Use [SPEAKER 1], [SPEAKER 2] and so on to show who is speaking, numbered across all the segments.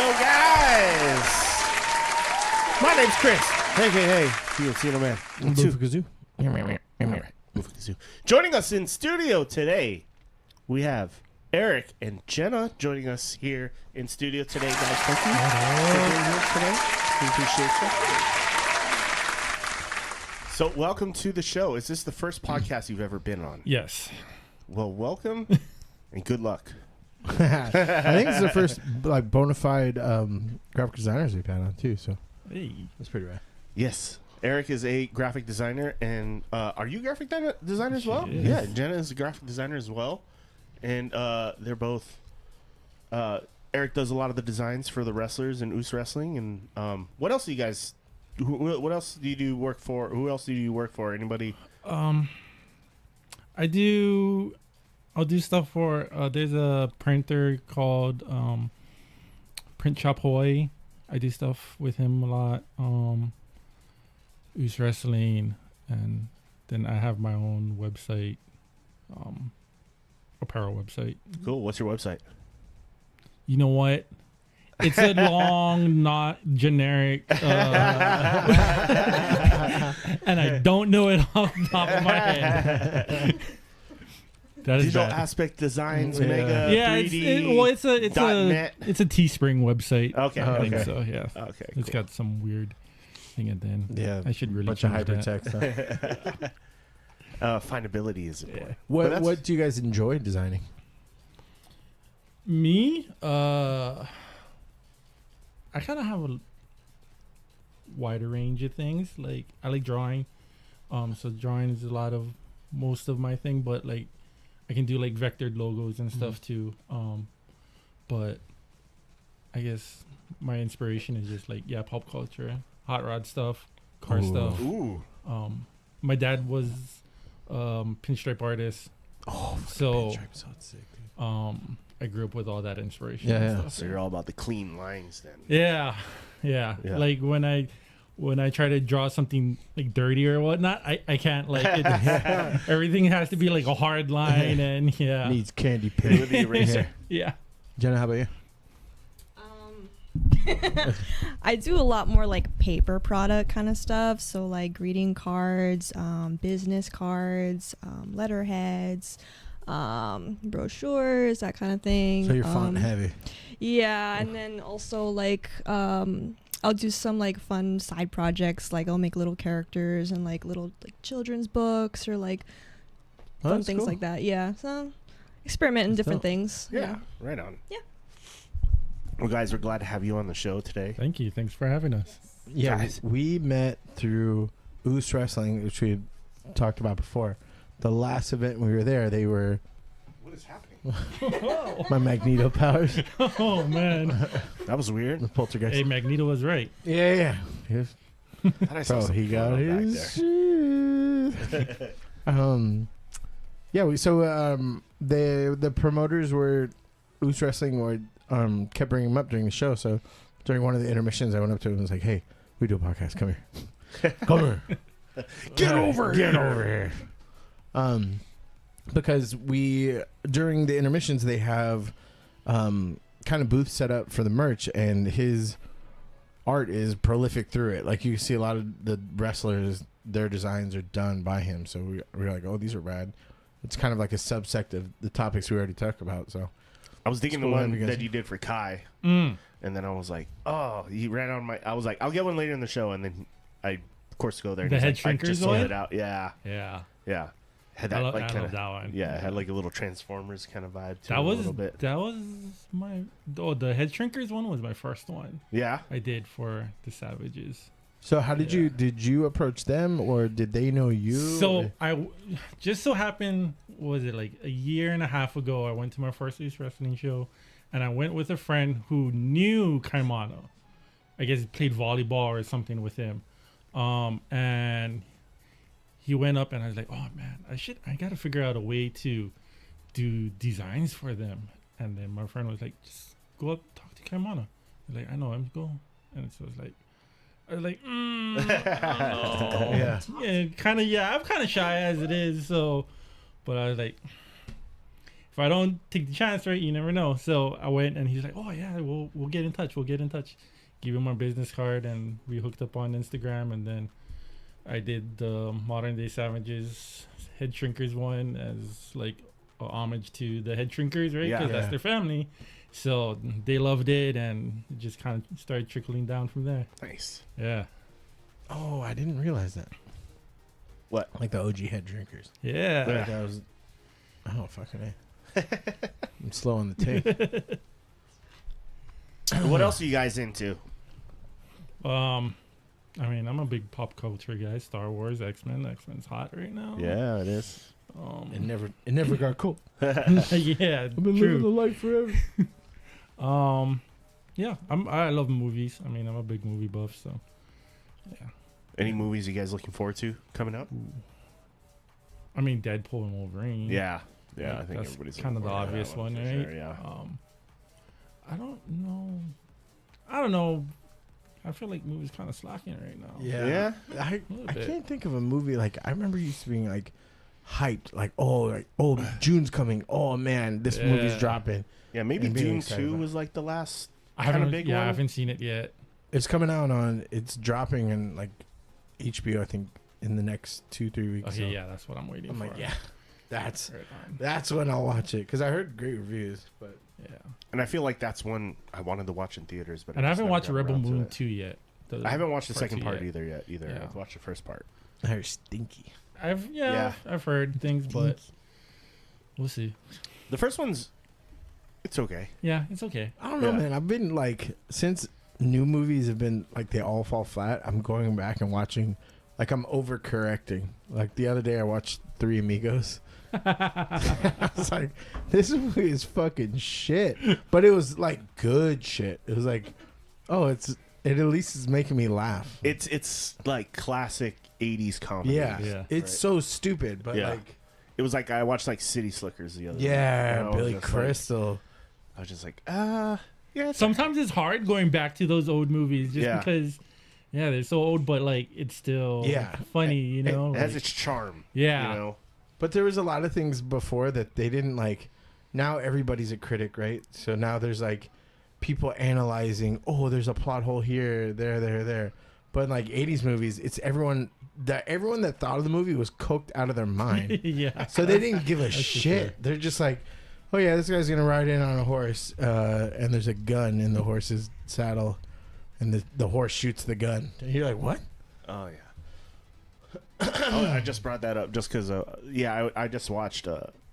[SPEAKER 1] show, guys. My name's Chris. Hey. Fielcino Man. Kazoo. Joining us in studio today, we have Eric and Jenna joining us here in studio today, guys. Thank you for being here today. We appreciate you. So, welcome to the show. Is this the first podcast you've ever been on?
[SPEAKER 2] Yes.
[SPEAKER 1] Well, welcome and good luck.
[SPEAKER 3] I think it's the first like bona fide graphic designers we've had on too, so that's pretty rad.
[SPEAKER 1] Yes. Eric is a graphic designer, and are you a graphic designer as well?
[SPEAKER 2] Yes.
[SPEAKER 1] Yeah, Jenna is a graphic designer as well. And they're both... Eric does a lot of the designs for the wrestlers in Oos Wrestling. And what else do you guys... What else do you do work for? Who else do you work for? Anybody?
[SPEAKER 2] I'll do stuff for... there's a printer called Print Shop Hawaii. I do stuff with him a lot. Oos Wrestling, and then I have my own website, apparel website.
[SPEAKER 1] Cool. What's your website?
[SPEAKER 2] You know what? It's a long, not generic, and I don't know it off the top of my head. That is
[SPEAKER 1] Digital
[SPEAKER 2] bad.
[SPEAKER 1] Aspect Designs, Mega,
[SPEAKER 2] Yeah,
[SPEAKER 1] 3D,
[SPEAKER 2] it's a Teespring website.
[SPEAKER 1] Okay.
[SPEAKER 2] I think
[SPEAKER 1] Okay.
[SPEAKER 2] so, yeah.
[SPEAKER 1] Okay.
[SPEAKER 2] It's got some weird thing at the end.
[SPEAKER 3] Yeah,
[SPEAKER 2] I should really
[SPEAKER 3] bunch of
[SPEAKER 2] change that.
[SPEAKER 3] hypertext.
[SPEAKER 1] Findability is important.
[SPEAKER 3] Yeah. What do you guys enjoy designing?
[SPEAKER 2] Me, I kind of have a wider range of things. Like I like drawing, so drawing is most of my thing. But like, I can do like vectored logos and stuff too. But I guess my inspiration is just like pop culture, hot rod stuff, car stuff.
[SPEAKER 1] Ooh.
[SPEAKER 2] My dad was pinstripe artist.
[SPEAKER 3] Oh,
[SPEAKER 2] so
[SPEAKER 3] pinstripe's so sick, dude.
[SPEAKER 2] I grew up with all that inspiration.
[SPEAKER 3] Yeah,
[SPEAKER 2] and
[SPEAKER 3] yeah.
[SPEAKER 2] stuff.
[SPEAKER 1] So you're all about the clean lines then.
[SPEAKER 2] Yeah. Like when I try to draw something like dirty or whatnot, I can't like it. Everything has to be like a hard line and
[SPEAKER 3] Needs candy paint.
[SPEAKER 1] With the eraser.
[SPEAKER 2] yeah.
[SPEAKER 3] Jenna, how about you?
[SPEAKER 4] I do a lot more like paper product kind of stuff. So like greeting cards, business cards, letterheads, brochures, that kind of thing.
[SPEAKER 3] So you're font heavy.
[SPEAKER 4] Yeah, and then also like I'll do some like fun side projects. Like I'll make little characters and like little like children's books or like fun
[SPEAKER 3] that's
[SPEAKER 4] things
[SPEAKER 3] cool.
[SPEAKER 4] like that. Yeah, so experiment in
[SPEAKER 3] That's
[SPEAKER 4] different
[SPEAKER 3] dope.
[SPEAKER 4] things.
[SPEAKER 1] Yeah. Right on.
[SPEAKER 4] Yeah.
[SPEAKER 1] Well, guys, we're glad to have you on the show today.
[SPEAKER 2] Thank you. Thanks for having us.
[SPEAKER 3] Yeah,
[SPEAKER 1] Guys.
[SPEAKER 3] we met through Oos Wrestling, which we had talked about before. The last event we were there, they were
[SPEAKER 1] What is happening?
[SPEAKER 3] my Magneto powers.
[SPEAKER 2] Oh man.
[SPEAKER 1] That was weird.
[SPEAKER 3] The poltergeist.
[SPEAKER 2] Hey, Magneto was right.
[SPEAKER 3] Yeah.
[SPEAKER 1] Thought I saw
[SPEAKER 3] So
[SPEAKER 1] some
[SPEAKER 3] he got
[SPEAKER 1] photo back
[SPEAKER 3] his
[SPEAKER 1] there.
[SPEAKER 3] shit. The promoters were Oos Wrestling were kept bringing him up during the show. So during one of the intermissions, I went up to him and was like, "Hey, we do a podcast. Come here, come here, get over here." Because we during the intermissions they have kind of booths set up for the merch, and his art is prolific through it. Like you see a lot of the wrestlers, their designs are done by him. So we were like, "Oh, these are rad." It's kind of like a subsect of the topics we already talked about. So
[SPEAKER 1] I was digging
[SPEAKER 3] It's
[SPEAKER 1] the
[SPEAKER 3] cool
[SPEAKER 1] one
[SPEAKER 3] having you guys.
[SPEAKER 1] that you did for Kai,
[SPEAKER 2] Mm.
[SPEAKER 1] and then I was like, "Oh, he ran on my." I was like, "I'll get one later in the show," and then I, of course, go there. And
[SPEAKER 2] The
[SPEAKER 1] he's
[SPEAKER 2] head
[SPEAKER 1] like, I
[SPEAKER 2] shrinkers
[SPEAKER 1] just sold
[SPEAKER 2] one?
[SPEAKER 1] it out. Yeah,
[SPEAKER 2] Yeah.
[SPEAKER 1] had
[SPEAKER 2] I
[SPEAKER 1] that
[SPEAKER 2] love
[SPEAKER 1] like kind
[SPEAKER 2] that
[SPEAKER 1] of
[SPEAKER 2] one.
[SPEAKER 1] yeah, it had like a little Transformers kind of vibe to
[SPEAKER 2] That
[SPEAKER 1] it
[SPEAKER 2] was
[SPEAKER 1] a little bit.
[SPEAKER 2] the head shrinkers one was my first one
[SPEAKER 1] Yeah,
[SPEAKER 2] I did for the Savages.
[SPEAKER 3] So how did
[SPEAKER 2] Yeah.
[SPEAKER 3] did you approach them, or did they know you?
[SPEAKER 2] So I just so happened, was it like a year and a half ago, I went to my first East Wrestling show, and I went with a friend who knew Kaimano. I guess he played volleyball or something with him. And he went up and I was like, "Oh man, I gotta figure out a way to do designs for them." And then my friend was like, "Just go up, talk to Kaimano." I was like, "I know him, go." And so I was like, I don't know.
[SPEAKER 3] Yeah.
[SPEAKER 2] Yeah, kind of. Yeah, I'm kind of shy as it is. So, but I was like, if I don't take the chance, right, you never know. So I went, and he's like, "Oh yeah, we'll get in touch. We'll get in touch." Give him our business card, and we hooked up on Instagram, and then I did the Modern Day Savages Head Shrinkers one as like a homage to the Head Shrinkers, right?
[SPEAKER 1] Yeah.
[SPEAKER 2] Because that's their family. So they loved it, and it just kind of started trickling down from there.
[SPEAKER 1] Nice.
[SPEAKER 2] Yeah.
[SPEAKER 3] Oh, I didn't realize that.
[SPEAKER 1] What?
[SPEAKER 3] Like the OG head drinkers.
[SPEAKER 2] Yeah.
[SPEAKER 3] Like that was. Oh fucking A. I'm slow on the take.
[SPEAKER 1] What else are you guys into?
[SPEAKER 2] I mean, I'm a big pop culture guy. Star Wars, Xmen. Xmen's hot right now.
[SPEAKER 1] Yeah, it is.
[SPEAKER 3] It never got cool.
[SPEAKER 2] Yeah,
[SPEAKER 3] I've been living the
[SPEAKER 2] true.
[SPEAKER 3] life forever.
[SPEAKER 2] Yeah, I love movies. I mean, I'm a big movie buff, so yeah.
[SPEAKER 1] Any movies you guys looking forward to coming up?
[SPEAKER 2] I mean, Deadpool and Wolverine.
[SPEAKER 1] Yeah, I think
[SPEAKER 2] that's
[SPEAKER 1] everybody's
[SPEAKER 2] kind of the
[SPEAKER 1] looking forward to
[SPEAKER 2] obvious
[SPEAKER 1] that
[SPEAKER 2] one,
[SPEAKER 1] for
[SPEAKER 2] right?
[SPEAKER 1] sure, yeah.
[SPEAKER 2] I don't know. I feel like movies kind of slacking right now.
[SPEAKER 1] Yeah?
[SPEAKER 3] I
[SPEAKER 2] little
[SPEAKER 3] I
[SPEAKER 2] bit.
[SPEAKER 3] can't think of a movie like I remember used to being like hyped, like June's coming. Oh man, this movie's
[SPEAKER 2] Yeah.
[SPEAKER 3] dropping.
[SPEAKER 1] Yeah, maybe
[SPEAKER 3] And being
[SPEAKER 1] Dune
[SPEAKER 3] excited
[SPEAKER 1] 2
[SPEAKER 3] about it.
[SPEAKER 1] was like the last
[SPEAKER 2] I
[SPEAKER 1] kind
[SPEAKER 2] haven't.
[SPEAKER 1] of big
[SPEAKER 2] I
[SPEAKER 1] one.
[SPEAKER 2] haven't seen it yet.
[SPEAKER 3] It's coming out on. It's dropping in like HBO. I think in the next 2-3 weeks.
[SPEAKER 2] Okay,
[SPEAKER 3] so
[SPEAKER 2] yeah, that's what I'm waiting
[SPEAKER 3] I'm
[SPEAKER 2] for.
[SPEAKER 3] like, yeah, that's
[SPEAKER 2] Right on.
[SPEAKER 3] that's when I'll watch it because I heard great reviews. But
[SPEAKER 2] Yeah.
[SPEAKER 1] And I feel like that's one I wanted to watch in theaters, but
[SPEAKER 2] And I
[SPEAKER 1] just
[SPEAKER 2] haven't
[SPEAKER 1] never
[SPEAKER 2] watched
[SPEAKER 1] got
[SPEAKER 2] Rebel
[SPEAKER 1] around to
[SPEAKER 2] Moon
[SPEAKER 1] it.
[SPEAKER 2] 2 yet.
[SPEAKER 1] I haven't watched the
[SPEAKER 2] part
[SPEAKER 1] second
[SPEAKER 2] two
[SPEAKER 1] part
[SPEAKER 2] yet.
[SPEAKER 1] either.
[SPEAKER 2] Yeah.
[SPEAKER 1] I've watched the first part.
[SPEAKER 3] they're stinky.
[SPEAKER 2] I've heard things, but we'll see.
[SPEAKER 1] The first one's it's okay.
[SPEAKER 2] Yeah, it's okay.
[SPEAKER 3] I don't know,
[SPEAKER 1] Yeah.
[SPEAKER 3] man. I've been like since new movies have been like they all fall flat. I'm going back and watching. Like I'm overcorrecting. Like the other day, I watched Three Amigos. I was like, this movie is fucking shit. But it was like good shit. It was like, oh, it at least is making me laugh.
[SPEAKER 1] It's like classic 80s comedy.
[SPEAKER 3] Yeah,
[SPEAKER 2] Yeah.
[SPEAKER 3] it's
[SPEAKER 1] Right.
[SPEAKER 3] so stupid, but
[SPEAKER 1] Yeah.
[SPEAKER 3] like,
[SPEAKER 1] It was like I watched like City Slickers the other day.
[SPEAKER 3] yeah,
[SPEAKER 1] And I was
[SPEAKER 3] Billy
[SPEAKER 1] just like-
[SPEAKER 3] Crystal.
[SPEAKER 1] I was just like, yeah. It's
[SPEAKER 2] Sometimes it's hard going back to those old movies just
[SPEAKER 1] Yeah.
[SPEAKER 2] because, yeah, they're so old, but like it's still
[SPEAKER 3] Yeah.
[SPEAKER 2] funny, you know?
[SPEAKER 1] It has
[SPEAKER 2] like-
[SPEAKER 1] its charm.
[SPEAKER 2] yeah.
[SPEAKER 1] You know?
[SPEAKER 3] But there was a lot of things before that they didn't like. Now everybody's a critic, right? So now there's like people analyzing. Oh, there's a plot hole here, there. But in like '80s movies, it's everyone that thought of the movie was coked out of their mind.
[SPEAKER 2] Yeah.
[SPEAKER 3] So they didn't give a
[SPEAKER 2] That's for
[SPEAKER 3] shit.
[SPEAKER 2] sure.
[SPEAKER 3] They're just like, oh yeah, this guy's gonna ride in on a horse, and there's a gun in the horse's saddle, and the horse shoots the gun. And you're like, what?
[SPEAKER 1] Oh yeah. I just brought that up just because. I just watched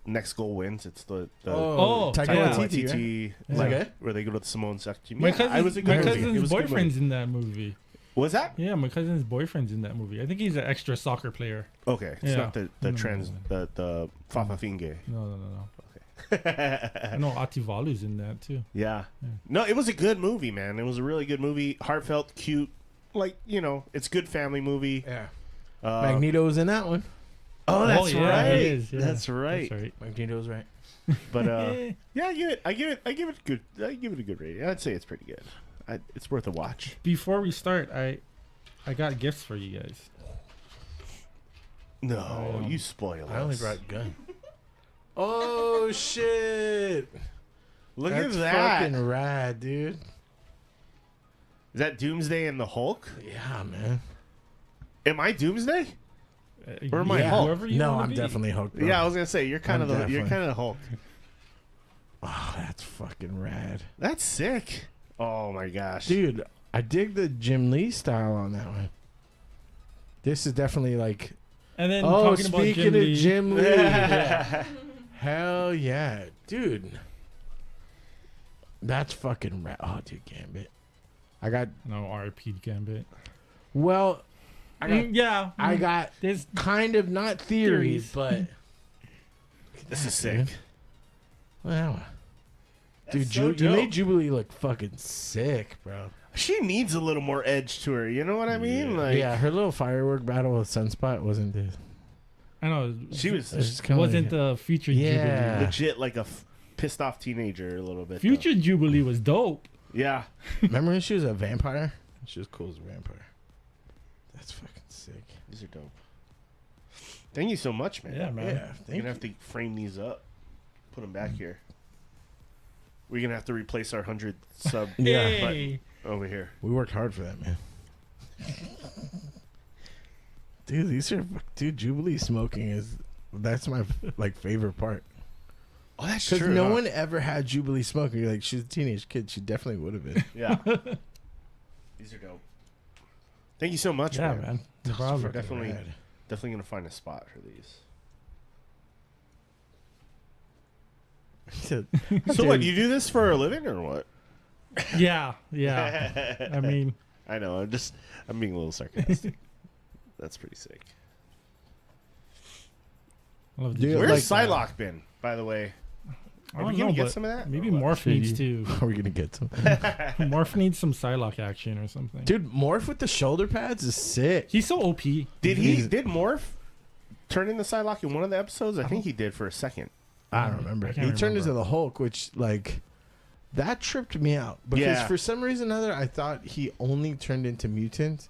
[SPEAKER 1] Next Goal Wins. It's the
[SPEAKER 2] Oh,
[SPEAKER 3] Taika
[SPEAKER 2] yeah.
[SPEAKER 3] Waititi, right?
[SPEAKER 1] Waititi,
[SPEAKER 3] Is
[SPEAKER 1] like,
[SPEAKER 3] it good?
[SPEAKER 1] where they go to Simone Sexton.
[SPEAKER 2] My
[SPEAKER 1] Yeah, it was a good movie. It
[SPEAKER 2] cousin's
[SPEAKER 1] was a good movie.
[SPEAKER 2] boyfriend's in that movie.
[SPEAKER 1] Was that?
[SPEAKER 2] Yeah, my cousin's boyfriend's in that movie. I think he's an extra soccer player.
[SPEAKER 1] Okay, it's
[SPEAKER 2] Yeah.
[SPEAKER 1] not the
[SPEAKER 2] No,
[SPEAKER 1] trans the Fafa Finge.
[SPEAKER 2] No. I know Ativalu's in that too.
[SPEAKER 1] Yeah.
[SPEAKER 2] Yeah.
[SPEAKER 1] No, it was a good movie, man. It was a really good movie. Heartfelt, cute. Like, it's good family movie.
[SPEAKER 3] Yeah.
[SPEAKER 1] Uh,
[SPEAKER 3] Magneto's in that one.
[SPEAKER 1] Oh, that's
[SPEAKER 2] yeah,
[SPEAKER 1] right.
[SPEAKER 2] he is, yeah.
[SPEAKER 1] That's right.
[SPEAKER 2] That's right.
[SPEAKER 3] Magneto's right.
[SPEAKER 1] But yeah, I give it a good rating. I'd say it's pretty good. It's worth a watch.
[SPEAKER 2] Before we start, I got gifts for you guys.
[SPEAKER 1] No, you spoil us.
[SPEAKER 3] I only brought gun. Oh shit!
[SPEAKER 1] Look
[SPEAKER 3] That's
[SPEAKER 1] at that.
[SPEAKER 3] fucking rad, dude.
[SPEAKER 1] Is that Doomsday and the Hulk?
[SPEAKER 3] Yeah, man.
[SPEAKER 1] Am I Doomsday? Or am I
[SPEAKER 3] Yeah.
[SPEAKER 1] Hulk?
[SPEAKER 2] Whoever you
[SPEAKER 3] No,
[SPEAKER 2] wanna
[SPEAKER 3] I'm
[SPEAKER 2] be.
[SPEAKER 3] definitely Hulk. Bro.
[SPEAKER 1] Yeah, I was gonna say you're kind
[SPEAKER 3] I'm
[SPEAKER 1] of the
[SPEAKER 3] definitely-
[SPEAKER 1] Hulk.
[SPEAKER 3] Oh, that's fucking rad,
[SPEAKER 1] That's sick. Oh my gosh,
[SPEAKER 3] dude. I dig the Jim Lee style on that one. This is definitely like.
[SPEAKER 2] And then
[SPEAKER 3] Oh,
[SPEAKER 2] talking about
[SPEAKER 3] speaking
[SPEAKER 2] Jim
[SPEAKER 3] of
[SPEAKER 2] Lee,
[SPEAKER 3] Jim Lee, yeah. Hell yeah, dude. That's fucking rad. Oh, dude, Gambit. I got.
[SPEAKER 2] No, R.I.P. Gambit.
[SPEAKER 3] Well, I got.
[SPEAKER 2] Yeah.
[SPEAKER 3] I got
[SPEAKER 2] There's
[SPEAKER 3] kind of not theories,
[SPEAKER 2] Theories.
[SPEAKER 3] but
[SPEAKER 1] this is
[SPEAKER 3] Dude.
[SPEAKER 1] sick.
[SPEAKER 3] Wow. Dude,
[SPEAKER 1] so
[SPEAKER 3] you
[SPEAKER 1] dope.
[SPEAKER 3] made Jubilee look fucking sick, bro.
[SPEAKER 1] She needs a little more edge to her. You know what I mean? Like,
[SPEAKER 3] Yeah, her little firework battle with Sunspot wasn't this.
[SPEAKER 2] I know.
[SPEAKER 1] she was
[SPEAKER 3] It's just kinda
[SPEAKER 2] wasn't
[SPEAKER 3] like,
[SPEAKER 2] the future
[SPEAKER 3] Yeah.
[SPEAKER 2] Jubilee.
[SPEAKER 1] legit like a pissed off teenager a little bit.
[SPEAKER 2] Future Jubilee was dope.
[SPEAKER 1] though. Yeah.
[SPEAKER 3] Remember when she was a vampire? She was cool as a vampire. That's fucking sick.
[SPEAKER 1] These are dope. Thank you so much, man.
[SPEAKER 2] Yeah, man.
[SPEAKER 3] Yeah,
[SPEAKER 1] You're
[SPEAKER 3] thank
[SPEAKER 1] gonna
[SPEAKER 3] you.
[SPEAKER 1] have to frame these up. put him back here. We're gonna have to replace our 100 sub
[SPEAKER 3] Yeah.
[SPEAKER 2] Hey.
[SPEAKER 1] button over here.
[SPEAKER 3] We worked hard for that, man. Dude, Jubilee smoking that's my like favorite part.
[SPEAKER 1] Oh, that's
[SPEAKER 3] Because
[SPEAKER 1] true.
[SPEAKER 3] no
[SPEAKER 1] huh?
[SPEAKER 3] one ever had Jubilee smoking. You're like, she's a teenage kid. She definitely would have been.
[SPEAKER 1] Yeah. These are dope. Thank you so much,
[SPEAKER 2] Yeah,
[SPEAKER 1] man.
[SPEAKER 2] man. No
[SPEAKER 1] We're
[SPEAKER 2] problem.
[SPEAKER 1] definitely
[SPEAKER 3] Rad.
[SPEAKER 1] gonna find a spot for these. So what? You do this for a living or what?
[SPEAKER 2] Yeah. I mean,
[SPEAKER 1] I know. I'm being a little sarcastic. That's pretty sick.
[SPEAKER 2] I love
[SPEAKER 3] Dude,
[SPEAKER 2] the
[SPEAKER 1] Where's
[SPEAKER 3] like-
[SPEAKER 1] Psylocke been, by the way?
[SPEAKER 2] I
[SPEAKER 1] Are we
[SPEAKER 2] don't
[SPEAKER 1] gonna
[SPEAKER 2] know,
[SPEAKER 1] get
[SPEAKER 2] but
[SPEAKER 1] some of that?
[SPEAKER 2] maybe
[SPEAKER 1] or what?
[SPEAKER 2] Morph needs to.
[SPEAKER 3] Are we gonna get some?
[SPEAKER 2] Morph needs some Psylocke action or something.
[SPEAKER 3] Dude, Morph with the shoulder pads is sick.
[SPEAKER 2] He's so OP.
[SPEAKER 1] Did Morph turn into Psylocke in one of the episodes? I think he did for a second.
[SPEAKER 3] I don't remember.
[SPEAKER 2] I
[SPEAKER 3] He
[SPEAKER 2] can't
[SPEAKER 3] turned
[SPEAKER 2] remember.
[SPEAKER 3] into the Hulk, which like that tripped me out because
[SPEAKER 1] Yeah.
[SPEAKER 3] for some reason or other I thought he only turned into mutant,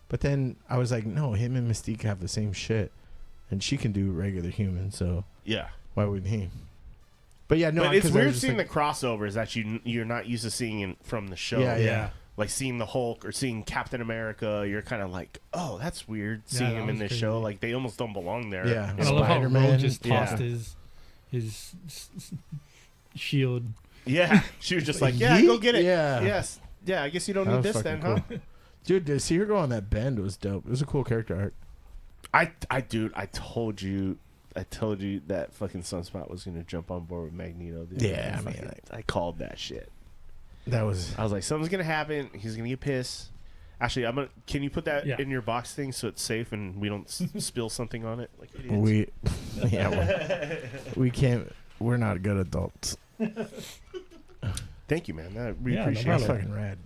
[SPEAKER 3] but then I was like, no, him and Mystique have the same shit, and she can do regular human, so
[SPEAKER 1] Yeah.
[SPEAKER 3] why wouldn't he? But yeah, no,
[SPEAKER 1] But it's
[SPEAKER 3] 'cause I was
[SPEAKER 1] weird
[SPEAKER 3] just
[SPEAKER 1] seeing
[SPEAKER 3] like,
[SPEAKER 1] the crossovers that you're not used to seeing from the show.
[SPEAKER 3] Yeah,
[SPEAKER 2] Yeah.
[SPEAKER 1] Like seeing the Hulk or seeing Captain America, you're kind of like, oh, that's weird
[SPEAKER 2] Yeah,
[SPEAKER 1] seeing
[SPEAKER 2] that
[SPEAKER 1] him in
[SPEAKER 2] was
[SPEAKER 1] this
[SPEAKER 2] crazy.
[SPEAKER 1] show. Like they almost don't belong there.
[SPEAKER 3] Yeah.
[SPEAKER 2] And I love how
[SPEAKER 3] Spider-Man,
[SPEAKER 2] Ro just
[SPEAKER 1] yeah.
[SPEAKER 2] tossed his shield.
[SPEAKER 1] Yeah. She was just like, yeah,
[SPEAKER 3] Yeet?
[SPEAKER 1] go get it.
[SPEAKER 3] Yeah.
[SPEAKER 1] Yes. Yeah, I guess you don't
[SPEAKER 3] That
[SPEAKER 1] need
[SPEAKER 3] was
[SPEAKER 1] this then,
[SPEAKER 3] fucking
[SPEAKER 1] huh?
[SPEAKER 3] cool. Dude, to see her go on that bend was dope. It was a cool character arc.
[SPEAKER 1] I told you that fucking Sunspot was gonna jump on board with Magneto. Dude.
[SPEAKER 3] Yeah, I mean,
[SPEAKER 1] I called that shit.
[SPEAKER 3] That was
[SPEAKER 1] I was like, something's gonna happen. He's gonna get pissed. Actually, Can you put that
[SPEAKER 2] Yeah.
[SPEAKER 1] in your box thing so it's safe and we don't spill something on it? Like idiots?
[SPEAKER 3] we can't. We're not good adults.
[SPEAKER 1] Thank you, man. We
[SPEAKER 2] Yeah, no
[SPEAKER 1] appreciate
[SPEAKER 3] That's
[SPEAKER 1] it.
[SPEAKER 2] problem.
[SPEAKER 3] fucking rad.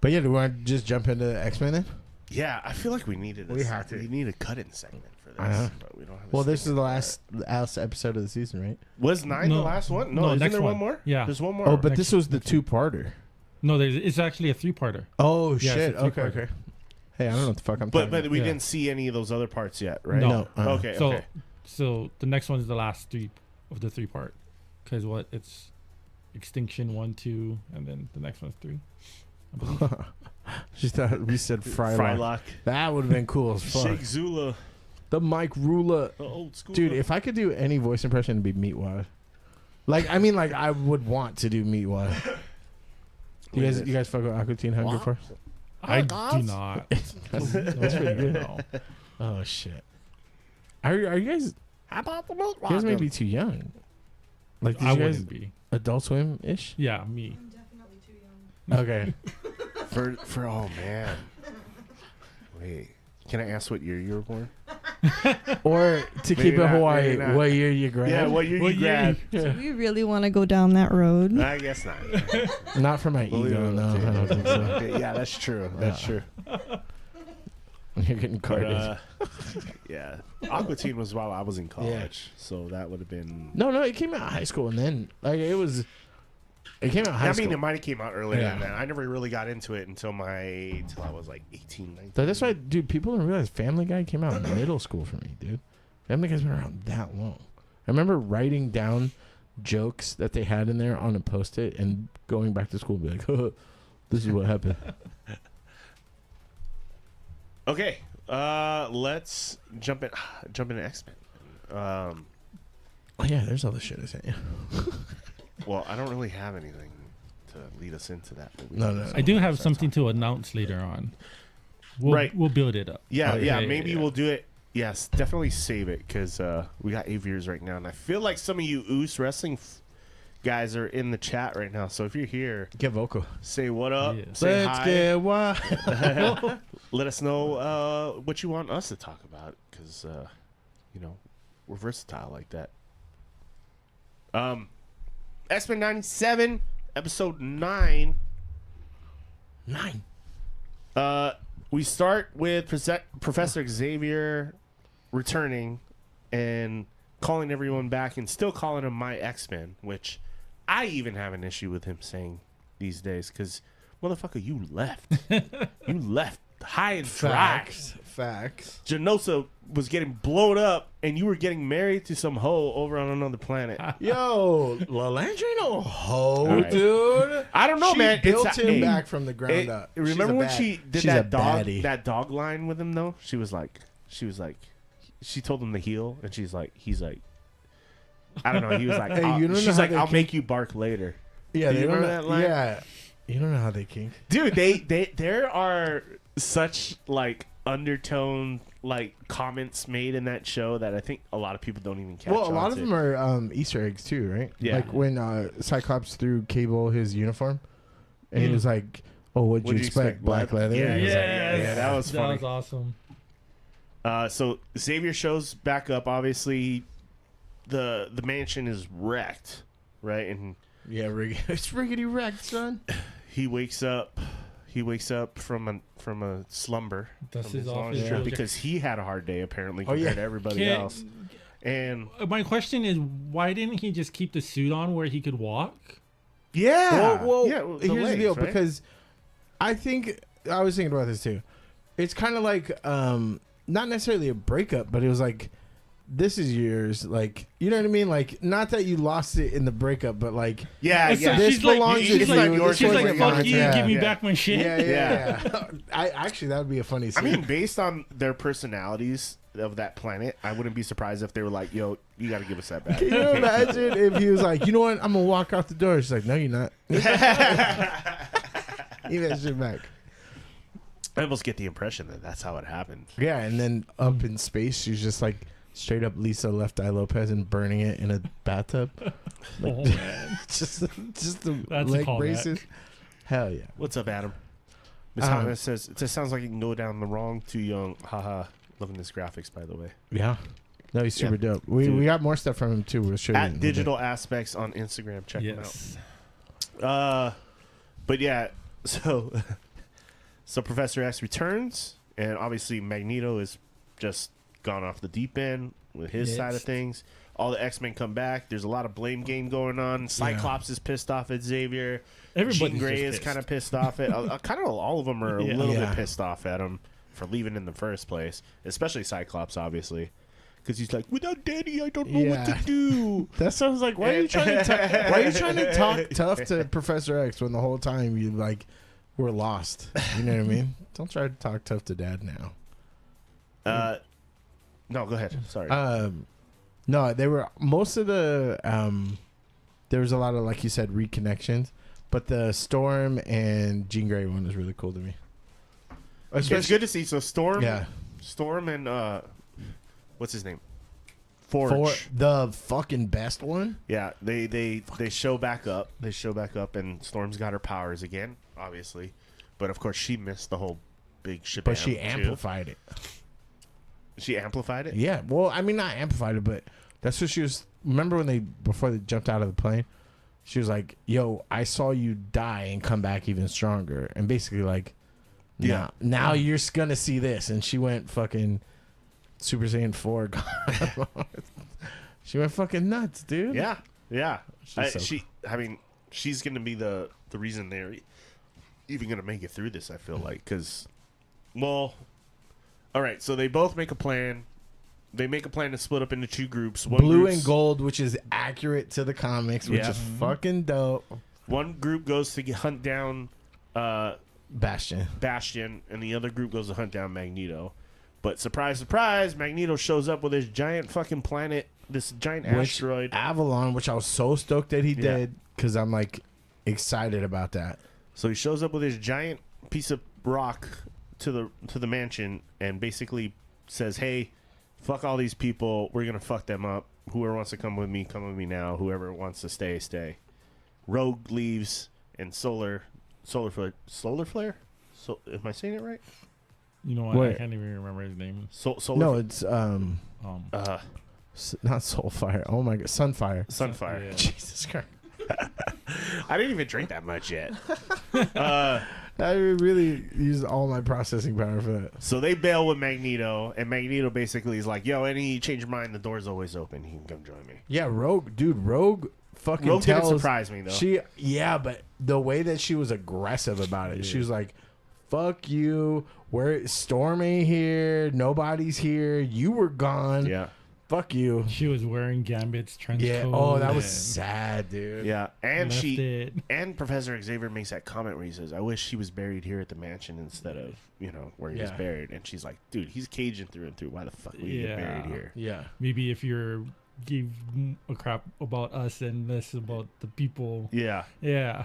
[SPEAKER 3] But yeah, do we want to just jump into X-Men then?
[SPEAKER 1] Yeah, I feel like we needed.
[SPEAKER 3] We have to.
[SPEAKER 1] We need a cut-in segment for this,
[SPEAKER 3] Uh-huh.
[SPEAKER 1] but we don't have.
[SPEAKER 3] Well, this is the last episode of the season, right?
[SPEAKER 1] Was 9 the
[SPEAKER 2] No.
[SPEAKER 1] last one? No,
[SPEAKER 2] No,
[SPEAKER 1] isn't
[SPEAKER 2] next
[SPEAKER 1] there one
[SPEAKER 2] one.
[SPEAKER 1] more?
[SPEAKER 2] Yeah.
[SPEAKER 1] There's one more.
[SPEAKER 3] Oh, but
[SPEAKER 2] next-
[SPEAKER 3] this was the
[SPEAKER 2] next
[SPEAKER 3] two-parter.
[SPEAKER 2] No, it's actually a 3-parter.
[SPEAKER 3] Oh
[SPEAKER 2] Yeah,
[SPEAKER 3] shit!
[SPEAKER 2] it's a
[SPEAKER 3] Okay,
[SPEAKER 2] three-parter.
[SPEAKER 3] okay. Hey, I don't know what the fuck I'm
[SPEAKER 1] but
[SPEAKER 3] talking about.
[SPEAKER 1] we
[SPEAKER 2] Yeah.
[SPEAKER 1] didn't see any of those other parts yet, right?
[SPEAKER 2] No.
[SPEAKER 1] Okay.
[SPEAKER 2] So
[SPEAKER 1] okay.
[SPEAKER 2] so the next one is the last 3 of the 3-part. Because it's Extinction 1, 2, and then the next one's 3. I believe.
[SPEAKER 3] Just thought we said Frylock.
[SPEAKER 1] Frylock.
[SPEAKER 3] That would have been cool as fuck.
[SPEAKER 1] Sheikh Zula.
[SPEAKER 3] The Mike Ruler.
[SPEAKER 1] The old school.
[SPEAKER 3] Dude, if I could do any voice impression, it'd be Meatwad. Like, I mean, like, I would want to do Meatwad. You guys fuck with Aqua Teen Hunger Force?
[SPEAKER 2] I do not.
[SPEAKER 3] That's pretty good.
[SPEAKER 2] No.
[SPEAKER 3] Oh, shit. Are you guys...
[SPEAKER 1] How about the milk
[SPEAKER 3] You guys may be too young. Like, did
[SPEAKER 2] I
[SPEAKER 3] you guys
[SPEAKER 2] wouldn't be.
[SPEAKER 3] Adult Swim-ish?
[SPEAKER 2] Yeah, me.
[SPEAKER 4] I'm definitely too young.
[SPEAKER 3] Okay.
[SPEAKER 1] For oh man. Wait. Can I ask what year you were born?
[SPEAKER 3] Or to
[SPEAKER 1] Maybe
[SPEAKER 3] keep it
[SPEAKER 1] not,
[SPEAKER 3] Hawaii,
[SPEAKER 1] maybe not.
[SPEAKER 3] what year you grad?
[SPEAKER 1] Yeah, what year you grad?
[SPEAKER 4] Do we really want to go down that road?
[SPEAKER 1] I guess not.
[SPEAKER 3] Not for my
[SPEAKER 1] Believe
[SPEAKER 3] ego,
[SPEAKER 1] it,
[SPEAKER 3] no.
[SPEAKER 1] dude.
[SPEAKER 3] I don't think so.
[SPEAKER 1] Okay, yeah, that's true. That's true.
[SPEAKER 3] You're getting
[SPEAKER 1] But,
[SPEAKER 3] carded.
[SPEAKER 1] yeah. Aqua Teen was while I was in college, so that would have been.
[SPEAKER 3] No, it came out of high school, and then like it came out of high
[SPEAKER 1] I
[SPEAKER 3] school.
[SPEAKER 1] mean, it might have came out earlier
[SPEAKER 3] Yeah.
[SPEAKER 1] than that. I never really got into it until I was like 18, 19.
[SPEAKER 3] So that's why, dude, people don't realize Family Guy came out in middle school for me, dude. Family Guy's been around that long. I remember writing down jokes that they had in there on a Post-it and going back to school and be like, oh, this is what happened.
[SPEAKER 1] Okay, let's jump into X-Men.
[SPEAKER 3] Oh, yeah, there's all the shit I sent you.
[SPEAKER 1] Well, I don't really have anything to lead us into that. But we
[SPEAKER 3] No,
[SPEAKER 1] can
[SPEAKER 3] no.
[SPEAKER 1] just
[SPEAKER 2] I do have
[SPEAKER 1] start
[SPEAKER 2] something
[SPEAKER 1] talking.
[SPEAKER 2] to announce later on.
[SPEAKER 1] Right.
[SPEAKER 2] We'll build it up.
[SPEAKER 1] Yeah,
[SPEAKER 3] Okay.
[SPEAKER 1] yeah.
[SPEAKER 2] Yeah,
[SPEAKER 1] Maybe
[SPEAKER 2] yeah.
[SPEAKER 1] we'll do it. Yes, definitely save it because we got 8 viewers right now, and I feel like some of you Oos Wrestling guys are in the chat right now. So if you're here,
[SPEAKER 3] Get vocal.
[SPEAKER 1] say what up.
[SPEAKER 2] Yeah.
[SPEAKER 1] Say
[SPEAKER 3] Let's
[SPEAKER 1] hi.
[SPEAKER 3] get wild.
[SPEAKER 1] Let us know what you want us to talk about because we're versatile like that. X-Men 97 episode 9.
[SPEAKER 3] 9.
[SPEAKER 1] We start with Professor Xavier returning and calling everyone back and still calling him my X-Men, which I even have an issue with him saying these days because, motherfucker, you left. You left high and dry.
[SPEAKER 3] Facts.
[SPEAKER 1] Genosa was getting blown up, and you were getting married to some hoe over on another planet.
[SPEAKER 3] Yo, LaLandra ain't no hoe,
[SPEAKER 1] All right.
[SPEAKER 3] dude.
[SPEAKER 1] I don't know,
[SPEAKER 3] She
[SPEAKER 1] man.
[SPEAKER 3] built him back from the ground up.
[SPEAKER 1] Remember when she did
[SPEAKER 3] she's
[SPEAKER 1] that dog line with him though? She told him to heel, and he's like, I don't know. He was like,
[SPEAKER 3] Hey, you don't know
[SPEAKER 1] she's
[SPEAKER 3] how
[SPEAKER 1] like,
[SPEAKER 3] they
[SPEAKER 1] I'll
[SPEAKER 3] kink?
[SPEAKER 1] make you bark later.
[SPEAKER 3] Yeah,
[SPEAKER 1] Do you remember
[SPEAKER 3] don't-
[SPEAKER 1] that line?
[SPEAKER 3] Yeah, you don't know how they kink.
[SPEAKER 1] Dude, there are such like undertone like comments made in that show that I think a lot of people don't even catch.
[SPEAKER 3] Well, a lot
[SPEAKER 1] on
[SPEAKER 3] of
[SPEAKER 1] to.
[SPEAKER 3] them are Easter eggs too, right?
[SPEAKER 1] Yeah.
[SPEAKER 3] Like when Cyclops threw Cable his uniform, and he was like, "Oh, what'd you expect? Black
[SPEAKER 1] Blood?
[SPEAKER 3] leather."
[SPEAKER 1] Yeah,
[SPEAKER 3] And he was like,
[SPEAKER 1] yeah, that was funny.
[SPEAKER 2] That was awesome.
[SPEAKER 1] So Xavier shows back up. Obviously, the mansion is wrecked, right? And
[SPEAKER 3] yeah, it's riggedy wrecked, son.
[SPEAKER 1] he wakes up. He wakes up from a slumber
[SPEAKER 2] That's
[SPEAKER 1] from
[SPEAKER 2] his
[SPEAKER 1] long
[SPEAKER 2] office
[SPEAKER 1] trip
[SPEAKER 2] project.
[SPEAKER 1] because he had a hard day apparently
[SPEAKER 3] Oh,
[SPEAKER 1] compared
[SPEAKER 3] yeah.
[SPEAKER 1] to everybody
[SPEAKER 2] Can't-
[SPEAKER 1] else. And
[SPEAKER 2] My question is, why didn't he just keep the suit on where he could walk?
[SPEAKER 1] yeah,
[SPEAKER 3] Well,
[SPEAKER 1] yeah,
[SPEAKER 3] here's the
[SPEAKER 1] legs,
[SPEAKER 3] deal,
[SPEAKER 1] right?
[SPEAKER 3] because I think I was thinking about this too. It's kind of like not necessarily a breakup, but it was like, this is yours. Like, you know what I mean? Like, not that you lost it in the breakup, but like,
[SPEAKER 1] yeah,
[SPEAKER 2] It's
[SPEAKER 1] yeah.
[SPEAKER 2] like-
[SPEAKER 3] this
[SPEAKER 2] she's like-
[SPEAKER 3] belongs to
[SPEAKER 2] she's
[SPEAKER 3] you.
[SPEAKER 2] like-
[SPEAKER 3] This
[SPEAKER 2] She's
[SPEAKER 3] was
[SPEAKER 2] like,
[SPEAKER 3] your
[SPEAKER 2] fuck
[SPEAKER 3] contract.
[SPEAKER 2] you, give me
[SPEAKER 1] Yeah.
[SPEAKER 2] back my shit.
[SPEAKER 3] Yeah. I actually, that would be a funny
[SPEAKER 1] I
[SPEAKER 3] scene.
[SPEAKER 1] mean, based on their personalities of that planet, I wouldn't be surprised if they were like, "Yo, you got to give us that back."
[SPEAKER 3] Can you imagine if he was like, you know what? I'm gonna walk out the door. She's like, no, you're not. Give that shit back.
[SPEAKER 1] I almost get the impression that that's how it happened.
[SPEAKER 3] Yeah, and then up in space, she's just like straight up Lisa Left Eye Lopez and burning it in a bathtub. Like,
[SPEAKER 2] Oh, man.
[SPEAKER 3] just the
[SPEAKER 2] That's a
[SPEAKER 3] leg
[SPEAKER 2] callback.
[SPEAKER 3] braces. Hell yeah.
[SPEAKER 1] What's up, Adam? Miss Hannah says it just sounds like you can go down the wrong too young. Haha. Loving this graphics, by the way.
[SPEAKER 3] Yeah. No, he's super dope. We
[SPEAKER 1] Dude.
[SPEAKER 3] got more stuff from him too. We'll show you. in a
[SPEAKER 1] At
[SPEAKER 3] bit.
[SPEAKER 1] Digital Aspects on Instagram. Check
[SPEAKER 2] Yes.
[SPEAKER 1] them out. But yeah, so Professor X returns, and obviously Magneto is just gone off the deep end with his
[SPEAKER 2] Yes.
[SPEAKER 1] side of things. All the X-Men come back. There's a lot of blame game going on. Cyclops is pissed off at Xavier.
[SPEAKER 2] Everybody's
[SPEAKER 1] Jean Grey
[SPEAKER 2] just
[SPEAKER 1] is
[SPEAKER 2] pissed.
[SPEAKER 1] kind of pissed off at. Kind of all of them are a
[SPEAKER 2] Yeah.
[SPEAKER 1] little
[SPEAKER 3] Yeah.
[SPEAKER 1] bit pissed off at him for leaving in the first place, especially Cyclops, obviously, because he's like, without Daddy, I don't know what
[SPEAKER 3] Yeah.
[SPEAKER 1] to do.
[SPEAKER 3] That sounds like why are you trying to talk tough to Professor X when the whole time you like we're lost? You know what I mean? Don't try to talk tough to Dad now.
[SPEAKER 1] No, go ahead. Sorry.
[SPEAKER 3] No, they were most of the there was a lot of, like you said, reconnections, but the Storm and Jean Grey one was really cool to me.
[SPEAKER 1] It's good to see. So Storm and what's his name? Forge.
[SPEAKER 3] the fucking best one.
[SPEAKER 1] Yeah, they show back up. They show back up, and Storm's got her powers again, obviously, but of course she missed the whole big shit.
[SPEAKER 3] But she amplified it.
[SPEAKER 1] She amplified it.
[SPEAKER 3] Yeah, well, I mean, not amplified it, but that's what she was. Remember when before they jumped out of the plane, she was like, "Yo, I saw you die and come back even stronger," and basically like,
[SPEAKER 1] Yeah.
[SPEAKER 3] now you're gonna see this, and she went fucking Super Saiyan 4. She went fucking nuts, dude.
[SPEAKER 1] Yeah, yeah.
[SPEAKER 3] She's
[SPEAKER 1] I mean, she's gonna be the reason they're even gonna make it through this. I feel like because, well, all right. So they both make a plan. They make a plan to split up into two groups. One
[SPEAKER 3] Blue
[SPEAKER 1] group's-
[SPEAKER 3] and gold, which is accurate to the comics, which
[SPEAKER 1] Yeah.
[SPEAKER 3] is fucking dope.
[SPEAKER 1] One group goes to hunt down
[SPEAKER 3] Bastion.
[SPEAKER 1] Bastion, and the other group goes to hunt down Magneto. But surprise, surprise, Magneto shows up with his giant fucking planet, this giant asteroid.
[SPEAKER 3] Avalon, which I was so stoked that he
[SPEAKER 1] Yeah.
[SPEAKER 3] did, because I'm like excited about that.
[SPEAKER 1] So he shows up with his giant piece of rock to the mansion and basically says, "Hey, fuck all these people. We're gonna fuck them up. Whoever wants to come with me now. Whoever wants to stay, stay." Rogue leaves, and Solar Flare. So, am I saying it right?
[SPEAKER 2] You know what?
[SPEAKER 3] Wait.
[SPEAKER 2] I can't even remember his name.
[SPEAKER 1] Solar.
[SPEAKER 3] No, it's not Soulfire. Oh my god, Sunfire.
[SPEAKER 1] Sunfire.
[SPEAKER 2] Yeah.
[SPEAKER 3] Jesus Christ.
[SPEAKER 1] I didn't even drink that much yet.
[SPEAKER 3] I really used all my processing power for that.
[SPEAKER 1] So they bail with Magneto, and Magneto basically is like, "Yo, any change your mind, the door's always open. You can come join me."
[SPEAKER 3] Yeah, Rogue fucking
[SPEAKER 1] Rogue didn't
[SPEAKER 3] tells
[SPEAKER 1] surprise me though.
[SPEAKER 3] but the way that she was aggressive about it, she was like, fuck you. Where Storm ain't here. Nobody's here. You were gone.
[SPEAKER 1] Yeah.
[SPEAKER 3] Fuck you.
[SPEAKER 2] She was wearing Gambit's trench
[SPEAKER 3] Yeah.
[SPEAKER 2] coat.
[SPEAKER 3] Oh, that was
[SPEAKER 2] and
[SPEAKER 3] sad, dude.
[SPEAKER 1] Yeah. And
[SPEAKER 2] left it.
[SPEAKER 1] and Professor Xavier makes that comment where he says, I wish he was buried here at the mansion instead of, where he was
[SPEAKER 3] Yeah.
[SPEAKER 1] buried. And she's like, dude, he's Cajun through and through. Why the fuck would he get buried here?
[SPEAKER 3] Yeah.
[SPEAKER 2] Maybe if you're give a crap about us and less about the people.
[SPEAKER 1] Yeah.
[SPEAKER 2] Yeah.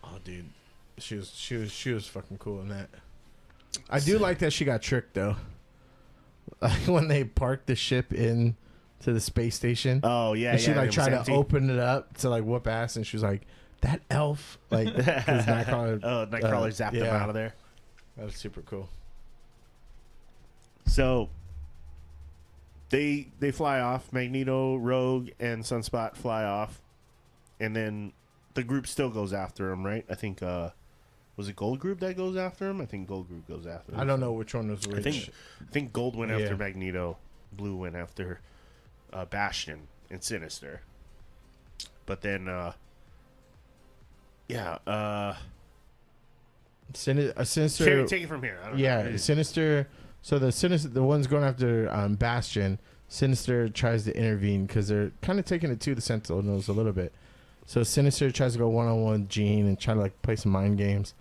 [SPEAKER 3] Oh, dude. She was fucking cool in that. I do like that she got tricked though. When they parked the ship in to the space station.
[SPEAKER 1] Oh, yeah.
[SPEAKER 3] And she
[SPEAKER 1] it
[SPEAKER 3] like
[SPEAKER 1] was
[SPEAKER 3] tried
[SPEAKER 1] empty.
[SPEAKER 3] to open it up to like whoop ass, and she was like, "That elf!" Like, 'cause Nightcrawler.
[SPEAKER 1] Nightcrawler zapped him out of there.
[SPEAKER 3] That was super cool.
[SPEAKER 1] So they fly off. Magneto, Rogue, and Sunspot fly off, and then the group still goes after him, right? I think was it Gold Group that goes after him? I think Gold Group goes after him.
[SPEAKER 3] I don't know which one was which.
[SPEAKER 1] I think Gold went after
[SPEAKER 3] Yeah.
[SPEAKER 1] Magneto, Blue went after Bastion and Sinister. But then
[SPEAKER 3] Sinister.
[SPEAKER 1] take it from here. I don't
[SPEAKER 3] Yeah,
[SPEAKER 1] know.
[SPEAKER 3] Sinister. So the ones going after Bastion, Sinister tries to intervene because they're kind of taking it to the Sentinels a little bit. So Sinister tries to go one-on-one with Jean and try to like play some mind games,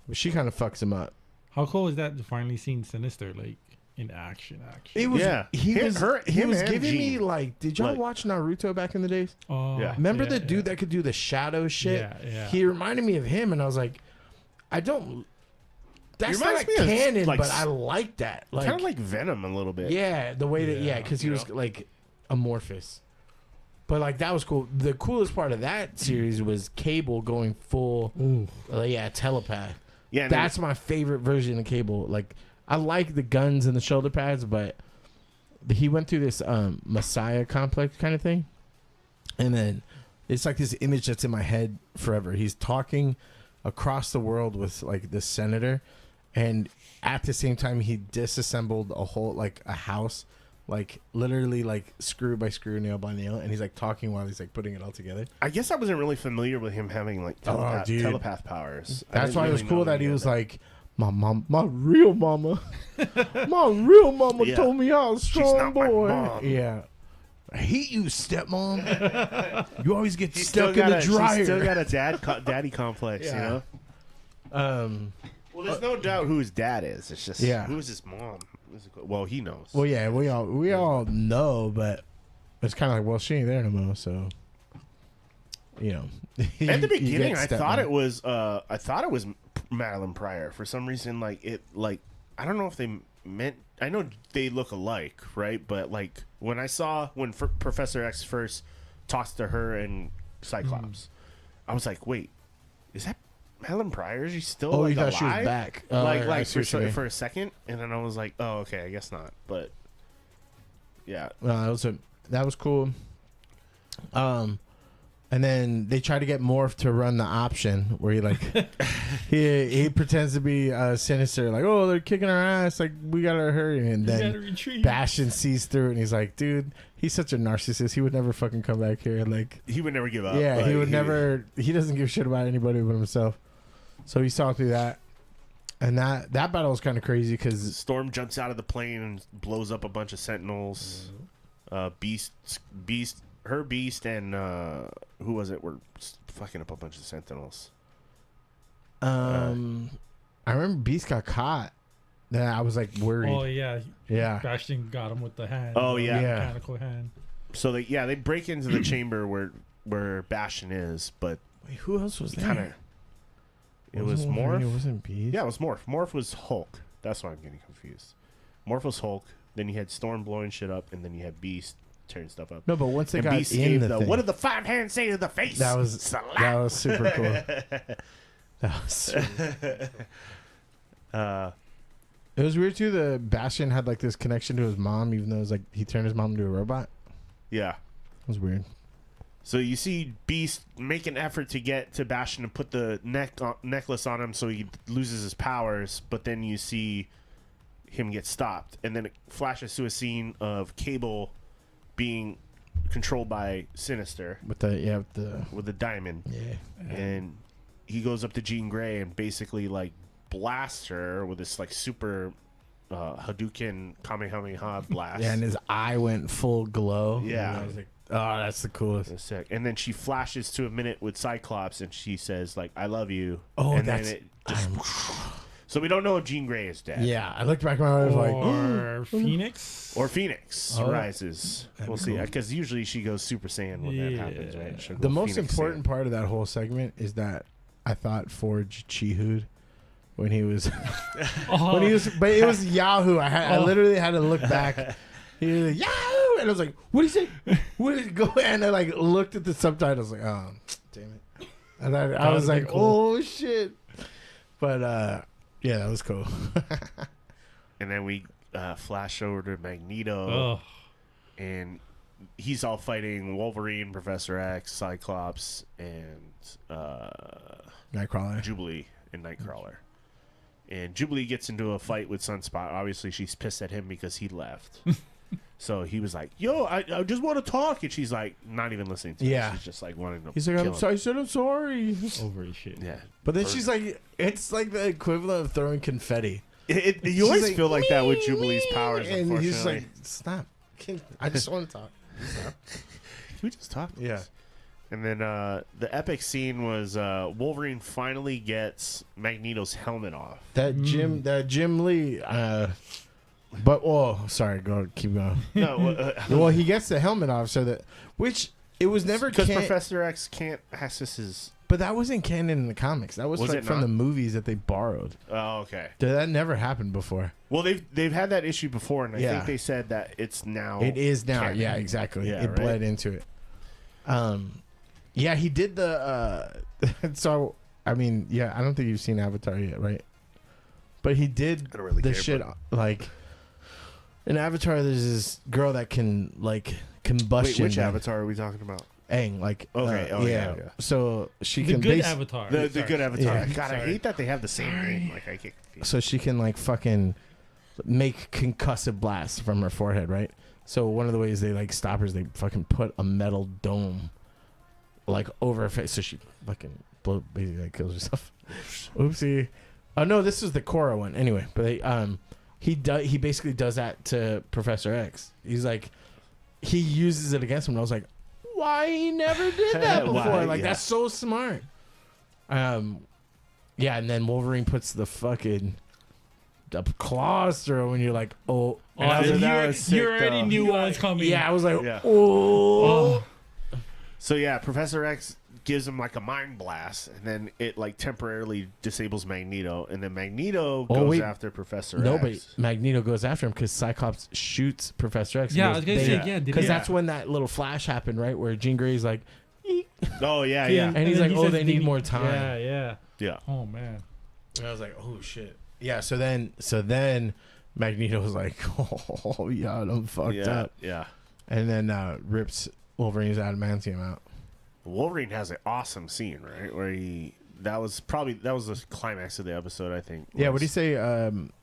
[SPEAKER 3] but she kind of fucks him up.
[SPEAKER 2] How cool is that to finally seeing Sinister like in action?
[SPEAKER 3] It was he
[SPEAKER 1] Him-
[SPEAKER 3] was
[SPEAKER 1] her-
[SPEAKER 3] he
[SPEAKER 1] him
[SPEAKER 3] was
[SPEAKER 1] and
[SPEAKER 3] giving me
[SPEAKER 1] Jean.
[SPEAKER 3] like, did y'all
[SPEAKER 1] Like-
[SPEAKER 3] watch Naruto back in the days?
[SPEAKER 2] Oh,
[SPEAKER 1] Yeah.
[SPEAKER 3] Remember
[SPEAKER 2] yeah,
[SPEAKER 3] the dude
[SPEAKER 2] yeah.
[SPEAKER 3] that could do the shadow shit?
[SPEAKER 2] Yeah, yeah.
[SPEAKER 3] He reminded me of him, and I was like, I don't. That's not
[SPEAKER 1] reminds me of,
[SPEAKER 3] canon,
[SPEAKER 1] like,
[SPEAKER 3] but I like that. Like,
[SPEAKER 1] kind of like Venom a little bit.
[SPEAKER 3] yeah, the way that
[SPEAKER 2] Yeah,
[SPEAKER 3] because he
[SPEAKER 1] you
[SPEAKER 3] was
[SPEAKER 1] know?
[SPEAKER 3] like amorphous. But like that was cool. The coolest part of that series was Cable going full,
[SPEAKER 2] Ooh.
[SPEAKER 3] telepath.
[SPEAKER 1] Yeah, and then-
[SPEAKER 3] That's my favorite version of Cable. Like I like the guns and the shoulder pads, but he went through this Messiah complex kind of thing, and then it's like this image that's in my head forever. He's talking across the world with like this senator, and at the same time he disassembled a whole like a house, like literally like screw by screw, nail by nail, and he's like talking while he's like putting it all together.
[SPEAKER 1] I guess I wasn't really familiar with him having like
[SPEAKER 3] dude.
[SPEAKER 1] telepath powers. I
[SPEAKER 3] That's
[SPEAKER 1] didn't
[SPEAKER 3] why it was
[SPEAKER 1] really
[SPEAKER 3] cool
[SPEAKER 1] know
[SPEAKER 3] that he
[SPEAKER 1] any
[SPEAKER 3] was
[SPEAKER 1] of that.
[SPEAKER 3] like, my mom, my real mama, my real mama
[SPEAKER 1] Yeah.
[SPEAKER 3] told me I was a
[SPEAKER 1] She's
[SPEAKER 3] strong
[SPEAKER 1] not my
[SPEAKER 3] boy.
[SPEAKER 1] mom.
[SPEAKER 3] Yeah. I hate you, stepmom. You always get
[SPEAKER 1] He's
[SPEAKER 3] stuck in the dryer.
[SPEAKER 1] He's still got a daddy complex, you
[SPEAKER 3] Yeah.
[SPEAKER 1] know. Well, there's no doubt who his dad is. It's just
[SPEAKER 3] Yeah.
[SPEAKER 1] who's his mom. Well, he knows.
[SPEAKER 3] Well, yeah, we all know, but it's kind of like, well, she ain't there no more, so you know.
[SPEAKER 1] At the
[SPEAKER 3] You
[SPEAKER 1] beginning,
[SPEAKER 3] get
[SPEAKER 1] I thought
[SPEAKER 3] stepmom.
[SPEAKER 1] it was Madeline Pryor for some reason. Like I don't know if they meant. I know they look alike, right? But like when Professor X first talks to her and Cyclops, I was like, wait, is that Madeline Pryor? Is she still
[SPEAKER 3] Oh,
[SPEAKER 1] like
[SPEAKER 3] you thought
[SPEAKER 1] alive?
[SPEAKER 3] she was back?
[SPEAKER 1] Like
[SPEAKER 3] for
[SPEAKER 1] for a second, and then I was like, oh, okay, I guess not. But yeah,
[SPEAKER 3] that was cool. And then they try to get Morph to run the option where he like he pretends to be Sinister, like, oh, they're kicking our ass, like we gotta hurry, and
[SPEAKER 2] You gotta
[SPEAKER 3] then
[SPEAKER 2] retreat.
[SPEAKER 3] Bastion sees through it and he's like, dude, he's such a narcissist, he would never fucking come back here. Like,
[SPEAKER 1] he would never give up.
[SPEAKER 3] yeah,
[SPEAKER 1] Like,
[SPEAKER 3] he would never, he doesn't give a shit about anybody but himself. So he saw through that, and that battle was kind of crazy because
[SPEAKER 1] Storm jumps out of the plane and blows up a bunch of Sentinels. Beast, and who was it? Were fucking up a bunch of Sentinels.
[SPEAKER 3] I remember Beast got caught. Then I was like worried.
[SPEAKER 2] Oh yeah.
[SPEAKER 3] Yeah.
[SPEAKER 2] Bastion got him with the hand.
[SPEAKER 1] Oh,
[SPEAKER 2] the
[SPEAKER 1] yeah.
[SPEAKER 2] Mechanical hand.
[SPEAKER 1] So they break into the chamber where Bastion is, but
[SPEAKER 3] Wait, who else was there?
[SPEAKER 1] kind of it was Morph.
[SPEAKER 3] It wasn't Beast.
[SPEAKER 1] Yeah, it was Morph. Morph was Hulk. That's why I'm getting confused. Morph was Hulk. Then you had Storm blowing shit up, and then you had Beast tearing stuff up.
[SPEAKER 3] No, but once they
[SPEAKER 1] And
[SPEAKER 3] got
[SPEAKER 1] Beast
[SPEAKER 3] in
[SPEAKER 1] gave
[SPEAKER 3] the thing,
[SPEAKER 1] what did the 5 hands say to the face?
[SPEAKER 3] that was
[SPEAKER 1] Slap.
[SPEAKER 3] super cool. That was super It was weird too. The Bastion had like this connection to his mom, even though it was like he turned his mom into a robot.
[SPEAKER 1] Yeah.
[SPEAKER 3] It was weird.
[SPEAKER 1] So you see Beast make an effort to get to Bastion and put the necklace on him so he loses his powers, but then you see him get stopped, and then it flashes to a scene of Cable being controlled by Sinister
[SPEAKER 3] With the
[SPEAKER 1] with the diamond,
[SPEAKER 3] yeah.
[SPEAKER 1] and he goes up to Jean Grey and basically like blasts her with this like super Hadouken Kamehameha blast.
[SPEAKER 3] Yeah, and his eye went full glow.
[SPEAKER 1] Yeah.
[SPEAKER 3] And I was like, oh, that's the coolest.
[SPEAKER 1] That's sick. And then she flashes to a minute with Cyclops, and she says like, "I love you."
[SPEAKER 3] Oh,
[SPEAKER 1] and
[SPEAKER 3] that's.
[SPEAKER 1] then it just, so we don't know if Jean Grey is dead.
[SPEAKER 3] Yeah, I looked back at my eye, I was like,
[SPEAKER 2] Or Phoenix.
[SPEAKER 1] Or Phoenix
[SPEAKER 3] Oh,
[SPEAKER 1] rises. We'll see. Because usually she goes Super Saiyan when that happens, right? She'll
[SPEAKER 3] the
[SPEAKER 1] go
[SPEAKER 3] most
[SPEAKER 1] Phoenix
[SPEAKER 3] important
[SPEAKER 1] Saiyan.
[SPEAKER 3] part of that whole segment is that I thought Forge Chihu'd when he was
[SPEAKER 2] Oh,
[SPEAKER 3] but it was Yahoo. I
[SPEAKER 2] Oh.
[SPEAKER 3] literally had to look back. He was like, Yahoo, and I was like, what did he say? What did it go? And I like looked at the subtitles, like, oh, damn it. And I was
[SPEAKER 2] would've
[SPEAKER 3] like,
[SPEAKER 2] been cool.
[SPEAKER 3] oh shit. But yeah, that was cool.
[SPEAKER 1] And then we flash over to Magneto,
[SPEAKER 2] oh.
[SPEAKER 1] and he's all fighting Wolverine, Professor X, Cyclops, and
[SPEAKER 3] Nightcrawler.
[SPEAKER 1] Jubilee and Nightcrawler. And Jubilee gets into a fight with Sunspot. Obviously, she's pissed at him because he left. So he was like, "Yo, I just want to talk," and she's like, not even listening to
[SPEAKER 3] Yeah.
[SPEAKER 1] him. She's just like wanting to.
[SPEAKER 3] He's like,
[SPEAKER 1] kill
[SPEAKER 3] I'm
[SPEAKER 1] him.
[SPEAKER 3] sorry. I said I'm sorry.
[SPEAKER 2] Over his shit.
[SPEAKER 1] Yeah,
[SPEAKER 3] But then she's like, it's like the equivalent of throwing confetti.
[SPEAKER 1] you
[SPEAKER 3] She's
[SPEAKER 1] always
[SPEAKER 3] like,
[SPEAKER 1] feel like that with Jubilee's powers.
[SPEAKER 3] And
[SPEAKER 1] Unfortunately,
[SPEAKER 3] he's like, stop. I just want to talk. Stop.
[SPEAKER 1] Can we just talk?
[SPEAKER 3] Yeah.
[SPEAKER 1] And then the epic scene was Wolverine finally gets Magneto's helmet off.
[SPEAKER 3] That Jim Lee, but sorry, keep going.
[SPEAKER 1] No,
[SPEAKER 3] Well, he gets the helmet off, so that which it was never
[SPEAKER 1] because
[SPEAKER 3] can,
[SPEAKER 1] Professor X can't access his.
[SPEAKER 3] but that wasn't canon in the comics. That was
[SPEAKER 1] Was
[SPEAKER 3] like
[SPEAKER 1] it
[SPEAKER 3] from
[SPEAKER 1] not?
[SPEAKER 3] the movies that they borrowed.
[SPEAKER 1] Oh, okay.
[SPEAKER 3] That never happened before.
[SPEAKER 1] Well, they've had that issue before, and I
[SPEAKER 3] Yeah.
[SPEAKER 1] think they said that it's now.
[SPEAKER 3] It is now.
[SPEAKER 1] canon.
[SPEAKER 3] Yeah, exactly.
[SPEAKER 1] Yeah,
[SPEAKER 3] it
[SPEAKER 1] right?
[SPEAKER 3] bled into it. Yeah, he did the. So I mean, yeah, I don't think you've seen Avatar yet, right? But he did
[SPEAKER 1] I don't really
[SPEAKER 3] the
[SPEAKER 1] care,
[SPEAKER 3] shit like. In Avatar, there's this girl that can like combustion.
[SPEAKER 1] Wait, which Avatar are we talking about?
[SPEAKER 3] Aang, like
[SPEAKER 1] Okay,
[SPEAKER 3] yeah. So she
[SPEAKER 2] The
[SPEAKER 3] can
[SPEAKER 2] good Avatar.
[SPEAKER 1] The
[SPEAKER 2] Sorry.
[SPEAKER 1] good Avatar.
[SPEAKER 3] Yeah.
[SPEAKER 1] God, I
[SPEAKER 2] Sorry.
[SPEAKER 1] hate that they have the same name. Like I get confused.
[SPEAKER 3] so she can like fucking make concussive blasts from her forehead, right? So one of the ways they like stop her is they fucking put a metal dome like over her face, so she fucking basically like kills herself. Oopsie. Oh no, this is the Korra one. Anyway, but they, he basically does that to Professor X. He's like, he uses it against him. And I was like, why he never did that before?
[SPEAKER 1] Why?
[SPEAKER 3] Like
[SPEAKER 1] Yeah.
[SPEAKER 3] that's so smart. Yeah, and then Wolverine puts the claws through, and you're like, oh.
[SPEAKER 2] Oh,
[SPEAKER 3] And I was
[SPEAKER 2] you,
[SPEAKER 3] like,
[SPEAKER 1] that was sick,
[SPEAKER 2] already
[SPEAKER 1] though.
[SPEAKER 2] knew what was coming.
[SPEAKER 3] yeah, I was like,
[SPEAKER 1] Yeah.
[SPEAKER 3] oh.
[SPEAKER 2] Oh,
[SPEAKER 1] So yeah, Professor X gives him like a mind blast, and then it like temporarily disables Magneto, and then Magneto
[SPEAKER 3] Oh,
[SPEAKER 1] goes
[SPEAKER 3] wait.
[SPEAKER 1] after Professor
[SPEAKER 3] No,
[SPEAKER 1] X.
[SPEAKER 3] but Magneto goes after him because Cyclops shoots Professor X.
[SPEAKER 2] yeah, I was gonna say, yeah,
[SPEAKER 3] Because
[SPEAKER 2] did
[SPEAKER 3] that's when that little flash happened, right? Where Jean Grey's like, "Eek."
[SPEAKER 1] Oh yeah, yeah,
[SPEAKER 3] And he's
[SPEAKER 2] then
[SPEAKER 3] like,
[SPEAKER 2] he
[SPEAKER 3] "Oh,
[SPEAKER 2] says
[SPEAKER 3] they need more time."
[SPEAKER 2] Yeah, yeah.
[SPEAKER 1] yeah.
[SPEAKER 2] Oh man.
[SPEAKER 3] And I was like, oh shit. Yeah. So then Magneto was like, oh yeah, I'm fucked
[SPEAKER 1] Yeah,
[SPEAKER 3] up,
[SPEAKER 1] yeah.
[SPEAKER 3] and then rips Wolverine's adamantium out.
[SPEAKER 1] Wolverine has an awesome scene, right? Where that was the climax of the episode, I think.
[SPEAKER 3] Yeah. What do you say?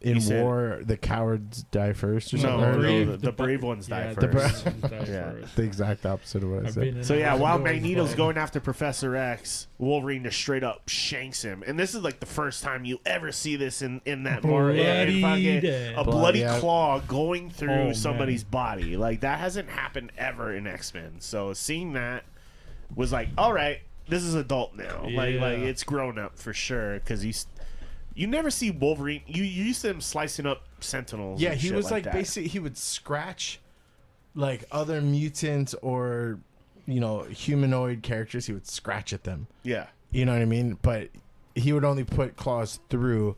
[SPEAKER 3] In
[SPEAKER 1] said-
[SPEAKER 3] war, the cowards die first, or
[SPEAKER 1] No,
[SPEAKER 3] something? Or
[SPEAKER 1] no, the brave ones die
[SPEAKER 2] the brave
[SPEAKER 1] first.
[SPEAKER 2] ones die
[SPEAKER 1] Yeah.
[SPEAKER 2] first.
[SPEAKER 3] the exact opposite of what I
[SPEAKER 2] I've
[SPEAKER 3] said.
[SPEAKER 2] been in
[SPEAKER 1] So yeah,
[SPEAKER 2] those
[SPEAKER 1] while
[SPEAKER 2] doors,
[SPEAKER 1] Magneto's
[SPEAKER 2] but-
[SPEAKER 1] going after Professor X, Wolverine just straight up shanks him, and this is like the first time you ever see this in that more
[SPEAKER 2] Bloody
[SPEAKER 1] fucking
[SPEAKER 2] dead.
[SPEAKER 1] a bloody
[SPEAKER 3] Bloody
[SPEAKER 1] claw going through
[SPEAKER 2] Oh, man.
[SPEAKER 1] somebody's body. Like that hasn't happened ever in X-Men. So seeing that was like, all right, this is adult now. Like
[SPEAKER 2] Yeah.
[SPEAKER 1] it's grown up for sure because you never see Wolverine. You used to him slicing up Sentinels.
[SPEAKER 3] Yeah,
[SPEAKER 1] and
[SPEAKER 3] he
[SPEAKER 1] shit
[SPEAKER 3] was like
[SPEAKER 1] that.
[SPEAKER 3] basically he would scratch like other mutants or humanoid characters. He would scratch at them.
[SPEAKER 1] Yeah.
[SPEAKER 3] You know what I mean? But he would only put claws through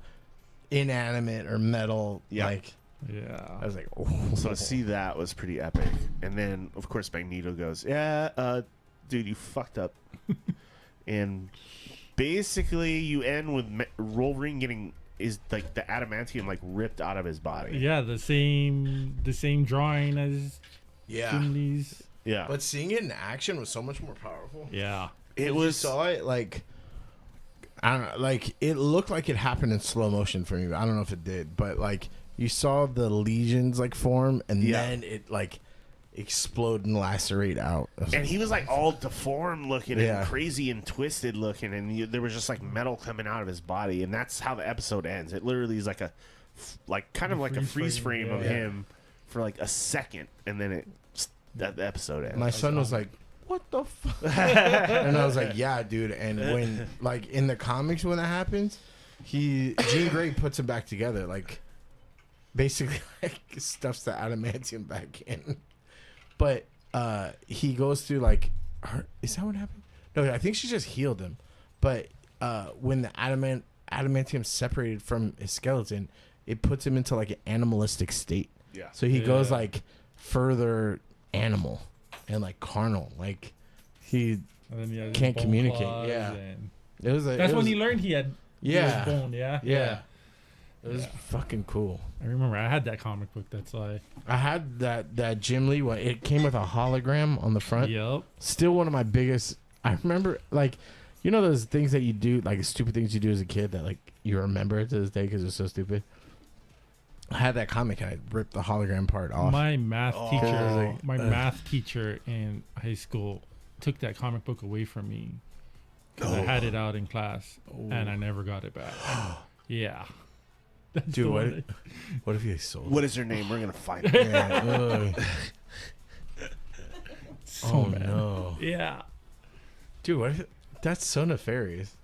[SPEAKER 3] inanimate or metal.
[SPEAKER 1] Yeah.
[SPEAKER 3] Like
[SPEAKER 2] Yeah.
[SPEAKER 3] I was like, oh.
[SPEAKER 1] So to see that was pretty epic. And then, of course, Magneto goes, yeah, dude, you fucked up. And basically, you end with Wolverine getting like the adamantium like ripped out of his body.
[SPEAKER 2] Yeah, the same drawing as
[SPEAKER 3] Yeah.
[SPEAKER 2] Jim Lee's.
[SPEAKER 1] Yeah.
[SPEAKER 3] But seeing it in action was so much more powerful.
[SPEAKER 2] Yeah.
[SPEAKER 1] it
[SPEAKER 3] You
[SPEAKER 1] was.
[SPEAKER 3] saw it like I don't know, like it looked like it happened in slow motion for me. I don't know if it did, but like you saw the legions like form, and
[SPEAKER 1] Yeah.
[SPEAKER 3] then it like explode and lacerate out.
[SPEAKER 1] And he was like all deformed looking
[SPEAKER 3] Yeah.
[SPEAKER 1] and crazy and twisted looking, and there was just like metal coming out of his body, and that's how the episode ends. It literally is like kind of like a freeze frame of
[SPEAKER 2] yeah.
[SPEAKER 1] him for like a second, and then the episode ends.
[SPEAKER 3] My son was like, "What the fuck?" And I was like, "Yeah, dude." And when like in the comics when that happens, Jean Grey puts him back together, like basically like stuffs the adamantium back in. But he goes through like, is that what happened? No, I think she just healed him. But when the adamantium separated from his skeleton, it puts him into like an animalistic state.
[SPEAKER 1] Yeah.
[SPEAKER 3] So he goes like further animal and like carnal, like he
[SPEAKER 2] And then he has
[SPEAKER 3] can't
[SPEAKER 2] bone
[SPEAKER 3] communicate.
[SPEAKER 2] claws
[SPEAKER 3] Yeah.
[SPEAKER 2] and-
[SPEAKER 3] it was.
[SPEAKER 2] That's when he learned he had
[SPEAKER 3] Yeah.
[SPEAKER 2] bone. Yeah.
[SPEAKER 3] Yeah. It was
[SPEAKER 2] Yeah.
[SPEAKER 3] fucking cool.
[SPEAKER 2] I remember I had that comic book. That's why.
[SPEAKER 3] I had that Jim Lee one. It came with a hologram on the front.
[SPEAKER 2] Yep.
[SPEAKER 3] Still one of my biggest. I remember like, you know those things that you do, like stupid things you do as a kid that like you remember to this day because it's so stupid. I had that comic and I ripped the hologram part off.
[SPEAKER 2] My math
[SPEAKER 1] Oh.
[SPEAKER 2] teacher,
[SPEAKER 3] Like,
[SPEAKER 2] my math teacher in high school, took that comic book away from me. 'Cause I had it out in class and I never got it back. Yeah. That's
[SPEAKER 3] Dude,
[SPEAKER 2] the
[SPEAKER 3] what?
[SPEAKER 2] one
[SPEAKER 3] What if he sold?
[SPEAKER 1] What is her name? We're gonna find it.
[SPEAKER 3] Yeah, ugh.
[SPEAKER 2] so
[SPEAKER 3] Oh
[SPEAKER 2] mad.
[SPEAKER 3] no,
[SPEAKER 2] Yeah.
[SPEAKER 3] dude! What if, that's so nefarious.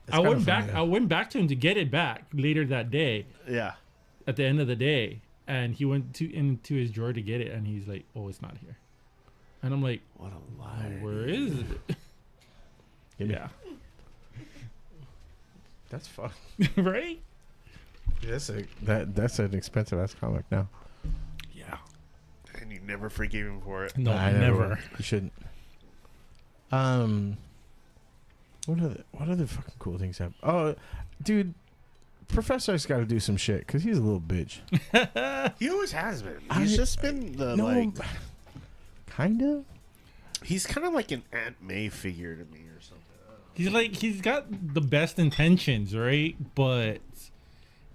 [SPEAKER 3] It's
[SPEAKER 2] I
[SPEAKER 3] kinda
[SPEAKER 2] went back.
[SPEAKER 3] funny.
[SPEAKER 2] I went back to him to get it back later that day.
[SPEAKER 1] Yeah.
[SPEAKER 2] At the end of the day, and he went into his drawer to get it, and he's like, "Oh, it's not here." And I'm like,
[SPEAKER 1] What a liar.
[SPEAKER 2] "Where is it?"
[SPEAKER 3] Give me-
[SPEAKER 2] Yeah.
[SPEAKER 3] That's fun.
[SPEAKER 2] Right?
[SPEAKER 3] That's an expensive ass comic now.
[SPEAKER 2] Yeah.
[SPEAKER 1] And you never forgave him for it.
[SPEAKER 2] No,
[SPEAKER 3] I
[SPEAKER 2] never.
[SPEAKER 3] will. You shouldn't. What other fucking cool things happen? Oh, dude, Professor X got to do some shit because he's a little bitch.
[SPEAKER 1] He always has been. He's just been the
[SPEAKER 3] kind of.
[SPEAKER 1] He's kind of like an Aunt May figure to me or something.
[SPEAKER 2] He's got the best intentions, right? But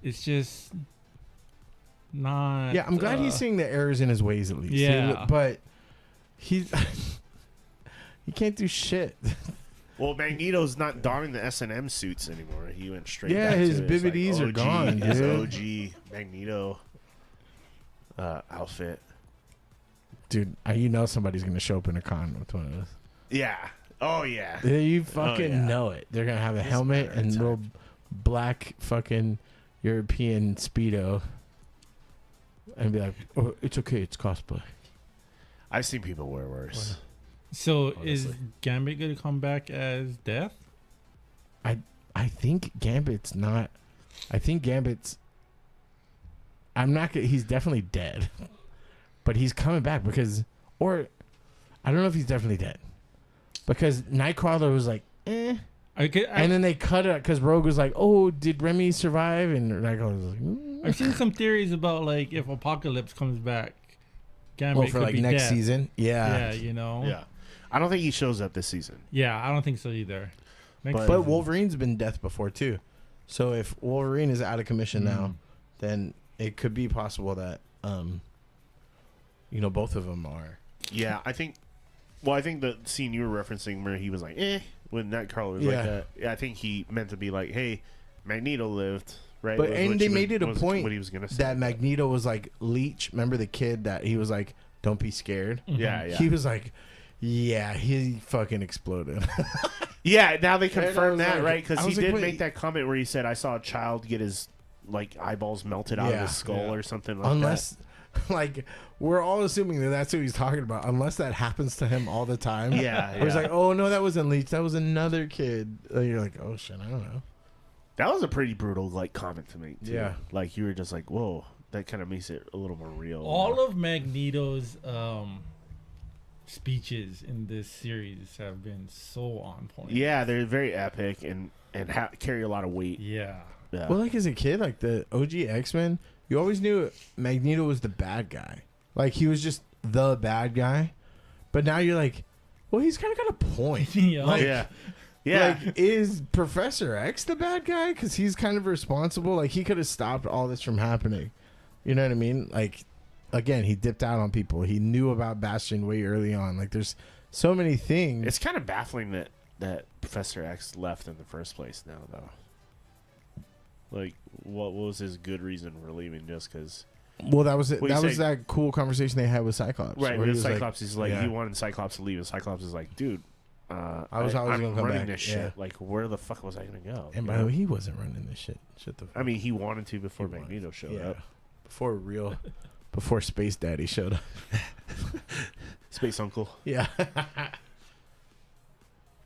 [SPEAKER 2] it's just not.
[SPEAKER 3] Yeah, I'm glad he's seeing the errors in his ways at least.
[SPEAKER 2] Yeah.
[SPEAKER 3] But he's he can't do shit.
[SPEAKER 1] Well, Magneto's not donning the S&M suits anymore. He went straight
[SPEAKER 3] Yeah,
[SPEAKER 1] back
[SPEAKER 3] his
[SPEAKER 1] to
[SPEAKER 3] BBDs are
[SPEAKER 1] OG,
[SPEAKER 3] gone,
[SPEAKER 1] his
[SPEAKER 3] dude.
[SPEAKER 1] OG Magneto outfit.
[SPEAKER 3] Dude, you know somebody's gonna show up in a con with one of those.
[SPEAKER 1] Yeah. Oh, yeah.
[SPEAKER 3] You fucking
[SPEAKER 1] yeah.
[SPEAKER 3] know it. They're gonna have a
[SPEAKER 1] It's
[SPEAKER 3] helmet
[SPEAKER 1] matter of
[SPEAKER 3] and
[SPEAKER 1] time.
[SPEAKER 3] little black fucking European Speedo, and be like, "Oh, it's okay, it's cosplay."
[SPEAKER 1] I've seen people wear worse.
[SPEAKER 2] So is
[SPEAKER 1] Honestly.
[SPEAKER 2] Gambit gonna come back as Death?
[SPEAKER 3] I think Gambit's not. I think Gambit's. I'm not. He's definitely dead, but he's coming back because, or, I don't know if he's definitely dead, because Nightcrawler was like, eh, and then they cut it because Rogue was like, oh, did Remy survive? And Nightcrawler was like,
[SPEAKER 2] I've seen some theories about like if Apocalypse comes back, Gambit
[SPEAKER 3] for
[SPEAKER 2] could
[SPEAKER 3] like
[SPEAKER 2] be
[SPEAKER 3] next
[SPEAKER 2] Death.
[SPEAKER 3] season,
[SPEAKER 2] Yeah, you know.
[SPEAKER 1] Yeah. I don't think he shows up this season.
[SPEAKER 2] Yeah, I don't think so either. Next
[SPEAKER 1] But-
[SPEAKER 3] But
[SPEAKER 2] season.
[SPEAKER 3] Wolverine's been death before too, so if Wolverine is out of commission now, then it could be possible that both of them are.
[SPEAKER 1] Yeah, I think. Well, I think the scene you were referencing where he was like, when Nightcrawler was
[SPEAKER 3] Yeah.
[SPEAKER 1] like that. Yeah, I think he meant to be like, hey, Magneto lived, right?
[SPEAKER 3] But
[SPEAKER 1] Was
[SPEAKER 3] and
[SPEAKER 1] what
[SPEAKER 3] they
[SPEAKER 1] she
[SPEAKER 3] made it a
[SPEAKER 1] was
[SPEAKER 3] point
[SPEAKER 1] what he was gonna say.
[SPEAKER 3] that Magneto was like Leech. Remember the kid that he was like, "Don't be scared."
[SPEAKER 1] Yeah, yeah.
[SPEAKER 3] He was like, "Yeah, he fucking exploded."
[SPEAKER 1] Yeah, now they
[SPEAKER 3] And I
[SPEAKER 1] confirmed
[SPEAKER 3] was
[SPEAKER 1] that,
[SPEAKER 3] like-
[SPEAKER 1] right? Because
[SPEAKER 3] I
[SPEAKER 1] he
[SPEAKER 3] was like,
[SPEAKER 1] did
[SPEAKER 3] wait.
[SPEAKER 1] make that comment where he said, I saw a child get his like eyeballs melted out of
[SPEAKER 3] Yeah.
[SPEAKER 1] his skull
[SPEAKER 2] Yeah.
[SPEAKER 1] or something like
[SPEAKER 3] Unless, like, we're all assuming that that's who he's talking about. Unless that happens to him all the time.
[SPEAKER 1] that. Yeah,
[SPEAKER 3] Where he's
[SPEAKER 1] yeah.
[SPEAKER 3] like, "Oh no, that wasn't Leech. That was another kid." And you're like, "Oh shit, I don't know."
[SPEAKER 1] That was a pretty brutal like comment to make, too.
[SPEAKER 3] Yeah.
[SPEAKER 1] Like, you were just like, whoa, that kind of makes it a little more real.
[SPEAKER 2] All of Magneto's speeches in this series have been so on point.
[SPEAKER 1] Yeah, they're very epic and carry a lot of weight.
[SPEAKER 2] Yeah.
[SPEAKER 1] Yeah.
[SPEAKER 3] Well, like as a kid, like the OG X-Men, you always knew Magneto was the bad guy. Like he was just the bad guy. But now you're like, well, he's kind of got a point.
[SPEAKER 2] Yeah.
[SPEAKER 3] Like,
[SPEAKER 1] yeah. Yeah.
[SPEAKER 3] Like, is Professor X the bad guy? Because he's kind of responsible. Like he could have stopped all this from happening. You know what I mean? Like, again, he dipped out on people. He knew about Bastion way early on. Like, there's so many things.
[SPEAKER 1] It's kind of baffling that Professor X left in the first place now, though. Like, what was his good reason for leaving? Just because?
[SPEAKER 3] Well, that was it.
[SPEAKER 1] What do you
[SPEAKER 3] That was
[SPEAKER 1] say?
[SPEAKER 3] that cool conversation they had with Cyclops.
[SPEAKER 1] Right,
[SPEAKER 3] where
[SPEAKER 1] but
[SPEAKER 3] he was
[SPEAKER 1] Cyclops is like,
[SPEAKER 3] yeah.
[SPEAKER 1] he wanted Cyclops to leave, and Cyclops is like, dude,
[SPEAKER 3] I'm
[SPEAKER 1] I'm
[SPEAKER 3] gonna come
[SPEAKER 1] running
[SPEAKER 3] back.
[SPEAKER 1] this
[SPEAKER 3] Yeah.
[SPEAKER 1] shit. Like, where the fuck was I gonna go?
[SPEAKER 3] And
[SPEAKER 1] You
[SPEAKER 3] by the
[SPEAKER 1] know?
[SPEAKER 3] way, he wasn't running this shit. Shut the fuck
[SPEAKER 1] I mean, he wanted to before
[SPEAKER 3] He
[SPEAKER 1] Magneto showed
[SPEAKER 3] yeah.
[SPEAKER 1] up.
[SPEAKER 3] Before Space Daddy showed up.
[SPEAKER 1] Space Uncle.
[SPEAKER 3] Yeah.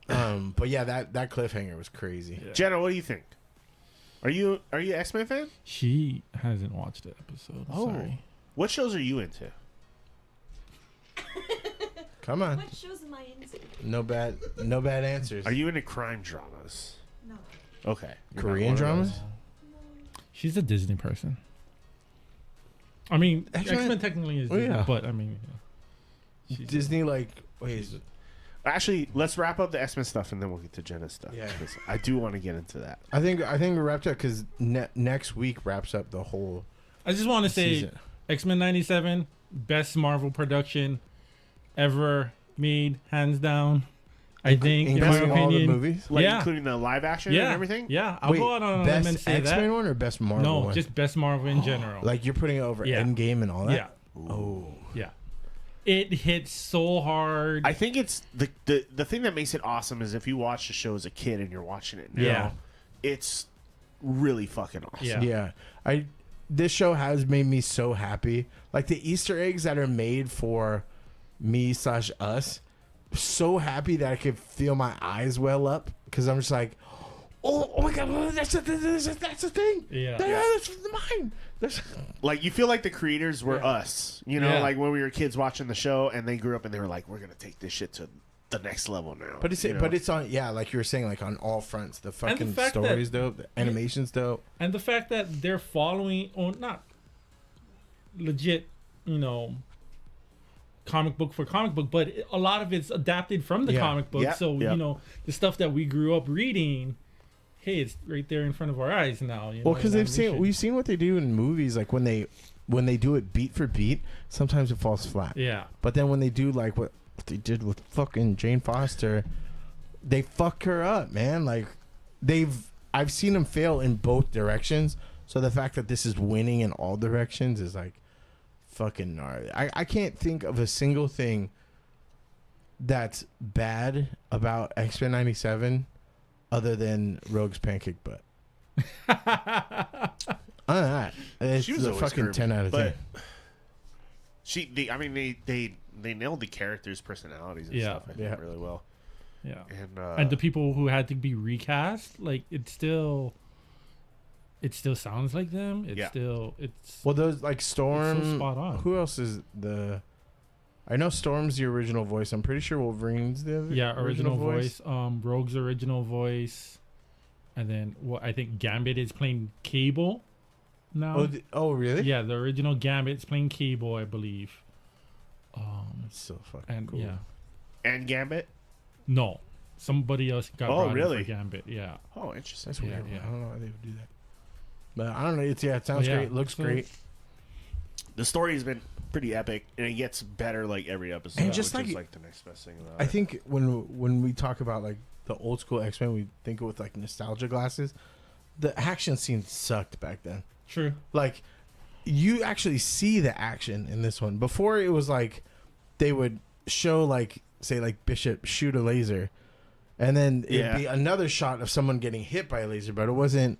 [SPEAKER 3] But yeah, that cliffhanger was crazy.
[SPEAKER 2] Yeah.
[SPEAKER 1] Jenna, what do you think? Are you an X-Men fan?
[SPEAKER 2] She hasn't watched the episode.
[SPEAKER 1] Oh.
[SPEAKER 2] Sorry.
[SPEAKER 1] What shows are you into?
[SPEAKER 3] Come on.
[SPEAKER 4] What shows am I into?
[SPEAKER 3] No bad answers.
[SPEAKER 1] Are you into crime dramas?
[SPEAKER 4] No.
[SPEAKER 1] Okay. You're not
[SPEAKER 3] Korean
[SPEAKER 1] one of
[SPEAKER 3] dramas?
[SPEAKER 1] those.
[SPEAKER 2] She's a Disney person. I mean,
[SPEAKER 3] X-Men-
[SPEAKER 2] X-Men technically is
[SPEAKER 3] Oh,
[SPEAKER 2] Disney,
[SPEAKER 3] yeah.
[SPEAKER 2] but I mean, she's
[SPEAKER 3] Disney, like, wait,
[SPEAKER 1] Actually, let's wrap up the X-Men stuff and then we'll get to Jenna's stuff.
[SPEAKER 3] Yeah.
[SPEAKER 1] 'Cause I do want to get into that.
[SPEAKER 3] I think we wrapped up because next week wraps up the whole
[SPEAKER 2] I just want to say
[SPEAKER 3] season.
[SPEAKER 2] X-Men 97, best Marvel production ever made, hands down. I think, in my
[SPEAKER 3] Including all the
[SPEAKER 2] opinion.
[SPEAKER 3] movies.
[SPEAKER 1] Like,
[SPEAKER 2] Yeah.
[SPEAKER 1] including the live action
[SPEAKER 2] Yeah,
[SPEAKER 1] and everything?
[SPEAKER 2] Yeah, I'll
[SPEAKER 3] Wait,
[SPEAKER 2] go out on a limb and
[SPEAKER 3] best
[SPEAKER 2] say
[SPEAKER 3] X-Men
[SPEAKER 2] that.
[SPEAKER 3] one or best Marvel
[SPEAKER 2] No,
[SPEAKER 3] one?
[SPEAKER 2] just best Marvel in general.
[SPEAKER 3] Like, you're putting it over
[SPEAKER 2] Yeah.
[SPEAKER 3] Endgame and all that?
[SPEAKER 2] Yeah,
[SPEAKER 3] Oh.
[SPEAKER 2] yeah. It hits so hard.
[SPEAKER 1] I think it's the thing that makes it awesome is if you watch the show as a kid and you're watching it now,
[SPEAKER 2] Yeah.
[SPEAKER 1] it's really fucking awesome.
[SPEAKER 2] Yeah.
[SPEAKER 3] Yeah. This show has made me so happy. Like, the Easter eggs that are made for me/us, so happy that I could feel my eyes well up because I'm just like, oh my god, that's the thing.
[SPEAKER 2] Yeah.
[SPEAKER 3] That's mine.
[SPEAKER 1] Like, you feel like the creators were us, you know,
[SPEAKER 2] Yeah.
[SPEAKER 1] like when we were kids watching the show and they grew up and they were like, we're gonna take this shit to the next level now.
[SPEAKER 3] But it's
[SPEAKER 1] you know?
[SPEAKER 3] but it's on, yeah, like you were saying, like on all fronts. The fucking
[SPEAKER 2] fact that-
[SPEAKER 3] story's dope. The animation's dope.
[SPEAKER 2] And the fact that they're following, or not legit, comic book for comic book, but a lot of it's adapted from the
[SPEAKER 3] Yeah.
[SPEAKER 2] comic book.
[SPEAKER 1] Yeah.
[SPEAKER 2] So,
[SPEAKER 1] Yeah.
[SPEAKER 2] the stuff that we grew up reading, hey, it's right there in front of our eyes now.
[SPEAKER 3] Well, because
[SPEAKER 2] in animation.
[SPEAKER 3] we've seen what they do in movies, like when they do it beat for beat, sometimes it falls flat.
[SPEAKER 2] Yeah.
[SPEAKER 3] But then when they do like what they did with fucking Jane Foster, they fuck her up, man. Like I've seen them fail in both directions. So the fact that this is winning in all directions is like fucking gnarly. I can't think of a single thing that's bad about X-Men 97 other than Rogue's pancake butt. Other than that, it's
[SPEAKER 1] She was
[SPEAKER 3] a
[SPEAKER 1] always
[SPEAKER 3] fucking
[SPEAKER 1] curvy,
[SPEAKER 3] 10 out of 10.
[SPEAKER 1] but they nailed the characters' personalities and
[SPEAKER 2] Yeah.
[SPEAKER 1] stuff, I think,
[SPEAKER 3] Yeah.
[SPEAKER 1] really well.
[SPEAKER 2] Yeah.
[SPEAKER 1] And
[SPEAKER 2] And the people who had to be recast, like it still sounds like them. It's
[SPEAKER 3] Well, those like Storm.
[SPEAKER 2] It's so spot on.
[SPEAKER 3] Who else is the? I know Storm's the original voice. I'm pretty sure Wolverine's the
[SPEAKER 2] original voice. Rogue's original voice, and then I think Gambit is playing Cable now.
[SPEAKER 3] Oh, really?
[SPEAKER 2] Yeah, the original Gambit's playing Cable, I believe.
[SPEAKER 3] That's so fucking
[SPEAKER 2] And
[SPEAKER 3] cool.
[SPEAKER 2] yeah,
[SPEAKER 1] and Gambit.
[SPEAKER 2] no, somebody else got brought in
[SPEAKER 1] really?
[SPEAKER 2] for Gambit. Yeah,
[SPEAKER 1] Oh, interesting.
[SPEAKER 3] That's weird.
[SPEAKER 2] Yeah.
[SPEAKER 3] I don't know why they would do that. But I don't know. It sounds
[SPEAKER 2] Yeah,
[SPEAKER 3] great. Looks
[SPEAKER 2] so-
[SPEAKER 3] great.
[SPEAKER 1] The story has been pretty epic, and it gets better like every episode.
[SPEAKER 3] And just
[SPEAKER 1] which is
[SPEAKER 3] like-
[SPEAKER 1] like the next best thing about
[SPEAKER 3] I
[SPEAKER 1] it.
[SPEAKER 3] think when we talk about like the old school X-Men, we think with like nostalgia glasses. The action scene sucked back then.
[SPEAKER 2] true.
[SPEAKER 3] Like, you actually see the action in this one. Before it was like they would show like say like Bishop shoot a laser, and then it'd be another shot of someone getting hit by a laser. But it wasn't.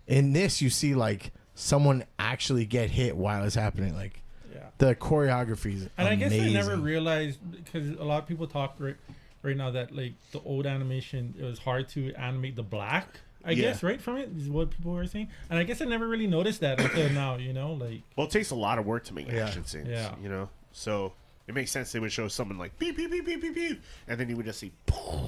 [SPEAKER 3] In this, you see like someone actually get hit while it's happening. Like
[SPEAKER 2] Yeah.
[SPEAKER 3] the choreography is
[SPEAKER 2] And I guess I never
[SPEAKER 3] amazing.
[SPEAKER 2] realized, because a lot of people talk right now that like the old animation, it was hard to animate the black. I
[SPEAKER 1] Yeah.
[SPEAKER 2] guess right from it is what people were saying, and I guess I never really noticed that until now. Like
[SPEAKER 1] Well, it takes a lot of work to make
[SPEAKER 3] Yeah.
[SPEAKER 1] action scenes.
[SPEAKER 2] Yeah.
[SPEAKER 1] You know, so it makes sense they would show someone like beep beep beep beep beep beep, and then you would just see.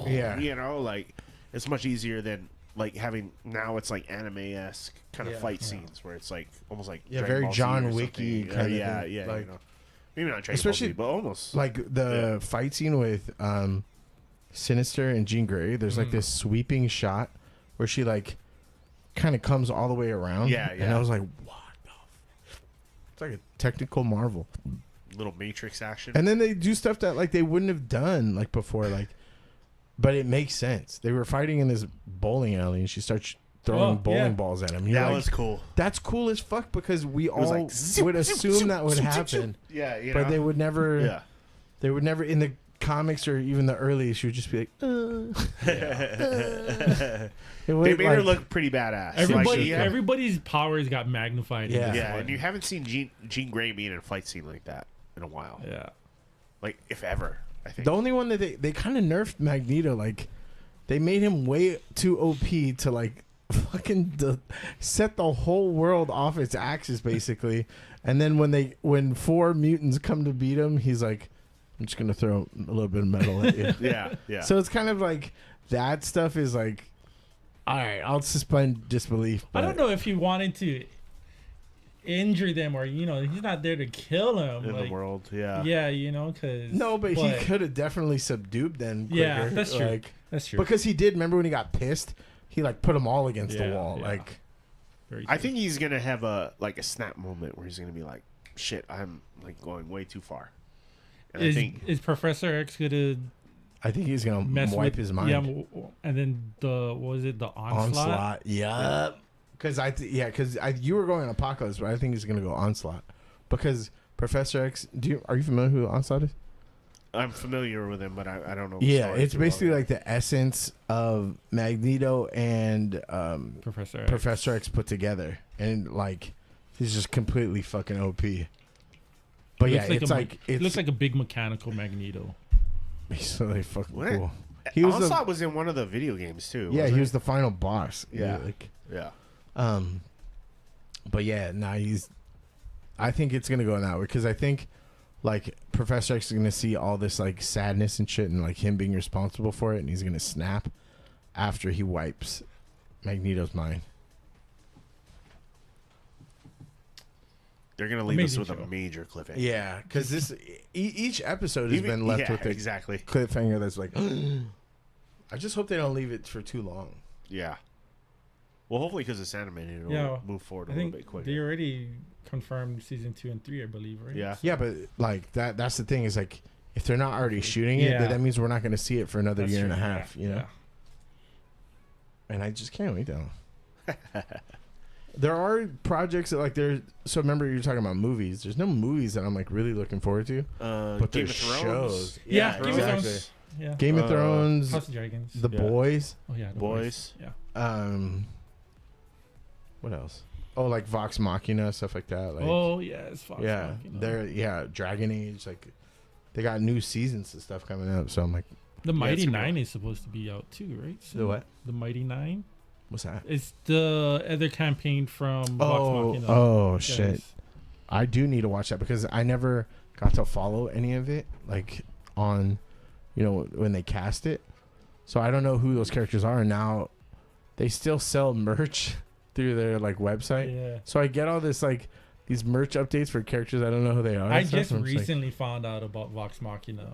[SPEAKER 3] Yeah.
[SPEAKER 1] You know, like it's much easier than like having now. It's like anime-esque kind of
[SPEAKER 3] Yeah.
[SPEAKER 1] fight scenes where it's like almost like
[SPEAKER 3] Yeah,
[SPEAKER 1] Dragon
[SPEAKER 3] very
[SPEAKER 1] Ball Z
[SPEAKER 3] John
[SPEAKER 1] or
[SPEAKER 3] Wicky
[SPEAKER 1] something.
[SPEAKER 3] kind of
[SPEAKER 1] yeah,
[SPEAKER 3] thing.
[SPEAKER 1] yeah.
[SPEAKER 3] Like-
[SPEAKER 1] You know, maybe not Dragon
[SPEAKER 3] Especially-
[SPEAKER 1] Ball Z, but almost.
[SPEAKER 3] Like the fight scene with Sinister and Jean Grey. There's like this sweeping shot where she like kind of comes all the way around.
[SPEAKER 1] Yeah,
[SPEAKER 3] And
[SPEAKER 1] yeah.
[SPEAKER 3] I was like, what the It's like a technical marvel.
[SPEAKER 1] Little Matrix action.
[SPEAKER 3] And then they do stuff that like they wouldn't have done like before, like, but it makes sense. They were fighting in this bowling alley, and she starts throwing bowling balls at him. You're
[SPEAKER 1] that
[SPEAKER 3] like,
[SPEAKER 1] was cool.
[SPEAKER 3] That's cool as fuck because we all
[SPEAKER 1] like,
[SPEAKER 3] would assume that would happen.
[SPEAKER 1] Yeah, you
[SPEAKER 3] but
[SPEAKER 1] know?
[SPEAKER 3] they would never.
[SPEAKER 1] Yeah.
[SPEAKER 3] They would never in the comics or even the early issue would just be like. It would,
[SPEAKER 1] They made her
[SPEAKER 3] like-
[SPEAKER 1] look pretty badass.
[SPEAKER 2] Everybody's powers got magnified.
[SPEAKER 3] Yeah.
[SPEAKER 2] in this
[SPEAKER 1] Yeah,
[SPEAKER 2] one.
[SPEAKER 1] and you haven't seen Jean Grey being in a fight scene like that in a while.
[SPEAKER 2] Yeah.
[SPEAKER 1] Like, if ever, I think.
[SPEAKER 3] The only one that they kind of nerfed Magneto, like they made him way too OP to like fucking set the whole world off its axis basically. And then when 4 mutants come to beat him, he's like, I'm just gonna throw a little bit of metal at you.
[SPEAKER 1] Yeah.
[SPEAKER 3] So it's kind of like that stuff is like, all right, I'll suspend disbelief.
[SPEAKER 2] I
[SPEAKER 3] but-
[SPEAKER 2] don't know if he wanted to injure them or he's not there to kill them
[SPEAKER 1] in
[SPEAKER 2] like,
[SPEAKER 1] the world, yeah.
[SPEAKER 2] Yeah, because
[SPEAKER 3] No, but he could have definitely subdued them quicker.
[SPEAKER 2] Yeah, that's true.
[SPEAKER 3] Like,
[SPEAKER 2] That's true.
[SPEAKER 3] because he did. Remember when he got pissed? He like put them all against the
[SPEAKER 2] Yeah,
[SPEAKER 3] wall.
[SPEAKER 2] yeah.
[SPEAKER 3] Like,
[SPEAKER 2] Very
[SPEAKER 1] I
[SPEAKER 2] true.
[SPEAKER 1] think he's gonna have a snap moment where he's gonna be like, "Shit, I'm like going way too far." And I think
[SPEAKER 2] is Professor X gonna
[SPEAKER 3] I think he's gonna
[SPEAKER 2] mess
[SPEAKER 3] wipe
[SPEAKER 2] with
[SPEAKER 3] his mind.
[SPEAKER 2] Yeah, and then the onslaught?
[SPEAKER 3] Yeah. Because you were going Apocalypse, but I think he's gonna go Onslaught because Professor X. Are you familiar who Onslaught is?
[SPEAKER 1] I'm familiar with him, but I don't know. the
[SPEAKER 3] Yeah,
[SPEAKER 1] story
[SPEAKER 3] it's
[SPEAKER 1] too
[SPEAKER 3] basically
[SPEAKER 1] well.
[SPEAKER 3] like the essence of Magneto and
[SPEAKER 2] Professor X.
[SPEAKER 3] Professor X put together, and like he's just completely fucking OP. But yeah, it's like
[SPEAKER 2] it looks like a big mechanical Magneto.
[SPEAKER 3] he's really fucking
[SPEAKER 1] What?
[SPEAKER 3] cool. He was
[SPEAKER 1] Onslaught was in one of the video games too.
[SPEAKER 3] yeah,
[SPEAKER 1] wasn't
[SPEAKER 3] he
[SPEAKER 1] it?
[SPEAKER 3] was the final boss.
[SPEAKER 1] Yeah.
[SPEAKER 3] like,
[SPEAKER 1] Yeah.
[SPEAKER 3] but yeah, I think it's gonna go in that way because I think like Professor X is gonna see all this like sadness and shit, and like him being responsible for it, and he's gonna snap after he wipes Magneto's mind.
[SPEAKER 1] They're gonna leave us
[SPEAKER 2] Amazing
[SPEAKER 1] with
[SPEAKER 2] show.
[SPEAKER 1] a major cliffhanger.
[SPEAKER 3] Yeah, because this each episode has been left with a
[SPEAKER 1] exactly.
[SPEAKER 3] cliffhanger that's like. I just hope they don't leave it for too long.
[SPEAKER 1] Yeah. Well, hopefully, because it's animated, it'll
[SPEAKER 2] Yeah,
[SPEAKER 1] move forward a
[SPEAKER 2] I
[SPEAKER 1] little
[SPEAKER 2] think
[SPEAKER 1] bit quicker.
[SPEAKER 2] they already confirmed season 2 and 3, I believe, right?
[SPEAKER 1] Yeah.
[SPEAKER 3] Yeah, but like that's the thing is like if they're not already shooting it,
[SPEAKER 2] Yeah.
[SPEAKER 3] then that means we're not going to see it for another
[SPEAKER 2] That's
[SPEAKER 3] year and a
[SPEAKER 2] true,
[SPEAKER 3] half.
[SPEAKER 2] yeah,
[SPEAKER 3] You know.
[SPEAKER 2] yeah.
[SPEAKER 3] And I just can't wait though. There are projects that like there's. So remember you're talking about movies. There's no movies that I'm like really looking forward to.
[SPEAKER 1] Game
[SPEAKER 3] But there's
[SPEAKER 1] of Thrones.
[SPEAKER 3] shows.
[SPEAKER 2] Yeah, Game of
[SPEAKER 3] exactly.
[SPEAKER 2] Thrones. Yeah.
[SPEAKER 3] Game of Thrones,
[SPEAKER 2] House of Dragons.
[SPEAKER 3] The
[SPEAKER 1] Yeah.
[SPEAKER 3] Boys.
[SPEAKER 2] Oh yeah, the
[SPEAKER 1] Boys.
[SPEAKER 2] Yeah.
[SPEAKER 3] What else? Oh, like Vox Machina stuff like that. Like,
[SPEAKER 2] Oh yes. Fox
[SPEAKER 3] yeah,
[SPEAKER 2] Machina.
[SPEAKER 3] Dragon Age. Like they got new seasons and stuff coming up. So I'm like,
[SPEAKER 2] The Mighty
[SPEAKER 1] it's gonna-
[SPEAKER 2] Nine is supposed to be out too, right?
[SPEAKER 3] The what?
[SPEAKER 2] The Mighty Nine.
[SPEAKER 3] what's that?
[SPEAKER 2] It's the other campaign from Vox Machina.
[SPEAKER 3] Oh
[SPEAKER 2] Yes.
[SPEAKER 3] shit! I do need to watch that because I never got to follow any of it, like on, when they cast it. So I don't know who those characters are. And now they still sell merch through their like website.
[SPEAKER 2] Yeah.
[SPEAKER 3] So I get all this like these merch updates for characters I don't know who they are.
[SPEAKER 2] I
[SPEAKER 3] and stuff,
[SPEAKER 2] just
[SPEAKER 3] and I'm like-
[SPEAKER 2] recently found out about Vox Machina,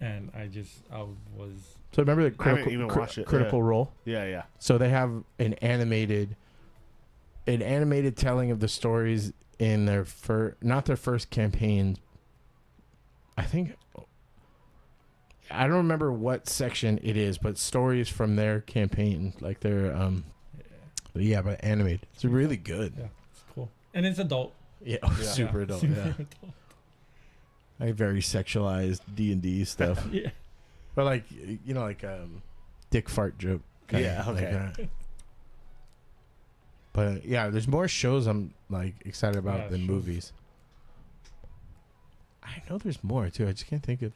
[SPEAKER 2] and I was
[SPEAKER 3] so remember the
[SPEAKER 1] I haven't
[SPEAKER 3] critical,
[SPEAKER 1] even watched it,
[SPEAKER 3] critical role.
[SPEAKER 1] Yeah.
[SPEAKER 3] So they have an animated telling of the stories in their not their first campaign. I think I don't remember what section it is, but stories from their campaign, like their but animated. It's really good.
[SPEAKER 2] yeah, it's cool, and it's adult.
[SPEAKER 3] Yeah,
[SPEAKER 1] Yeah.
[SPEAKER 3] super adult.
[SPEAKER 2] Super
[SPEAKER 3] Yeah,
[SPEAKER 2] adult.
[SPEAKER 3] like very sexualized D&D stuff,
[SPEAKER 2] Yeah.
[SPEAKER 3] but like dick fart joke. kinda,
[SPEAKER 1] Yeah,
[SPEAKER 3] like
[SPEAKER 1] okay.
[SPEAKER 3] that. But yeah, there's more shows I'm like excited about
[SPEAKER 2] Yeah,
[SPEAKER 3] than
[SPEAKER 2] shows.
[SPEAKER 3] movies. I know there's more too. I just can't think of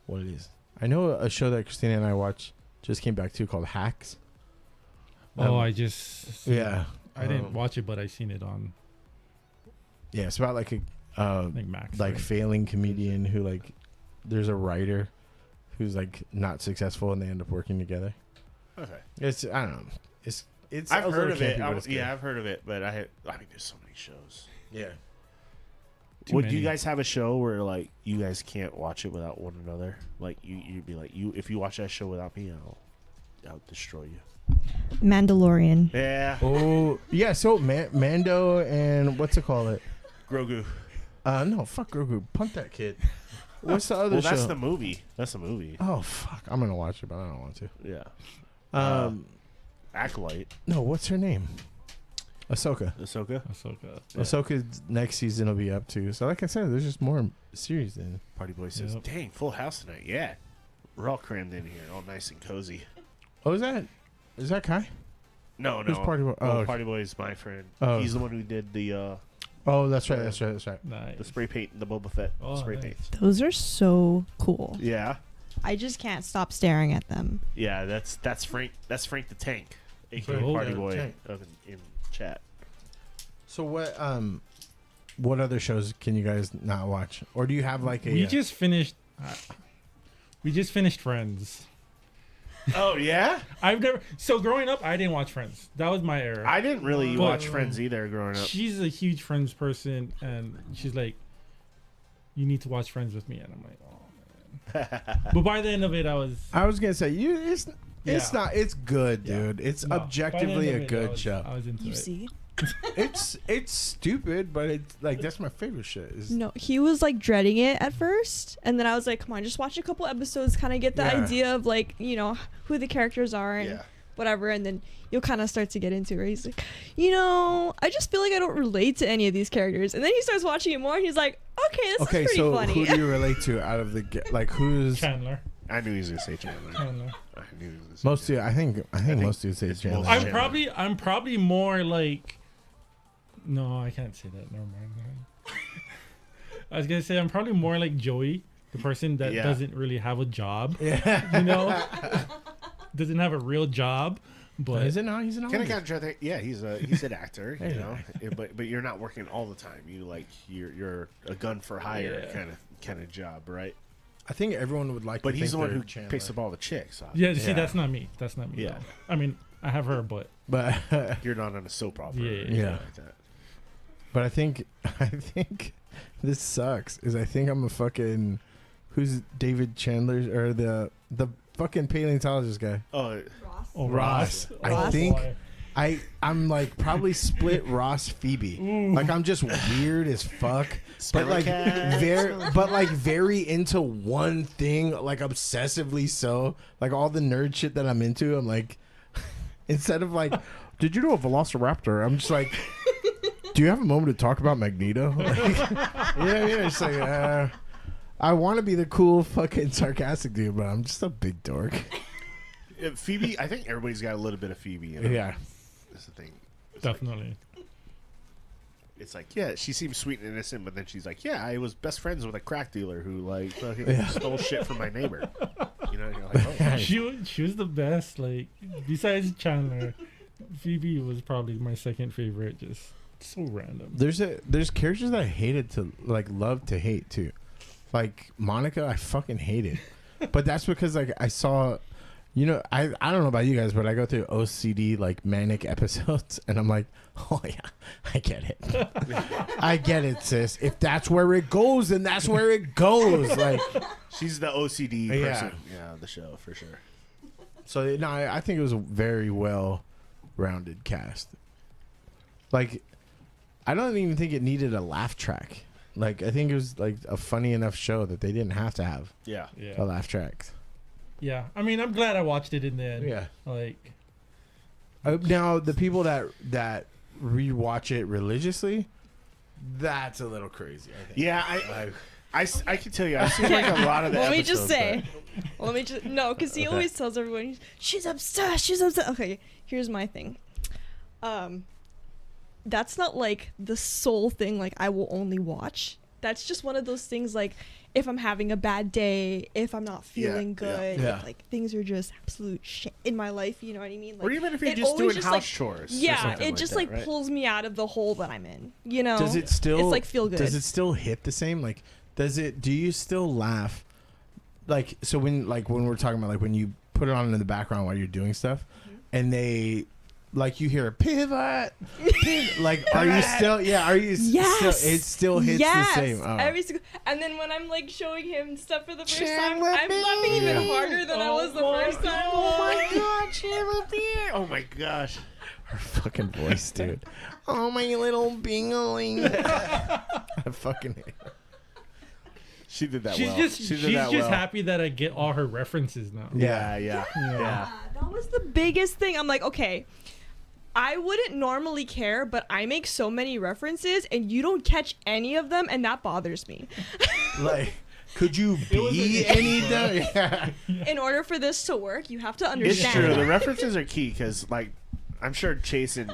[SPEAKER 3] what it is. I know a show that Christina and I watched just came back to called Hacks.
[SPEAKER 2] I just
[SPEAKER 3] Yeah,
[SPEAKER 2] I didn't watch it, but I seen it on
[SPEAKER 3] yeah. It's about like a
[SPEAKER 2] I think Max.
[SPEAKER 3] like
[SPEAKER 2] right?
[SPEAKER 3] failing comedian who like there's a writer who's like not successful and they end up working together.
[SPEAKER 1] Okay.
[SPEAKER 3] It's I don't know. It's
[SPEAKER 1] I've
[SPEAKER 3] a
[SPEAKER 1] heard
[SPEAKER 3] little
[SPEAKER 1] of it.
[SPEAKER 3] campy, but it's good.
[SPEAKER 1] I've heard of it, but I mean, there's so many shows.
[SPEAKER 3] Yeah.
[SPEAKER 2] Too
[SPEAKER 1] Would
[SPEAKER 2] many.
[SPEAKER 1] you guys have a show where like you guys can't watch it without one another? Like you'd be like, if you watch that show without me, I'll destroy you.
[SPEAKER 4] Mandalorian.
[SPEAKER 1] Yeah.
[SPEAKER 3] Oh yeah, so Mando and what's it called?
[SPEAKER 1] Grogu.
[SPEAKER 3] No, fuck Grogu. Punt that kid. What's the other
[SPEAKER 1] Well,
[SPEAKER 3] show?
[SPEAKER 1] that's the movie. That's the movie.
[SPEAKER 3] Oh fuck! I'm gonna watch it, but I don't want to.
[SPEAKER 1] Yeah. Acolyte.
[SPEAKER 3] No, what's her name? Ahsoka.
[SPEAKER 1] Ahsoka.
[SPEAKER 2] Ahsoka.
[SPEAKER 1] Yeah.
[SPEAKER 3] Ahsoka's next season will be up too. So like I said, there's just more series than.
[SPEAKER 1] Party Boy says,
[SPEAKER 2] Yep.
[SPEAKER 1] "Dang, full house tonight." Yeah, we're all crammed in here, all nice and cozy.
[SPEAKER 3] Oh, is that Kai?
[SPEAKER 1] No,
[SPEAKER 3] Who's
[SPEAKER 1] no.
[SPEAKER 3] Party Boy? Oh.
[SPEAKER 1] Party Boy is my friend.
[SPEAKER 3] Oh.
[SPEAKER 1] He's the one who did the
[SPEAKER 3] Oh, that's right. That's right. That's right.
[SPEAKER 2] Nice.
[SPEAKER 1] spray paint, the Boba Fett
[SPEAKER 2] Oh,
[SPEAKER 1] spray
[SPEAKER 2] nice.
[SPEAKER 1] paint.
[SPEAKER 4] Those are so cool.
[SPEAKER 1] Yeah,
[SPEAKER 4] I just can't stop staring at them.
[SPEAKER 1] yeah. That's Frank. That's Frank the Tank, aka
[SPEAKER 2] Oh,
[SPEAKER 1] Party
[SPEAKER 3] yeah,
[SPEAKER 1] Boy,
[SPEAKER 3] Tank.
[SPEAKER 1] up in chat.
[SPEAKER 3] So what other shows can you guys not watch, or do you have like a?
[SPEAKER 2] We just finished. We just finished Friends.
[SPEAKER 1] Oh yeah,
[SPEAKER 2] I've never. So growing up, I didn't watch Friends. That was my era.
[SPEAKER 1] I didn't really
[SPEAKER 2] But-
[SPEAKER 1] watch Friends either growing up.
[SPEAKER 2] She's a huge Friends person, and she's like, "You need to watch Friends with me," and I'm like, "Oh man." But by the end of it, I was.
[SPEAKER 3] I was gonna say it's
[SPEAKER 2] Yeah.
[SPEAKER 3] not. It's good,
[SPEAKER 2] Yeah.
[SPEAKER 3] dude. It's
[SPEAKER 2] No, by the
[SPEAKER 3] objectively
[SPEAKER 2] end
[SPEAKER 3] a
[SPEAKER 2] of it,
[SPEAKER 3] good
[SPEAKER 2] I was,
[SPEAKER 3] show.
[SPEAKER 2] I was into
[SPEAKER 4] You
[SPEAKER 2] it.
[SPEAKER 4] see?
[SPEAKER 3] It's stupid, but it's like that's my favorite shit. Is
[SPEAKER 4] No, he was like dreading it at first, and then I was like, "Come on, just watch a couple episodes, kind of get the
[SPEAKER 3] Yeah.
[SPEAKER 4] idea of like who the characters are and
[SPEAKER 1] Yeah.
[SPEAKER 4] whatever," and then you'll kind of start to get into it. He's like, I just feel like I don't relate to any of these characters, and then he starts watching it more, and he's like, "Okay, this is pretty
[SPEAKER 3] so
[SPEAKER 4] funny."
[SPEAKER 3] who do you relate to out of the like who's
[SPEAKER 2] Chandler.
[SPEAKER 1] I knew he was gonna say Chandler.
[SPEAKER 2] Chandler.
[SPEAKER 1] I knew he was gonna say
[SPEAKER 3] most of you? I think most of you say
[SPEAKER 1] it's
[SPEAKER 3] Chandler.
[SPEAKER 1] most-
[SPEAKER 2] I'm
[SPEAKER 1] Chandler.
[SPEAKER 2] probably more like. No, I can't say that. Never mind. I was gonna say I'm probably more like Joey, the person that
[SPEAKER 1] Yeah.
[SPEAKER 2] doesn't really have a job.
[SPEAKER 3] Yeah.
[SPEAKER 2] You know, doesn't have a real job. But
[SPEAKER 3] Is it not? He's an
[SPEAKER 1] Can I
[SPEAKER 3] artist.
[SPEAKER 1] kind of try that? Yeah, he's an actor, you
[SPEAKER 3] Hey.
[SPEAKER 1] know. But you're not working all the time. You're a gun for hire
[SPEAKER 2] Yeah.
[SPEAKER 1] kind of job, right?
[SPEAKER 3] I think everyone would like.
[SPEAKER 1] But
[SPEAKER 3] to
[SPEAKER 1] he's
[SPEAKER 3] think
[SPEAKER 1] the one
[SPEAKER 3] they're
[SPEAKER 1] who
[SPEAKER 3] Chandler.
[SPEAKER 1] picks up all the chicks.
[SPEAKER 2] yeah, see,
[SPEAKER 1] Yeah.
[SPEAKER 2] that's not me. That's not me.
[SPEAKER 1] Yeah.
[SPEAKER 2] Yeah. I mean, I have her, but
[SPEAKER 3] But
[SPEAKER 1] You're not on a soap opera.
[SPEAKER 2] Yeah,
[SPEAKER 1] or anything
[SPEAKER 3] yeah.
[SPEAKER 1] Like that.
[SPEAKER 3] but I think this sucks. Is I think I'm a fucking who's David Chandler or the fucking paleontologist guy.
[SPEAKER 1] Oh,
[SPEAKER 2] oh,
[SPEAKER 3] Ross. I
[SPEAKER 2] Oh,
[SPEAKER 3] think-
[SPEAKER 2] boy.
[SPEAKER 3] I'm like probably split Ross Phoebe.
[SPEAKER 2] Ooh.
[SPEAKER 3] Like I'm just weird as fuck. But like
[SPEAKER 1] Spellicat.
[SPEAKER 3] very into one thing, like obsessively so. Like all the nerd shit that I'm into, I'm like instead of like, did you know a velociraptor? I'm just like, do you have a moment to talk about Magneto? Like, yeah, it's like I want to be the cool fucking sarcastic dude, but I'm just a big dork.
[SPEAKER 1] Phoebe. I think everybody's got a little bit of Phoebe. In
[SPEAKER 3] Yeah.
[SPEAKER 1] That's the thing.
[SPEAKER 2] Definitely.
[SPEAKER 1] It's like, yeah, she seems sweet and innocent, but then she's like, yeah, I was best friends with a crack dealer who like fucking
[SPEAKER 3] Yeah.
[SPEAKER 1] stole shit from my neighbor. You know, you're like, oh.
[SPEAKER 2] She was the best. Like besides Chandler, Phoebe was probably my second favorite. Just so random.
[SPEAKER 3] There's characters that I hated to like love to hate too. Like Monica, I fucking hated. But that's because like I saw I don't know about you guys, but I go through OCD like manic episodes and I'm like, oh yeah, I get it. I get it, sis. If that's where it goes, then that's where it goes. Like
[SPEAKER 1] She's the OCD
[SPEAKER 3] Yeah.
[SPEAKER 1] person. Yeah, the show for sure.
[SPEAKER 3] so no, I think it was a very well rounded cast. Like I don't even think it needed a laugh track. Like I think it was like a funny enough show that they didn't have to have
[SPEAKER 1] Yeah.
[SPEAKER 2] Yeah.
[SPEAKER 3] a laugh track.
[SPEAKER 2] Yeah. I mean, I'm glad I watched it in the end.
[SPEAKER 3] Yeah.
[SPEAKER 2] Like.
[SPEAKER 3] Now the people that rewatch it religiously, that's a little crazy. I think.
[SPEAKER 1] Yeah, I can tell you, I've seen like a lot of the
[SPEAKER 4] Let me
[SPEAKER 1] episodes.
[SPEAKER 4] just say. No, because he
[SPEAKER 1] Okay.
[SPEAKER 4] always tells everyone she's obsessed. She's obsessed. Okay, here's my thing. That's not like the sole thing. Like I will only watch. That's just one of those things. Like if I'm having a bad day, if I'm not feeling
[SPEAKER 1] Yeah,
[SPEAKER 4] good,
[SPEAKER 3] yeah.
[SPEAKER 4] if, like things are just absolute shit in my life. You know what I mean? Like,
[SPEAKER 1] Or even if you're
[SPEAKER 4] it
[SPEAKER 1] just
[SPEAKER 4] always
[SPEAKER 1] doing
[SPEAKER 4] just,
[SPEAKER 1] house
[SPEAKER 4] like,
[SPEAKER 1] chores. or
[SPEAKER 4] yeah,
[SPEAKER 1] something
[SPEAKER 4] it just
[SPEAKER 1] that,
[SPEAKER 4] like
[SPEAKER 1] right?
[SPEAKER 4] pulls me out of the hole that I'm in. You know?
[SPEAKER 3] Does it still?
[SPEAKER 4] It's like feel good.
[SPEAKER 3] Does it still hit the same? Like, does it? Do you still laugh? Like, so when we're talking about like when you put it on in the background while you're doing stuff, and they. Like you hear a pivot, like are you still? Yeah, are you?
[SPEAKER 4] Yes.
[SPEAKER 3] Still, it still hits
[SPEAKER 4] yes,
[SPEAKER 3] the same. Oh.
[SPEAKER 4] every single. And then when I'm like showing him stuff for the first time,
[SPEAKER 1] Chandler
[SPEAKER 4] I'm laughing even
[SPEAKER 3] Yeah.
[SPEAKER 4] harder than I was the first time.
[SPEAKER 1] Oh my god, Chandler Beer! Oh my gosh.
[SPEAKER 3] Her fucking voice, dude. Oh, my little bingling. I fucking hate her.
[SPEAKER 1] She did that
[SPEAKER 2] She's
[SPEAKER 1] well.
[SPEAKER 2] just
[SPEAKER 1] She did
[SPEAKER 2] she's
[SPEAKER 1] that
[SPEAKER 2] just
[SPEAKER 1] well.
[SPEAKER 2] happy that I get all her references now.
[SPEAKER 1] Yeah.
[SPEAKER 4] That was the biggest thing. I'm like, okay, I wouldn't normally care, but I make so many references and you don't catch any of them, and that bothers me.
[SPEAKER 3] Like, could you be any day? Yeah.
[SPEAKER 4] In order for this to work, you have to
[SPEAKER 1] It's
[SPEAKER 4] understand.
[SPEAKER 1] true. The references are key because, like, I'm sure Chase and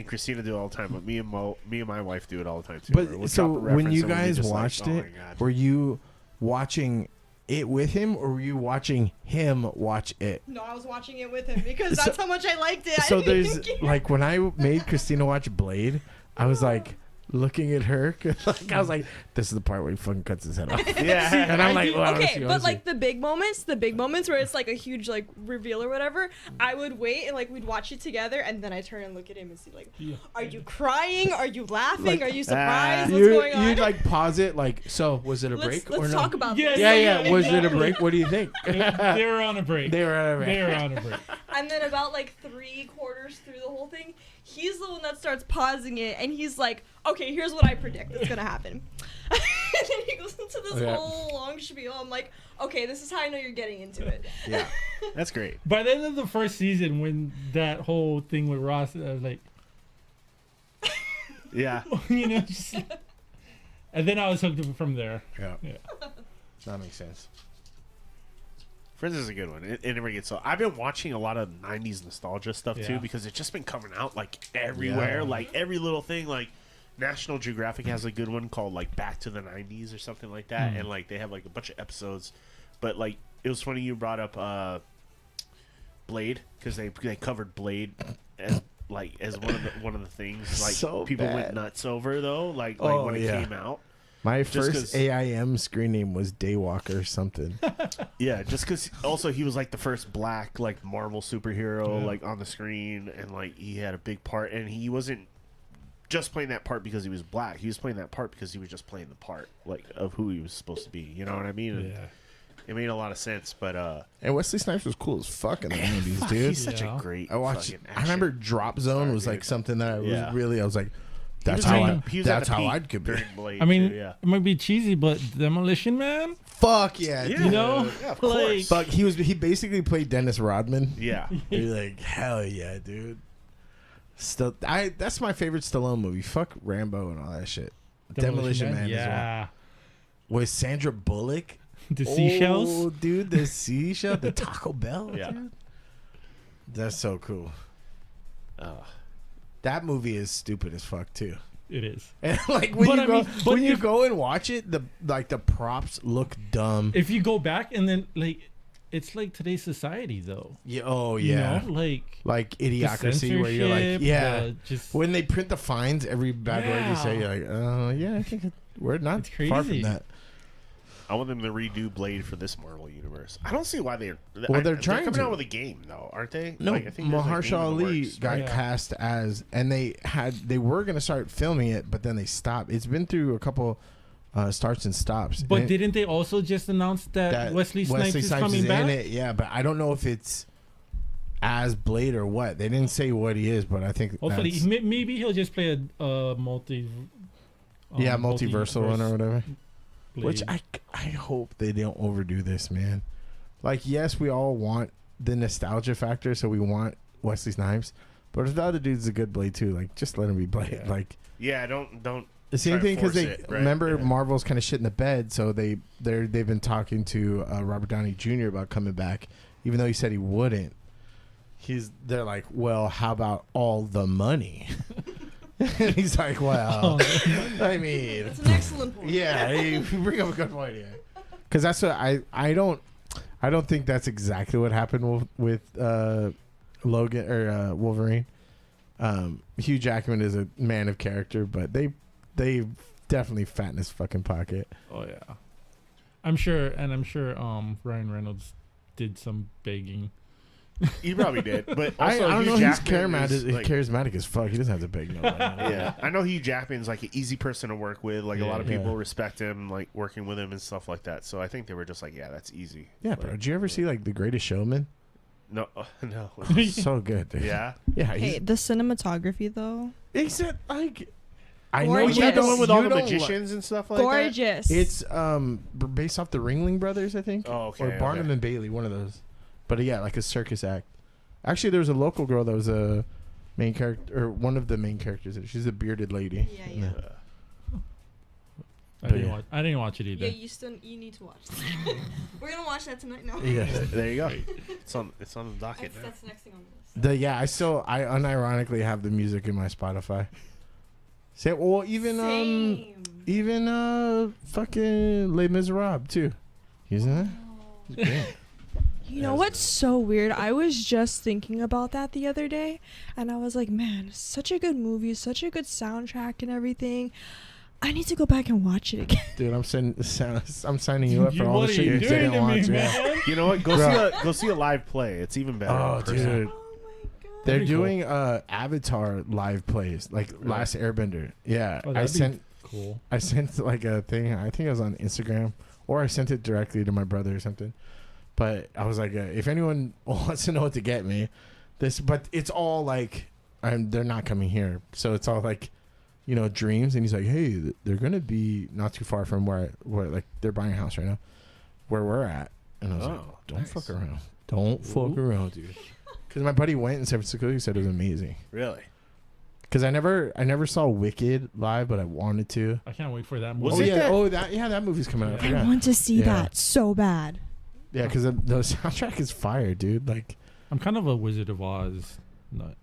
[SPEAKER 1] Christina do it all the time, but me and my wife do it all the time too. where we'll
[SPEAKER 3] But so
[SPEAKER 1] drop a reference
[SPEAKER 3] when you
[SPEAKER 1] and we'll be
[SPEAKER 3] guys
[SPEAKER 1] just like,
[SPEAKER 3] watched
[SPEAKER 1] oh
[SPEAKER 3] it,
[SPEAKER 1] my God.
[SPEAKER 3] were you watching it with him or were you watching him watch it?
[SPEAKER 4] No, I was watching it with him because
[SPEAKER 3] So-
[SPEAKER 4] that's how much I liked it.
[SPEAKER 3] So
[SPEAKER 4] I didn't
[SPEAKER 3] there's
[SPEAKER 4] care.
[SPEAKER 3] like when I made Christina watch Blade, I was like looking at her 'cause, like I was like, this is the part where he fucking cuts his head off.
[SPEAKER 1] Yeah.
[SPEAKER 3] And I'm like, well, I wanna
[SPEAKER 4] Okay,
[SPEAKER 3] see, I
[SPEAKER 4] but
[SPEAKER 3] wanna
[SPEAKER 4] like the big moments where it's like a huge like reveal or whatever, I would wait and like we'd watch it together, and then I turn and look at him and see like,
[SPEAKER 2] Yeah.
[SPEAKER 4] are you crying? Are you laughing?
[SPEAKER 3] Like,
[SPEAKER 4] Are you surprised? What's
[SPEAKER 3] you
[SPEAKER 4] going on?
[SPEAKER 3] you'd like pause it like, so was it a break
[SPEAKER 4] let's
[SPEAKER 3] or no?
[SPEAKER 4] talk about
[SPEAKER 2] Yeah,
[SPEAKER 4] this.
[SPEAKER 3] Yeah, was it a
[SPEAKER 2] exactly.
[SPEAKER 3] break? What do you think?
[SPEAKER 2] They were on a break.
[SPEAKER 3] They were at a break.
[SPEAKER 2] They were on a break.
[SPEAKER 4] And then about like 3/4 through the whole thing, he's the one that starts pausing it, and he's like, okay, here's what I predict is gonna happen. And then he goes into this
[SPEAKER 3] Yeah.
[SPEAKER 4] whole long spiel. I'm like, okay, this is how I know you're getting into it.
[SPEAKER 1] Yeah. That's great.
[SPEAKER 2] By the end of the first season, when that whole thing with Ross, I was like,
[SPEAKER 1] Yeah.
[SPEAKER 2] you know, just, and then I was hooked from there.
[SPEAKER 3] Yeah.
[SPEAKER 2] Yeah.
[SPEAKER 3] That makes sense.
[SPEAKER 1] Friends is a good one. It never gets old. I've been watching a lot of '90s nostalgia stuff too
[SPEAKER 2] Yeah.
[SPEAKER 1] because it's just been coming out like everywhere,
[SPEAKER 3] Yeah.
[SPEAKER 1] like every little thing. Like National Geographic has a good one called like Back to the '90s or something like that, and like they have like a bunch of episodes. But like it was funny you brought up Blade because they covered Blade as as one of the things like
[SPEAKER 3] So
[SPEAKER 1] people
[SPEAKER 3] bad.
[SPEAKER 1] went nuts over though like
[SPEAKER 3] Oh,
[SPEAKER 1] when it
[SPEAKER 3] yeah.
[SPEAKER 1] came out.
[SPEAKER 3] My
[SPEAKER 1] 'cause-
[SPEAKER 3] first AIM screen name was Daywalker or something.
[SPEAKER 1] Yeah, just because also he was like the first black like Marvel superhero
[SPEAKER 2] Yeah.
[SPEAKER 1] like on the screen, and like he had a big part, and he wasn't just playing that part because he was black. He was playing that part because he was just playing the part like of who he was supposed to be. You know what I mean? And
[SPEAKER 2] Yeah.
[SPEAKER 1] it made a lot of sense. But
[SPEAKER 3] And Wesley Snipes was cool as fuck in the 90s,
[SPEAKER 1] fuck,
[SPEAKER 3] dude.
[SPEAKER 1] he's such
[SPEAKER 2] Yeah.
[SPEAKER 1] a great.
[SPEAKER 3] I watched.
[SPEAKER 1] fucking
[SPEAKER 3] I remember
[SPEAKER 1] action
[SPEAKER 3] Drop Zone
[SPEAKER 1] star,
[SPEAKER 3] was like
[SPEAKER 1] dude.
[SPEAKER 3] something that I was
[SPEAKER 1] Yeah.
[SPEAKER 3] really. I was like,
[SPEAKER 1] He
[SPEAKER 3] that's
[SPEAKER 1] was
[SPEAKER 3] how.
[SPEAKER 1] at- he was at
[SPEAKER 3] That's
[SPEAKER 1] the
[SPEAKER 3] how
[SPEAKER 1] peak
[SPEAKER 3] I'd could be.
[SPEAKER 1] during Blade,
[SPEAKER 2] I mean,
[SPEAKER 1] too, yeah.
[SPEAKER 2] it might be cheesy, but Demolition Man,
[SPEAKER 3] Fuck yeah,
[SPEAKER 1] Yeah.
[SPEAKER 3] dude.
[SPEAKER 2] you know,
[SPEAKER 1] Yeah, of
[SPEAKER 2] like,
[SPEAKER 1] course.
[SPEAKER 3] Fuck, he basically played Dennis Rodman.
[SPEAKER 1] Yeah,
[SPEAKER 3] You're like, hell yeah, dude. Still, that's my favorite Stallone movie. Fuck Rambo and all that shit. Demolition Man as well.
[SPEAKER 2] Yeah,
[SPEAKER 3] With Sandra Bullock.
[SPEAKER 2] the seashells.
[SPEAKER 3] Oh, dude, the seashell, the Taco Bell.
[SPEAKER 1] Yeah.
[SPEAKER 3] Dude. That's so cool.
[SPEAKER 1] uh,
[SPEAKER 3] That movie is stupid as fuck too.
[SPEAKER 2] It is.
[SPEAKER 3] And like when
[SPEAKER 2] But
[SPEAKER 3] you
[SPEAKER 2] I
[SPEAKER 3] go
[SPEAKER 2] mean, but
[SPEAKER 3] when you
[SPEAKER 2] if-
[SPEAKER 3] go and watch it, the props look dumb.
[SPEAKER 2] If you go back and then like, it's like today's society though.
[SPEAKER 3] Yeah, oh
[SPEAKER 2] You
[SPEAKER 3] yeah.
[SPEAKER 2] know? Like
[SPEAKER 3] Like
[SPEAKER 2] the
[SPEAKER 3] Idiocracy where you're like,
[SPEAKER 2] censorship,
[SPEAKER 3] yeah.
[SPEAKER 2] the just
[SPEAKER 3] When they print the fines, every bad word you say,
[SPEAKER 2] Yeah.
[SPEAKER 3] you're like, oh yeah, I think we're not
[SPEAKER 2] It's
[SPEAKER 3] far from
[SPEAKER 2] crazy.
[SPEAKER 3] that.
[SPEAKER 1] I want them to redo Blade for this Marvel universe. I don't see why they're.
[SPEAKER 3] Well, they're trying
[SPEAKER 1] coming
[SPEAKER 3] to.
[SPEAKER 1] out with a game though, aren't they?
[SPEAKER 3] No,
[SPEAKER 1] Like, I think there's a game in
[SPEAKER 3] Mahershala
[SPEAKER 1] the
[SPEAKER 3] Ali
[SPEAKER 1] works,
[SPEAKER 3] got
[SPEAKER 1] right?
[SPEAKER 2] Yeah.
[SPEAKER 3] cast as, and they were gonna start filming it, but then they stopped. It's been through a couple starts and stops.
[SPEAKER 2] But
[SPEAKER 3] And
[SPEAKER 2] didn't they also just announce that Wesley Snipes is coming
[SPEAKER 3] in
[SPEAKER 2] back?
[SPEAKER 3] it, yeah. But I don't know if it's as Blade or what. They didn't say what he is, but I think
[SPEAKER 2] Hopefully,
[SPEAKER 3] that's-
[SPEAKER 2] maybe he'll just play a multi.
[SPEAKER 3] multiversal one or whatever.
[SPEAKER 2] Blade.
[SPEAKER 3] Which I hope they don't overdo this, man. Like, yes, we all want the nostalgia factor, so we want Wesley Snipes. But if the other dude's a good Blade too, like, just let him be Blade.
[SPEAKER 2] Yeah.
[SPEAKER 3] Like,
[SPEAKER 1] Yeah, don't.
[SPEAKER 3] the same
[SPEAKER 1] try to
[SPEAKER 3] thing because
[SPEAKER 1] force
[SPEAKER 3] they
[SPEAKER 1] it, right?
[SPEAKER 3] remember
[SPEAKER 1] Yeah.
[SPEAKER 3] Marvel's kind of shit in the bed, so they've been talking to Robert Downey Jr. about coming back, even though he said he wouldn't. They're like, well, how about all the money? And he's like, well, I mean,
[SPEAKER 4] That's an excellent point.
[SPEAKER 3] yeah, you bring up a good point here. Because that's what I don't think that's exactly what happened with Logan or Wolverine. Hugh Jackman is a man of character, but they definitely fattened his fucking pocket.
[SPEAKER 2] Oh yeah, I'm sure Ryan Reynolds did some begging.
[SPEAKER 1] You probably did, but
[SPEAKER 3] I
[SPEAKER 1] also
[SPEAKER 3] don't
[SPEAKER 1] Hugh
[SPEAKER 3] know. He's
[SPEAKER 1] Jackman is, like,
[SPEAKER 3] charismatic as fuck. He doesn't have to beg no one.
[SPEAKER 1] yeah, I know Hugh Jackman's like an easy person to work with. Like a lot of
[SPEAKER 3] Yeah.
[SPEAKER 1] people respect him, like working with him and stuff like that. So I think they were just like, yeah, that's easy.
[SPEAKER 3] Yeah, bro. Did you ever see like The Greatest Showman?
[SPEAKER 1] No, no.
[SPEAKER 3] So good, dude.
[SPEAKER 1] Yeah.
[SPEAKER 3] Yeah.
[SPEAKER 4] Hey, the cinematography though,
[SPEAKER 3] Except like, I know
[SPEAKER 4] Gorgeous.
[SPEAKER 1] You had the one with all
[SPEAKER 3] you
[SPEAKER 1] the
[SPEAKER 3] don't
[SPEAKER 1] magicians and stuff like that.
[SPEAKER 4] gorgeous.
[SPEAKER 3] It's based off the Ringling Brothers, I think.
[SPEAKER 1] Oh, okay.
[SPEAKER 3] Or Barnum and Bailey, one of those. But yeah, like a circus act. Actually, there was a local girl that was a main character, or one of the main characters. She's a bearded lady.
[SPEAKER 4] Yeah.
[SPEAKER 2] I didn't watch it either.
[SPEAKER 4] Yeah, you need to watch. We're gonna watch that tonight. No.
[SPEAKER 3] Yeah.
[SPEAKER 1] There you go. It's on the docket now.
[SPEAKER 4] That's the next thing on the list.
[SPEAKER 3] I unironically have the music in my Spotify. Say, well,
[SPEAKER 4] Same.
[SPEAKER 3] even fucking Les Miserables too. Isn't it? It's great.
[SPEAKER 4] You know what's so weird? I was just thinking about that the other day, and I was like, man, such a good movie, such a good soundtrack and everything. I need to go back and watch it again.
[SPEAKER 3] Dude, I'm signing you up for all the shit you didn't watch. Yeah.
[SPEAKER 1] You know what?
[SPEAKER 3] Bro.
[SPEAKER 1] Go see a live play. It's even better.
[SPEAKER 3] Oh,
[SPEAKER 1] in person.
[SPEAKER 3] dude.
[SPEAKER 4] Oh my god.
[SPEAKER 3] They're
[SPEAKER 2] That'd be
[SPEAKER 3] doing Avatar live plays, like Last Airbender. Yeah,
[SPEAKER 2] Oh,
[SPEAKER 3] I
[SPEAKER 2] that'd be cool.
[SPEAKER 3] sent like a thing. I think it was on Instagram, or I sent it directly to my brother or something. But I was like, if anyone wants to know what to get me, this. But it's all like, they're not coming here, so it's all like, dreams. And he's like, hey, they're gonna be not too far from where like they're buying a house right now, where we're at. And I was like, don't
[SPEAKER 1] nice.
[SPEAKER 3] fuck around, fuck around, dude. Because my buddy went in San Francisco. He said it was amazing.
[SPEAKER 1] Really?
[SPEAKER 3] Because I never saw Wicked live, but I wanted to.
[SPEAKER 2] I can't wait for that
[SPEAKER 1] Was
[SPEAKER 2] movie.
[SPEAKER 1] it
[SPEAKER 3] That movie's coming out. I
[SPEAKER 4] I
[SPEAKER 3] forgot.
[SPEAKER 4] want to see
[SPEAKER 3] Yeah.
[SPEAKER 4] that so bad.
[SPEAKER 3] Yeah, because the soundtrack is fire, dude. Like,
[SPEAKER 2] I'm kind of a Wizard of Oz nut.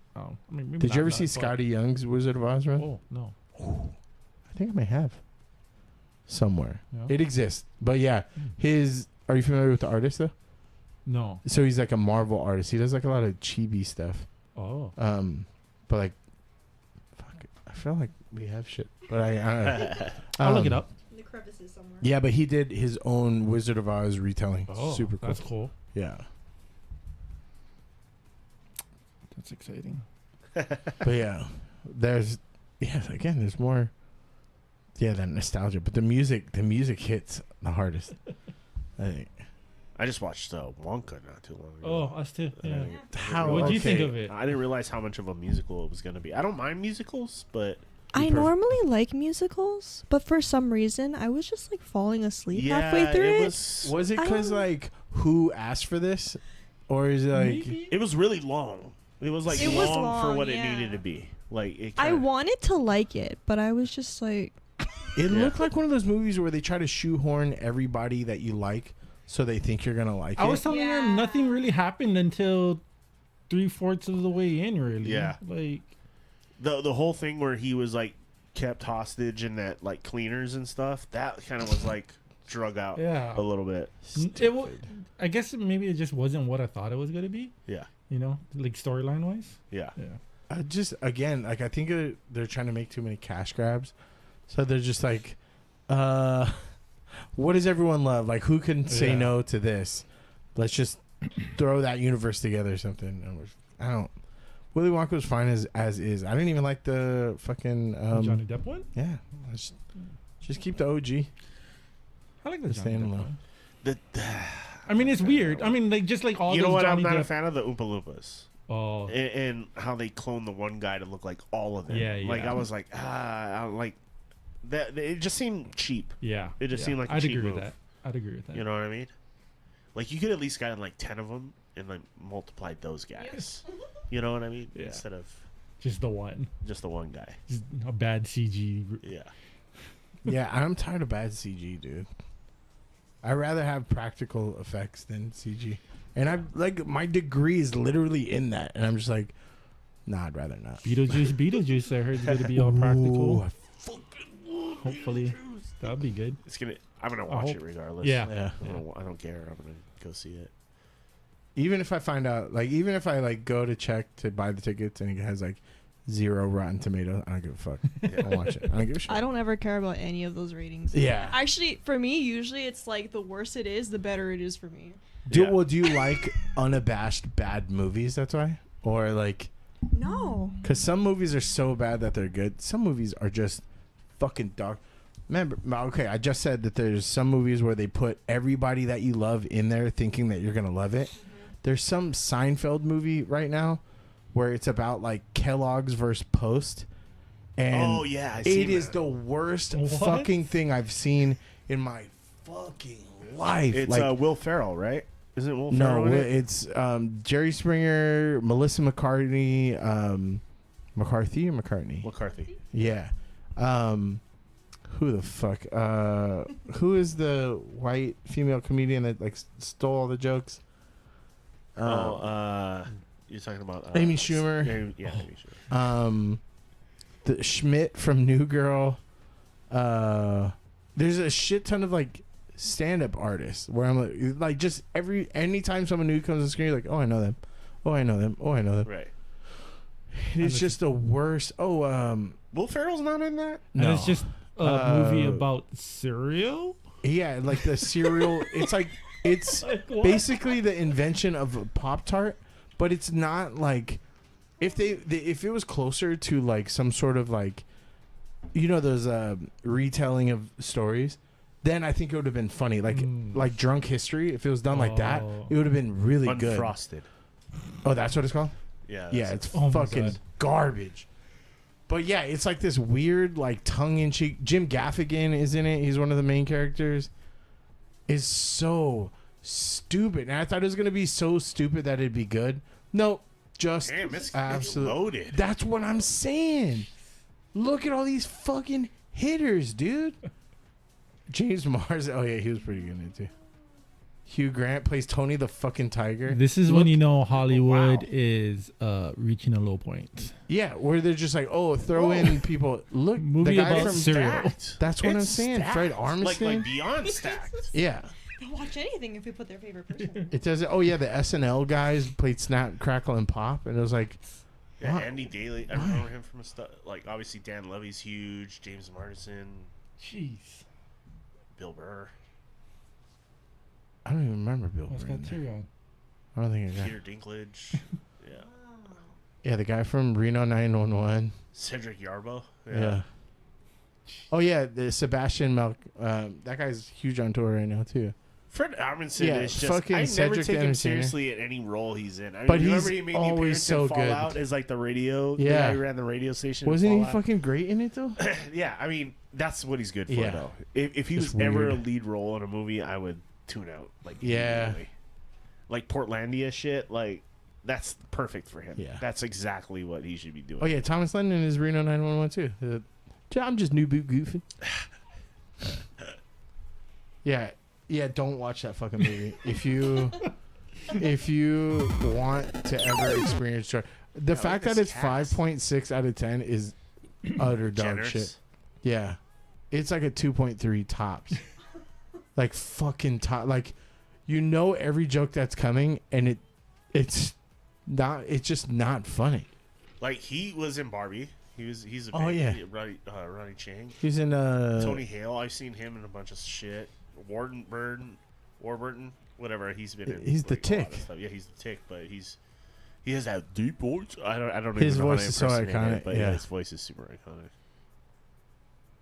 [SPEAKER 2] Maybe
[SPEAKER 3] did
[SPEAKER 2] not
[SPEAKER 3] you ever
[SPEAKER 2] nut,
[SPEAKER 3] see
[SPEAKER 2] but-
[SPEAKER 3] Scotty Young's Wizard of Oz run?
[SPEAKER 2] Oh no.
[SPEAKER 3] I think I may have somewhere.
[SPEAKER 2] Yeah.
[SPEAKER 3] It exists, but yeah, Are you familiar with the artist though?
[SPEAKER 2] No.
[SPEAKER 3] So he's like a Marvel artist. He does like a lot of chibi stuff.
[SPEAKER 2] Oh.
[SPEAKER 3] But like, fuck, I feel like we have shit. But I
[SPEAKER 2] I'll look it up.
[SPEAKER 4] In the crevices somewhere.
[SPEAKER 3] Yeah, but he did his own Wizard of Oz retelling.
[SPEAKER 2] Oh,
[SPEAKER 3] Super cool.
[SPEAKER 2] That's cool.
[SPEAKER 3] Yeah,
[SPEAKER 2] That's exciting.
[SPEAKER 3] but yeah, there's more. Yeah, that nostalgia, but the music hits the hardest. I think.
[SPEAKER 1] I just watched Wonka not too long ago.
[SPEAKER 2] Oh, us too. Yeah.
[SPEAKER 3] How?
[SPEAKER 2] What do you think
[SPEAKER 3] okay.
[SPEAKER 2] of it?
[SPEAKER 1] I didn't realize how much of a musical it was going to be. I don't mind musicals, but
[SPEAKER 4] I normally like musicals, but for some reason, I was just like falling asleep halfway through it.
[SPEAKER 3] Was it
[SPEAKER 4] I
[SPEAKER 3] because
[SPEAKER 4] don't-
[SPEAKER 3] like who asked for this, or is it like?
[SPEAKER 2] Maybe?
[SPEAKER 1] It was really long. It was like
[SPEAKER 4] It was
[SPEAKER 1] long for
[SPEAKER 4] long,
[SPEAKER 1] what
[SPEAKER 4] yeah.
[SPEAKER 1] it needed to be. Like it
[SPEAKER 4] I
[SPEAKER 1] kinda,
[SPEAKER 4] wanted to like it, but I was just like,
[SPEAKER 3] It
[SPEAKER 1] Yeah.
[SPEAKER 3] looked like one of those movies where they try to shoehorn everybody that you like, so they think you're gonna like
[SPEAKER 2] I
[SPEAKER 3] it.
[SPEAKER 2] was telling
[SPEAKER 4] Yeah.
[SPEAKER 2] her nothing really happened until 3/4 of the way in. Really.
[SPEAKER 1] Yeah.
[SPEAKER 2] Like.
[SPEAKER 1] the whole thing where he was like kept hostage in that like cleaners and stuff. That kind of was like drug out
[SPEAKER 2] Yeah.
[SPEAKER 1] a little bit.
[SPEAKER 2] I guess maybe it just wasn't what I thought it was gonna be.
[SPEAKER 1] Yeah,
[SPEAKER 2] Like storyline wise.
[SPEAKER 1] yeah.
[SPEAKER 2] Yeah.
[SPEAKER 3] I just again like I think they're trying to make too many cash grabs, so they're just like, what does everyone love? Like who can say
[SPEAKER 2] Yeah.
[SPEAKER 3] no to this? Let's just throw that universe together or something. And I don't. Willy Wonka was fine as is. I didn't even like the fucking
[SPEAKER 2] Johnny Depp one.
[SPEAKER 3] Yeah, just keep the OG.
[SPEAKER 2] I like the
[SPEAKER 3] The
[SPEAKER 2] Johnny Depp
[SPEAKER 3] standalone.
[SPEAKER 2] one.
[SPEAKER 1] The,
[SPEAKER 2] I mean, it's weird. I mean, like just like all
[SPEAKER 1] you know
[SPEAKER 2] those
[SPEAKER 1] what?
[SPEAKER 2] Johnny
[SPEAKER 1] I'm not a
[SPEAKER 2] Depp.
[SPEAKER 1] fan of the Oompa Loompas.
[SPEAKER 2] Oh.
[SPEAKER 1] And how they cloned the one guy to look like all of them.
[SPEAKER 2] Yeah,
[SPEAKER 1] Like
[SPEAKER 2] yeah.
[SPEAKER 1] I was like, like that. It just seemed cheap.
[SPEAKER 2] Yeah.
[SPEAKER 1] It just seemed like a
[SPEAKER 2] I'd
[SPEAKER 1] cheap
[SPEAKER 2] agree
[SPEAKER 1] move.
[SPEAKER 2] with that. I'd agree with that.
[SPEAKER 1] You know what I mean? Like you could at least gotten like 10 of them and like multiplied those guys. You know what I mean?
[SPEAKER 2] Yeah.
[SPEAKER 1] Instead of
[SPEAKER 2] Just the one.
[SPEAKER 1] just the one guy.
[SPEAKER 2] Just a bad CG.
[SPEAKER 1] Yeah.
[SPEAKER 3] Yeah, I'm tired of bad CG, dude. I'd rather have practical effects than CG. And I like my degree is literally in that, and I'm just like, nah, I'd rather not.
[SPEAKER 2] Beetlejuice. I heard it's going to be all practical.
[SPEAKER 3] Ooh, I fucking love
[SPEAKER 2] Hopefully, that'd be good.
[SPEAKER 1] I'm gonna
[SPEAKER 2] I
[SPEAKER 1] watch
[SPEAKER 2] hope-
[SPEAKER 1] it regardless.
[SPEAKER 2] Yeah.
[SPEAKER 3] Yeah.
[SPEAKER 1] I don't care. I'm gonna go see it.
[SPEAKER 3] Even if I find out, like, even if I like go to check to buy the tickets and it has like 0 Rotten Tomatoes, I don't give a fuck. I'll watch it. I don't give a shit.
[SPEAKER 4] I don't ever care about any of those ratings.
[SPEAKER 3] Yeah.
[SPEAKER 4] Actually, for me, usually it's like the worse it is, the better it is for me.
[SPEAKER 3] Do
[SPEAKER 1] Yeah.
[SPEAKER 3] do you like unabashed bad movies? That's why, or like,
[SPEAKER 4] No.
[SPEAKER 3] because some movies are so bad that they're good. Some movies are just fucking dark. Remember, okay, I just said that there's some movies where they put everybody that you love in there, thinking that you're gonna love it, there's some Seinfeld movie right now where it's about like Kellogg's versus Post. And
[SPEAKER 1] Oh, yeah, I
[SPEAKER 3] it
[SPEAKER 1] seen
[SPEAKER 3] is
[SPEAKER 1] that.
[SPEAKER 3] the worst
[SPEAKER 2] What?
[SPEAKER 3] fucking thing I've seen in my fucking life.
[SPEAKER 1] It's
[SPEAKER 3] like,
[SPEAKER 1] Will Ferrell, right? Isn't it Will
[SPEAKER 3] no,
[SPEAKER 1] Ferrell in it?
[SPEAKER 3] it's Jerry Springer, Melissa McCartney, McCarthy or McCartney?
[SPEAKER 1] McCarthy.
[SPEAKER 3] Yeah. Who the fuck? Who is the white female comedian that like stole all the jokes?
[SPEAKER 1] You're talking about
[SPEAKER 3] Amy Schumer.
[SPEAKER 1] Yeah, Amy Schumer.
[SPEAKER 3] The Schmidt from New Girl. There's a shit ton of like stand-up artists where I'm like just anytime someone new comes on screen, you're like, oh, I know them. Oh, I know them. Oh, I know them.
[SPEAKER 1] Right.
[SPEAKER 3] It's just the worst. Oh,
[SPEAKER 1] Will Ferrell's not in that?
[SPEAKER 2] And
[SPEAKER 3] no.
[SPEAKER 2] it's just a movie about cereal.
[SPEAKER 3] Yeah, like the cereal. It's like it's
[SPEAKER 2] Like, what?
[SPEAKER 3] basically the invention of a Pop-Tart, but it's not like if if it was closer to like some sort of like those retelling of stories, then I think it would have been funny. Like Drunk History, if it was done like that,
[SPEAKER 2] Oh.
[SPEAKER 3] it would have been really good.
[SPEAKER 1] Unfrosted.
[SPEAKER 3] Oh, that's what it's called?
[SPEAKER 1] Yeah.
[SPEAKER 3] Yeah,
[SPEAKER 1] that's
[SPEAKER 3] it's
[SPEAKER 2] Oh my
[SPEAKER 3] fucking
[SPEAKER 2] God.
[SPEAKER 3] garbage. But yeah, it's like this weird, like tongue-in-cheek. Jim Gaffigan is in it. He's one of the main characters. Is so stupid, and I thought it was gonna be so stupid that it'd be good. Nope, just
[SPEAKER 1] Damn, it's
[SPEAKER 3] absolute.
[SPEAKER 1] loaded.
[SPEAKER 3] That's what I'm saying. Look at all these fucking hitters, dude. James Mars. Oh yeah, he was pretty good in it too. Hugh Grant plays Tony the fucking Tiger.
[SPEAKER 2] This is when
[SPEAKER 3] Look-
[SPEAKER 2] you know Hollywood
[SPEAKER 1] Wow.
[SPEAKER 2] is reaching a low point.
[SPEAKER 3] Yeah, where they're just like, oh, throw in people. Look,
[SPEAKER 2] Movie
[SPEAKER 3] the guy
[SPEAKER 2] about
[SPEAKER 3] from
[SPEAKER 2] cereal.
[SPEAKER 1] Stacked.
[SPEAKER 3] That's what I'm
[SPEAKER 1] It's
[SPEAKER 3] saying.
[SPEAKER 1] stacked.
[SPEAKER 3] Fred Armisen.
[SPEAKER 1] Like beyond stacked.
[SPEAKER 3] Yeah,
[SPEAKER 4] They'll watch anything if we put their favorite person.
[SPEAKER 3] it does. Oh yeah, the SNL guys played Snap, Crackle, and Pop, and it was like,
[SPEAKER 1] Yeah,
[SPEAKER 3] What?
[SPEAKER 1] Andy Daly. I remember him from a stuff like obviously Dan Levy's huge. James Marsden,
[SPEAKER 2] Jeez.
[SPEAKER 1] Bill Burr,
[SPEAKER 3] I don't even remember Bill.
[SPEAKER 2] What's
[SPEAKER 3] Burr
[SPEAKER 2] got
[SPEAKER 3] in there.
[SPEAKER 2] Tyrion?
[SPEAKER 3] I don't think I got.
[SPEAKER 1] Peter Dinklage. Yeah.
[SPEAKER 3] Yeah, the guy from Reno 911.
[SPEAKER 1] Cedric Yarbo.
[SPEAKER 3] Yeah. Oh yeah, the Sebastian Melk. That guy's huge on tour right now too.
[SPEAKER 1] Fred Armisen
[SPEAKER 3] Yeah,
[SPEAKER 1] is just.
[SPEAKER 3] fucking
[SPEAKER 1] I never
[SPEAKER 3] Cedric
[SPEAKER 1] take
[SPEAKER 3] the
[SPEAKER 1] him
[SPEAKER 3] Entertainer.
[SPEAKER 1] seriously at any role he's in. I mean,
[SPEAKER 3] But
[SPEAKER 1] you
[SPEAKER 3] he's
[SPEAKER 1] remember he made the
[SPEAKER 3] always
[SPEAKER 1] appearance
[SPEAKER 3] so
[SPEAKER 1] in
[SPEAKER 3] good.
[SPEAKER 1] Fallout as like the radio. The
[SPEAKER 3] Yeah.
[SPEAKER 1] guy who ran the radio station. in
[SPEAKER 3] Wasn't he
[SPEAKER 1] Fallout.
[SPEAKER 3] fucking great in it though?
[SPEAKER 1] Yeah, I mean that's what he's good for
[SPEAKER 3] Yeah.
[SPEAKER 1] though. If he
[SPEAKER 3] Just
[SPEAKER 1] was ever a
[SPEAKER 3] weird.
[SPEAKER 1] lead role in a movie, I would tune out. Like
[SPEAKER 3] Yeah.
[SPEAKER 1] immediately. Like Portlandia shit. Like that's perfect for him.
[SPEAKER 3] Yeah.
[SPEAKER 1] That's exactly what he should be doing.
[SPEAKER 3] Oh yeah, Thomas Lennon is Reno 911 too. I'm just new boot goofing. Yeah, don't watch that fucking movie. If you want to ever experience joy. The
[SPEAKER 1] Yeah,
[SPEAKER 3] fact
[SPEAKER 1] like
[SPEAKER 3] that
[SPEAKER 1] this
[SPEAKER 3] it's
[SPEAKER 1] cast.
[SPEAKER 3] 5.6 out of 10 is utter dog
[SPEAKER 1] Generous.
[SPEAKER 3] shit. Yeah, it's like a 2.3 tops. Like fucking top. Like every joke that's coming, and it's just not funny.
[SPEAKER 1] Like he was in Barbie. He's a
[SPEAKER 3] Oh,
[SPEAKER 1] big,
[SPEAKER 3] yeah.
[SPEAKER 1] Ronnie Chang.
[SPEAKER 3] He's in
[SPEAKER 1] Tony Hale. I've seen him in a bunch of shit. Warburton, whatever. He's been in.
[SPEAKER 3] He's the
[SPEAKER 1] like, a lot of
[SPEAKER 3] Tick.
[SPEAKER 1] stuff. Yeah, he's the Tick, but he has that deep voice. I don't
[SPEAKER 3] His
[SPEAKER 1] even know how
[SPEAKER 3] voice
[SPEAKER 1] to
[SPEAKER 3] is so
[SPEAKER 1] impersonate
[SPEAKER 3] iconic,
[SPEAKER 1] it, but
[SPEAKER 3] yeah.
[SPEAKER 1] his voice is super iconic.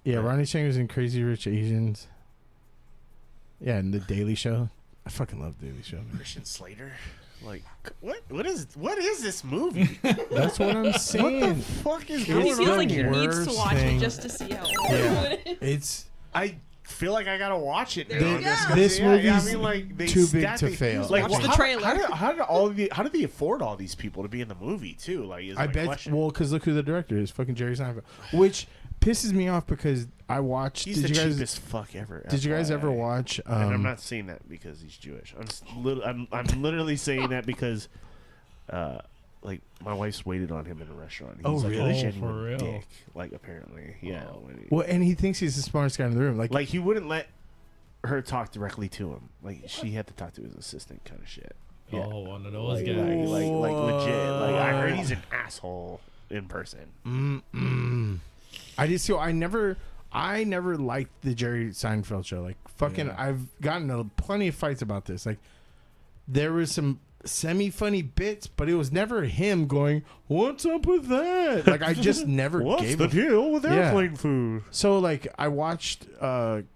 [SPEAKER 3] Yeah, Ronnie Chang was in Crazy Rich Asians. Yeah, and The Daily Show. I fucking love The Daily Show, man.
[SPEAKER 1] Christian Slater. Like what is this movie?
[SPEAKER 3] That's what I'm saying.
[SPEAKER 1] What the fuck is
[SPEAKER 3] It's
[SPEAKER 4] He
[SPEAKER 1] going
[SPEAKER 4] feels
[SPEAKER 3] the
[SPEAKER 1] on
[SPEAKER 4] like he
[SPEAKER 1] here?
[SPEAKER 4] needs to
[SPEAKER 3] worst
[SPEAKER 4] watch
[SPEAKER 3] thing.
[SPEAKER 4] it just to see how horrible
[SPEAKER 3] Yeah.
[SPEAKER 4] it is.
[SPEAKER 3] It's
[SPEAKER 1] I feel like I gotta watch it.
[SPEAKER 4] There
[SPEAKER 1] now,
[SPEAKER 4] you
[SPEAKER 1] just
[SPEAKER 4] go.
[SPEAKER 1] 'cause,
[SPEAKER 3] This
[SPEAKER 1] yeah, I
[SPEAKER 3] movie's
[SPEAKER 1] mean, like, they
[SPEAKER 3] too big
[SPEAKER 1] stack
[SPEAKER 3] to
[SPEAKER 1] it.
[SPEAKER 3] fail.
[SPEAKER 1] Like,
[SPEAKER 4] Watch
[SPEAKER 1] well,
[SPEAKER 4] the
[SPEAKER 1] how-
[SPEAKER 4] trailer.
[SPEAKER 1] How do they afford all these people to be in the movie too? Like, is
[SPEAKER 3] I
[SPEAKER 1] my
[SPEAKER 3] bet.
[SPEAKER 1] question.
[SPEAKER 3] Well, because look who the director is. Fucking Jerry Seinfeld. Which pisses me off because I watched.
[SPEAKER 1] he's the
[SPEAKER 3] Did you guys?
[SPEAKER 1] cheapest fuck ever.
[SPEAKER 3] Did you guys
[SPEAKER 1] FYI.
[SPEAKER 3] ever watch?
[SPEAKER 1] And I'm not saying that because he's Jewish. I'm literally saying that because, like my wife's waited on him in a restaurant. He's
[SPEAKER 3] Oh,
[SPEAKER 1] like
[SPEAKER 3] really?
[SPEAKER 1] a
[SPEAKER 2] Oh,
[SPEAKER 1] genuine
[SPEAKER 2] for real?
[SPEAKER 1] dick. Like apparently, yeah. when he-
[SPEAKER 3] Well, and he thinks he's the smartest guy in the room.
[SPEAKER 1] like he wouldn't let her talk directly to him. Like she had to talk to his assistant, kind of shit. Yeah.
[SPEAKER 2] Oh, one of those
[SPEAKER 1] Like,
[SPEAKER 2] guys.
[SPEAKER 1] like legit. Like I heard he's an asshole in person.
[SPEAKER 3] I just feel I never liked the Jerry Seinfeld show. Like fucking,
[SPEAKER 1] Yeah.
[SPEAKER 3] I've gotten plenty of fights about this. Like there was some semi-funny bits, but it was never him going, "What's up with that?" Like I just never
[SPEAKER 1] What's
[SPEAKER 3] gave
[SPEAKER 1] the
[SPEAKER 3] a
[SPEAKER 1] deal with
[SPEAKER 3] Yeah.
[SPEAKER 1] airplane food?
[SPEAKER 3] So like I watched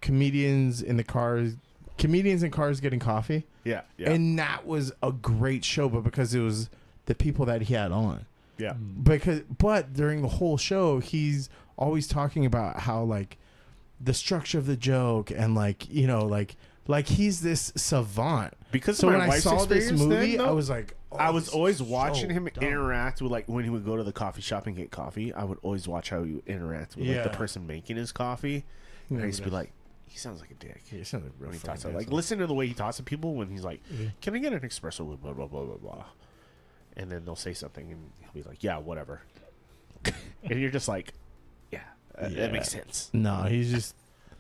[SPEAKER 3] comedians in the cars Comedians in Cars Getting Coffee.
[SPEAKER 1] Yeah, yeah,
[SPEAKER 3] And that was a great show, but because it was the people that he had on.
[SPEAKER 1] yeah.
[SPEAKER 3] But during the whole show, he's always talking about how like the structure of the joke and like, you know, like he's this savant.
[SPEAKER 1] Because
[SPEAKER 3] So
[SPEAKER 1] of my
[SPEAKER 3] when I
[SPEAKER 1] wife's
[SPEAKER 3] saw this
[SPEAKER 1] experience
[SPEAKER 3] movie,
[SPEAKER 1] then, though,
[SPEAKER 3] I was like, oh,
[SPEAKER 1] I was
[SPEAKER 3] this
[SPEAKER 1] always
[SPEAKER 3] is
[SPEAKER 1] watching
[SPEAKER 3] so
[SPEAKER 1] him
[SPEAKER 3] dumb.
[SPEAKER 1] interact with, like, when he would go to the coffee shop and get coffee. I would always watch how he would interact with like, the
[SPEAKER 3] Yeah.
[SPEAKER 1] person making his coffee. And I
[SPEAKER 3] Yeah,
[SPEAKER 1] used to be
[SPEAKER 3] yeah.
[SPEAKER 1] like, he sounds like a dick.
[SPEAKER 3] Yeah, it sounds like
[SPEAKER 1] When
[SPEAKER 3] real
[SPEAKER 1] he talks
[SPEAKER 3] fucking
[SPEAKER 1] like,
[SPEAKER 3] asshole.
[SPEAKER 1] listen to the way he talks to people when he's like, "Can I get an espresso with blah blah blah blah blah?" And then they'll say something, and he'll be like, "Yeah, whatever." And you're just like, "Yeah, that makes sense."
[SPEAKER 3] No, he's just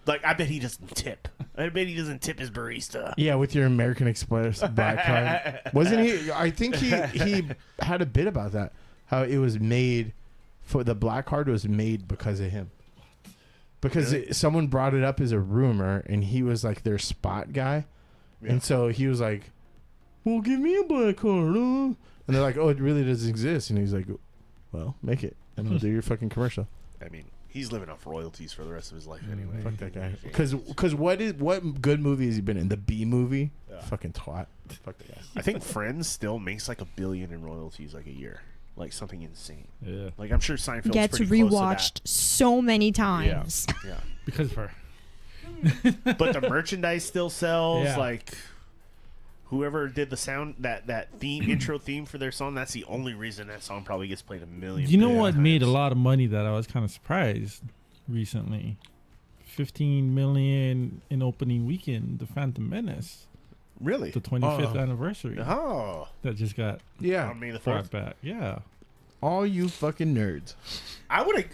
[SPEAKER 1] Like, I bet he doesn't tip. I bet he doesn't tip his barista.
[SPEAKER 3] yeah with your American Express black card. Wasn't he? I think he had a bit about that. How it was made for the black card was made because of him. Because
[SPEAKER 1] Really?
[SPEAKER 3] someone brought it up as a rumor, and he was like their spot guy,
[SPEAKER 1] Yeah.
[SPEAKER 3] and so he was like, "Well, give me a black card," huh?" And they're like, "Oh, it really does exist," and he's like, "Well, make it, and I'll do your fucking commercial."
[SPEAKER 1] I mean, he's living off royalties for the rest of his life anyway.
[SPEAKER 3] Fuck that guy. Because what good movie has he been in? The B movie.
[SPEAKER 1] Yeah.
[SPEAKER 3] Fucking twat. Fuck that guy.
[SPEAKER 1] I think Friends still makes like $1 billion in royalties like a year, like something insane.
[SPEAKER 2] Yeah.
[SPEAKER 1] Like I'm sure Seinfeld's
[SPEAKER 4] Gets
[SPEAKER 1] pretty close to
[SPEAKER 4] rewatched so many
[SPEAKER 1] that.
[SPEAKER 4] times.
[SPEAKER 1] Yeah,
[SPEAKER 2] Because of her.
[SPEAKER 1] yeah. But the merchandise still sells.
[SPEAKER 2] Yeah.
[SPEAKER 1] Like whoever did the sound that theme intro theme for their song, that's the only reason that song probably gets played 1 million.
[SPEAKER 2] You know
[SPEAKER 1] billion
[SPEAKER 2] what made a
[SPEAKER 1] times.
[SPEAKER 2] lot of money that I was kind of surprised recently? 15 million in opening weekend, The Phantom Menace,
[SPEAKER 1] Really?
[SPEAKER 2] the 25th
[SPEAKER 3] Oh.
[SPEAKER 2] anniversary.
[SPEAKER 1] Oh,
[SPEAKER 2] That just got
[SPEAKER 3] Yeah.
[SPEAKER 1] on May the
[SPEAKER 2] brought
[SPEAKER 1] 4th.
[SPEAKER 2] back. Yeah.
[SPEAKER 3] All you fucking nerds.
[SPEAKER 1] I would.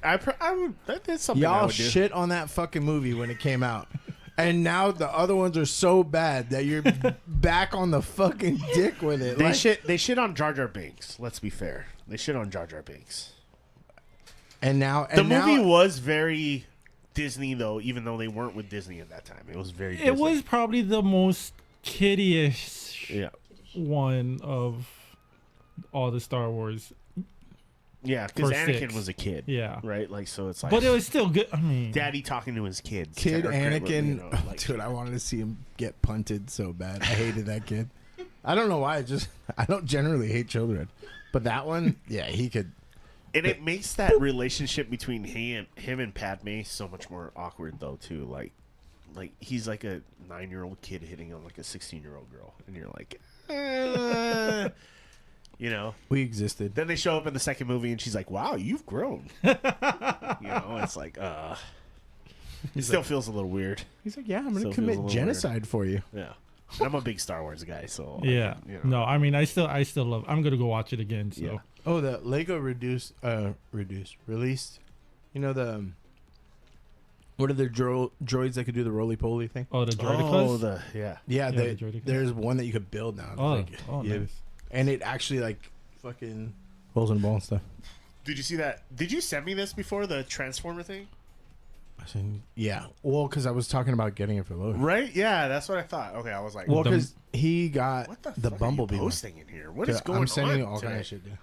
[SPEAKER 1] That's something I
[SPEAKER 3] Y'all
[SPEAKER 1] would do.
[SPEAKER 3] shit on that fucking movie when it came out. And now the other ones are so bad that you're back on the fucking dick with it.
[SPEAKER 1] They
[SPEAKER 3] Like-
[SPEAKER 1] shit. They shit on Jar Jar Binks. Let's be fair. They shit on Jar Jar Binks.
[SPEAKER 3] And now
[SPEAKER 1] The movie was very Disney, though, even though they weren't with Disney at that time. It was very.
[SPEAKER 2] It
[SPEAKER 1] Disney.
[SPEAKER 2] was probably the most kiddie-ish
[SPEAKER 1] Yeah.
[SPEAKER 2] one of all the Star Wars.
[SPEAKER 1] Yeah, because
[SPEAKER 2] For
[SPEAKER 1] Anakin
[SPEAKER 2] 6.
[SPEAKER 1] was a kid.
[SPEAKER 2] Yeah.
[SPEAKER 1] Right. Like so, it's like.
[SPEAKER 2] But it was still good. I mean,
[SPEAKER 1] Daddy talking to his kids.
[SPEAKER 3] Kid
[SPEAKER 1] Or,
[SPEAKER 3] Anakin.
[SPEAKER 1] you know, like-
[SPEAKER 3] Dude, I wanted to see him get punted so bad. I hated that kid. I don't know why. I don't generally hate children. But that one, yeah, he could.
[SPEAKER 1] And it makes that relationship between him and Padme so much more awkward, though, too. Like he's like a 9-year-old kid hitting on like a 16-year-old girl, and you're like, you know.
[SPEAKER 3] We existed.
[SPEAKER 1] Then they show up in the second movie, and she's like, "Wow, you've grown." You know, it's like, it still feels a little weird.
[SPEAKER 3] He's like, yeah, I'm
[SPEAKER 1] Still
[SPEAKER 3] going to
[SPEAKER 1] feels a
[SPEAKER 3] commit
[SPEAKER 1] little
[SPEAKER 3] genocide for you.
[SPEAKER 1] Yeah, and I'm a big Star Wars guy, so
[SPEAKER 2] yeah.
[SPEAKER 1] you know.
[SPEAKER 2] No, I mean, I still love. I'm gonna go watch it again. So
[SPEAKER 1] Yeah.
[SPEAKER 3] Oh, the Lego released. You know the what are the droids that could do the roly poly thing?
[SPEAKER 2] Oh, the
[SPEAKER 1] Oh,
[SPEAKER 2] Droidicas.
[SPEAKER 3] Yeah,
[SPEAKER 2] Yeah, the droidicas.
[SPEAKER 3] there's one that you could build now.
[SPEAKER 2] Oh,
[SPEAKER 3] Like, yeah.
[SPEAKER 2] nice.
[SPEAKER 3] And it actually like fucking rolls in the ball and stuff.
[SPEAKER 1] Did you see that? Did you send me this before the Transformer thing?
[SPEAKER 3] I said, yeah, well, because I was talking about getting it for Logan.
[SPEAKER 1] Right? Yeah, that's what I thought. Okay, I was like,
[SPEAKER 3] Well,
[SPEAKER 2] The-
[SPEAKER 3] because he got
[SPEAKER 1] what the,
[SPEAKER 3] the
[SPEAKER 1] fuck
[SPEAKER 3] Bumblebee
[SPEAKER 1] are you
[SPEAKER 3] one.
[SPEAKER 1] posting in here? What is going
[SPEAKER 3] I'm sending you
[SPEAKER 1] on
[SPEAKER 3] all
[SPEAKER 1] today?
[SPEAKER 3] kind of shit. Dude.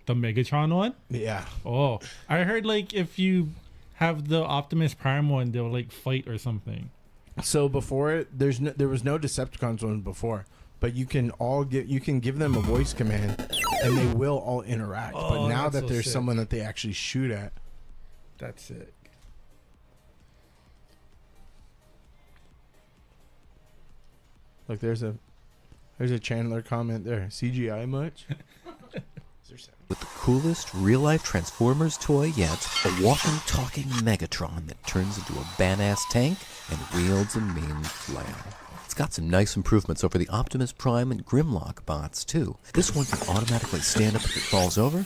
[SPEAKER 2] The Megatron one.
[SPEAKER 3] Yeah,
[SPEAKER 2] Oh, I heard like if you have the Optimus Prime one, they'll like fight or something.
[SPEAKER 3] so before it, there was no Decepticons one before, but you can give them a voice command, and they will all interact. But
[SPEAKER 2] Oh,
[SPEAKER 3] now
[SPEAKER 2] that's
[SPEAKER 3] that
[SPEAKER 2] so
[SPEAKER 3] there's
[SPEAKER 2] sick.
[SPEAKER 3] someone that they actually shoot at,
[SPEAKER 2] That's it.
[SPEAKER 3] look, there's a Chandler comment there. CGI much?
[SPEAKER 5] With the coolest real-life Transformers toy yet, a walking, talking Megatron that turns into a badass tank and wields a mean flail. It's got some nice improvements over the Optimus Prime and Grimlock bots, too. This one can automatically stand up if it falls over,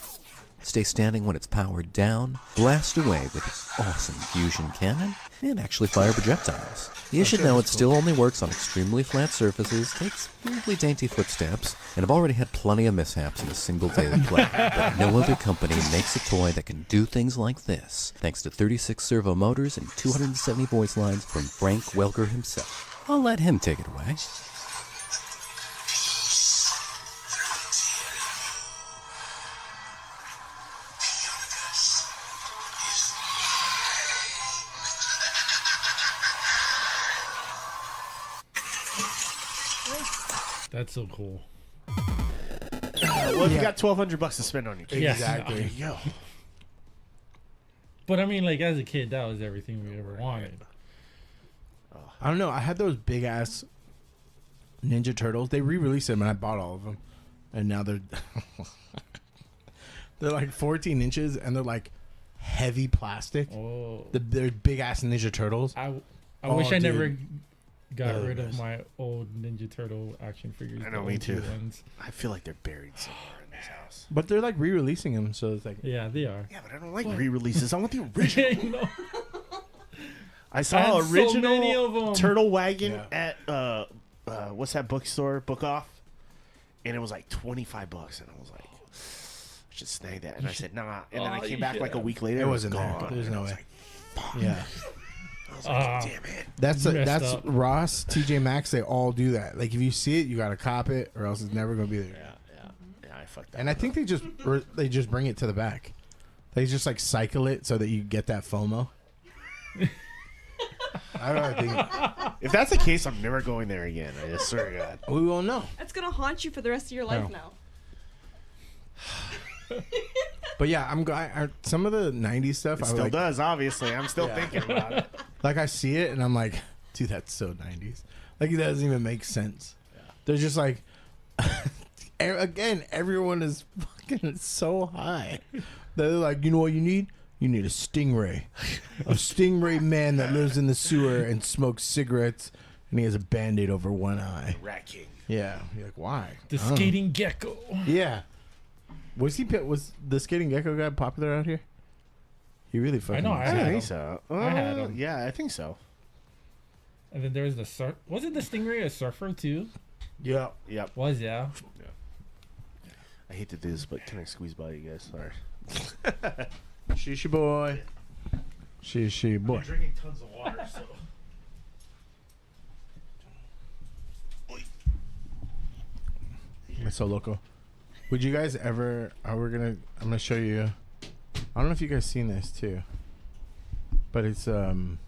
[SPEAKER 5] stay standing when it's powered down, blast away with its awesome fusion cannon, and actually fire projectiles. The issue now, it still only works on extremely flat surfaces, takes weirdly dainty footsteps, and I've already had plenty of mishaps in a single daily play. But no other company makes a toy that can do things like this, thanks to 36 servo motors and 270 voice lines from Frank Welker himself. I'll let him take it away.
[SPEAKER 2] That's so cool.
[SPEAKER 1] Well, if you got $1,200 to spend on your kids.
[SPEAKER 2] Yeah.
[SPEAKER 3] Exactly.
[SPEAKER 1] There you go.
[SPEAKER 2] But I mean, like as a kid, that was everything we ever wanted.
[SPEAKER 3] I don't know. I had those big ass Ninja Turtles. They re-released them, and I bought all of them. And now they're they're like 14 inches, and they're like heavy plastic.
[SPEAKER 2] Oh,
[SPEAKER 3] They're big ass Ninja Turtles.
[SPEAKER 2] I
[SPEAKER 3] Oh,
[SPEAKER 2] wish I
[SPEAKER 3] dude.
[SPEAKER 2] never got
[SPEAKER 3] Oh,
[SPEAKER 2] rid of
[SPEAKER 3] yes.
[SPEAKER 2] my old Ninja Turtle action figures.
[SPEAKER 1] I know,
[SPEAKER 2] the
[SPEAKER 1] me
[SPEAKER 2] OG
[SPEAKER 1] too.
[SPEAKER 2] Ones.
[SPEAKER 1] I feel like they're buried somewhere in this house.
[SPEAKER 3] But they're like re-releasing them, so it's like
[SPEAKER 2] Yeah, they are.
[SPEAKER 1] Yeah, but I don't like re-releases. I want the original.
[SPEAKER 2] You know?
[SPEAKER 1] I saw
[SPEAKER 2] And so many
[SPEAKER 1] original
[SPEAKER 2] of 'em.
[SPEAKER 1] Turtle Wagon
[SPEAKER 3] Yeah.
[SPEAKER 1] at what's that bookstore? Book Off, and it was like $25, and I was like, I should snag that. And I said, nah. And then I came back like a week later.
[SPEAKER 3] It
[SPEAKER 1] was
[SPEAKER 3] wasn't there.
[SPEAKER 1] gone.
[SPEAKER 3] There's
[SPEAKER 1] And I
[SPEAKER 3] no
[SPEAKER 1] was
[SPEAKER 3] way.
[SPEAKER 1] like, fuck.
[SPEAKER 3] yeah.
[SPEAKER 1] I was like, damn it.
[SPEAKER 3] That's
[SPEAKER 2] You messed
[SPEAKER 3] that's
[SPEAKER 2] up.
[SPEAKER 3] Ross, TJ Maxx. They all do that. Like if you see it, you gotta cop it, or else it's never gonna be there.
[SPEAKER 1] Yeah, I fucked that.
[SPEAKER 3] And I think they just bring it to the back. They just like cycle it so that you get that FOMO. I don't know. I think
[SPEAKER 1] if that's the case, I'm never going there again. I just swear to God.
[SPEAKER 3] we won't know.
[SPEAKER 4] That's gonna haunt you for the rest of your life
[SPEAKER 3] Oh.
[SPEAKER 4] now.
[SPEAKER 3] But yeah, I'm glad. Some of the '90s stuff,
[SPEAKER 1] It
[SPEAKER 3] I
[SPEAKER 1] still
[SPEAKER 3] like.
[SPEAKER 1] does, obviously. I'm still thinking about it.
[SPEAKER 3] Like I see it and I'm like, dude, that's so '90s. Like it doesn't even make sense. They're just like, again, everyone is fucking so high. They're like, you know what you need? You need a stingray, a stingray man that lives in the sewer and smokes cigarettes, and he has a Band-Aid over one eye.
[SPEAKER 1] Rat King.
[SPEAKER 3] Yeah, you're like, why?
[SPEAKER 2] The
[SPEAKER 3] I don't know.
[SPEAKER 2] skating gecko.
[SPEAKER 3] Yeah. Was the skating gecko guy popular out here? He really fucking.
[SPEAKER 2] know,
[SPEAKER 1] I
[SPEAKER 2] had
[SPEAKER 1] think
[SPEAKER 2] him.
[SPEAKER 1] so.
[SPEAKER 2] I had him.
[SPEAKER 1] Yeah, I think so.
[SPEAKER 2] And then there was the surf. Wasn't the Stingray a surfer too?
[SPEAKER 3] Yeah.
[SPEAKER 1] Yep.
[SPEAKER 2] Was, yeah.
[SPEAKER 1] I hate to do this, but can I squeeze by you guys? Sorry.
[SPEAKER 3] Shishi boy. Shishi boy.
[SPEAKER 1] drinking tons of water, so.
[SPEAKER 3] That's so loco. Would you guys ever? I'm gonna show you. I don't know if you guys seen this too, but it's Airbnb.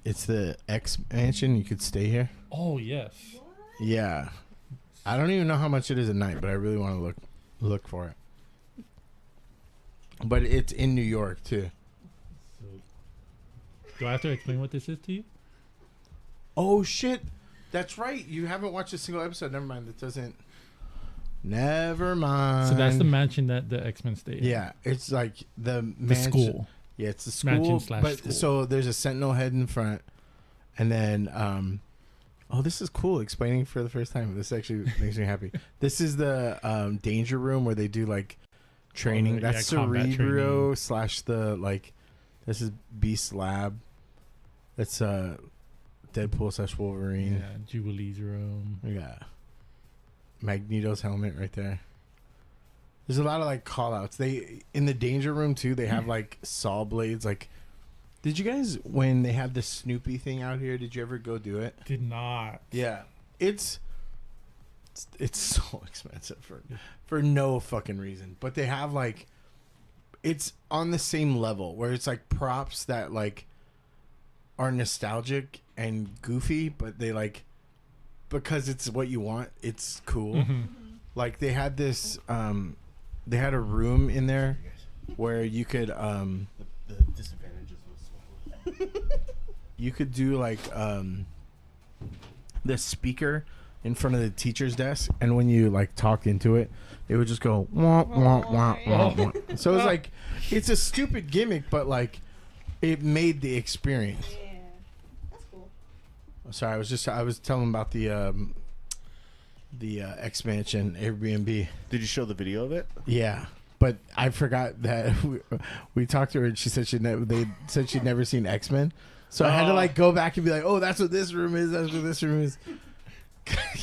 [SPEAKER 3] It's the X mansion. You could stay here.
[SPEAKER 2] Oh yes.
[SPEAKER 3] Yeah, I don't even know how much it is at night, but I really want to look for it. But it's in New York too.
[SPEAKER 2] So, do I have to explain what this is to you?
[SPEAKER 3] Oh shit, that's right. You haven't watched a single episode. Never mind. That doesn't. Never mind.
[SPEAKER 2] So that's the mansion that the X-Men stay in.
[SPEAKER 3] Yeah, it's like the
[SPEAKER 2] The
[SPEAKER 3] mansion.
[SPEAKER 2] school.
[SPEAKER 3] Yeah, it's the school.
[SPEAKER 2] Mansion /
[SPEAKER 3] but
[SPEAKER 2] school.
[SPEAKER 3] so there's a sentinel head in front, and then oh, this is cool. Explaining for the first time. This actually makes me happy. This is the danger room where they do like training.
[SPEAKER 2] yeah,
[SPEAKER 3] That's
[SPEAKER 2] combat
[SPEAKER 3] Cerebro / the like. This is Beast Lab. That's Deadpool / Wolverine.
[SPEAKER 2] Yeah, Jubilee's room.
[SPEAKER 3] Yeah. Magneto's helmet right there. There's a lot of like call outs. They in the danger room too, they have like saw blades. Like did you guys when they have the Snoopy thing out here, did you ever go do it?
[SPEAKER 2] Did not.
[SPEAKER 3] Yeah. It's so expensive for no fucking reason. But they have like it's on the same level where it's like props that like are nostalgic and goofy, but they like because it's what you want, it's cool.
[SPEAKER 2] Mm-hmm.
[SPEAKER 3] Like they had this they had a room in there where you could
[SPEAKER 1] The disadvantages of small.
[SPEAKER 3] you could do like the speaker in front of the teacher's desk, and when you like talk into it, it would just go wah, wah, wah, wah, wah. So it's like it's a stupid gimmick, but like it made the experience.
[SPEAKER 4] Yeah, that's cool.
[SPEAKER 3] Sorry, I was telling about the expansion Airbnb.
[SPEAKER 1] Did you show the video of it?
[SPEAKER 3] Yeah, but I forgot that we talked to her and she said they said she'd never seen X-Men, so I had to like go back and be like, oh, that's what this room is. That's what this room is.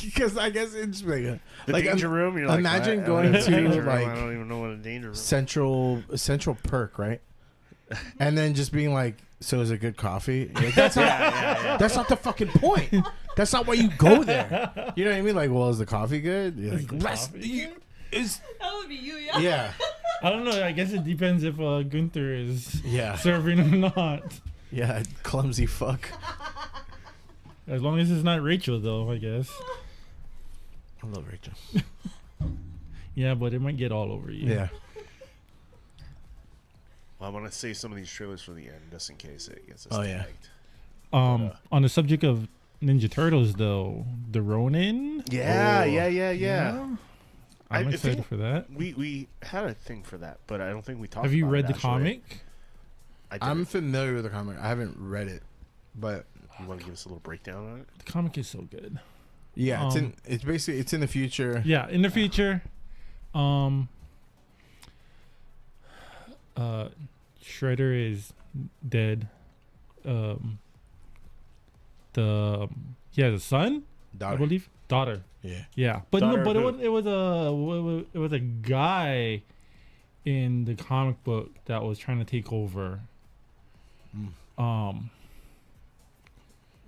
[SPEAKER 3] Because I guess it's like
[SPEAKER 1] The
[SPEAKER 3] like
[SPEAKER 1] danger room. You're like,
[SPEAKER 3] imagine
[SPEAKER 1] what?
[SPEAKER 3] going
[SPEAKER 1] What is a danger
[SPEAKER 3] to
[SPEAKER 1] room?
[SPEAKER 3] like
[SPEAKER 1] I don't even know what a danger room.
[SPEAKER 3] Central Perk, right? And then just being like, so is it good coffee? You're like, that's not, that's not the fucking point. That's not why you go there. You know what I mean? Like, well, is the coffee good? You're like,
[SPEAKER 2] the
[SPEAKER 3] "That's-
[SPEAKER 2] coffee
[SPEAKER 3] you- is
[SPEAKER 4] That would be you, yeah.
[SPEAKER 3] yeah,
[SPEAKER 2] I don't know. I guess it depends if Gunther is
[SPEAKER 3] yeah,
[SPEAKER 2] serving or not.
[SPEAKER 3] yeah, clumsy fuck.
[SPEAKER 2] As long as it's not Rachel, though, I guess.
[SPEAKER 3] I love Rachel.
[SPEAKER 2] Yeah, but it might get all over you.
[SPEAKER 3] Yeah.
[SPEAKER 1] Well, I want to save some of these trailers for the end, just in case it gets us
[SPEAKER 3] Oh, yeah.
[SPEAKER 1] tagged.
[SPEAKER 2] On the subject of Ninja Turtles, though, the Ronin.
[SPEAKER 1] Yeah,
[SPEAKER 3] Oh.
[SPEAKER 1] yeah.
[SPEAKER 2] I'm
[SPEAKER 1] I
[SPEAKER 2] excited
[SPEAKER 1] think
[SPEAKER 2] for that.
[SPEAKER 1] We had a thing for that, but I don't think we talked.
[SPEAKER 2] Have you
[SPEAKER 1] about
[SPEAKER 2] read
[SPEAKER 1] it,
[SPEAKER 2] the
[SPEAKER 1] actually.
[SPEAKER 2] comic?
[SPEAKER 1] I did.
[SPEAKER 3] I'm familiar with the comic. I haven't read it, but
[SPEAKER 1] You want to give us a little breakdown on it?
[SPEAKER 2] The comic is so good.
[SPEAKER 3] yeah, it's basically it's in the future.
[SPEAKER 2] Yeah, in the future, Shredder is dead. He has a son,
[SPEAKER 3] Daughter.
[SPEAKER 2] I believe. Daughter.
[SPEAKER 3] Yeah.
[SPEAKER 2] Yeah, but
[SPEAKER 1] Daughter
[SPEAKER 2] no, but
[SPEAKER 1] of
[SPEAKER 2] it was a guy in the comic book that was trying to take over.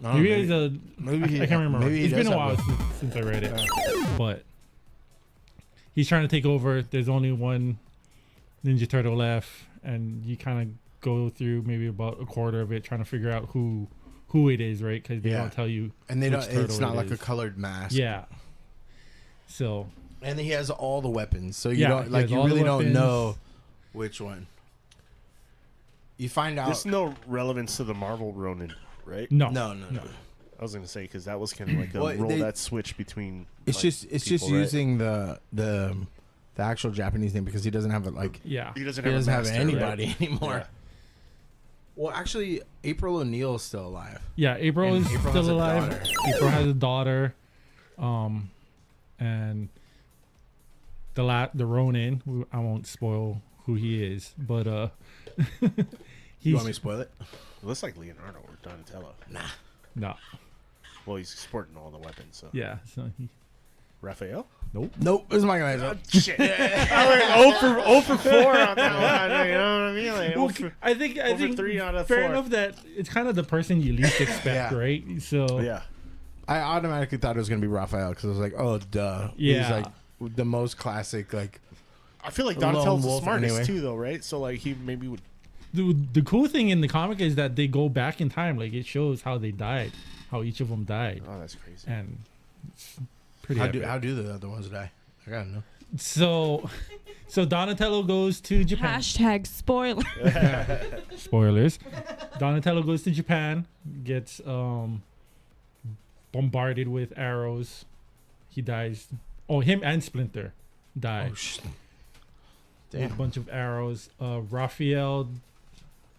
[SPEAKER 2] Maybe he's a. I can't remember.
[SPEAKER 3] Maybe he
[SPEAKER 2] It's been
[SPEAKER 3] does
[SPEAKER 2] a while
[SPEAKER 3] have
[SPEAKER 2] since I read it, but he's trying to take over. There's only one Ninja Turtle left, and you kind of go through maybe about a quarter of it trying to figure out who it is, right? Because they
[SPEAKER 3] Yeah.
[SPEAKER 2] don't tell you.
[SPEAKER 3] And they
[SPEAKER 2] which
[SPEAKER 3] don't.
[SPEAKER 2] turtle
[SPEAKER 3] It's not
[SPEAKER 2] it
[SPEAKER 3] like a
[SPEAKER 2] is.
[SPEAKER 3] colored mask.
[SPEAKER 2] Yeah. So
[SPEAKER 3] And he has all the weapons, so you
[SPEAKER 2] Yeah,
[SPEAKER 3] don't
[SPEAKER 2] he
[SPEAKER 3] like.
[SPEAKER 2] has
[SPEAKER 3] You
[SPEAKER 2] all the
[SPEAKER 3] really don't
[SPEAKER 2] weapons.
[SPEAKER 3] know which one. You find out.
[SPEAKER 1] There's no relevance to the Marvel Ronin, right?
[SPEAKER 2] no,
[SPEAKER 3] No.
[SPEAKER 1] I was gonna say because that was kind of like a
[SPEAKER 3] Well,
[SPEAKER 1] roll
[SPEAKER 3] they-
[SPEAKER 1] that switch between.
[SPEAKER 3] It's
[SPEAKER 1] like,
[SPEAKER 3] just
[SPEAKER 1] people, right?
[SPEAKER 3] using the actual Japanese name because he doesn't have it like
[SPEAKER 2] yeah,
[SPEAKER 1] He doesn't
[SPEAKER 3] he
[SPEAKER 1] have,
[SPEAKER 3] doesn't
[SPEAKER 1] a
[SPEAKER 3] have
[SPEAKER 1] master,
[SPEAKER 3] anybody
[SPEAKER 1] right?
[SPEAKER 3] anymore.
[SPEAKER 1] Yeah.
[SPEAKER 3] Well, actually, April O'Neil is still alive.
[SPEAKER 2] yeah. April
[SPEAKER 3] And
[SPEAKER 2] is
[SPEAKER 3] April has
[SPEAKER 2] still
[SPEAKER 3] a
[SPEAKER 2] alive.
[SPEAKER 3] daughter.
[SPEAKER 2] April has a daughter, and the Ronin. I won't spoil who he is, but
[SPEAKER 3] You
[SPEAKER 2] he's
[SPEAKER 3] want me to spoil it?
[SPEAKER 1] It looks like Leonardo or Donatello.
[SPEAKER 2] no,
[SPEAKER 1] Well, he's sporting all the weapons. So
[SPEAKER 2] yeah. So
[SPEAKER 1] Raphael.
[SPEAKER 3] Nope. It's Michelangelo.
[SPEAKER 1] Shit. I was 0 for 4 on that one. You know what I mean? Like,
[SPEAKER 2] well,
[SPEAKER 1] 0 for,
[SPEAKER 2] I think
[SPEAKER 1] over 3 out of
[SPEAKER 2] fair
[SPEAKER 1] 4.
[SPEAKER 2] enough that it's kind of the person you least expect,
[SPEAKER 3] Yeah.
[SPEAKER 2] right? So
[SPEAKER 1] yeah.
[SPEAKER 3] I automatically thought it was gonna be Raphael because I was like, oh, duh.
[SPEAKER 2] Yeah.
[SPEAKER 3] He's like the most classic. Like,
[SPEAKER 1] I feel like
[SPEAKER 3] Lone
[SPEAKER 1] Donatello's the
[SPEAKER 3] wolf
[SPEAKER 1] smartest
[SPEAKER 3] anyway.
[SPEAKER 1] too, though, right? So like he maybe would.
[SPEAKER 2] the cool thing in the comic is that they go back in time. Like it shows how they died, how each of them died,
[SPEAKER 1] Oh, that's crazy.
[SPEAKER 2] and it's pretty.
[SPEAKER 3] how
[SPEAKER 2] epic.
[SPEAKER 3] do the other ones die? I gotta know.
[SPEAKER 2] So Donatello goes to Japan.
[SPEAKER 4] Hashtag spoiler.
[SPEAKER 2] Spoilers. Donatello goes to Japan, gets bombarded with arrows. He dies. Oh, him and Splinter die
[SPEAKER 3] Oh shit.
[SPEAKER 2] with a
[SPEAKER 3] Damn.
[SPEAKER 2] bunch of arrows. Raphael.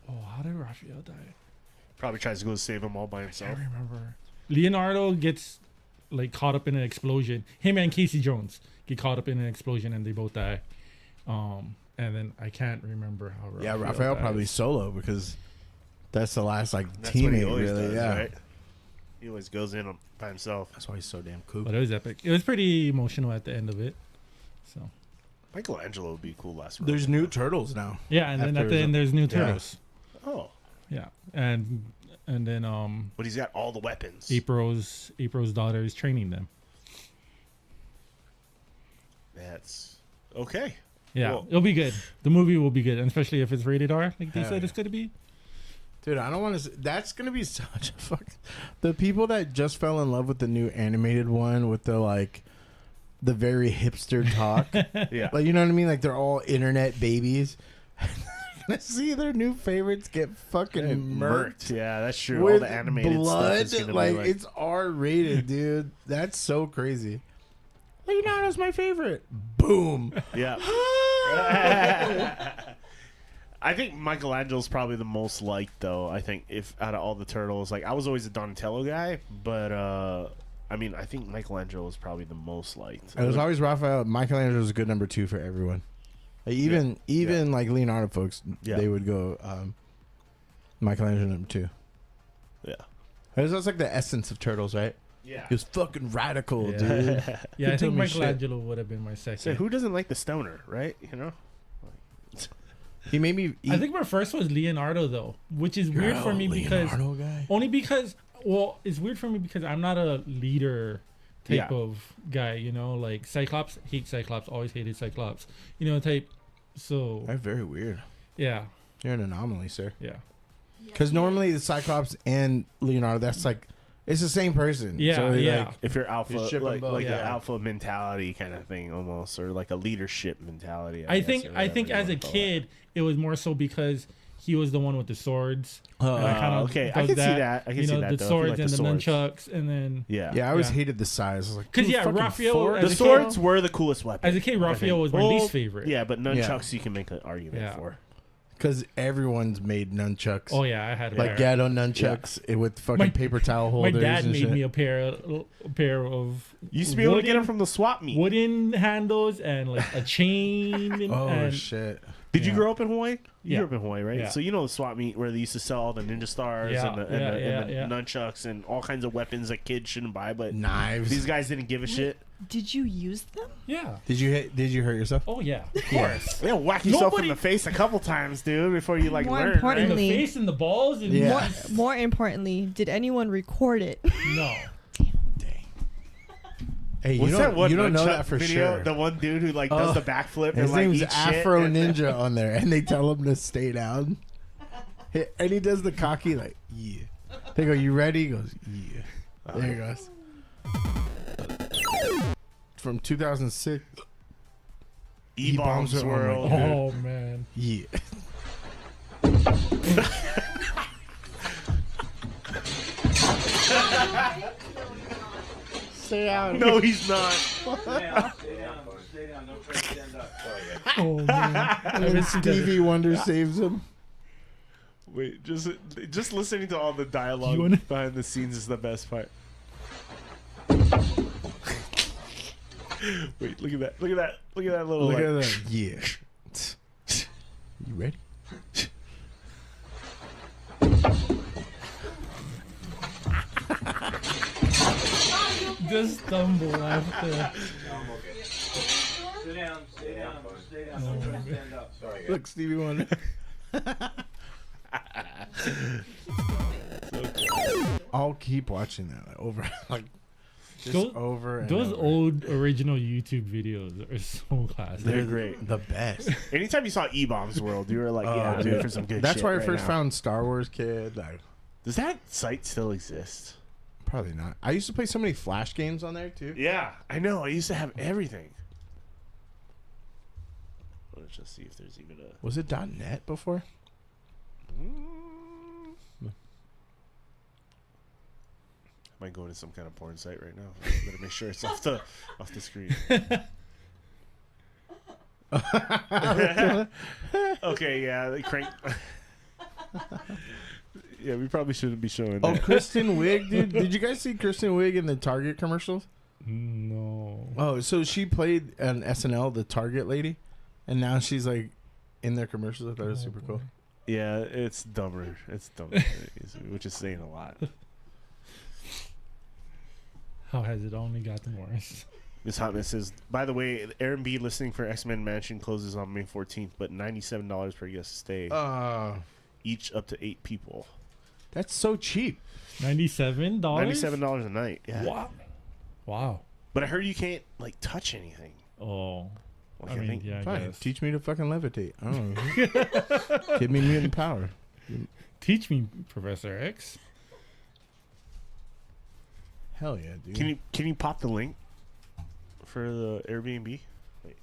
[SPEAKER 2] Oh, how did Raphael die?
[SPEAKER 1] Probably tries to go save them all by
[SPEAKER 2] I
[SPEAKER 1] himself.
[SPEAKER 2] can't remember. Leonardo gets like caught up in an explosion. Him and Casey Jones get caught up in an explosion and they both die. And then I can't remember how.
[SPEAKER 3] Yeah, Raphael
[SPEAKER 2] dies.
[SPEAKER 3] probably solo because that's the last like
[SPEAKER 1] That's what he
[SPEAKER 3] teammate.
[SPEAKER 1] always
[SPEAKER 3] Really,
[SPEAKER 1] does,
[SPEAKER 3] yeah.
[SPEAKER 1] right? He always goes in by himself.
[SPEAKER 3] That's why he's so damn cool.
[SPEAKER 2] But it was epic. It was pretty emotional at the end of it. So
[SPEAKER 1] Michelangelo would be a cool last.
[SPEAKER 3] There's
[SPEAKER 1] Ronin.
[SPEAKER 3] new turtles now.
[SPEAKER 2] yeah, and then
[SPEAKER 3] After
[SPEAKER 2] at the end there's new
[SPEAKER 3] yeah.
[SPEAKER 2] turtles.
[SPEAKER 1] Oh,
[SPEAKER 2] Yeah, and then
[SPEAKER 1] but he's got all the weapons.
[SPEAKER 2] April's daughter is training them.
[SPEAKER 1] That's okay.
[SPEAKER 2] Yeah,
[SPEAKER 1] Cool.
[SPEAKER 2] it'll be good. The movie will be good, and especially if it's rated R, like they
[SPEAKER 3] Hell
[SPEAKER 2] said
[SPEAKER 3] yeah.
[SPEAKER 2] it's gonna be.
[SPEAKER 3] Dude, I don't want to. That's gonna be such a fuck. The people that just fell in love with the new animated one with the very hipster talk,
[SPEAKER 1] Yeah.
[SPEAKER 3] like you know what I mean? Like they're all internet babies. Gonna see their new favorites get fucking murked
[SPEAKER 1] Yeah, that's true. All
[SPEAKER 3] with
[SPEAKER 1] the animated
[SPEAKER 3] blood.
[SPEAKER 1] stuff is gonna
[SPEAKER 3] Like,
[SPEAKER 1] be like
[SPEAKER 3] it's R-rated, dude. That's so crazy. Leonardo's my favorite. Boom.
[SPEAKER 1] yeah. I think Michelangelo's probably the most liked, though. I think if out of all the turtles, like I was always a Donatello guy, but I mean, I think Michelangelo was probably the most liked.
[SPEAKER 3] It was always Raphael. Michelangelo's a good number 2 for everyone. Like, even like Leonardo folks,
[SPEAKER 1] Yeah.
[SPEAKER 3] they would go Michelangelo number 2.
[SPEAKER 1] Yeah.
[SPEAKER 3] That's like the essence of turtles, right?
[SPEAKER 1] Yeah.
[SPEAKER 3] He was fucking radical,
[SPEAKER 2] Yeah.
[SPEAKER 3] dude.
[SPEAKER 2] Yeah, I
[SPEAKER 3] He told
[SPEAKER 2] think
[SPEAKER 3] me shit.
[SPEAKER 2] Michelangelo would have been my second.
[SPEAKER 1] So who doesn't like the stoner, right? You know.
[SPEAKER 3] He made me.
[SPEAKER 2] I think my first was Leonardo though, which is weird for me because
[SPEAKER 3] guy.
[SPEAKER 2] only because it's weird for me because I'm not a leader type
[SPEAKER 1] Yeah.
[SPEAKER 2] of guy, you know, like Cyclops, hate Cyclops, always hated Cyclops, you know, type. So
[SPEAKER 3] That's very weird.
[SPEAKER 2] yeah,
[SPEAKER 3] You're an anomaly, sir.
[SPEAKER 2] yeah,
[SPEAKER 3] Because normally the Cyclops and Leonardo, that's like It's the same person.
[SPEAKER 2] Yeah,
[SPEAKER 3] So,
[SPEAKER 2] yeah.
[SPEAKER 3] Like,
[SPEAKER 1] If you're alpha,
[SPEAKER 3] You ship 'em
[SPEAKER 1] like,
[SPEAKER 3] both.
[SPEAKER 1] like
[SPEAKER 2] Yeah.
[SPEAKER 1] an alpha mentality kind of thing, almost, or like a leadership mentality.
[SPEAKER 2] I
[SPEAKER 1] guess,
[SPEAKER 2] think
[SPEAKER 1] or
[SPEAKER 2] I think
[SPEAKER 1] whatever
[SPEAKER 2] as
[SPEAKER 1] you
[SPEAKER 2] a
[SPEAKER 1] wanna call it.
[SPEAKER 2] kid, it was more so because he was the one with the swords. And I kinda
[SPEAKER 1] okay. I
[SPEAKER 2] dug
[SPEAKER 1] can see that. I can
[SPEAKER 2] you
[SPEAKER 1] see
[SPEAKER 2] know,
[SPEAKER 1] that,
[SPEAKER 2] the
[SPEAKER 1] though. I feel
[SPEAKER 2] swords
[SPEAKER 1] like
[SPEAKER 2] and
[SPEAKER 1] the
[SPEAKER 2] the
[SPEAKER 1] swords.
[SPEAKER 2] nunchucks, and then
[SPEAKER 3] yeah, I always
[SPEAKER 2] Yeah.
[SPEAKER 3] hated the size. I was like,
[SPEAKER 2] 'Cause,
[SPEAKER 3] dude,
[SPEAKER 2] yeah,
[SPEAKER 3] fucking
[SPEAKER 2] Raphael,
[SPEAKER 3] Ford?
[SPEAKER 2] as
[SPEAKER 1] The
[SPEAKER 2] a
[SPEAKER 1] swords
[SPEAKER 2] kid-
[SPEAKER 1] were the coolest weapon.
[SPEAKER 2] as a kid,
[SPEAKER 1] I
[SPEAKER 2] Raphael
[SPEAKER 1] think.
[SPEAKER 2] was my least favorite.
[SPEAKER 1] Yeah, but nunchucks you can make an argument
[SPEAKER 2] Yeah.
[SPEAKER 1] for.
[SPEAKER 3] Because everyone's made nunchucks.
[SPEAKER 2] Oh yeah, I had a
[SPEAKER 3] Like
[SPEAKER 2] pair.
[SPEAKER 3] ghetto nunchucks with fucking
[SPEAKER 2] My-
[SPEAKER 3] paper towel
[SPEAKER 2] My
[SPEAKER 3] holders.
[SPEAKER 2] dad
[SPEAKER 3] and
[SPEAKER 2] made
[SPEAKER 3] shit.
[SPEAKER 2] me a pair of
[SPEAKER 1] You used to be able to get
[SPEAKER 2] wooden-
[SPEAKER 1] them from the swap meet.
[SPEAKER 2] wooden handles and like a chain. And,
[SPEAKER 3] Oh
[SPEAKER 2] and
[SPEAKER 3] shit!
[SPEAKER 1] Did you
[SPEAKER 2] Yeah.
[SPEAKER 1] grow up in Hawaii? You
[SPEAKER 2] Yeah.
[SPEAKER 1] grew up in Hawaii, right?
[SPEAKER 2] Yeah.
[SPEAKER 1] So you know the swap meet where they used to sell all the ninja stars
[SPEAKER 2] Yeah,
[SPEAKER 1] and the,
[SPEAKER 2] yeah,
[SPEAKER 1] and the,
[SPEAKER 2] yeah,
[SPEAKER 1] and the
[SPEAKER 2] yeah.
[SPEAKER 1] nunchucks and all kinds of weapons that kids shouldn't buy. But
[SPEAKER 3] Knives.
[SPEAKER 1] these guys didn't give a shit.
[SPEAKER 4] Did you use them?
[SPEAKER 2] yeah.
[SPEAKER 3] Did you hurt yourself?
[SPEAKER 2] Oh yeah, of course.
[SPEAKER 1] They'll whack yourself
[SPEAKER 2] Nobody-
[SPEAKER 1] in the face a couple times, dude, before you like
[SPEAKER 4] More
[SPEAKER 1] learn.
[SPEAKER 2] In
[SPEAKER 4] importantly-
[SPEAKER 2] the face and the balls and
[SPEAKER 3] Yeah.
[SPEAKER 4] More importantly, did anyone record it?
[SPEAKER 2] no.
[SPEAKER 3] Hey,
[SPEAKER 1] What's that one
[SPEAKER 3] you don't know
[SPEAKER 1] nunchuck
[SPEAKER 3] that for
[SPEAKER 1] video?
[SPEAKER 3] sure.
[SPEAKER 1] The one dude who like does
[SPEAKER 3] Oh,
[SPEAKER 1] the backflip
[SPEAKER 3] His
[SPEAKER 1] and like
[SPEAKER 3] name's
[SPEAKER 1] eats
[SPEAKER 3] Afro
[SPEAKER 1] shit.
[SPEAKER 3] Ninja on there, and they tell him to stay down. And he does the cocky like, yeah. They go, "You ready?" He goes, "Yeah." There he goes. From 2006.
[SPEAKER 1] E-bombs
[SPEAKER 3] E-bombs are-
[SPEAKER 1] world.
[SPEAKER 3] oh my
[SPEAKER 2] Oh man.
[SPEAKER 3] Yeah. Stay out.
[SPEAKER 1] No, he's not.
[SPEAKER 2] Oh man. I
[SPEAKER 3] And
[SPEAKER 2] haven't seen that.
[SPEAKER 3] Stevie Wonder saves him.
[SPEAKER 1] Wait, just listening to all the dialogue
[SPEAKER 2] You wanna-
[SPEAKER 1] behind the scenes is the best part. Wait, look at that! Look at that! Look at that little.
[SPEAKER 3] Look
[SPEAKER 1] like,
[SPEAKER 3] at that. Yeah. You ready?
[SPEAKER 2] Just stumble after.
[SPEAKER 6] Sit down, stay down, stay down.
[SPEAKER 2] Oh,
[SPEAKER 6] Don't try
[SPEAKER 2] man.
[SPEAKER 6] to stand up. Sorry.
[SPEAKER 3] Look, Stevie Wonder. I'll keep watching that like, over, like just
[SPEAKER 2] Those-
[SPEAKER 3] over. And
[SPEAKER 2] Those
[SPEAKER 3] over.
[SPEAKER 2] old original YouTube videos are so classic.
[SPEAKER 1] They're great.
[SPEAKER 3] the best.
[SPEAKER 1] Anytime you saw E-bombs world, you were like,
[SPEAKER 3] Oh,
[SPEAKER 1] "Yeah, I'm
[SPEAKER 3] dude.
[SPEAKER 1] in for some good
[SPEAKER 3] That's
[SPEAKER 1] shit
[SPEAKER 3] where I
[SPEAKER 1] right
[SPEAKER 3] first
[SPEAKER 1] now.
[SPEAKER 3] found Star Wars Kid. Like,
[SPEAKER 1] Does that site still exist?
[SPEAKER 3] probably not. I used to play so many Flash games on there too.
[SPEAKER 1] Yeah, I know. I used to have everything. Let's just see if there's even a.
[SPEAKER 3] Was it .net before?
[SPEAKER 1] I might go into some kind of porn site right now. Better make sure it's off the screen. Okay, yeah, they crank. Yeah, we probably shouldn't be showing
[SPEAKER 3] Oh,
[SPEAKER 1] that.
[SPEAKER 3] Kristen Wiig, dude. Did you guys see Kristen Wiig in the Target commercials?
[SPEAKER 2] No.
[SPEAKER 3] Oh, so she played an SNL, the Target lady, and now she's like in their commercials. I thought it was super cool.
[SPEAKER 1] Yeah, it's dumber. It's dumber, which is saying a lot.
[SPEAKER 2] How has it only gotten worse?
[SPEAKER 1] Miss Hotness says, by the way, Airbnb listing for Xmen Mansion closes on May 14th, but $97 per guest stay, each up to 8 people.
[SPEAKER 3] That's so cheap.
[SPEAKER 2] $97?
[SPEAKER 1] $97 a night. Yeah.
[SPEAKER 2] Wow. Wow.
[SPEAKER 1] But I heard you can't like touch anything.
[SPEAKER 2] Oh.
[SPEAKER 1] Like,
[SPEAKER 2] I mean,
[SPEAKER 1] think-
[SPEAKER 2] yeah, I
[SPEAKER 3] Fine.
[SPEAKER 2] guess.
[SPEAKER 3] Teach me to fucking levitate. I don't know. Give me mutant power.
[SPEAKER 2] Teach me, Professor X.
[SPEAKER 3] Hell yeah, dude.
[SPEAKER 1] Can you pop the link for the Airbnb? Wait.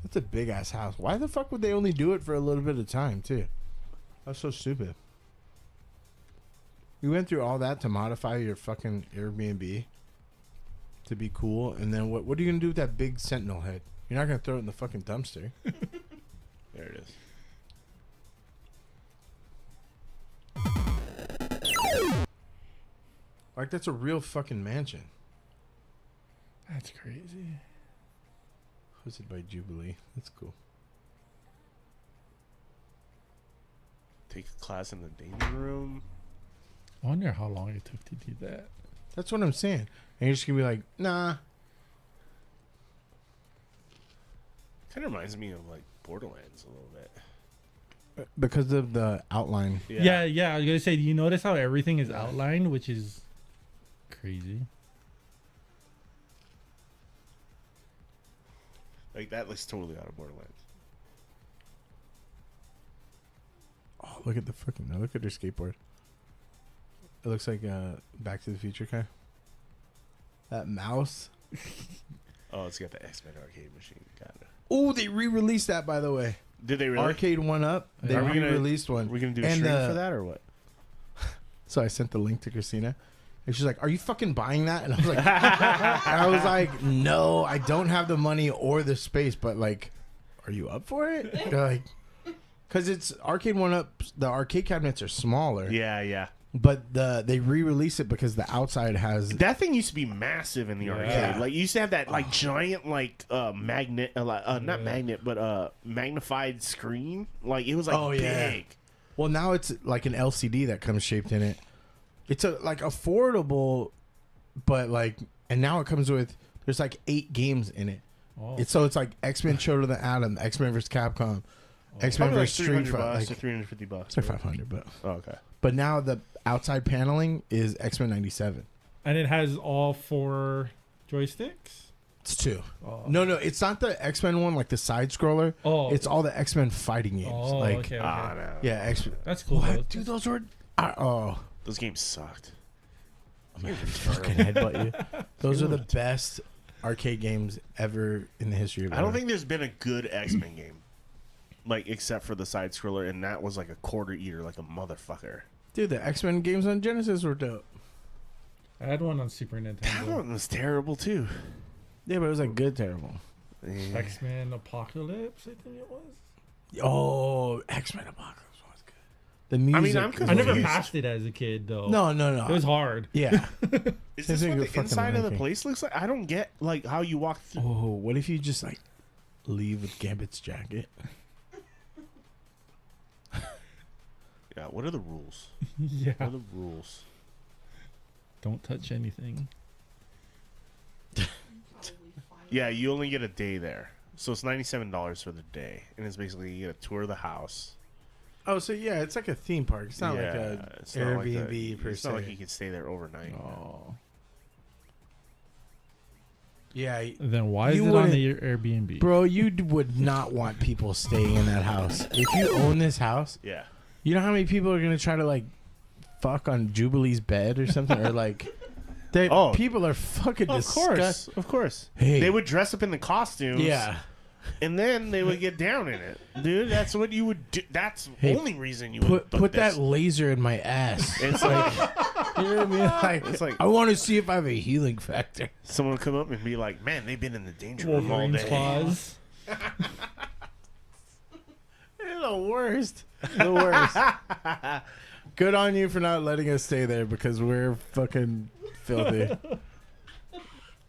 [SPEAKER 3] That's a big ass house. Why the fuck would they only do it for a little bit of time too? That's so stupid. You went through all that to modify your fucking Airbnb to be cool, and then what are you gonna do with that big Sentinel head? You're not gonna throw it in the fucking dumpster.
[SPEAKER 1] There it is.
[SPEAKER 3] Like that's a real fucking mansion.
[SPEAKER 2] That's crazy.
[SPEAKER 3] Hosted by Jubilee. That's cool.
[SPEAKER 1] Take a class in the dating room.
[SPEAKER 2] I wonder how long it took to do that.
[SPEAKER 3] That's what I'm saying. And you're just gonna be like, nah.
[SPEAKER 1] Kind of reminds me of like Borderlands a little bit.
[SPEAKER 3] Because of the outline.
[SPEAKER 2] Yeah, I was gonna say, do you notice how everything is outlined, which is crazy?
[SPEAKER 1] Like that looks totally out of Borderlands.
[SPEAKER 3] Oh, look at the fucking. Look at their skateboard. It looks like Back to the Future kind. That mouse.
[SPEAKER 1] Oh, it's got the X-Men arcade machine. Got it.
[SPEAKER 3] Oh, they re-released that, by the way.
[SPEAKER 1] Did they really?
[SPEAKER 3] Arcade 1-Up. They
[SPEAKER 1] Are we gonna-
[SPEAKER 3] re-released one.
[SPEAKER 1] We're gonna do a
[SPEAKER 3] And,
[SPEAKER 1] stream for that or what?
[SPEAKER 3] So I sent the link to Christina, and she's like, "Are you fucking buying that?" And I was like, "No, I don't have the money or the space, but like, are you up for it?" They're like, because it's Arcade 1-Up. The arcade cabinets are smaller.
[SPEAKER 1] Yeah, yeah.
[SPEAKER 3] But they re-release it because the outside has
[SPEAKER 1] That thing used to be massive in the arcade.
[SPEAKER 3] Yeah.
[SPEAKER 1] Like you used to have that like giant like magnet, not magnet, but magnified screen. Like it was like
[SPEAKER 3] Oh, yeah.
[SPEAKER 1] big.
[SPEAKER 3] Well, now it's like an LCD that comes shaped in it. It's a like affordable, but like, and now it comes with there's like 8 games in it.
[SPEAKER 2] Oh.
[SPEAKER 3] It's like X-Men Children of the Atom, X-Men vs. Capcom, X-Men
[SPEAKER 1] Probably like
[SPEAKER 3] vs. Street
[SPEAKER 1] $300
[SPEAKER 3] Fighter.
[SPEAKER 1] to $350.
[SPEAKER 3] It's like 500, but
[SPEAKER 1] Oh, okay.
[SPEAKER 3] now the outside paneling is X-Men 97.
[SPEAKER 2] And it has all 4 joysticks.
[SPEAKER 3] It's 2.
[SPEAKER 2] Oh.
[SPEAKER 3] No, it's not the X-Men one, like the side scroller.
[SPEAKER 2] Oh.
[SPEAKER 3] It's all the X-Men fighting games.
[SPEAKER 2] Oh,
[SPEAKER 3] like,
[SPEAKER 2] okay.
[SPEAKER 1] Ah, no.
[SPEAKER 3] yeah, X-Men.
[SPEAKER 2] That's cool.
[SPEAKER 3] What?
[SPEAKER 2] though.
[SPEAKER 3] Dude, those were. Oh.
[SPEAKER 1] Those games sucked.
[SPEAKER 3] I'm gonna fucking headbutt you. Those are the best arcade games ever in the history of
[SPEAKER 1] I don't
[SPEAKER 3] ever.
[SPEAKER 1] think there's been a good X-Men game, like except for the side scroller, and that was like a quarter eater, like a motherfucker.
[SPEAKER 3] Dude, the X-Men games on Genesis were dope.
[SPEAKER 2] I had one on Super
[SPEAKER 1] That
[SPEAKER 2] Nintendo.
[SPEAKER 1] one was terrible too.
[SPEAKER 3] Yeah, but it was like good terrible.
[SPEAKER 1] Yeah.
[SPEAKER 2] X-Men Apocalypse, I think it was.
[SPEAKER 3] Oh, X-Men Apocalypse was good. The music.
[SPEAKER 1] I mean, I'm
[SPEAKER 3] is
[SPEAKER 2] I never
[SPEAKER 1] confused.
[SPEAKER 2] passed it as a kid though.
[SPEAKER 3] No.
[SPEAKER 2] It was hard.
[SPEAKER 3] Yeah.
[SPEAKER 1] Is
[SPEAKER 3] Same
[SPEAKER 1] this
[SPEAKER 3] thing
[SPEAKER 1] what
[SPEAKER 3] with
[SPEAKER 1] the
[SPEAKER 3] fucking
[SPEAKER 1] inside of the
[SPEAKER 3] ranking.
[SPEAKER 1] place looks like? I don't get like how you walk through.
[SPEAKER 3] Oh, what if you just like leave with Gambit's jacket?
[SPEAKER 1] Yeah, what are the rules?
[SPEAKER 2] Yeah.
[SPEAKER 1] What are the rules?
[SPEAKER 2] Don't touch anything.
[SPEAKER 1] Yeah, you only get a day there, so it's $97 for the day, and it's basically you get a tour of the house.
[SPEAKER 3] Oh, so yeah, it's like a theme park. It's not like a
[SPEAKER 1] it's not like
[SPEAKER 3] Airbnb per
[SPEAKER 1] It's
[SPEAKER 3] se.
[SPEAKER 1] not like you can stay there overnight.
[SPEAKER 2] Oh.
[SPEAKER 3] Yeah,
[SPEAKER 2] Then why is
[SPEAKER 3] You
[SPEAKER 2] it on
[SPEAKER 3] wouldn't-
[SPEAKER 2] the Airbnb?
[SPEAKER 3] bro, you would not want people staying in that house. If you own this house,
[SPEAKER 1] Yeah.
[SPEAKER 3] you know how many people are gonna try to like fuck on Jubilee's bed or something, or like,
[SPEAKER 1] Oh.
[SPEAKER 3] people are fucking
[SPEAKER 1] Of course,
[SPEAKER 3] disgusting.
[SPEAKER 1] of course.
[SPEAKER 3] Hey.
[SPEAKER 1] They would dress up in the costumes.
[SPEAKER 3] Yeah,
[SPEAKER 1] And then they would get down in it. Dude, that's what you would do. That's
[SPEAKER 3] Hey,
[SPEAKER 1] the only reason you would
[SPEAKER 3] put that laser in my ass.
[SPEAKER 1] It's like
[SPEAKER 3] You know what I mean? Like,
[SPEAKER 1] It's like-
[SPEAKER 3] I want to see if I have a healing factor.
[SPEAKER 1] someone would come up and be like, man, they've been in the danger room all
[SPEAKER 2] Wolverine's
[SPEAKER 1] day.
[SPEAKER 2] claws.
[SPEAKER 3] They're the worst. The worst. Good on you for not letting us stay there because we're fucking filthy.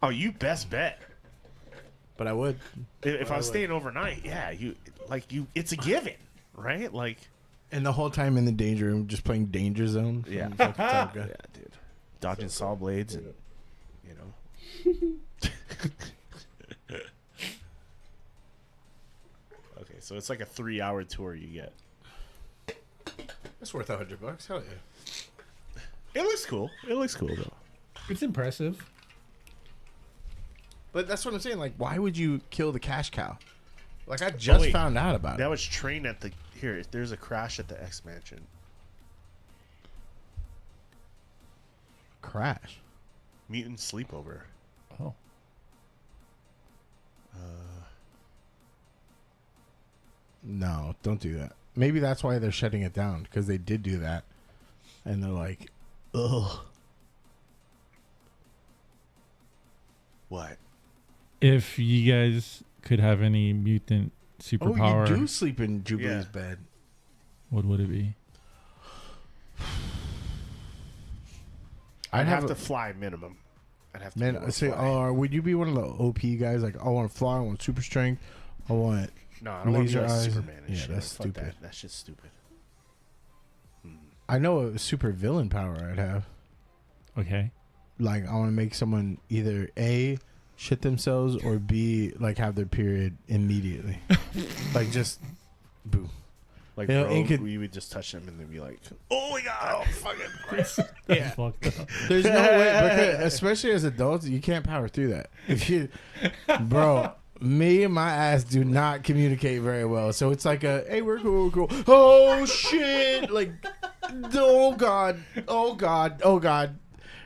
[SPEAKER 1] Oh, you best bet.
[SPEAKER 3] But I would.
[SPEAKER 1] If I was staying overnight, yeah, it's a given, right? Like,
[SPEAKER 3] And the whole time in the danger room, just playing Danger Zone. from
[SPEAKER 1] Yeah.
[SPEAKER 3] fucking Top Gun.
[SPEAKER 1] yeah, dude, dodging saw blades and Okay, so it's like a 3-hour tour you get.
[SPEAKER 3] That's worth $100. Hell yeah.
[SPEAKER 1] It looks cool. It looks cool though.
[SPEAKER 2] It's impressive.
[SPEAKER 3] But that's what I'm saying. Like, why would you kill the cash cow? Like, I just
[SPEAKER 1] wait.
[SPEAKER 3] found out about
[SPEAKER 1] That
[SPEAKER 3] it.
[SPEAKER 1] was train at the here. There's a crash at the X Mansion.
[SPEAKER 3] Crash.
[SPEAKER 1] Mutant sleepover.
[SPEAKER 2] Oh.
[SPEAKER 3] No, don't do that. Maybe that's why they're shutting it down, because they did do that. And they're like, ugh.
[SPEAKER 1] What?
[SPEAKER 2] If you guys could have any mutant
[SPEAKER 3] Oh,
[SPEAKER 2] superpower,
[SPEAKER 3] you do sleep in Jubilee's
[SPEAKER 1] Yeah.
[SPEAKER 3] bed.
[SPEAKER 2] what would it be?
[SPEAKER 1] I'd have to fly minimum. I'd have to. be able
[SPEAKER 3] Man,
[SPEAKER 1] to
[SPEAKER 3] say,
[SPEAKER 1] fly.
[SPEAKER 3] oh, would you be one of the OP guys? Like, I want to fly, I want super strength, I want.
[SPEAKER 1] No, I don't want to be
[SPEAKER 3] laser
[SPEAKER 1] like
[SPEAKER 3] eyes.
[SPEAKER 1] Superman and
[SPEAKER 3] Yeah,
[SPEAKER 1] shit.
[SPEAKER 3] that's
[SPEAKER 1] Fuck
[SPEAKER 3] stupid.
[SPEAKER 1] That. That's just stupid.
[SPEAKER 3] I know a super villain power I'd have.
[SPEAKER 2] Okay.
[SPEAKER 3] Like, I want to make someone either A, shit themselves, or B, like, have their period immediately. Like, just, boo.
[SPEAKER 1] Like,
[SPEAKER 3] You know,
[SPEAKER 1] bro,
[SPEAKER 3] it could-
[SPEAKER 1] we would just touch them and they'd be like, "Oh my god, fucking Christ!"
[SPEAKER 3] Yeah.
[SPEAKER 2] Fucked up.
[SPEAKER 3] There's no way, because especially as adults, you can't power through that. If you, bro, Me and my ass do not communicate very well. So it's like hey, we're cool, we're cool. Oh shit! Like, oh god, oh god, oh god.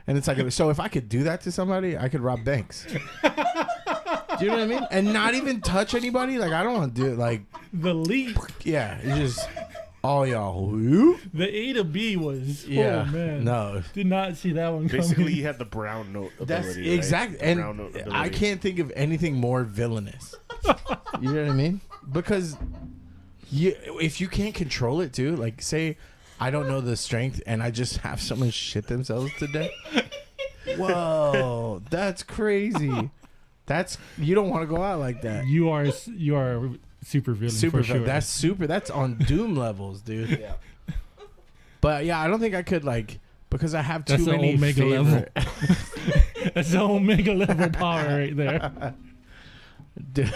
[SPEAKER 3] And it's like, so if I could do that to somebody, I could rob banks. Do you know what I mean? And not even touch anybody. Like, I don't want to do it. Like,
[SPEAKER 2] The leap,
[SPEAKER 3] yeah, it's just all y'all. Whoop.
[SPEAKER 2] the A to B was.
[SPEAKER 3] Yeah,
[SPEAKER 2] Oh man.
[SPEAKER 3] no.
[SPEAKER 2] Did not see that one coming.
[SPEAKER 1] Basically, you had the brown note ability.
[SPEAKER 3] That's
[SPEAKER 1] right?
[SPEAKER 3] exactly,
[SPEAKER 1] The
[SPEAKER 3] and
[SPEAKER 1] brown note
[SPEAKER 3] I
[SPEAKER 1] ability.
[SPEAKER 3] can't think of anything more villainous. You know what I mean? Because if you can't control it too, like say I don't know the strength and I just have someone shit themselves to death. Whoa, that's crazy. That's you don't want to go out like that.
[SPEAKER 2] You are super villain
[SPEAKER 3] Super,
[SPEAKER 2] for sure.
[SPEAKER 3] that's super. That's on Doom levels, dude.
[SPEAKER 1] Yeah.
[SPEAKER 3] But yeah, I don't think I could like because I have too
[SPEAKER 2] That's the
[SPEAKER 3] many
[SPEAKER 2] Omega level.
[SPEAKER 3] favorite.
[SPEAKER 2] That's the Omega level power right there.
[SPEAKER 3] Dude,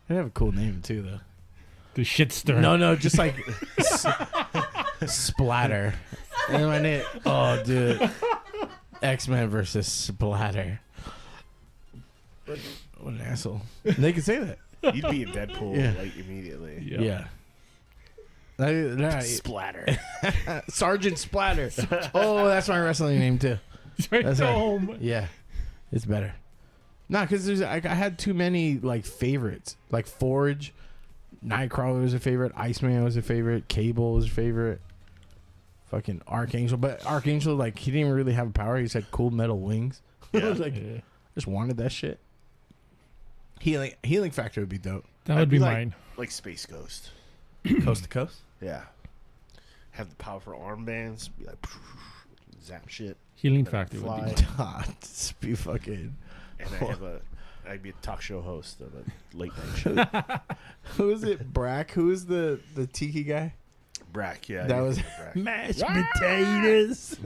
[SPEAKER 3] they have a cool name too, though.
[SPEAKER 2] The shit stir.
[SPEAKER 3] No, just like Splatter. And my name, oh, dude, Xmen versus Splatter. What an asshole! They can say that.
[SPEAKER 1] You'd be in Deadpool
[SPEAKER 3] Yeah.
[SPEAKER 1] like immediately.
[SPEAKER 3] Yeah.
[SPEAKER 1] Splatter.
[SPEAKER 3] Sergeant Splatter. Oh, that's my wrestling name too.
[SPEAKER 2] Right
[SPEAKER 3] That's
[SPEAKER 2] home.
[SPEAKER 3] Yeah, it's better. Nah, because I had too many like favorites. Like Forge, Nightcrawler was a favorite. Iceman was a favorite. Cable was a favorite. Fucking Archangel, but Archangel like he didn't really have a power. He just had cool metal wings. I was like,
[SPEAKER 2] Yeah.
[SPEAKER 3] just wanted that shit. Healing factor would be dope.
[SPEAKER 2] That
[SPEAKER 1] I'd
[SPEAKER 2] would be
[SPEAKER 1] like-
[SPEAKER 2] mine.
[SPEAKER 1] Like Space Ghost.
[SPEAKER 3] Coast to coast.
[SPEAKER 1] Yeah. Have the powerful armbands. Be like, zap shit.
[SPEAKER 2] Healing factor would
[SPEAKER 1] Fly.
[SPEAKER 2] be
[SPEAKER 3] Just be fucking.
[SPEAKER 1] And I'd be a talk show host of a late night show.
[SPEAKER 3] Who is it? Brack. Who is the tiki guy?
[SPEAKER 1] Brack, yeah.
[SPEAKER 3] That
[SPEAKER 1] you
[SPEAKER 3] was
[SPEAKER 1] could be Brack.
[SPEAKER 3] mashed potatoes.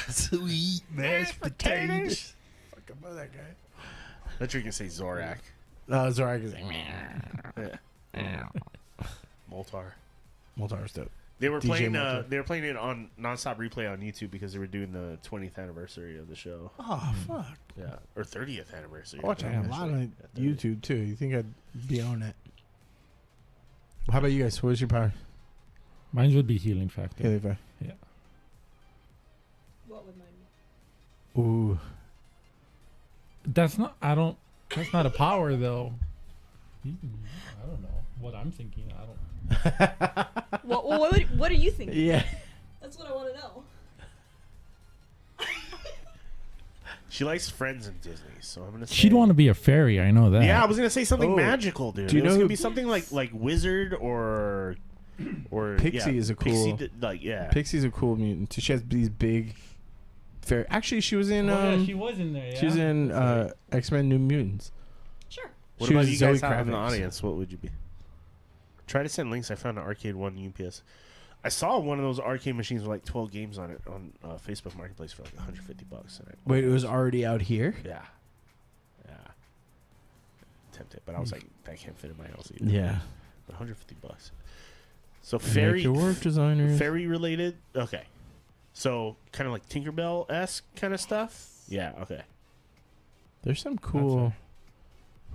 [SPEAKER 3] Sweet mashed potatoes. Fuck, I love that guy.
[SPEAKER 1] I thought you can say Zorak.
[SPEAKER 3] Zorak is
[SPEAKER 1] Yeah. Moltar.
[SPEAKER 3] Moltar's dope.
[SPEAKER 1] They were
[SPEAKER 3] DJ
[SPEAKER 1] playing.
[SPEAKER 3] Moltar.
[SPEAKER 1] They were playing it on nonstop replay on YouTube because they were doing the 20th anniversary of the show.
[SPEAKER 3] Oh fuck!
[SPEAKER 1] Yeah, or 30th anniversary.
[SPEAKER 3] I watch
[SPEAKER 1] I think,
[SPEAKER 3] a lot
[SPEAKER 1] actually.
[SPEAKER 3] on
[SPEAKER 1] Yeah, 30th.
[SPEAKER 3] YouTube too. You think I'd be on it? How about you guys? What was your power?
[SPEAKER 2] Mine would be healing factor.
[SPEAKER 3] Yeah, Levi.
[SPEAKER 4] What would mine be?
[SPEAKER 3] Ooh.
[SPEAKER 2] That's not. I don't. That's not a power though. I don't know what I'm thinking. I don't.
[SPEAKER 4] What are you thinking?
[SPEAKER 3] Yeah.
[SPEAKER 4] That's what I want to know.
[SPEAKER 1] She likes Friends and Disney, so I'm gonna. Say,
[SPEAKER 2] She'd want to be a fairy. I know that.
[SPEAKER 1] Yeah, I was gonna say something
[SPEAKER 3] Oh.
[SPEAKER 1] magical, dude.
[SPEAKER 3] Do you
[SPEAKER 1] It was
[SPEAKER 3] know
[SPEAKER 1] gonna
[SPEAKER 3] who-
[SPEAKER 1] be something like wizard or
[SPEAKER 3] Pixie is a cool-
[SPEAKER 1] yeah.
[SPEAKER 3] Pixie's a cool mutant. She has these big, fair. Actually, she was in.
[SPEAKER 2] Oh, yeah, she was in there. Yeah.
[SPEAKER 3] She was in X-Men: New Mutants.
[SPEAKER 4] Sure.
[SPEAKER 1] What
[SPEAKER 3] she
[SPEAKER 1] about
[SPEAKER 3] was
[SPEAKER 1] you guys
[SPEAKER 3] Zoe
[SPEAKER 1] out in the
[SPEAKER 3] Kravitz.
[SPEAKER 1] audience? What would you be? Try to send links. I found an Arcade One UPS. I saw one of those arcade machines with like 12 games on it on Facebook Marketplace for like $150. And
[SPEAKER 3] Wait, it was already out here.
[SPEAKER 1] yeah. Tempted, but I was like, that can't fit in my house either.
[SPEAKER 3] Yeah.
[SPEAKER 1] But $150. So fairy,
[SPEAKER 3] Make your work designers.
[SPEAKER 1] fairy related. Okay. So kind of like Tinkerbell esque kind of stuff. Yeah. Okay.
[SPEAKER 3] There's some cool.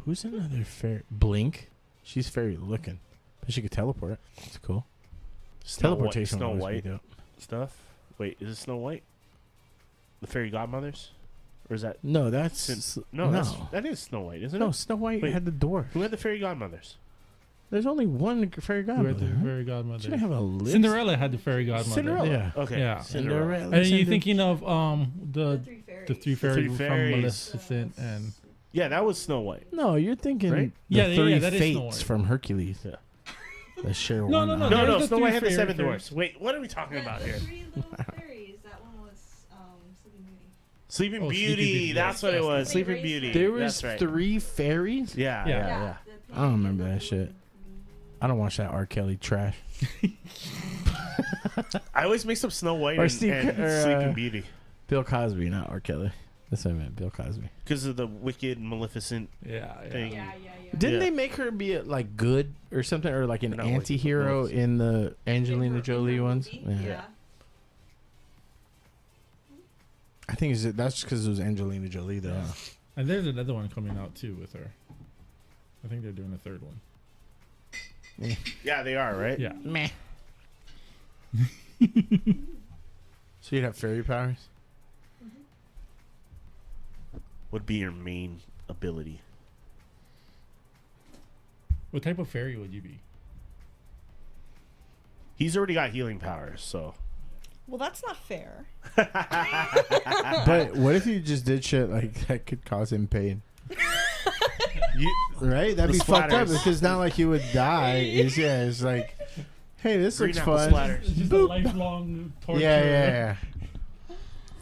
[SPEAKER 3] Who's another fairy? Blink. She's fairy looking, but she could teleport. That's cool. Teleportation.
[SPEAKER 1] Snow
[SPEAKER 3] would always be
[SPEAKER 1] White
[SPEAKER 3] dope.
[SPEAKER 1] stuff. Wait, is it Snow White? The fairy godmothers, or is that
[SPEAKER 3] No, that's
[SPEAKER 1] no? That is Snow White, isn't
[SPEAKER 3] no.
[SPEAKER 1] it?
[SPEAKER 3] Snow White
[SPEAKER 1] Wait.
[SPEAKER 3] had the dwarf.
[SPEAKER 1] Who had the fairy godmothers?
[SPEAKER 3] There's only one fairy
[SPEAKER 2] Who had
[SPEAKER 3] godmother.
[SPEAKER 2] the
[SPEAKER 3] huh?
[SPEAKER 2] fairy godmother?
[SPEAKER 3] She didn't have a list.
[SPEAKER 2] Cinderella had the fairy godmother.
[SPEAKER 1] Cinderella.
[SPEAKER 3] Yeah.
[SPEAKER 1] Okay.
[SPEAKER 2] Yeah.
[SPEAKER 1] Cinderella.
[SPEAKER 2] And are you
[SPEAKER 3] Cinder-
[SPEAKER 2] thinking of the
[SPEAKER 4] three fairies.
[SPEAKER 2] the three fairies from
[SPEAKER 1] fairies.
[SPEAKER 2] Maleficent and
[SPEAKER 1] Yeah, that was Snow White.
[SPEAKER 3] No, you're thinking
[SPEAKER 1] Right?
[SPEAKER 3] the
[SPEAKER 2] Yeah, yeah,
[SPEAKER 3] three
[SPEAKER 2] yeah, that is Snow
[SPEAKER 3] fates
[SPEAKER 2] White.
[SPEAKER 3] from Hercules.
[SPEAKER 1] Yeah.
[SPEAKER 3] That share
[SPEAKER 2] No,
[SPEAKER 3] one.
[SPEAKER 2] no, no,
[SPEAKER 3] eye.
[SPEAKER 1] No,
[SPEAKER 2] there's
[SPEAKER 1] no,
[SPEAKER 2] the
[SPEAKER 1] Snow
[SPEAKER 2] three
[SPEAKER 1] White had the
[SPEAKER 2] fairy
[SPEAKER 1] seven
[SPEAKER 2] fairies.
[SPEAKER 1] dwarfs. Wait, what are we talking about
[SPEAKER 4] the
[SPEAKER 1] here?
[SPEAKER 4] three little fairies. That one was Sleeping Beauty.
[SPEAKER 1] Sleeping
[SPEAKER 2] Oh,
[SPEAKER 1] Beauty.
[SPEAKER 2] Sleeping Beauty,
[SPEAKER 1] That's
[SPEAKER 2] yes,
[SPEAKER 1] what it
[SPEAKER 2] yes.
[SPEAKER 1] was.
[SPEAKER 4] They
[SPEAKER 1] Sleeping
[SPEAKER 4] raised
[SPEAKER 1] Beauty.
[SPEAKER 4] her.
[SPEAKER 3] There was
[SPEAKER 1] That's right.
[SPEAKER 3] 3 fairies.
[SPEAKER 1] Yeah,
[SPEAKER 2] Yeah.
[SPEAKER 1] yeah, yeah.
[SPEAKER 4] the
[SPEAKER 3] I don't remember
[SPEAKER 4] pink
[SPEAKER 3] that shit.
[SPEAKER 4] and
[SPEAKER 3] I don't watch that R. Kelly trash.
[SPEAKER 1] I always mix up Snow White
[SPEAKER 3] Or
[SPEAKER 1] and,
[SPEAKER 3] Steve-
[SPEAKER 1] and
[SPEAKER 3] or,
[SPEAKER 1] Sleeping Beauty
[SPEAKER 3] Bill Cosby, not R. Kelly. That's what I meant. Bill Cosby.
[SPEAKER 1] because of the wicked, Maleficent
[SPEAKER 2] Yeah,
[SPEAKER 1] thing.
[SPEAKER 4] Yeah, yeah, yeah.
[SPEAKER 3] Didn't
[SPEAKER 1] Yeah.
[SPEAKER 3] they make her be like good or something, or like an
[SPEAKER 1] Not like
[SPEAKER 3] anti-hero
[SPEAKER 1] Maleficent.
[SPEAKER 3] in the Angelina
[SPEAKER 4] In her
[SPEAKER 3] Jolie ones?
[SPEAKER 4] movie, Yeah.
[SPEAKER 3] I think that's just because it was Angelina Jolie though.
[SPEAKER 2] And there's another one coming out too with her. I think they're doing a third one.
[SPEAKER 1] Yeah, they are, right?
[SPEAKER 2] Yeah.
[SPEAKER 3] Meh. So you'd have fairy powers?
[SPEAKER 1] Would be your main ability?
[SPEAKER 2] What type of fairy would you be?
[SPEAKER 1] He's already got healing powers, so.
[SPEAKER 4] Well, that's not fair.
[SPEAKER 3] But what if you just did shit like that could cause him pain? Right? That'd
[SPEAKER 1] The
[SPEAKER 3] be fucked up
[SPEAKER 1] splatters.
[SPEAKER 3] because not like he would die. It's like, hey, this
[SPEAKER 1] Green
[SPEAKER 3] looks
[SPEAKER 1] apple
[SPEAKER 3] fun.
[SPEAKER 1] splatter.
[SPEAKER 2] It's just a lifelong torture.
[SPEAKER 3] Yeah.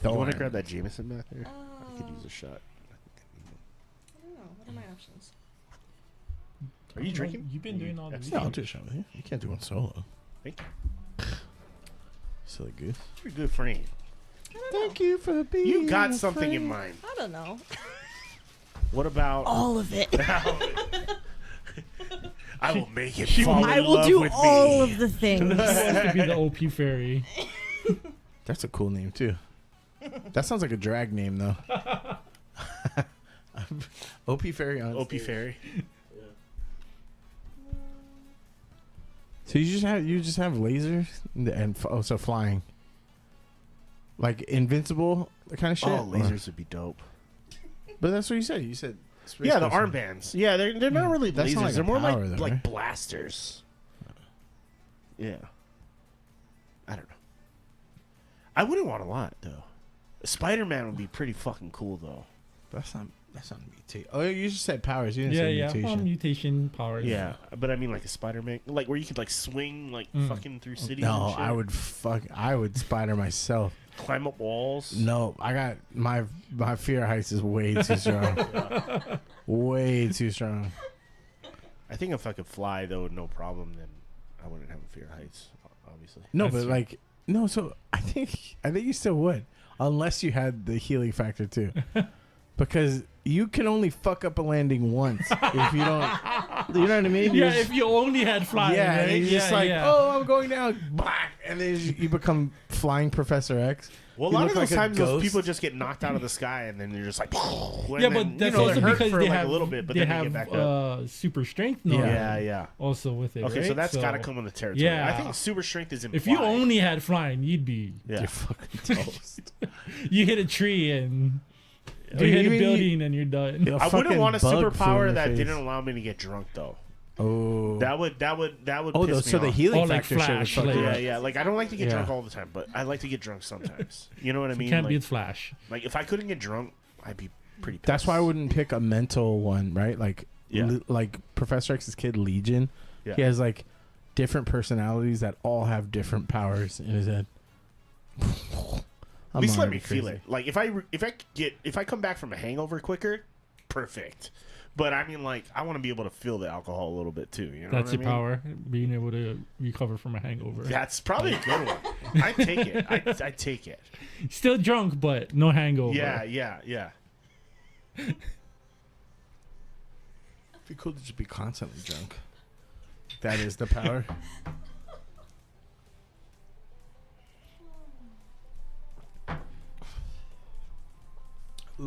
[SPEAKER 1] You want to grab that Jameson back there? I could use a shot.
[SPEAKER 4] I don't know. What are my options?
[SPEAKER 1] Are you drinking?
[SPEAKER 2] You've been doing all the
[SPEAKER 3] Yeah, I'll do a shot with you. You can't do one solo.
[SPEAKER 1] Thank you.
[SPEAKER 3] Silly goose.
[SPEAKER 1] You're a good friend.
[SPEAKER 3] Thank you for being.
[SPEAKER 1] You got
[SPEAKER 3] a
[SPEAKER 1] something in
[SPEAKER 3] friend.
[SPEAKER 1] mind.
[SPEAKER 4] I don't know.
[SPEAKER 1] What about?
[SPEAKER 4] All of it.
[SPEAKER 1] I will make it fall
[SPEAKER 4] I
[SPEAKER 1] in
[SPEAKER 4] will
[SPEAKER 1] love
[SPEAKER 4] do
[SPEAKER 1] with
[SPEAKER 4] all
[SPEAKER 1] me.
[SPEAKER 4] of the things.
[SPEAKER 2] He wants to be the OP fairy.
[SPEAKER 3] That's a cool name too. That sounds like a drag name though. OP Fairy on
[SPEAKER 1] OP
[SPEAKER 3] stage.
[SPEAKER 1] Fairy.
[SPEAKER 3] So you just have lasers and so flying, like invincible kind of shit.
[SPEAKER 1] Oh, lasers would be dope.
[SPEAKER 3] But that's what you said. You said space
[SPEAKER 1] Yeah, the
[SPEAKER 3] person.
[SPEAKER 1] armbands. Yeah, they're not really
[SPEAKER 3] That's
[SPEAKER 1] lasers.
[SPEAKER 3] not like a
[SPEAKER 1] they're more
[SPEAKER 3] power,
[SPEAKER 1] like
[SPEAKER 3] though, right?
[SPEAKER 1] blasters. Yeah. I don't know. I wouldn't want a lot though. Spider-Man would be pretty fucking cool though.
[SPEAKER 3] That's not mutation. Oh, you just said powers. You didn't
[SPEAKER 2] Yeah,
[SPEAKER 3] say
[SPEAKER 2] yeah.
[SPEAKER 3] mutation.
[SPEAKER 2] Mutation powers.
[SPEAKER 1] Yeah, but I mean like a Spider-Man, like where you could like swing like fucking through cities.
[SPEAKER 3] No,
[SPEAKER 1] and shit.
[SPEAKER 3] I would spider myself.
[SPEAKER 1] Climb up walls.
[SPEAKER 3] No, I got my fear of heights is way too strong. Way too strong.
[SPEAKER 1] I think if I could fly though, no problem, then I wouldn't have a fear of heights. Obviously.
[SPEAKER 3] No,
[SPEAKER 2] That's
[SPEAKER 3] but
[SPEAKER 2] true.
[SPEAKER 3] like no. So I think you still would, unless you had the healing factor too, because you can only fuck up a landing once if you don't. You know what I mean?
[SPEAKER 2] Yeah, if you only had flying,
[SPEAKER 3] yeah,
[SPEAKER 2] right?
[SPEAKER 3] and you're just like,
[SPEAKER 2] yeah.
[SPEAKER 3] oh, I'm going down, bah, and then you become flying Professor X.
[SPEAKER 1] Well, a
[SPEAKER 3] You
[SPEAKER 1] lot
[SPEAKER 3] look
[SPEAKER 1] of those
[SPEAKER 3] like a
[SPEAKER 1] times, those
[SPEAKER 3] ghost.
[SPEAKER 1] people just get knocked out of the sky, and then you're just like,
[SPEAKER 2] Yeah, but that's also
[SPEAKER 1] they're hurt
[SPEAKER 2] because
[SPEAKER 1] for
[SPEAKER 2] they
[SPEAKER 1] like
[SPEAKER 2] have
[SPEAKER 1] a little bit, but
[SPEAKER 2] they
[SPEAKER 1] then
[SPEAKER 2] have
[SPEAKER 1] they get back up.
[SPEAKER 2] super strength. No,
[SPEAKER 1] Yeah.
[SPEAKER 2] Also with it.
[SPEAKER 1] Okay,
[SPEAKER 2] right?
[SPEAKER 1] so that's got to come with the territory.
[SPEAKER 2] Yeah.
[SPEAKER 1] I think super strength is implied.
[SPEAKER 2] If you only had flying, you'd be.
[SPEAKER 1] yeah.
[SPEAKER 3] You're fucking toast.
[SPEAKER 2] You hit a tree and.
[SPEAKER 3] Dude,
[SPEAKER 2] you hit a
[SPEAKER 3] even
[SPEAKER 2] building and you're done.
[SPEAKER 3] A
[SPEAKER 1] I wouldn't
[SPEAKER 3] fucking
[SPEAKER 1] want a
[SPEAKER 3] bug flew in
[SPEAKER 1] superpower
[SPEAKER 3] your
[SPEAKER 1] that
[SPEAKER 3] face.
[SPEAKER 1] didn't allow me to get drunk though.
[SPEAKER 3] Oh,
[SPEAKER 1] That would
[SPEAKER 3] oh,
[SPEAKER 1] piss
[SPEAKER 3] so
[SPEAKER 1] me
[SPEAKER 3] the
[SPEAKER 1] off.
[SPEAKER 3] healing
[SPEAKER 2] Oh, like
[SPEAKER 3] factor shit would
[SPEAKER 2] Flash,
[SPEAKER 3] fuck
[SPEAKER 2] like-
[SPEAKER 3] you
[SPEAKER 1] Yeah,
[SPEAKER 3] up.
[SPEAKER 1] yeah. Like I don't like to get
[SPEAKER 3] Yeah.
[SPEAKER 1] drunk all the time, but I like to get drunk sometimes. You know what I mean?
[SPEAKER 2] You can't
[SPEAKER 1] like,
[SPEAKER 2] beat Flash.
[SPEAKER 1] like if I couldn't get drunk, I'd be pretty pissed.
[SPEAKER 3] That's why I wouldn't pick a mental one, right? Like,
[SPEAKER 1] Yeah.
[SPEAKER 3] like Professor X's kid Legion.
[SPEAKER 1] Yeah.
[SPEAKER 3] He has like different personalities that all have different powers in his head.
[SPEAKER 1] At least let me
[SPEAKER 3] already
[SPEAKER 1] feel
[SPEAKER 3] crazy.
[SPEAKER 1] it. Like if I come back from a hangover quicker, perfect. But I mean, like I want to be able to feel the alcohol a little bit too. You know
[SPEAKER 2] That's
[SPEAKER 1] what
[SPEAKER 2] your
[SPEAKER 1] I mean?
[SPEAKER 2] power, being able to recover from a hangover.
[SPEAKER 1] That's probably a good one. I take it. I take it.
[SPEAKER 2] Still drunk, but no hangover.
[SPEAKER 1] Yeah.
[SPEAKER 3] It'd be cool to just be constantly drunk. That is the power.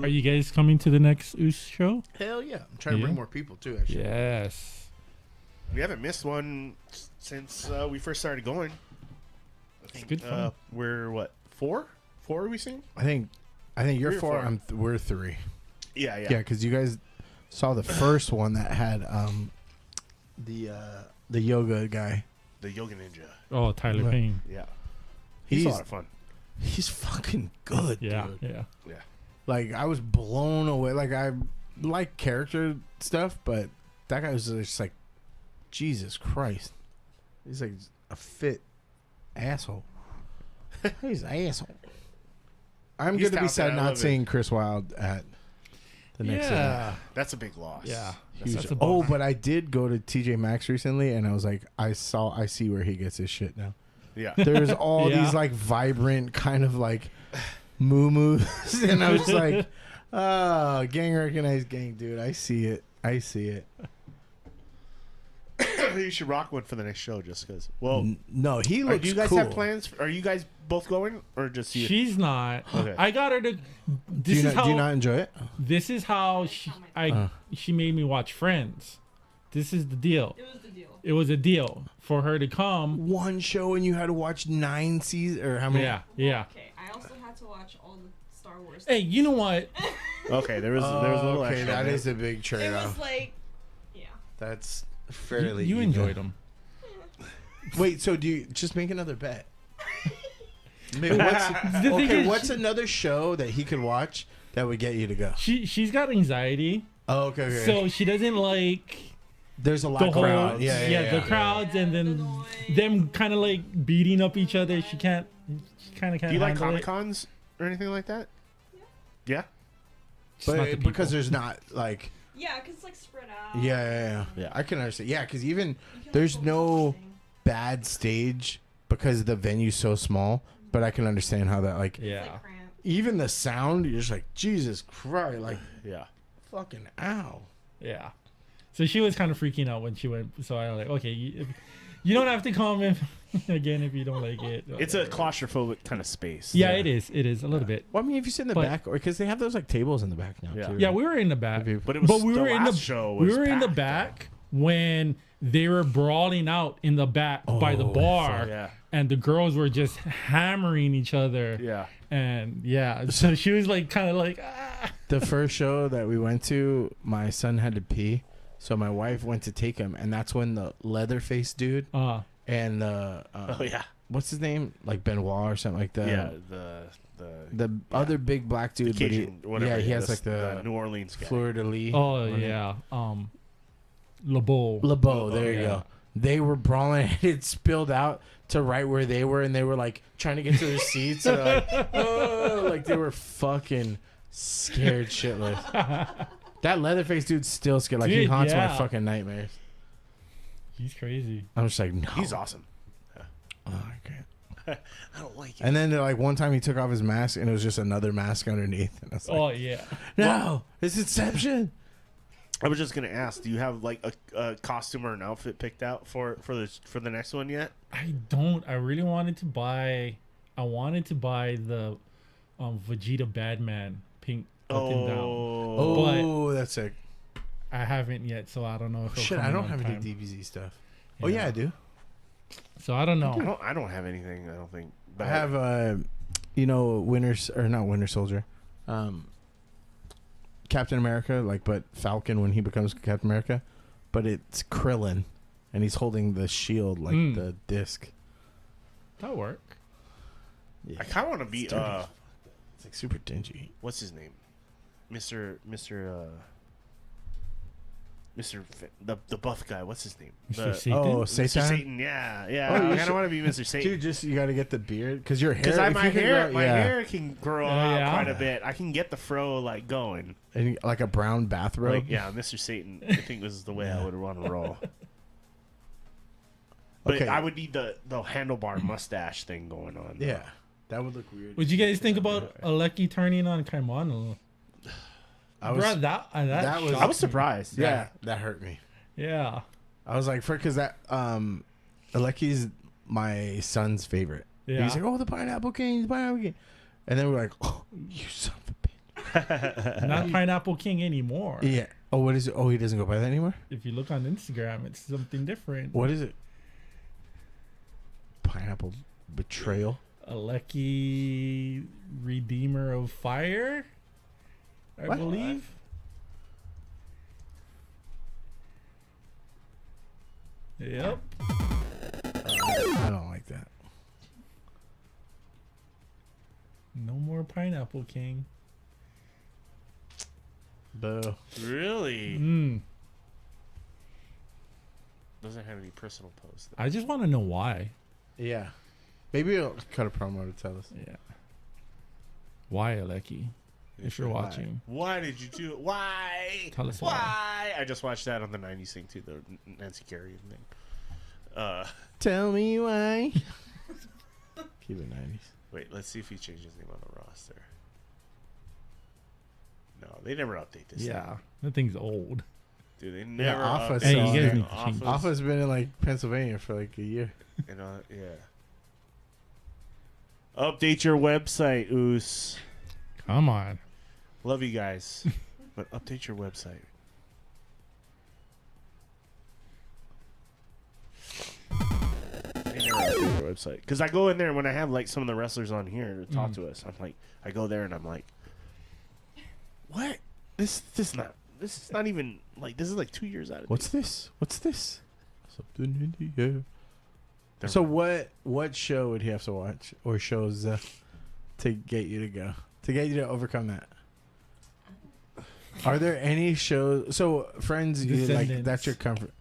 [SPEAKER 2] Are you guys coming to the next Oos show?
[SPEAKER 3] Hell yeah! I'm trying to
[SPEAKER 2] Yeah.
[SPEAKER 3] bring more people too. Actually,
[SPEAKER 2] Yes.
[SPEAKER 1] We haven't missed one since we first started going.
[SPEAKER 2] It's good fun.
[SPEAKER 1] We're what 4? 4 are we seeing?
[SPEAKER 3] I think you're
[SPEAKER 1] 3 or
[SPEAKER 3] 4.
[SPEAKER 1] 4.
[SPEAKER 3] We're 3.
[SPEAKER 1] Yeah.
[SPEAKER 3] Yeah, because you guys saw the first one that had the yoga guy.
[SPEAKER 1] The Yoga Ninja.
[SPEAKER 2] Oh, Tyler
[SPEAKER 3] Right.
[SPEAKER 2] Payne.
[SPEAKER 1] Yeah. He's a
[SPEAKER 3] He's
[SPEAKER 1] lot of fun.
[SPEAKER 3] he's fucking good.
[SPEAKER 2] Yeah,
[SPEAKER 3] dude.
[SPEAKER 2] yeah.
[SPEAKER 1] Yeah.
[SPEAKER 3] Like I was blown away. Like I like character stuff, but that guy was just like, Jesus Christ. He's like a fit asshole. He's an asshole. I'm
[SPEAKER 1] He's
[SPEAKER 3] going to be
[SPEAKER 1] talented,
[SPEAKER 3] sad
[SPEAKER 1] I
[SPEAKER 3] not
[SPEAKER 1] love it.
[SPEAKER 3] seeing Chris Wilde at the next event.
[SPEAKER 2] Yeah.
[SPEAKER 1] That's a big loss.
[SPEAKER 2] Yeah.
[SPEAKER 3] Huge.
[SPEAKER 2] That's a
[SPEAKER 3] Oh,
[SPEAKER 2] bummer.
[SPEAKER 3] but I did go to TJ Maxx recently, and I was like, I see where he gets his shit now.
[SPEAKER 1] Yeah.
[SPEAKER 3] There's all
[SPEAKER 2] Yeah.
[SPEAKER 3] these like vibrant kind of like moo-moos, and I was like, oh, gang recognized gang, dude. I see it.
[SPEAKER 1] You should rock one for the next show just because. Well,
[SPEAKER 3] No, he looks
[SPEAKER 1] do you guys
[SPEAKER 3] cool.
[SPEAKER 1] have plans? Are you guys both going or just you?
[SPEAKER 2] She's not.
[SPEAKER 1] Okay.
[SPEAKER 2] I got her to.
[SPEAKER 3] Do
[SPEAKER 2] This
[SPEAKER 3] you,
[SPEAKER 2] is
[SPEAKER 3] not,
[SPEAKER 2] how.
[SPEAKER 3] do you not enjoy it?
[SPEAKER 2] This is how she made me watch Friends. this is the deal.
[SPEAKER 4] It was the deal.
[SPEAKER 2] It was a deal for her to come.
[SPEAKER 3] One show and you had to watch 9 seasons or how many?
[SPEAKER 2] Yeah.
[SPEAKER 4] Okay, I also had to watch all the Star Wars.
[SPEAKER 2] Hey, you know what?
[SPEAKER 1] Okay, there was a little
[SPEAKER 3] okay,
[SPEAKER 1] extra.
[SPEAKER 3] that
[SPEAKER 1] there.
[SPEAKER 3] is a big
[SPEAKER 4] It
[SPEAKER 3] trade-off.
[SPEAKER 4] was like, yeah.
[SPEAKER 3] That's fairly.
[SPEAKER 2] You
[SPEAKER 3] even.
[SPEAKER 2] enjoyed them.
[SPEAKER 3] Wait, so do you just make another bet? Maybe what's,
[SPEAKER 2] thing
[SPEAKER 3] okay,
[SPEAKER 2] is,
[SPEAKER 3] what's another show that he could watch that would get you to go?
[SPEAKER 2] She's got anxiety,
[SPEAKER 3] Oh, okay.
[SPEAKER 2] so she doesn't like
[SPEAKER 3] There's a lot
[SPEAKER 2] the
[SPEAKER 3] going
[SPEAKER 2] whole
[SPEAKER 3] on. Yeah.
[SPEAKER 2] the crowds and
[SPEAKER 4] the
[SPEAKER 2] then
[SPEAKER 4] noise.
[SPEAKER 2] them kind of like beating up each other. She kind of can't.
[SPEAKER 1] Do you like
[SPEAKER 2] handle
[SPEAKER 1] Comic
[SPEAKER 2] it.
[SPEAKER 1] Cons or anything like that? Yeah.
[SPEAKER 2] Just not the
[SPEAKER 3] But
[SPEAKER 2] people.
[SPEAKER 3] because there's not like
[SPEAKER 4] Yeah, because it's like spread out.
[SPEAKER 3] yeah. I can understand. Yeah, because even
[SPEAKER 4] You can
[SPEAKER 3] there's
[SPEAKER 4] focus on
[SPEAKER 3] no
[SPEAKER 4] one thing.
[SPEAKER 3] bad stage because the venue's so small. But I can understand how that like
[SPEAKER 4] It's
[SPEAKER 2] Yeah.
[SPEAKER 4] like cramped.
[SPEAKER 3] even the sound you're just like Jesus Christ, like
[SPEAKER 1] Yeah.
[SPEAKER 3] fucking ow.
[SPEAKER 2] Yeah. So she was kind of freaking out when she went. So I was like, okay, you don't have to come in again if you don't like it.
[SPEAKER 1] It's a claustrophobic kind of space.
[SPEAKER 2] Yeah, it is. It is a little bit.
[SPEAKER 3] Well, I mean, if you sit in the
[SPEAKER 2] But-
[SPEAKER 3] back, or because they have those like tables in the back now.
[SPEAKER 1] Yeah.
[SPEAKER 3] Too.
[SPEAKER 2] Yeah, we were in the back.
[SPEAKER 1] But it was
[SPEAKER 2] we
[SPEAKER 1] the
[SPEAKER 2] were in the
[SPEAKER 1] last show
[SPEAKER 2] we
[SPEAKER 1] was
[SPEAKER 2] were in the
[SPEAKER 1] packed,
[SPEAKER 2] back when they were brawling out in the back by the
[SPEAKER 3] Oh,
[SPEAKER 2] bar,
[SPEAKER 1] Yeah.
[SPEAKER 2] and the girls were just hammering each other.
[SPEAKER 1] Yeah.
[SPEAKER 2] And yeah, so she was like kind of like, ah.
[SPEAKER 3] The first show that we went to, my son had to pee, so my wife went to take him, and that's when the Leatherface dude and
[SPEAKER 1] Oh yeah.
[SPEAKER 3] what's his name, like Benoit or something like that.
[SPEAKER 1] Yeah. The
[SPEAKER 3] Other big black dude, but he,
[SPEAKER 1] Cajun, whatever.
[SPEAKER 3] yeah, he has
[SPEAKER 1] the-
[SPEAKER 3] like the
[SPEAKER 1] New Orleans guy.
[SPEAKER 3] Fleur de Lis.
[SPEAKER 2] Oh
[SPEAKER 3] on it.
[SPEAKER 2] yeah, LeBeau.
[SPEAKER 3] LeBeau, there you
[SPEAKER 2] yeah.
[SPEAKER 3] go. They were brawling, and it spilled out to right where they were, and they were like trying to get to their seats, and they're like, oh, like they were fucking scared shitless. That Leatherface dude's still scared. Like he
[SPEAKER 2] Dude,
[SPEAKER 3] haunts my
[SPEAKER 2] yeah.
[SPEAKER 3] fucking nightmares.
[SPEAKER 2] He's crazy.
[SPEAKER 3] I'm just like, no.
[SPEAKER 1] He's awesome.
[SPEAKER 3] Oh, I can't.
[SPEAKER 1] I don't like it.
[SPEAKER 3] And then like one time he took off his mask, and it was just another mask underneath, and I was like,
[SPEAKER 2] Oh yeah.
[SPEAKER 3] no, it's Inception.
[SPEAKER 1] I was just gonna ask, do you have like a costume or an outfit picked out for the next one yet?
[SPEAKER 2] I don't. I really wanted to buy. I wanted to buy the Vegeta Badman pink button down.
[SPEAKER 3] Oh, that's sick.
[SPEAKER 2] I haven't yet, so I don't know if it'll
[SPEAKER 3] Shit,
[SPEAKER 2] come
[SPEAKER 3] I
[SPEAKER 2] in
[SPEAKER 3] don't
[SPEAKER 2] on
[SPEAKER 3] have
[SPEAKER 2] time.
[SPEAKER 3] any DBZ stuff. Oh yeah, I do.
[SPEAKER 2] So I don't know.
[SPEAKER 1] I don't have anything. I don't think.
[SPEAKER 3] I have not Winter Soldier, Captain America, like but Falcon when he becomes Captain America, but it's Krillin, and he's holding the shield like the disc.
[SPEAKER 2] That'll work.
[SPEAKER 3] Yeah,
[SPEAKER 1] I kind of want to be
[SPEAKER 3] it's like super dingy.
[SPEAKER 1] what's his name, the buff guy. What's his name?
[SPEAKER 2] Mr. Satan?
[SPEAKER 3] Oh,
[SPEAKER 1] Mr.
[SPEAKER 3] Satan.
[SPEAKER 1] Satan. Yeah.
[SPEAKER 3] Oh,
[SPEAKER 1] I
[SPEAKER 3] you
[SPEAKER 1] kind
[SPEAKER 3] should-
[SPEAKER 1] of want to be Mr. Satan.
[SPEAKER 3] Dude, just you got to get the beard because your hair.
[SPEAKER 1] Because
[SPEAKER 3] if
[SPEAKER 1] my
[SPEAKER 3] you can
[SPEAKER 1] hair,
[SPEAKER 3] grow-
[SPEAKER 1] my
[SPEAKER 3] yeah.
[SPEAKER 1] hair can grow out
[SPEAKER 2] yeah.
[SPEAKER 1] quite a bit. I can get the fro like going.
[SPEAKER 3] and like a brown bathrobe.
[SPEAKER 1] Like, yeah, Mr. Satan. I think was the way I would want to roll. But
[SPEAKER 3] Okay.
[SPEAKER 1] I would need the handlebar mustache thing going on.
[SPEAKER 3] Yeah, that would look weird.
[SPEAKER 2] What'd you guys think about Aleki turning on Kaimano?
[SPEAKER 3] I was,
[SPEAKER 2] Bruh, that
[SPEAKER 3] that was-
[SPEAKER 2] shocked
[SPEAKER 1] I was
[SPEAKER 2] me.
[SPEAKER 1] surprised.
[SPEAKER 3] yeah, that hurt me.
[SPEAKER 2] Yeah.
[SPEAKER 3] I was like, because that Aleki's my son's favorite.
[SPEAKER 2] Yeah.
[SPEAKER 3] He's like, oh, the Pineapple King, the Pineapple King, and then we're like, oh, you son of a bitch.
[SPEAKER 2] Not Pineapple King anymore.
[SPEAKER 3] Yeah. Oh, what is it? Oh, he doesn't go by that anymore.
[SPEAKER 2] If you look on Instagram, it's something different.
[SPEAKER 3] What is it? Pineapple Betrayal.
[SPEAKER 2] Aleki Redeemer of Fire, I
[SPEAKER 3] What?
[SPEAKER 2] believe. Yep.
[SPEAKER 3] I don't like that.
[SPEAKER 2] No more Pineapple King.
[SPEAKER 3] Boo.
[SPEAKER 1] Really?
[SPEAKER 2] Mm.
[SPEAKER 1] Doesn't have any personal posts.
[SPEAKER 2] I just want to know why.
[SPEAKER 3] Yeah. Maybe I'll cut a promo to tell us.
[SPEAKER 2] Yeah. Why, Aleki? If you're
[SPEAKER 3] Why?
[SPEAKER 2] watching,
[SPEAKER 1] Why did you do it? Why?
[SPEAKER 2] Tell us
[SPEAKER 1] why. I just watched that on the 90s thing too, the Nancy Kerrigan thing.
[SPEAKER 3] Tell me why. Keep it 90s.
[SPEAKER 1] Wait, let's see if he changed his name on the roster. No, they never update this.
[SPEAKER 2] yeah, that thing's old.
[SPEAKER 1] Thing. Dude, they never
[SPEAKER 3] Office
[SPEAKER 1] update
[SPEAKER 2] Hey,
[SPEAKER 3] you
[SPEAKER 2] guys
[SPEAKER 1] it.
[SPEAKER 2] need to change
[SPEAKER 3] Alpha's been in like Pennsylvania for like a year.
[SPEAKER 1] And, yeah. Update your website, Oos.
[SPEAKER 2] Come on.
[SPEAKER 1] Love you guys, but update your website. website because I go in there when I have like some of the wrestlers on here to talk to us. I'm like, I go there and I'm like, what? This is not even like this is like 2 years out of
[SPEAKER 3] What's this? What's this? Something in the air.
[SPEAKER 1] Never
[SPEAKER 3] So
[SPEAKER 1] mind.
[SPEAKER 3] what show would he have to watch or shows to get you to go to get you to overcome that? Are there any shows? So Friends, you like
[SPEAKER 2] Descendants.
[SPEAKER 3] that's your comfort.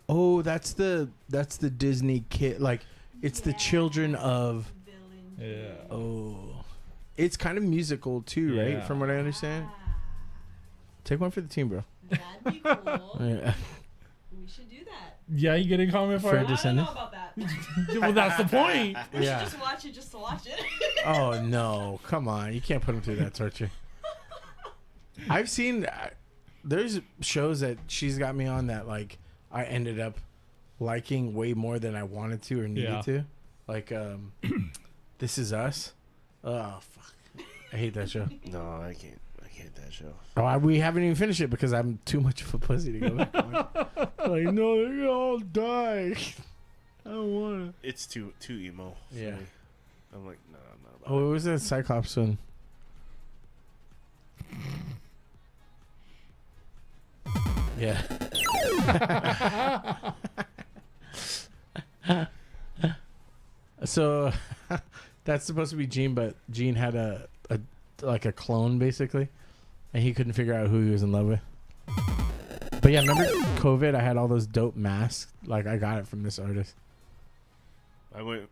[SPEAKER 3] Oh, that's the Disney kid. Like it's the children of.
[SPEAKER 2] Yeah.
[SPEAKER 3] Oh, it's kind of musical too, right?
[SPEAKER 2] Yeah.
[SPEAKER 3] From what I understand. Take one for the team, bro.
[SPEAKER 7] That'd be cool.
[SPEAKER 3] Yeah.
[SPEAKER 7] We should do that.
[SPEAKER 2] Yeah, you get a comment for
[SPEAKER 3] Fair
[SPEAKER 2] it?
[SPEAKER 7] I don't
[SPEAKER 3] Descendants?
[SPEAKER 7] know about that.
[SPEAKER 2] Well, that's the point.
[SPEAKER 7] We
[SPEAKER 3] Yeah.
[SPEAKER 7] should just watch it just to watch it.
[SPEAKER 3] Oh no! Come on, you can't put him through that torture. I've seen there's shows that she's got me on that like I ended up liking way more than I wanted to or needed
[SPEAKER 2] Yeah.
[SPEAKER 3] to. Like This Is Us. Oh fuck! I hate that show.
[SPEAKER 1] No, I can't that show.
[SPEAKER 3] Oh, we haven't even finished it because I'm too much of a pussy to go back on. Like no, they all die. I don't want to.
[SPEAKER 1] It's too emo. for
[SPEAKER 3] Yeah.
[SPEAKER 1] me. I'm like, no, I'm not about
[SPEAKER 3] Oh, what was that Cyclops one? Yeah. So that's supposed to be Gene, but Gene had a like a clone basically, and he couldn't figure out who he was in love with. But yeah, remember COVID? I had all those dope masks. Like I got it from this artist.
[SPEAKER 1] I went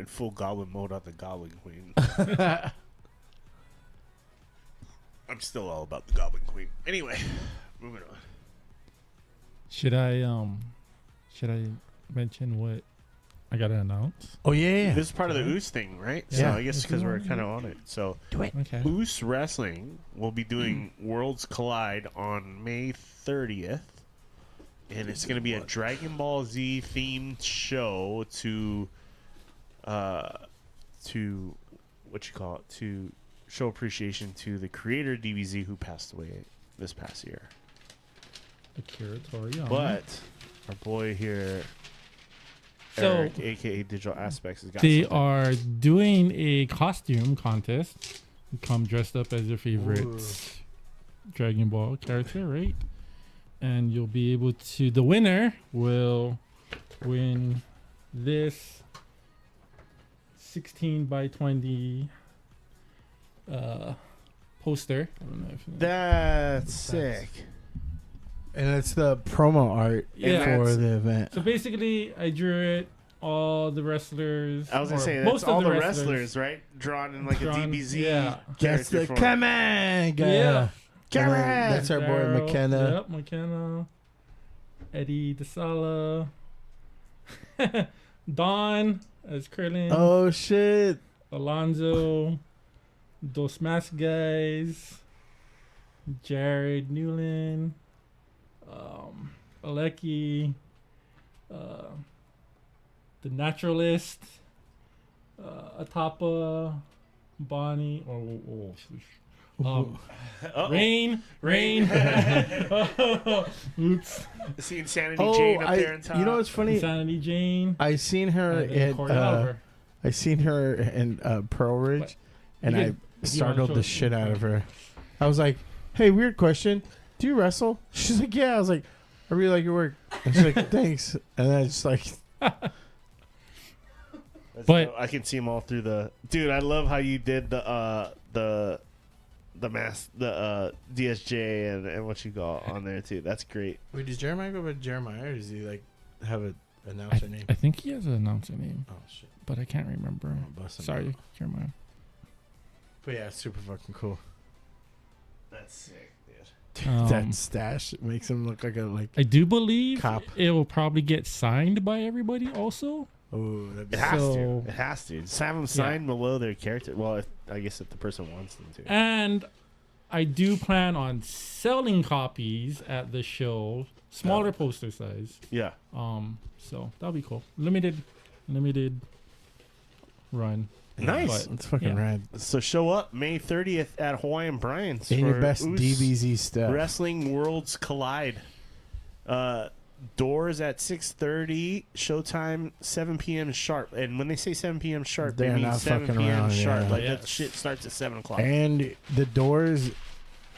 [SPEAKER 1] full goblin mode on the Goblin Queen. I'm still all about the Goblin Queen. Anyway, moving on.
[SPEAKER 2] Should I mention what I gotta announce?
[SPEAKER 3] Oh yeah.
[SPEAKER 1] This is part of the Oos thing, right? So
[SPEAKER 3] Yeah.
[SPEAKER 1] I guess because we're kind of on it. So
[SPEAKER 2] Okay.
[SPEAKER 1] Oos Wrestling will be doing Worlds Collide on May 30th. And it's going to be a Dragon Ball Z themed show to to show appreciation to the creator DBZ who passed away this past year.
[SPEAKER 2] Akira Toriyama.
[SPEAKER 1] But our boy here,
[SPEAKER 2] So-
[SPEAKER 1] Eric, aka Digital Aspects, has got
[SPEAKER 2] They
[SPEAKER 1] something.
[SPEAKER 2] are doing a costume contest. You come dressed up as your favorite Dragon Ball character, right? And you'll be able to. The winner will win this 16 by 20 poster. I don't know if
[SPEAKER 1] That's sick.
[SPEAKER 3] And it's the promo art
[SPEAKER 2] Yeah.
[SPEAKER 3] for the event.
[SPEAKER 2] So basically, I drew it. All the wrestlers.
[SPEAKER 1] I was gonna
[SPEAKER 2] or
[SPEAKER 1] say that's
[SPEAKER 2] most
[SPEAKER 1] all
[SPEAKER 2] of
[SPEAKER 1] the wrestlers, right? Drawn in like
[SPEAKER 2] Drawn-
[SPEAKER 1] a DBZ
[SPEAKER 2] yeah.
[SPEAKER 3] That's
[SPEAKER 1] character
[SPEAKER 3] the
[SPEAKER 1] form.
[SPEAKER 3] come on guy.
[SPEAKER 2] Yeah.
[SPEAKER 1] Come
[SPEAKER 3] And then
[SPEAKER 1] on.
[SPEAKER 3] That's our boy
[SPEAKER 2] Daryl,
[SPEAKER 3] McKenna.
[SPEAKER 2] Yep, McKenna. Eddie DeSala. Don as Krillin.
[SPEAKER 3] Oh shit.
[SPEAKER 2] Alonzo. Dos Mas Guys. Jared Newland. Aleki. The Naturalist. Atapa. Bonnie.
[SPEAKER 1] Uh-oh.
[SPEAKER 2] Rain. Oops.
[SPEAKER 1] See Insanity
[SPEAKER 3] Oh,
[SPEAKER 1] Jane up there in top.
[SPEAKER 3] you know what's funny?
[SPEAKER 2] Insanity Jane.
[SPEAKER 3] I seen her
[SPEAKER 2] and then
[SPEAKER 3] in
[SPEAKER 2] Corey Oliver.
[SPEAKER 3] I seen her in Pearl Ridge,
[SPEAKER 2] What?
[SPEAKER 3] and
[SPEAKER 2] You
[SPEAKER 3] I
[SPEAKER 2] could- if you
[SPEAKER 3] startled
[SPEAKER 2] wanna
[SPEAKER 3] the
[SPEAKER 2] show-
[SPEAKER 3] shit out of her. I was like, "Hey, weird question. Do you wrestle?" She's like, "Yeah." I was like, "I really like your work." And she's like, "Thanks." And I just like,
[SPEAKER 2] But-
[SPEAKER 1] I can see them all through the. Dude, I love how you did the DSJ and what you got on there too. That's great.
[SPEAKER 3] "Wait, does Jeremiah go by Jeremiah, or does he like have a announcer name?"
[SPEAKER 2] I think he has an announcer name,
[SPEAKER 3] Oh shit!
[SPEAKER 2] but I can't remember.
[SPEAKER 3] I'm busting
[SPEAKER 2] Sorry,
[SPEAKER 3] out.
[SPEAKER 2] Jeremiah.
[SPEAKER 3] But yeah, it's super fucking cool.
[SPEAKER 1] That's sick, dude.
[SPEAKER 3] That stash makes him look like a like.
[SPEAKER 2] I do believe
[SPEAKER 3] Cop.
[SPEAKER 2] it will probably get signed by everybody also.
[SPEAKER 3] Oh, that'd be
[SPEAKER 1] It has
[SPEAKER 2] So-
[SPEAKER 1] to. It has to. Just have them sign below their character. Well, I guess if the person wants them to.
[SPEAKER 2] And I do plan on selling copies at the show, smaller poster size.
[SPEAKER 1] Yeah.
[SPEAKER 2] So that'll be cool. Limited run.
[SPEAKER 1] Nice.
[SPEAKER 2] But,
[SPEAKER 3] It's fucking
[SPEAKER 2] yeah.
[SPEAKER 3] rad.
[SPEAKER 1] So show up May 30th at Hawaiian Brian's
[SPEAKER 3] In
[SPEAKER 1] for
[SPEAKER 3] your best
[SPEAKER 1] Oos
[SPEAKER 3] DBZ stuff.
[SPEAKER 1] Wrestling Worlds Collide. Doors at 6:30. Showtime 7 p.m. sharp. And when they say 7 p.m. sharp, they
[SPEAKER 3] They're
[SPEAKER 1] mean
[SPEAKER 3] not
[SPEAKER 1] 7
[SPEAKER 3] fucking
[SPEAKER 1] p.m.
[SPEAKER 3] around,
[SPEAKER 1] sharp.
[SPEAKER 3] yeah.
[SPEAKER 1] Like
[SPEAKER 2] Yes.
[SPEAKER 1] that shit starts at 7 o'clock.
[SPEAKER 3] And the doors,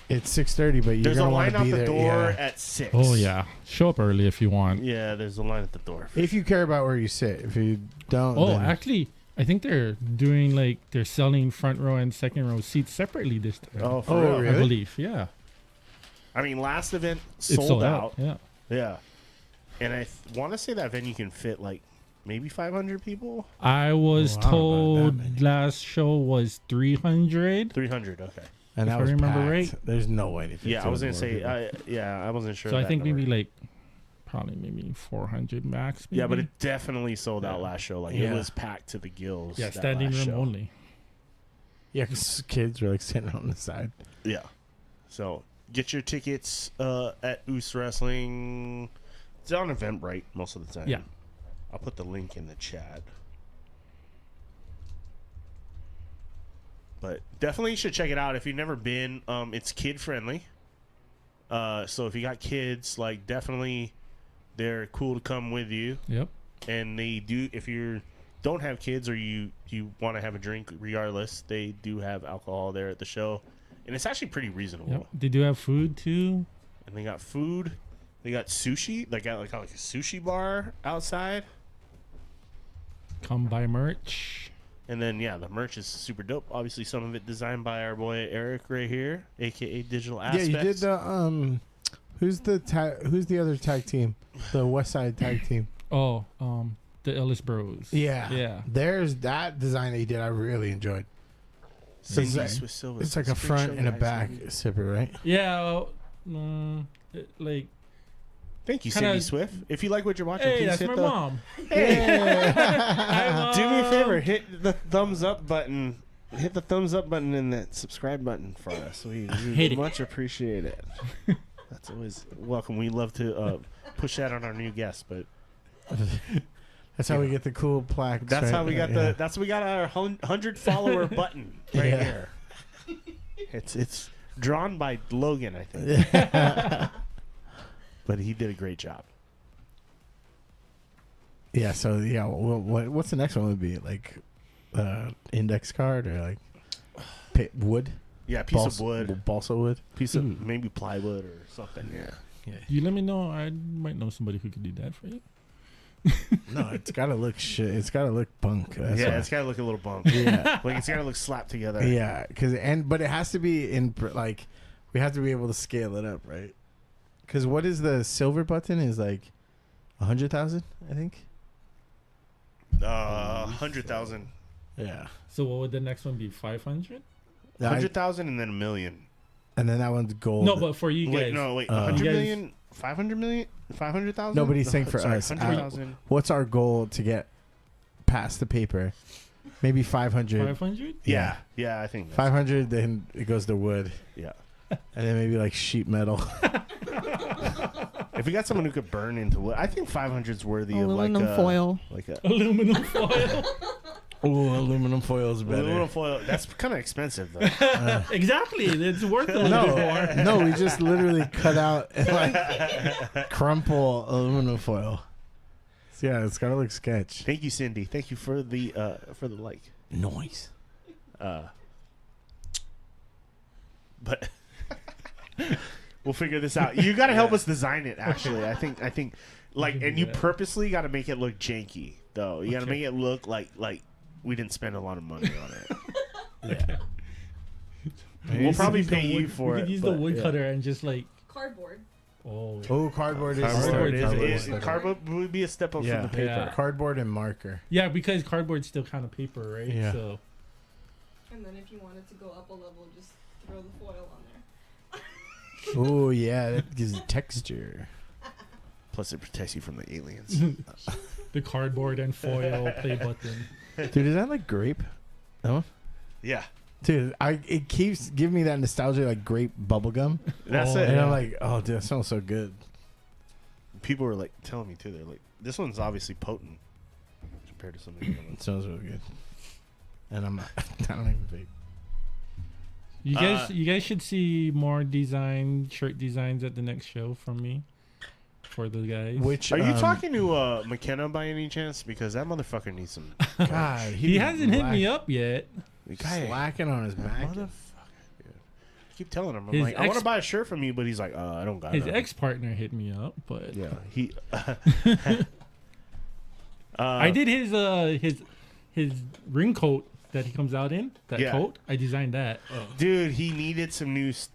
[SPEAKER 3] it's 6:30, but you're
[SPEAKER 1] There's a
[SPEAKER 3] gonna
[SPEAKER 1] line
[SPEAKER 3] want to
[SPEAKER 1] out
[SPEAKER 3] be
[SPEAKER 1] the
[SPEAKER 3] there.
[SPEAKER 1] door
[SPEAKER 3] Yeah.
[SPEAKER 1] at 6.
[SPEAKER 2] Oh yeah, show up early if you want.
[SPEAKER 1] Yeah, there's a line at the door.
[SPEAKER 3] If you care about where you sit, if you don't,
[SPEAKER 2] Oh,
[SPEAKER 3] then
[SPEAKER 2] actually, I think they're doing like they're selling front row and second row seats separately this time.
[SPEAKER 1] Oh, for
[SPEAKER 3] Oh,
[SPEAKER 1] real?
[SPEAKER 3] really?
[SPEAKER 2] I believe, yeah.
[SPEAKER 1] I mean, last event
[SPEAKER 2] It's
[SPEAKER 1] sold out.
[SPEAKER 2] Yeah.
[SPEAKER 1] Yeah. And I want to say that venue can fit like maybe 500 people.
[SPEAKER 2] I was
[SPEAKER 3] Oh, I don't know about
[SPEAKER 2] told
[SPEAKER 3] that many.
[SPEAKER 2] last show was 300.
[SPEAKER 1] 300. Okay.
[SPEAKER 3] and
[SPEAKER 2] if
[SPEAKER 3] that
[SPEAKER 2] I
[SPEAKER 3] was
[SPEAKER 2] remember
[SPEAKER 3] packed.
[SPEAKER 2] right.
[SPEAKER 3] There's no way. To fit
[SPEAKER 1] Yeah, I was
[SPEAKER 3] 200
[SPEAKER 1] gonna
[SPEAKER 3] more
[SPEAKER 1] say.
[SPEAKER 3] people.
[SPEAKER 1] I wasn't sure.
[SPEAKER 2] So I
[SPEAKER 1] that
[SPEAKER 2] think
[SPEAKER 1] number.
[SPEAKER 2] maybe like probably maybe 400 max. Maybe.
[SPEAKER 1] Yeah, but it definitely sold out
[SPEAKER 2] Yeah.
[SPEAKER 1] last show. Like
[SPEAKER 3] Yeah.
[SPEAKER 1] it was packed to the gills.
[SPEAKER 2] yeah,
[SPEAKER 1] that
[SPEAKER 2] standing
[SPEAKER 1] last
[SPEAKER 2] room
[SPEAKER 1] show.
[SPEAKER 2] only.
[SPEAKER 3] Yeah, because kids were like sitting on the side.
[SPEAKER 1] Yeah. So get your tickets at Oos Wrestling. It's on Eventbrite most of the time.
[SPEAKER 2] Yeah.
[SPEAKER 1] I'll put the link in the chat. But definitely you should check it out if you've never been. It's kid friendly. So if you got kids, like definitely they're cool to come with you.
[SPEAKER 2] Yep.
[SPEAKER 1] And they do, if you don't have kids or you want to have a drink regardless, they do have alcohol there at the show. And it's actually pretty reasonable.
[SPEAKER 2] Yep. They do have food too.
[SPEAKER 1] And they got food. They got sushi. They got like a sushi bar outside.
[SPEAKER 2] Come buy merch.
[SPEAKER 1] And then, yeah, the merch is super dope. Obviously, some of it designed by our boy Eric right here, a.k.a. Digital Aspects.
[SPEAKER 3] Yeah, you did the who's the other tag team? The West Side tag team.
[SPEAKER 2] Oh, the Ellis Bros.
[SPEAKER 3] Yeah.
[SPEAKER 2] Yeah.
[SPEAKER 3] There's that design that you did. I really enjoyed.
[SPEAKER 1] Cindy
[SPEAKER 3] it's like-
[SPEAKER 1] Swiss Silva.
[SPEAKER 3] It's like a
[SPEAKER 1] Spring
[SPEAKER 3] front
[SPEAKER 1] show
[SPEAKER 3] and a
[SPEAKER 1] guys,
[SPEAKER 3] back
[SPEAKER 1] maybe.
[SPEAKER 3] zipper, right?
[SPEAKER 2] Yeah. Like,
[SPEAKER 1] Thank you,
[SPEAKER 2] Kinda-
[SPEAKER 1] Cindy Swift. If you like what you're watching,
[SPEAKER 2] hey,
[SPEAKER 1] please
[SPEAKER 2] that's
[SPEAKER 1] hit
[SPEAKER 2] my
[SPEAKER 1] the
[SPEAKER 2] mom.
[SPEAKER 3] Yeah.
[SPEAKER 1] Do me a favor, hit the thumbs up button. Hit the thumbs up button and that subscribe button for us. We
[SPEAKER 2] Hit it.
[SPEAKER 1] much appreciate it. That's always welcome. We love to push that on our new guests, but
[SPEAKER 3] That's how we get the cool plaques.
[SPEAKER 1] that's
[SPEAKER 3] right?
[SPEAKER 1] how we got
[SPEAKER 3] Yeah.
[SPEAKER 1] that's how we got our 100 follower button right
[SPEAKER 3] Yeah.
[SPEAKER 1] here. It's drawn by Logan, I think, but he did a great job.
[SPEAKER 3] Yeah. So yeah, what's the next one would be like, index card or like wood,
[SPEAKER 1] Yeah, a piece of wood,
[SPEAKER 3] balsa wood.
[SPEAKER 1] piece of maybe plywood or something. Yeah.
[SPEAKER 2] You let me know. I might know somebody who could do that for you.
[SPEAKER 3] No, it's gotta look shit. It's gotta look punk. That's
[SPEAKER 1] Yeah,
[SPEAKER 3] why.
[SPEAKER 1] it's gotta look a little bump.
[SPEAKER 3] Yeah.
[SPEAKER 1] Like it's gotta look slapped together.
[SPEAKER 3] Yeah, but it has to be like we have to be able to scale it up, right? Because what is the silver button is like 100,000, I think.
[SPEAKER 1] 100,000.
[SPEAKER 3] Yeah,
[SPEAKER 2] So what would the next one be? 500?
[SPEAKER 1] 100,000 and then a million.
[SPEAKER 3] and then that one's gold.
[SPEAKER 2] No, but for you guys.
[SPEAKER 1] Wait, no, wait.
[SPEAKER 3] Uh,
[SPEAKER 1] 100
[SPEAKER 2] You guys-
[SPEAKER 1] million? 500 million? 500,000?
[SPEAKER 3] No, but he's saying for us.
[SPEAKER 1] 100,000.
[SPEAKER 3] What's our goal to get past the paper? Maybe 500.
[SPEAKER 2] 500?
[SPEAKER 1] Yeah. Yeah, I think.
[SPEAKER 3] 500, then it goes to wood,
[SPEAKER 1] Yeah.
[SPEAKER 3] and then maybe like sheet metal.
[SPEAKER 1] If we got someone who could burn into wood, I think 500 is worthy
[SPEAKER 4] Aluminum
[SPEAKER 1] of like
[SPEAKER 4] foil.
[SPEAKER 1] Like a
[SPEAKER 2] Aluminum foil.
[SPEAKER 3] Ooh, aluminum foil is better.
[SPEAKER 1] aluminum foil. That's kind of expensive though.
[SPEAKER 2] Exactly. It's worth a little bit more.
[SPEAKER 3] No, we just literally cut out and like crumple aluminum foil. So yeah, it's gotta look sketch.
[SPEAKER 1] Thank you, Cindy. Thank you for the like.
[SPEAKER 3] Noise.
[SPEAKER 1] But we'll figure this out. You got to help us design it. Actually, I think like,
[SPEAKER 2] can
[SPEAKER 1] and
[SPEAKER 2] do
[SPEAKER 1] you
[SPEAKER 2] that.
[SPEAKER 1] purposely got to make it look janky though. You got to
[SPEAKER 2] Okay.
[SPEAKER 1] make it look like we didn't spend a lot of money on it.
[SPEAKER 3] Yeah.
[SPEAKER 1] We'll probably
[SPEAKER 2] Use the
[SPEAKER 1] pay you
[SPEAKER 2] wood-
[SPEAKER 1] for
[SPEAKER 2] we
[SPEAKER 1] it.
[SPEAKER 2] could use the
[SPEAKER 1] but-
[SPEAKER 2] woodcutter and just like,
[SPEAKER 7] Cardboard.
[SPEAKER 2] oh.
[SPEAKER 3] Oh, cardboard is
[SPEAKER 1] Cardboard
[SPEAKER 2] Cardboard
[SPEAKER 1] is
[SPEAKER 3] better.
[SPEAKER 1] cardboard would be a step up
[SPEAKER 3] Yeah.
[SPEAKER 1] from the paper.
[SPEAKER 2] Yeah.
[SPEAKER 3] Cardboard and marker.
[SPEAKER 2] Yeah, because cardboard's still kind of paper, right?
[SPEAKER 3] Yeah.
[SPEAKER 2] So
[SPEAKER 7] And then if you wanted to go up a level, just throw the foil on there.
[SPEAKER 3] Oh yeah, that gives it texture.
[SPEAKER 1] Plus, it protects you from the aliens.
[SPEAKER 2] the cardboard and foil play button.
[SPEAKER 3] Dude, is that like grape? No.
[SPEAKER 1] Yeah,
[SPEAKER 3] Dude, it keeps giving me that nostalgia like grape bubble gum.
[SPEAKER 1] that's
[SPEAKER 2] Oh,
[SPEAKER 1] it.
[SPEAKER 3] And
[SPEAKER 2] yeah.
[SPEAKER 3] I'm like, oh dude, that smells so good.
[SPEAKER 1] People were like telling me too. They're like, this one's obviously potent compared to some of the other
[SPEAKER 3] It
[SPEAKER 1] ones.
[SPEAKER 3] smells really good. And I'm not, I don't even vape.
[SPEAKER 2] You guys should see more shirt designs at the next show from me. for the guys.
[SPEAKER 3] Which
[SPEAKER 1] Are you talking to McKenna by any chance? Because that motherfucker needs some.
[SPEAKER 3] God,
[SPEAKER 2] He hasn't hit me up yet.
[SPEAKER 1] The guy,
[SPEAKER 3] slacking on his back.
[SPEAKER 1] motherfucker. Dude. I keep telling him, I'm
[SPEAKER 2] His
[SPEAKER 1] like, I want
[SPEAKER 2] ex-
[SPEAKER 1] to buy a shirt from you, but he's like, I don't got
[SPEAKER 2] His
[SPEAKER 1] it.
[SPEAKER 2] ex-partner hit me up, but
[SPEAKER 1] Yeah, he.
[SPEAKER 2] I did his ring coat that he comes out in. That
[SPEAKER 1] Yeah.
[SPEAKER 2] coat, I designed that.
[SPEAKER 1] Dude, he needed some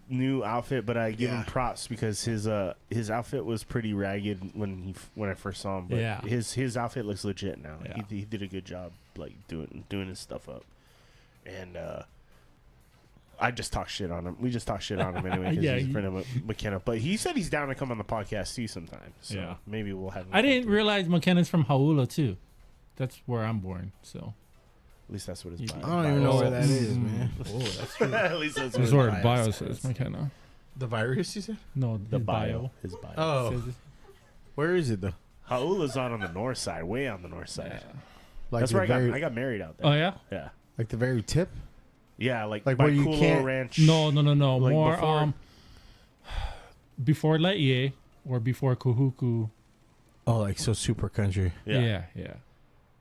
[SPEAKER 1] new outfit, but I give him
[SPEAKER 3] Yeah.
[SPEAKER 1] props because his outfit was pretty ragged when I first saw him. But
[SPEAKER 2] Yeah.
[SPEAKER 1] his outfit looks legit now.
[SPEAKER 2] Yeah.
[SPEAKER 1] He did a good job like doing his stuff up, and I just talk shit on him. We just talk shit on him anyway because
[SPEAKER 2] Yeah,
[SPEAKER 1] he's a friend of McKenna. But he said he's down to come on the podcast too sometime. So
[SPEAKER 2] Yeah.
[SPEAKER 1] maybe we'll have. Him
[SPEAKER 2] I
[SPEAKER 1] come
[SPEAKER 2] didn't
[SPEAKER 1] through.
[SPEAKER 2] realize McKenna's from Haula too. That's where I'm born. So
[SPEAKER 1] At least that's what his.
[SPEAKER 2] I
[SPEAKER 3] I
[SPEAKER 1] bio
[SPEAKER 3] don't even know
[SPEAKER 1] says.
[SPEAKER 3] where that is,
[SPEAKER 2] Mm.
[SPEAKER 3] man.
[SPEAKER 2] oh, that's true.
[SPEAKER 1] At least that's
[SPEAKER 2] That's
[SPEAKER 1] what
[SPEAKER 2] where
[SPEAKER 1] his
[SPEAKER 2] the bio
[SPEAKER 1] says.
[SPEAKER 2] says McKenna.
[SPEAKER 3] The virus, you said?
[SPEAKER 2] No,
[SPEAKER 1] The
[SPEAKER 2] his
[SPEAKER 1] bio. His bio.
[SPEAKER 3] Oh,
[SPEAKER 2] Says
[SPEAKER 3] where is it though?
[SPEAKER 1] Haula's on the north side, way on the north
[SPEAKER 2] it-
[SPEAKER 1] side.
[SPEAKER 2] yeah.
[SPEAKER 3] Like
[SPEAKER 1] That's
[SPEAKER 3] the
[SPEAKER 1] where
[SPEAKER 3] very,
[SPEAKER 1] I got married out there.
[SPEAKER 2] Oh yeah.
[SPEAKER 1] Yeah.
[SPEAKER 3] like the very tip.
[SPEAKER 1] Yeah, like
[SPEAKER 3] Like
[SPEAKER 1] by
[SPEAKER 3] where you
[SPEAKER 1] Kulo
[SPEAKER 3] can't-
[SPEAKER 1] Ranch.
[SPEAKER 2] No.
[SPEAKER 1] Like
[SPEAKER 2] More
[SPEAKER 1] before-
[SPEAKER 2] before Lai'e or before Kuhuku.
[SPEAKER 3] Oh, like so super country.
[SPEAKER 1] Yeah.
[SPEAKER 2] Yeah.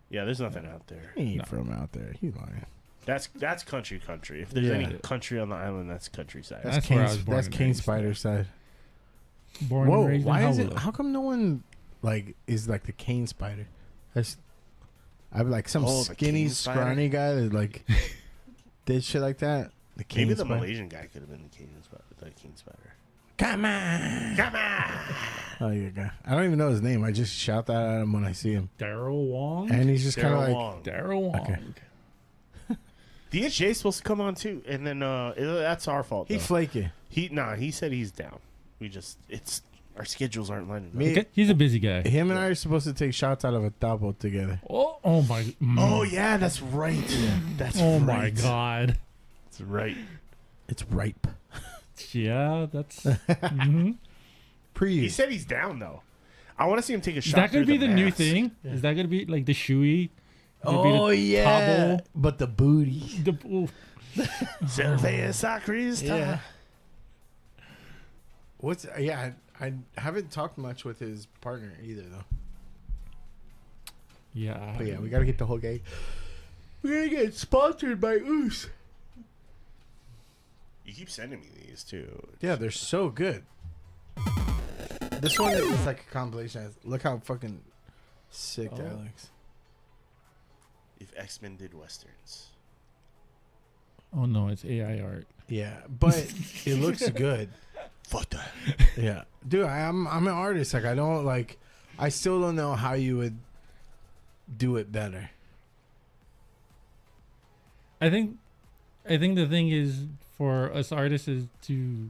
[SPEAKER 1] Yeah, there's nothing out there.
[SPEAKER 3] He ain't
[SPEAKER 2] No.
[SPEAKER 3] from out there. He lying.
[SPEAKER 1] That's country. If there's
[SPEAKER 3] Yeah.
[SPEAKER 1] any country on the island, that's countryside.
[SPEAKER 2] That's where I was
[SPEAKER 3] Kane,
[SPEAKER 2] born
[SPEAKER 3] that's
[SPEAKER 2] and
[SPEAKER 3] Kane
[SPEAKER 2] raised,
[SPEAKER 3] Spider side.
[SPEAKER 2] Born and
[SPEAKER 3] Whoa,
[SPEAKER 2] raised
[SPEAKER 3] why
[SPEAKER 2] in
[SPEAKER 3] is it?
[SPEAKER 2] Haula.
[SPEAKER 3] How come no one like is like the Kane Spider? That's I'm like some
[SPEAKER 1] Oh, the
[SPEAKER 3] skinny,
[SPEAKER 1] Kane Spider?
[SPEAKER 3] scrawny guy that like did shit like that. The Kane
[SPEAKER 1] Maybe the
[SPEAKER 3] Spider.
[SPEAKER 1] Malaysian guy could have been the king spider.
[SPEAKER 3] Come on.
[SPEAKER 1] Come on.
[SPEAKER 3] Oh, yeah, guy. I don't even know his name. I just shout that at him when I see him,
[SPEAKER 2] Daryl Wong.
[SPEAKER 3] and he's just kind of
[SPEAKER 1] Daryl
[SPEAKER 3] like,
[SPEAKER 1] Wong.
[SPEAKER 2] Daryl Wong.
[SPEAKER 3] Okay.
[SPEAKER 1] DHJ's supposed to come on too, and then that's our fault.
[SPEAKER 3] he
[SPEAKER 1] though.
[SPEAKER 3] flaky.
[SPEAKER 1] He said he's down. It's our schedules aren't lining up.
[SPEAKER 3] Me-
[SPEAKER 2] Okay, he's a busy guy.
[SPEAKER 3] Him and I are supposed to take shots out of a tapo together.
[SPEAKER 2] Oh my.
[SPEAKER 1] Oh yeah, that's right. That's
[SPEAKER 2] Oh
[SPEAKER 1] right.
[SPEAKER 2] my God.
[SPEAKER 1] That's right.
[SPEAKER 3] It's ripe.
[SPEAKER 2] Yeah, that's. mhm.
[SPEAKER 1] He
[SPEAKER 3] Pre.
[SPEAKER 1] said he's down though. I want to see him take a
[SPEAKER 2] Is
[SPEAKER 1] shot.
[SPEAKER 2] that gonna
[SPEAKER 1] through
[SPEAKER 2] be the new
[SPEAKER 1] mask.
[SPEAKER 2] thing? Is that gonna be like the shoey?
[SPEAKER 3] Oh yeah,
[SPEAKER 2] Tabo?
[SPEAKER 3] but the booty.
[SPEAKER 2] The, ooh.
[SPEAKER 1] Cerveza Cristal.
[SPEAKER 3] Yeah. What's yeah? I haven't talked much with his partner either though.
[SPEAKER 2] Yeah.
[SPEAKER 3] But yeah, we gotta get the whole gang. We're gonna get sponsored by Oos.
[SPEAKER 1] You keep sending me these too.
[SPEAKER 3] Yeah, they're so good. This one is like a compilation. Look how fucking sick that
[SPEAKER 2] Oh.
[SPEAKER 3] looks.
[SPEAKER 1] If Xmen did westerns.
[SPEAKER 2] Oh no, it's AI art.
[SPEAKER 3] Yeah, but it looks good.
[SPEAKER 1] Fuck that.
[SPEAKER 3] Yeah, dude, I'm an artist. Like I don't like. I still don't know how you would do it better.
[SPEAKER 2] I think the thing is for us artists is to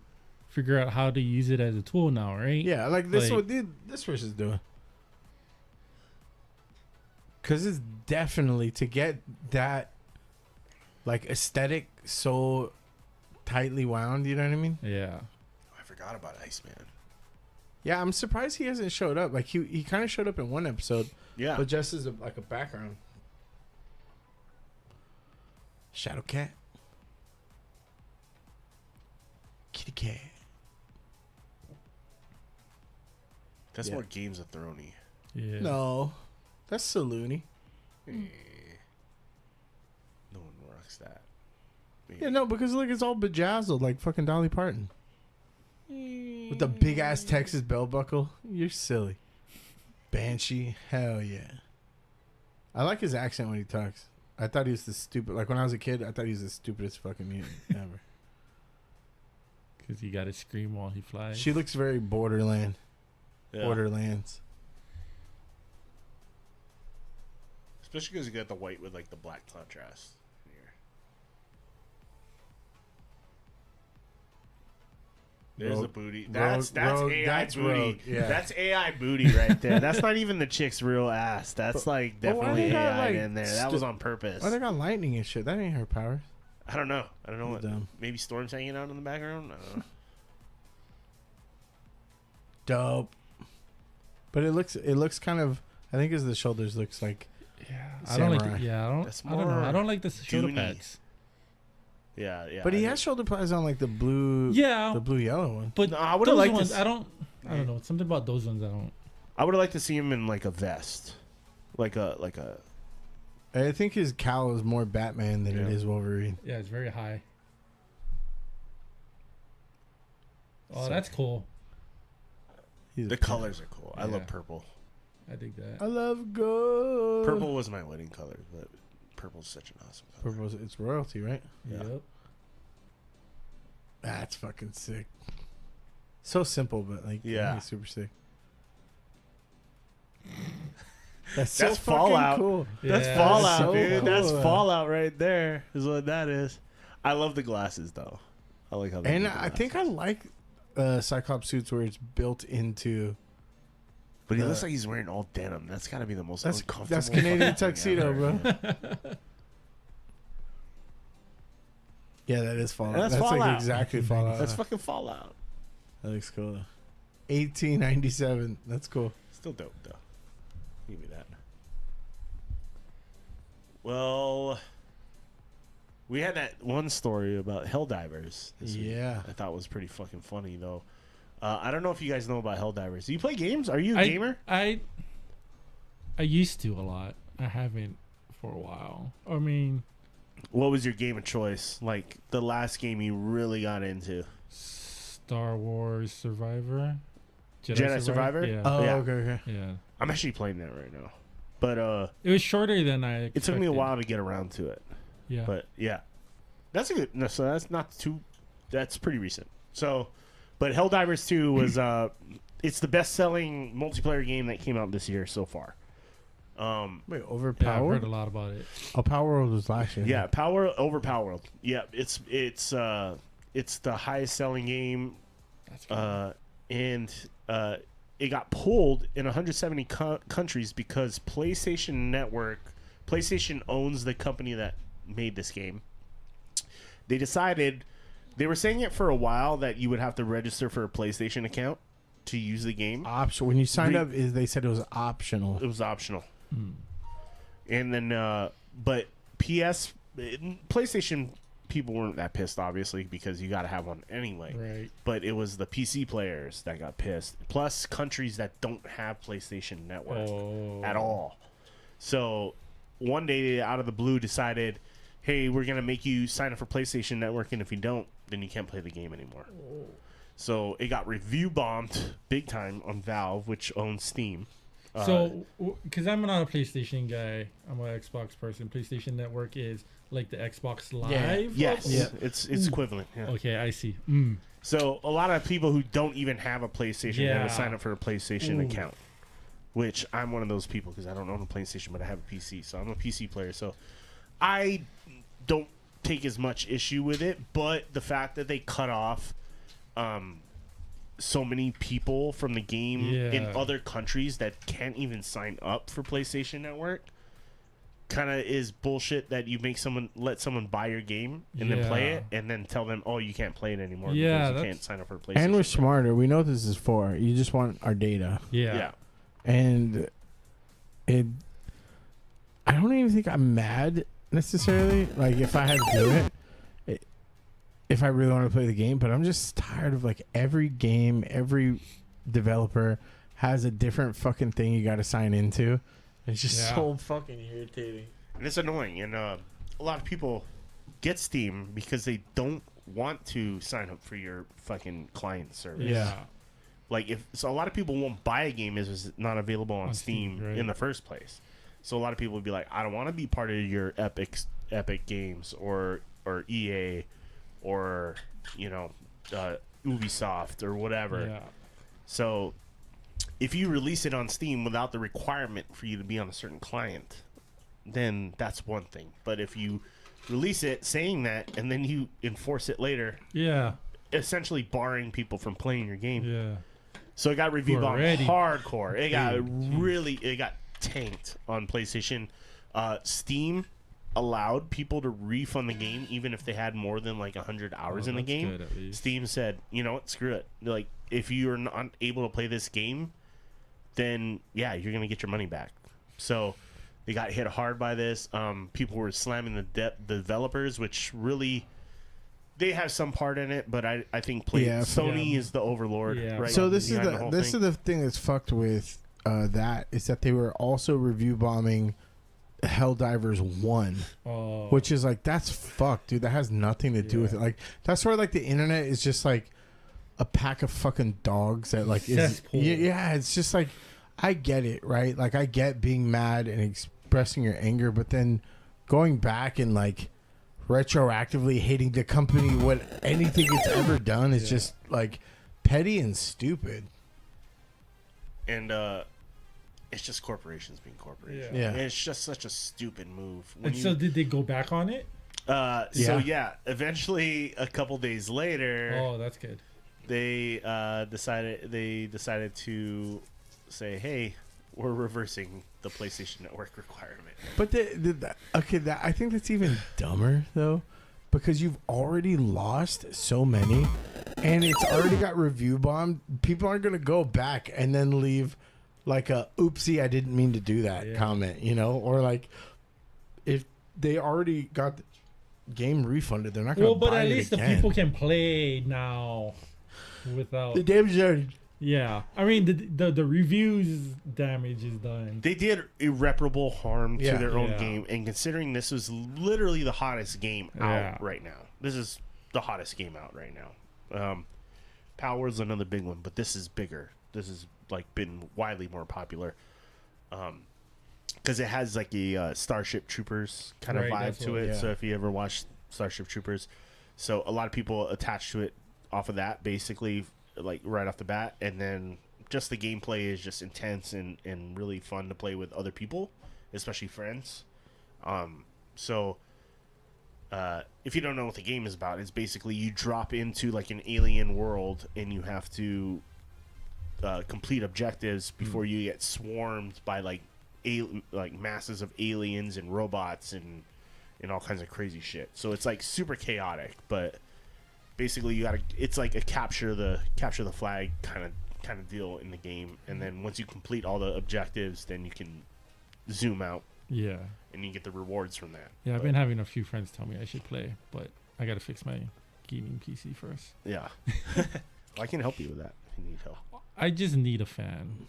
[SPEAKER 2] figure out how to use it as a tool now, right?
[SPEAKER 3] Yeah, like this.
[SPEAKER 2] Like-
[SPEAKER 3] What this person's doing? Because it's definitely to get that like aesthetic so tightly wound. You know what I mean?
[SPEAKER 2] Yeah.
[SPEAKER 1] I forgot about Iceman.
[SPEAKER 3] Yeah, I'm surprised he hasn't showed up. Like he kind of showed up in one episode,
[SPEAKER 1] Yeah.
[SPEAKER 3] but just as a background. Shadow Cat. Kitty Cat.
[SPEAKER 1] That's
[SPEAKER 3] Yeah.
[SPEAKER 1] more Games of Thrones-y.
[SPEAKER 2] Yeah.
[SPEAKER 3] No, that's Saloony.
[SPEAKER 1] No one rocks that.
[SPEAKER 3] Yeah, no, because look, it's all bejazzled like fucking Dolly Parton. With the big ass Texas belt buckle. You're silly. Banshee. Hell yeah. I like his accent when he talks. I thought he was the stupid. Like when I was a kid, I thought he was the stupidest fucking mutant ever.
[SPEAKER 2] Because you got to scream while he flies.
[SPEAKER 3] She looks very Borderland.
[SPEAKER 1] Yeah.
[SPEAKER 3] Borderlands.
[SPEAKER 1] Especially because you got the white with like the black contrast. Here. There's
[SPEAKER 3] Rogue-
[SPEAKER 1] the booty. That's AI
[SPEAKER 3] that's
[SPEAKER 1] booty.
[SPEAKER 3] rogue, yeah.
[SPEAKER 1] That's AI booty right there. That's not even the chick's real ass. That's like
[SPEAKER 3] but why
[SPEAKER 1] definitely
[SPEAKER 3] they got,
[SPEAKER 1] AI
[SPEAKER 3] like,
[SPEAKER 1] in there. That was on purpose.
[SPEAKER 3] Why they got lightning and shit? That ain't her powers.
[SPEAKER 1] I don't know. I don't know what.
[SPEAKER 3] Dumb.
[SPEAKER 1] Maybe Storm's hanging out in the background. I don't know.
[SPEAKER 3] Dope. But it looks kind of. I think as the shoulders looks like.
[SPEAKER 2] Yeah. I don't like.
[SPEAKER 3] Samurai.
[SPEAKER 2] Yeah. I
[SPEAKER 1] That's
[SPEAKER 2] don't know.
[SPEAKER 1] more
[SPEAKER 2] I don't like the shoulder
[SPEAKER 1] Dune-y.
[SPEAKER 2] pads.
[SPEAKER 1] Yeah, yeah.
[SPEAKER 3] But he
[SPEAKER 1] I
[SPEAKER 3] has shoulder pads on like the blue.
[SPEAKER 2] Yeah.
[SPEAKER 3] The blue yellow one.
[SPEAKER 2] But
[SPEAKER 1] No, I would've
[SPEAKER 2] those
[SPEAKER 1] liked
[SPEAKER 2] ones,
[SPEAKER 1] this-
[SPEAKER 2] I don't. I don't know. Something about those ones I don't.
[SPEAKER 1] I would have liked to see him in like a vest, like a.
[SPEAKER 3] I think his cowl is more Batman than it
[SPEAKER 1] Yeah.
[SPEAKER 3] is Wolverine.
[SPEAKER 2] Yeah, it's very high. Oh,
[SPEAKER 3] So-
[SPEAKER 2] that's cool.
[SPEAKER 3] He's
[SPEAKER 1] The
[SPEAKER 3] a-
[SPEAKER 1] colors are cool. I love
[SPEAKER 2] Yeah.
[SPEAKER 1] purple.
[SPEAKER 2] I dig that.
[SPEAKER 3] I love gold.
[SPEAKER 1] Purple was my wedding color, but purple's such an awesome color.
[SPEAKER 3] Purple. It's royalty, right?
[SPEAKER 1] Yeah.
[SPEAKER 2] Yep.
[SPEAKER 3] That's fucking sick. So simple, but like
[SPEAKER 1] Yeah.
[SPEAKER 3] super sick. That's so
[SPEAKER 1] That's
[SPEAKER 3] fucking
[SPEAKER 1] Fallout.
[SPEAKER 3] cool.
[SPEAKER 1] That's
[SPEAKER 2] Yeah,
[SPEAKER 1] Fallout,
[SPEAKER 3] so
[SPEAKER 1] dude. That's
[SPEAKER 3] cool.
[SPEAKER 1] Fallout right there. Is what that is. I love the glasses though. I like how. They
[SPEAKER 3] And
[SPEAKER 1] do the
[SPEAKER 3] I think I
[SPEAKER 1] glasses.
[SPEAKER 3] like Cyclops suits where it's built into.
[SPEAKER 1] But he
[SPEAKER 3] the-
[SPEAKER 1] looks like he's wearing all denim. That's got to be the most
[SPEAKER 3] That's
[SPEAKER 1] uncomfortable.
[SPEAKER 3] that's Canadian
[SPEAKER 1] fucking thing
[SPEAKER 3] tuxedo,
[SPEAKER 1] ever.
[SPEAKER 3] bro. Yeah, that is Fallout.
[SPEAKER 1] That's
[SPEAKER 3] That's like
[SPEAKER 1] Fallout.
[SPEAKER 3] exactly Fallout.
[SPEAKER 1] That's fucking Fallout.
[SPEAKER 3] That looks cool. 1897. That's cool.
[SPEAKER 1] Still dope though. Give me that. Well, we had that one story about Helldivers. This week.
[SPEAKER 3] Yeah.
[SPEAKER 1] I thought was pretty fucking funny though. I don't know if you guys know about Helldivers. Do you play games? Are you a gamer?
[SPEAKER 2] I used to a lot. I haven't for a while. I mean,
[SPEAKER 1] What was your game of choice? Like the last game you really got into?
[SPEAKER 2] Star Wars Survivor.
[SPEAKER 1] Jedi Survivor?
[SPEAKER 2] Yeah.
[SPEAKER 3] Oh,
[SPEAKER 1] Yeah.
[SPEAKER 3] okay.
[SPEAKER 2] Yeah.
[SPEAKER 1] I'm actually playing that right now. But
[SPEAKER 2] It was shorter than I
[SPEAKER 1] it took me a
[SPEAKER 2] expected.
[SPEAKER 1] while to get around to it.
[SPEAKER 2] Yeah.
[SPEAKER 1] But yeah, that's a good. No, so that's not too. That's pretty recent. So, but Helldivers 2 was it's the best-selling multiplayer game that came out this year so far.
[SPEAKER 3] Wait,
[SPEAKER 2] yeah, I've
[SPEAKER 3] Overpowered?
[SPEAKER 2] heard a lot about it.
[SPEAKER 3] Oh, Power World was last year.
[SPEAKER 1] Yeah, Power over Power World. Yeah, it's the highest-selling game,
[SPEAKER 2] That's cool.
[SPEAKER 1] and it got pulled in 170 countries because PlayStation owns the company that made this game. They decided, they were saying it for a while that you would have to register for a PlayStation account to use the game.
[SPEAKER 3] Option. When you signed up, they said it was optional.
[SPEAKER 1] It was optional. And then, but PlayStation people weren't that pissed, obviously, because you got to have one anyway.
[SPEAKER 2] Right.
[SPEAKER 1] But it was the PC players that got pissed, plus countries that don't have PlayStation Network at all. So one day, out of the blue, decided, hey, we're going to make you sign up for PlayStation Network, and if you don't, then you can't play the game anymore. So it got review bombed big time on Valve, which owns Steam.
[SPEAKER 2] So, because I'm not a PlayStation guy, I'm an Xbox person. PlayStation Network is like the Xbox Live.
[SPEAKER 1] Yes,
[SPEAKER 3] Yeah.
[SPEAKER 1] it's equivalent. Yeah.
[SPEAKER 2] Okay, I see.
[SPEAKER 1] So a lot of people who don't even have a PlayStation have
[SPEAKER 2] Yeah.
[SPEAKER 1] to sign up for a PlayStation account, which I'm one of those people because I don't own a PlayStation, but I have a PC, so I'm a PC player. So I don't take as much issue with it, but the fact that they cut off so many people from the game in
[SPEAKER 2] Yeah.
[SPEAKER 1] other countries that can't even sign up for PlayStation Network kind of is bullshit. That you let someone buy your game and then play
[SPEAKER 2] Yeah.
[SPEAKER 1] it and then tell them, oh, you can't play it anymore
[SPEAKER 2] Yeah,
[SPEAKER 1] because you
[SPEAKER 2] that's-
[SPEAKER 1] can't sign up for PlayStation.
[SPEAKER 3] And we're
[SPEAKER 1] Network."
[SPEAKER 3] smarter. We know what this is for. You just want our data.
[SPEAKER 2] Yeah.
[SPEAKER 1] Yeah.
[SPEAKER 3] And I don't even think I'm mad necessarily. Like, if I had to do it, if I really want to play the game, but I'm just tired of like every game, every developer has a different fucking thing you got to sign into. It's just
[SPEAKER 2] Yeah.
[SPEAKER 3] so fucking irritating.
[SPEAKER 1] And it's annoying. And a lot of people get Steam because they don't want to sign up for your fucking client service.
[SPEAKER 2] Yeah.
[SPEAKER 1] Like a lot of people won't buy a game if it's not available on Steam
[SPEAKER 2] Steam, right.
[SPEAKER 1] in the first place. So a lot of people would be like, I don't want to be part of your Epic Games or EA or Ubisoft or whatever.
[SPEAKER 2] Yeah.
[SPEAKER 1] So if you release it on Steam without the requirement for you to be on a certain client, then that's one thing. But if you release it saying that and then you enforce it later,
[SPEAKER 2] Yeah.
[SPEAKER 1] essentially barring people from playing your game.
[SPEAKER 2] Yeah.
[SPEAKER 1] So it got reviewed on
[SPEAKER 2] Already.
[SPEAKER 1] hardcore. It got
[SPEAKER 2] Dude,
[SPEAKER 1] it got tanked on PlayStation. Steam allowed people to refund the game even if they had more than like 100 hours in the
[SPEAKER 2] that's
[SPEAKER 1] game.
[SPEAKER 2] good, at least.
[SPEAKER 1] Steam said, you know what, screw it. Like, if you're not able to play this game, then yeah, you're gonna get your money back. So they got hit hard by this. People were slamming the developers, which really they have some part in it, but I think Sony is the overlord.
[SPEAKER 2] Yeah.
[SPEAKER 1] Right.
[SPEAKER 3] So this is
[SPEAKER 1] behind the whole
[SPEAKER 3] this
[SPEAKER 1] thing.
[SPEAKER 3] is the thing that's fucked with that is that they were also review bombing Helldivers 1,
[SPEAKER 2] Oh.
[SPEAKER 3] which is like that's fucked, dude. That has nothing to do with it. Like that's where like the internet is just like a pack of fucking dogs that like is
[SPEAKER 2] Cesspool.
[SPEAKER 3] yeah. It's just like I get it, right? Like I get being mad and expressing your anger, but then going back and like retroactively hating the company, what anything it's ever done is just like petty and stupid.
[SPEAKER 1] And it's just corporations being corporations.
[SPEAKER 3] Yeah.
[SPEAKER 1] And it's just such a stupid move. When
[SPEAKER 2] And so did they go back on it?
[SPEAKER 1] So eventually a couple days later,
[SPEAKER 2] Oh, that's good.
[SPEAKER 1] they decided to say, "Hey, we're reversing the PlayStation Network requirement."
[SPEAKER 3] But I think that's even dumber though, because you've already lost so many, and it's already got review bombed. People aren't gonna go back and then leave like a "oopsie, I didn't mean to do that" comment, you know, or like if they already got the game refunded, they're not gonna.
[SPEAKER 2] Well, but
[SPEAKER 3] buy
[SPEAKER 2] at
[SPEAKER 3] it
[SPEAKER 2] least
[SPEAKER 3] again.
[SPEAKER 2] the people can play now without.
[SPEAKER 3] The damage is already.
[SPEAKER 2] Yeah, I mean the reviews damage is done.
[SPEAKER 1] They did irreparable harm to
[SPEAKER 3] Yeah.
[SPEAKER 1] their own
[SPEAKER 2] Yeah.
[SPEAKER 1] game, and considering this was literally the hottest game out
[SPEAKER 2] Yeah.
[SPEAKER 1] right now, this is the hottest game out right now. Power's another big one, but this is bigger. This has like been widely more popular, because it has like a Starship Troopers kind of
[SPEAKER 2] Right,
[SPEAKER 1] vibe
[SPEAKER 2] that's
[SPEAKER 1] to
[SPEAKER 2] what-
[SPEAKER 1] it.
[SPEAKER 3] yeah.
[SPEAKER 1] So if you ever watched Starship Troopers, so a lot of people attach to it off of that, basically, like right off the bat, and then just the gameplay is just intense and really fun to play with other people, especially friends. So if you don't know what the game is about, it's basically you drop into like an alien world and you have to complete objectives before you get swarmed by like masses of aliens and robots and all kinds of crazy shit. So it's like super chaotic, but basically you gotta, it's like a capture the flag kind of deal in the game, and then once you complete all the objectives, then you can zoom out
[SPEAKER 2] Yeah,
[SPEAKER 1] and you get the rewards from that.
[SPEAKER 2] yeah. I've
[SPEAKER 1] But,
[SPEAKER 2] been having a few friends tell me I should play, but I gotta fix my gaming PC first.
[SPEAKER 1] yeah. I can help you with that if you need help.
[SPEAKER 2] I just need a fan.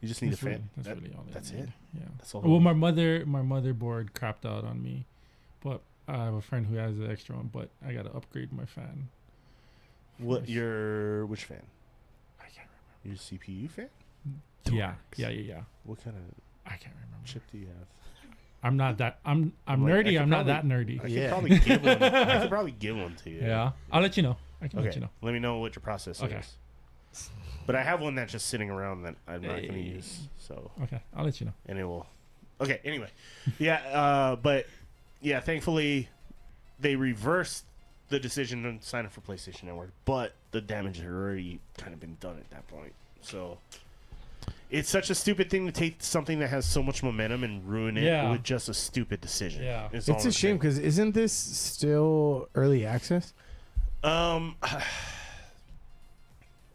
[SPEAKER 1] You just need
[SPEAKER 2] That's
[SPEAKER 1] a fan.
[SPEAKER 2] Really, that's really all.
[SPEAKER 1] that's
[SPEAKER 2] I need.
[SPEAKER 1] it?
[SPEAKER 2] Yeah.
[SPEAKER 1] That's all.
[SPEAKER 2] Well, my motherboard crapped out on me, but I have a friend who has an extra one, but I gotta upgrade my fan.
[SPEAKER 1] Which fan?
[SPEAKER 2] I can't
[SPEAKER 1] Your CPU fan?
[SPEAKER 2] remember. Yeah.
[SPEAKER 1] What kind of
[SPEAKER 2] I can't remember.
[SPEAKER 1] chip do you have?
[SPEAKER 2] I'm not that. I'm
[SPEAKER 1] Like, I
[SPEAKER 2] nerdy.
[SPEAKER 1] could
[SPEAKER 2] I'm not
[SPEAKER 1] probably-
[SPEAKER 2] that nerdy.
[SPEAKER 1] I
[SPEAKER 3] Yeah.
[SPEAKER 1] could probably give one. I could probably give one to you.
[SPEAKER 2] Yeah. I'll let you know. I can let
[SPEAKER 1] Okay.
[SPEAKER 2] you know.
[SPEAKER 1] Let me know what your processor
[SPEAKER 2] Okay.
[SPEAKER 1] is. But I have one that's just sitting around that I'm not going to
[SPEAKER 2] Hey.
[SPEAKER 1] use. So,
[SPEAKER 2] Okay. I'll let you know.
[SPEAKER 1] and it will. Okay. Anyway, yeah. But yeah, thankfully they reversed the decision to sign up for PlayStation Network, but the damage had already kind of been done at that point. So it's such a stupid thing to take something that has so much momentum and ruin it
[SPEAKER 2] Yeah.
[SPEAKER 1] with just a stupid decision.
[SPEAKER 2] Yeah.
[SPEAKER 1] It's all
[SPEAKER 3] It's a
[SPEAKER 1] I'm
[SPEAKER 3] shame
[SPEAKER 1] saying.
[SPEAKER 3] because isn't this still early access?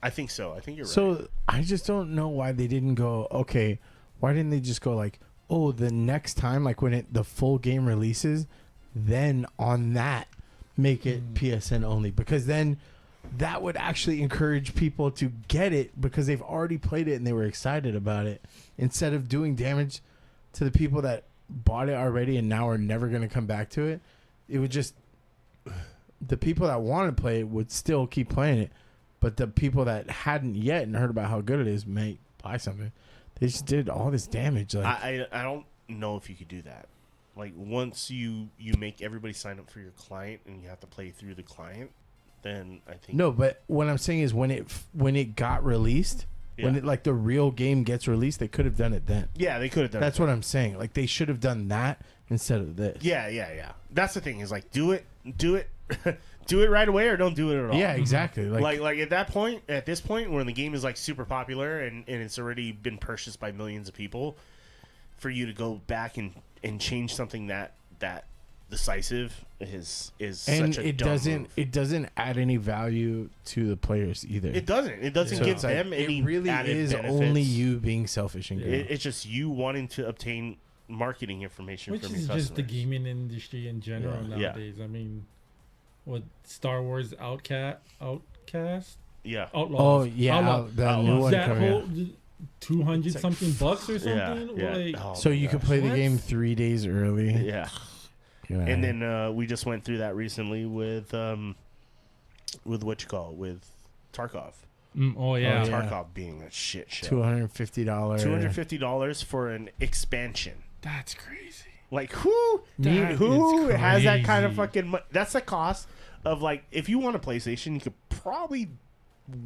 [SPEAKER 1] I think so. I think you're right.
[SPEAKER 3] So I just don't know why they didn't go. Okay, why didn't they just go like, oh, the next time, like when the full game releases, then on that make it PSN only, because then that would actually encourage people to get it because they've already played it and they were excited about it, instead of doing damage to the people that bought it already and now are never going to come back to it. It would just, the people that want to play it would still keep playing it, but the people that hadn't yet and heard about how good it is may buy something. They just did all this damage. Like,
[SPEAKER 1] I don't know if you could do that. Like once you make everybody sign up for your client and you have to play through the client, then I think
[SPEAKER 3] no, but what I'm saying is when it got released, when
[SPEAKER 1] Yeah.
[SPEAKER 3] it like the real game gets released, they could have done it then.
[SPEAKER 1] Yeah, they could have done.
[SPEAKER 3] That's what I'm saying. Like they should have done that instead of this.
[SPEAKER 1] Yeah. That's the thing is like do it, do it right away or don't do it at all.
[SPEAKER 3] Yeah, exactly.
[SPEAKER 1] Like at this point when the game is like super popular and it's already been purchased by millions of people, for you to go back and change something that decisive is
[SPEAKER 3] and
[SPEAKER 1] such a
[SPEAKER 3] it
[SPEAKER 1] dumb
[SPEAKER 3] doesn't
[SPEAKER 1] move.
[SPEAKER 3] it doesn't add any value to the players either.
[SPEAKER 1] It doesn't
[SPEAKER 3] So
[SPEAKER 1] give
[SPEAKER 3] it's like,
[SPEAKER 1] them any
[SPEAKER 3] it really
[SPEAKER 1] added
[SPEAKER 3] is
[SPEAKER 1] benefits.
[SPEAKER 3] only you being selfish and greedy.
[SPEAKER 1] It's just you wanting to obtain marketing information
[SPEAKER 2] Which
[SPEAKER 1] from
[SPEAKER 2] is
[SPEAKER 1] your
[SPEAKER 2] just the
[SPEAKER 1] customers.
[SPEAKER 2] gaming industry in general
[SPEAKER 1] Yeah.
[SPEAKER 2] nowadays. I mean, with Star Wars Outcast.
[SPEAKER 1] Yeah.
[SPEAKER 2] Outlaws.
[SPEAKER 3] Oh yeah,
[SPEAKER 2] Outlaw.
[SPEAKER 3] the new
[SPEAKER 2] Was
[SPEAKER 3] one
[SPEAKER 2] that
[SPEAKER 3] coming
[SPEAKER 2] whole
[SPEAKER 3] out.
[SPEAKER 2] 200
[SPEAKER 3] It's like
[SPEAKER 2] something bucks or
[SPEAKER 1] Yeah.
[SPEAKER 2] something?
[SPEAKER 1] Yeah.
[SPEAKER 2] Like,
[SPEAKER 1] Oh
[SPEAKER 3] So
[SPEAKER 1] my
[SPEAKER 3] you could
[SPEAKER 1] gosh.
[SPEAKER 3] play the
[SPEAKER 2] What?
[SPEAKER 3] game 3 days early.
[SPEAKER 1] Yeah.
[SPEAKER 3] Get outta
[SPEAKER 1] And
[SPEAKER 3] here.
[SPEAKER 1] then we just went through that recently with what you call it, with Tarkov.
[SPEAKER 2] oh yeah.
[SPEAKER 3] Oh, yeah.
[SPEAKER 1] Tarkov being a shit show.
[SPEAKER 3] $250.
[SPEAKER 1] $250 for an expansion.
[SPEAKER 2] That's crazy.
[SPEAKER 1] Like who
[SPEAKER 2] That
[SPEAKER 1] who
[SPEAKER 2] is
[SPEAKER 1] has that kind of
[SPEAKER 2] crazy.
[SPEAKER 1] fucking that's the cost of, like, if you want a PlayStation, you could probably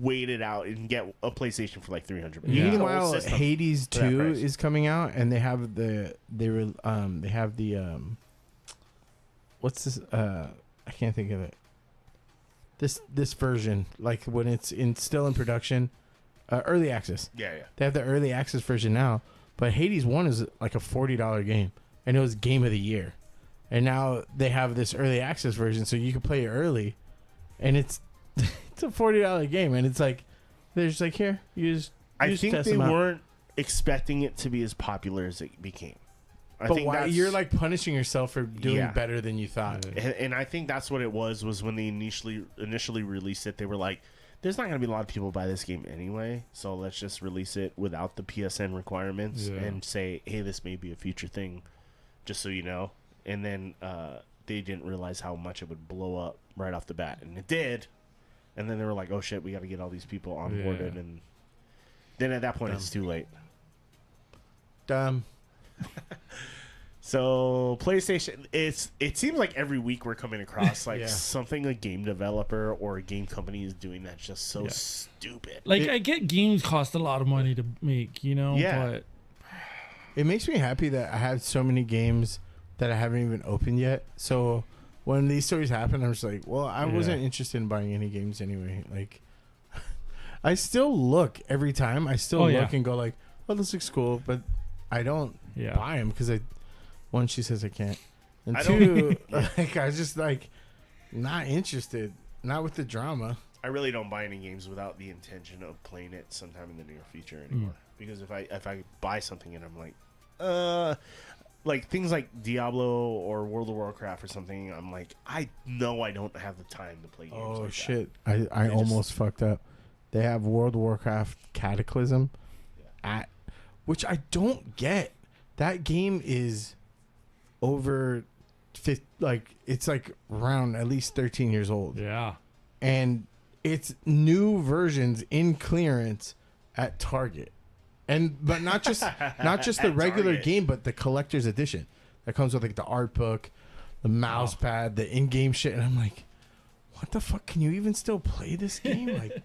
[SPEAKER 1] wait it out and get a PlayStation for like $300. You need the whole
[SPEAKER 3] Meanwhile,
[SPEAKER 1] system
[SPEAKER 3] Hades
[SPEAKER 1] for that
[SPEAKER 3] 2
[SPEAKER 1] price.
[SPEAKER 3] is coming out, and they have the what's this? I can't think of it. This version, like when it's still in production, early access.
[SPEAKER 1] Yeah.
[SPEAKER 3] They have the early access version now, but Hades 1 is like a $40 game, and it was game of the year. And now they have this early access version, so you can play it early, and it's it's a $40 game, and it's like they're just like, here, you just
[SPEAKER 1] I think
[SPEAKER 3] test
[SPEAKER 1] they
[SPEAKER 3] them out.
[SPEAKER 1] weren't expecting it to be as popular as it became. I
[SPEAKER 3] But
[SPEAKER 1] think
[SPEAKER 3] why
[SPEAKER 1] that's,
[SPEAKER 3] you're like punishing yourself for doing
[SPEAKER 1] Yeah.
[SPEAKER 3] better than you thought?
[SPEAKER 1] and I think that's what it was when they initially released it. They were like, there's not going to be a lot of people buy this game anyway, so let's just release it without the PSN requirements
[SPEAKER 2] Yeah.
[SPEAKER 1] and say, hey, this may be a future thing, just so you know. And then they didn't realize how much it would blow up right off the bat, and it did. And then they were like, oh shit, we got to get all these people onboarded,
[SPEAKER 2] Yeah.
[SPEAKER 1] and then at that point it's too late.
[SPEAKER 3] Dumb.
[SPEAKER 1] So PlayStation, it seems like every week we're coming across like
[SPEAKER 3] Yeah.
[SPEAKER 1] something a game developer or a game company is doing that's just so
[SPEAKER 2] Yeah.
[SPEAKER 1] stupid.
[SPEAKER 2] Like, I get games cost a lot of money to make, you know?
[SPEAKER 1] Yeah.
[SPEAKER 2] But
[SPEAKER 3] It makes me happy that I have so many games that I haven't even opened yet. So when these stories happen, I'm just like, well, I wasn't interested in buying any games anyway. Like, I still look every time. I still
[SPEAKER 2] Oh,
[SPEAKER 3] look
[SPEAKER 2] yeah.
[SPEAKER 3] and go like, oh, this looks cool, but I don't
[SPEAKER 2] Yeah.
[SPEAKER 3] buy them because one, she says I can't, and
[SPEAKER 1] I
[SPEAKER 3] two, like I was just like not interested, not with the drama.
[SPEAKER 1] I really don't buy any games without the intention of playing it sometime in the near future anymore. Because if I buy something and I'm like things like Diablo or World of Warcraft or something, I'm like, I know I don't have the time to play games.
[SPEAKER 3] Oh
[SPEAKER 1] like
[SPEAKER 3] shit!
[SPEAKER 1] That.
[SPEAKER 3] I
[SPEAKER 1] just-
[SPEAKER 3] almost fucked up. They have World of Warcraft Cataclysm, which I don't get. That game is over, it's like around at least 13 years old,
[SPEAKER 2] yeah.
[SPEAKER 3] and it's new versions in clearance at Target, but not just the
[SPEAKER 1] At
[SPEAKER 3] regular
[SPEAKER 1] Target.
[SPEAKER 3] game, but the collector's edition that comes with like the art book, the mouse pad, the in-game shit, and I'm like, what the fuck? Can you even still play this game? Like,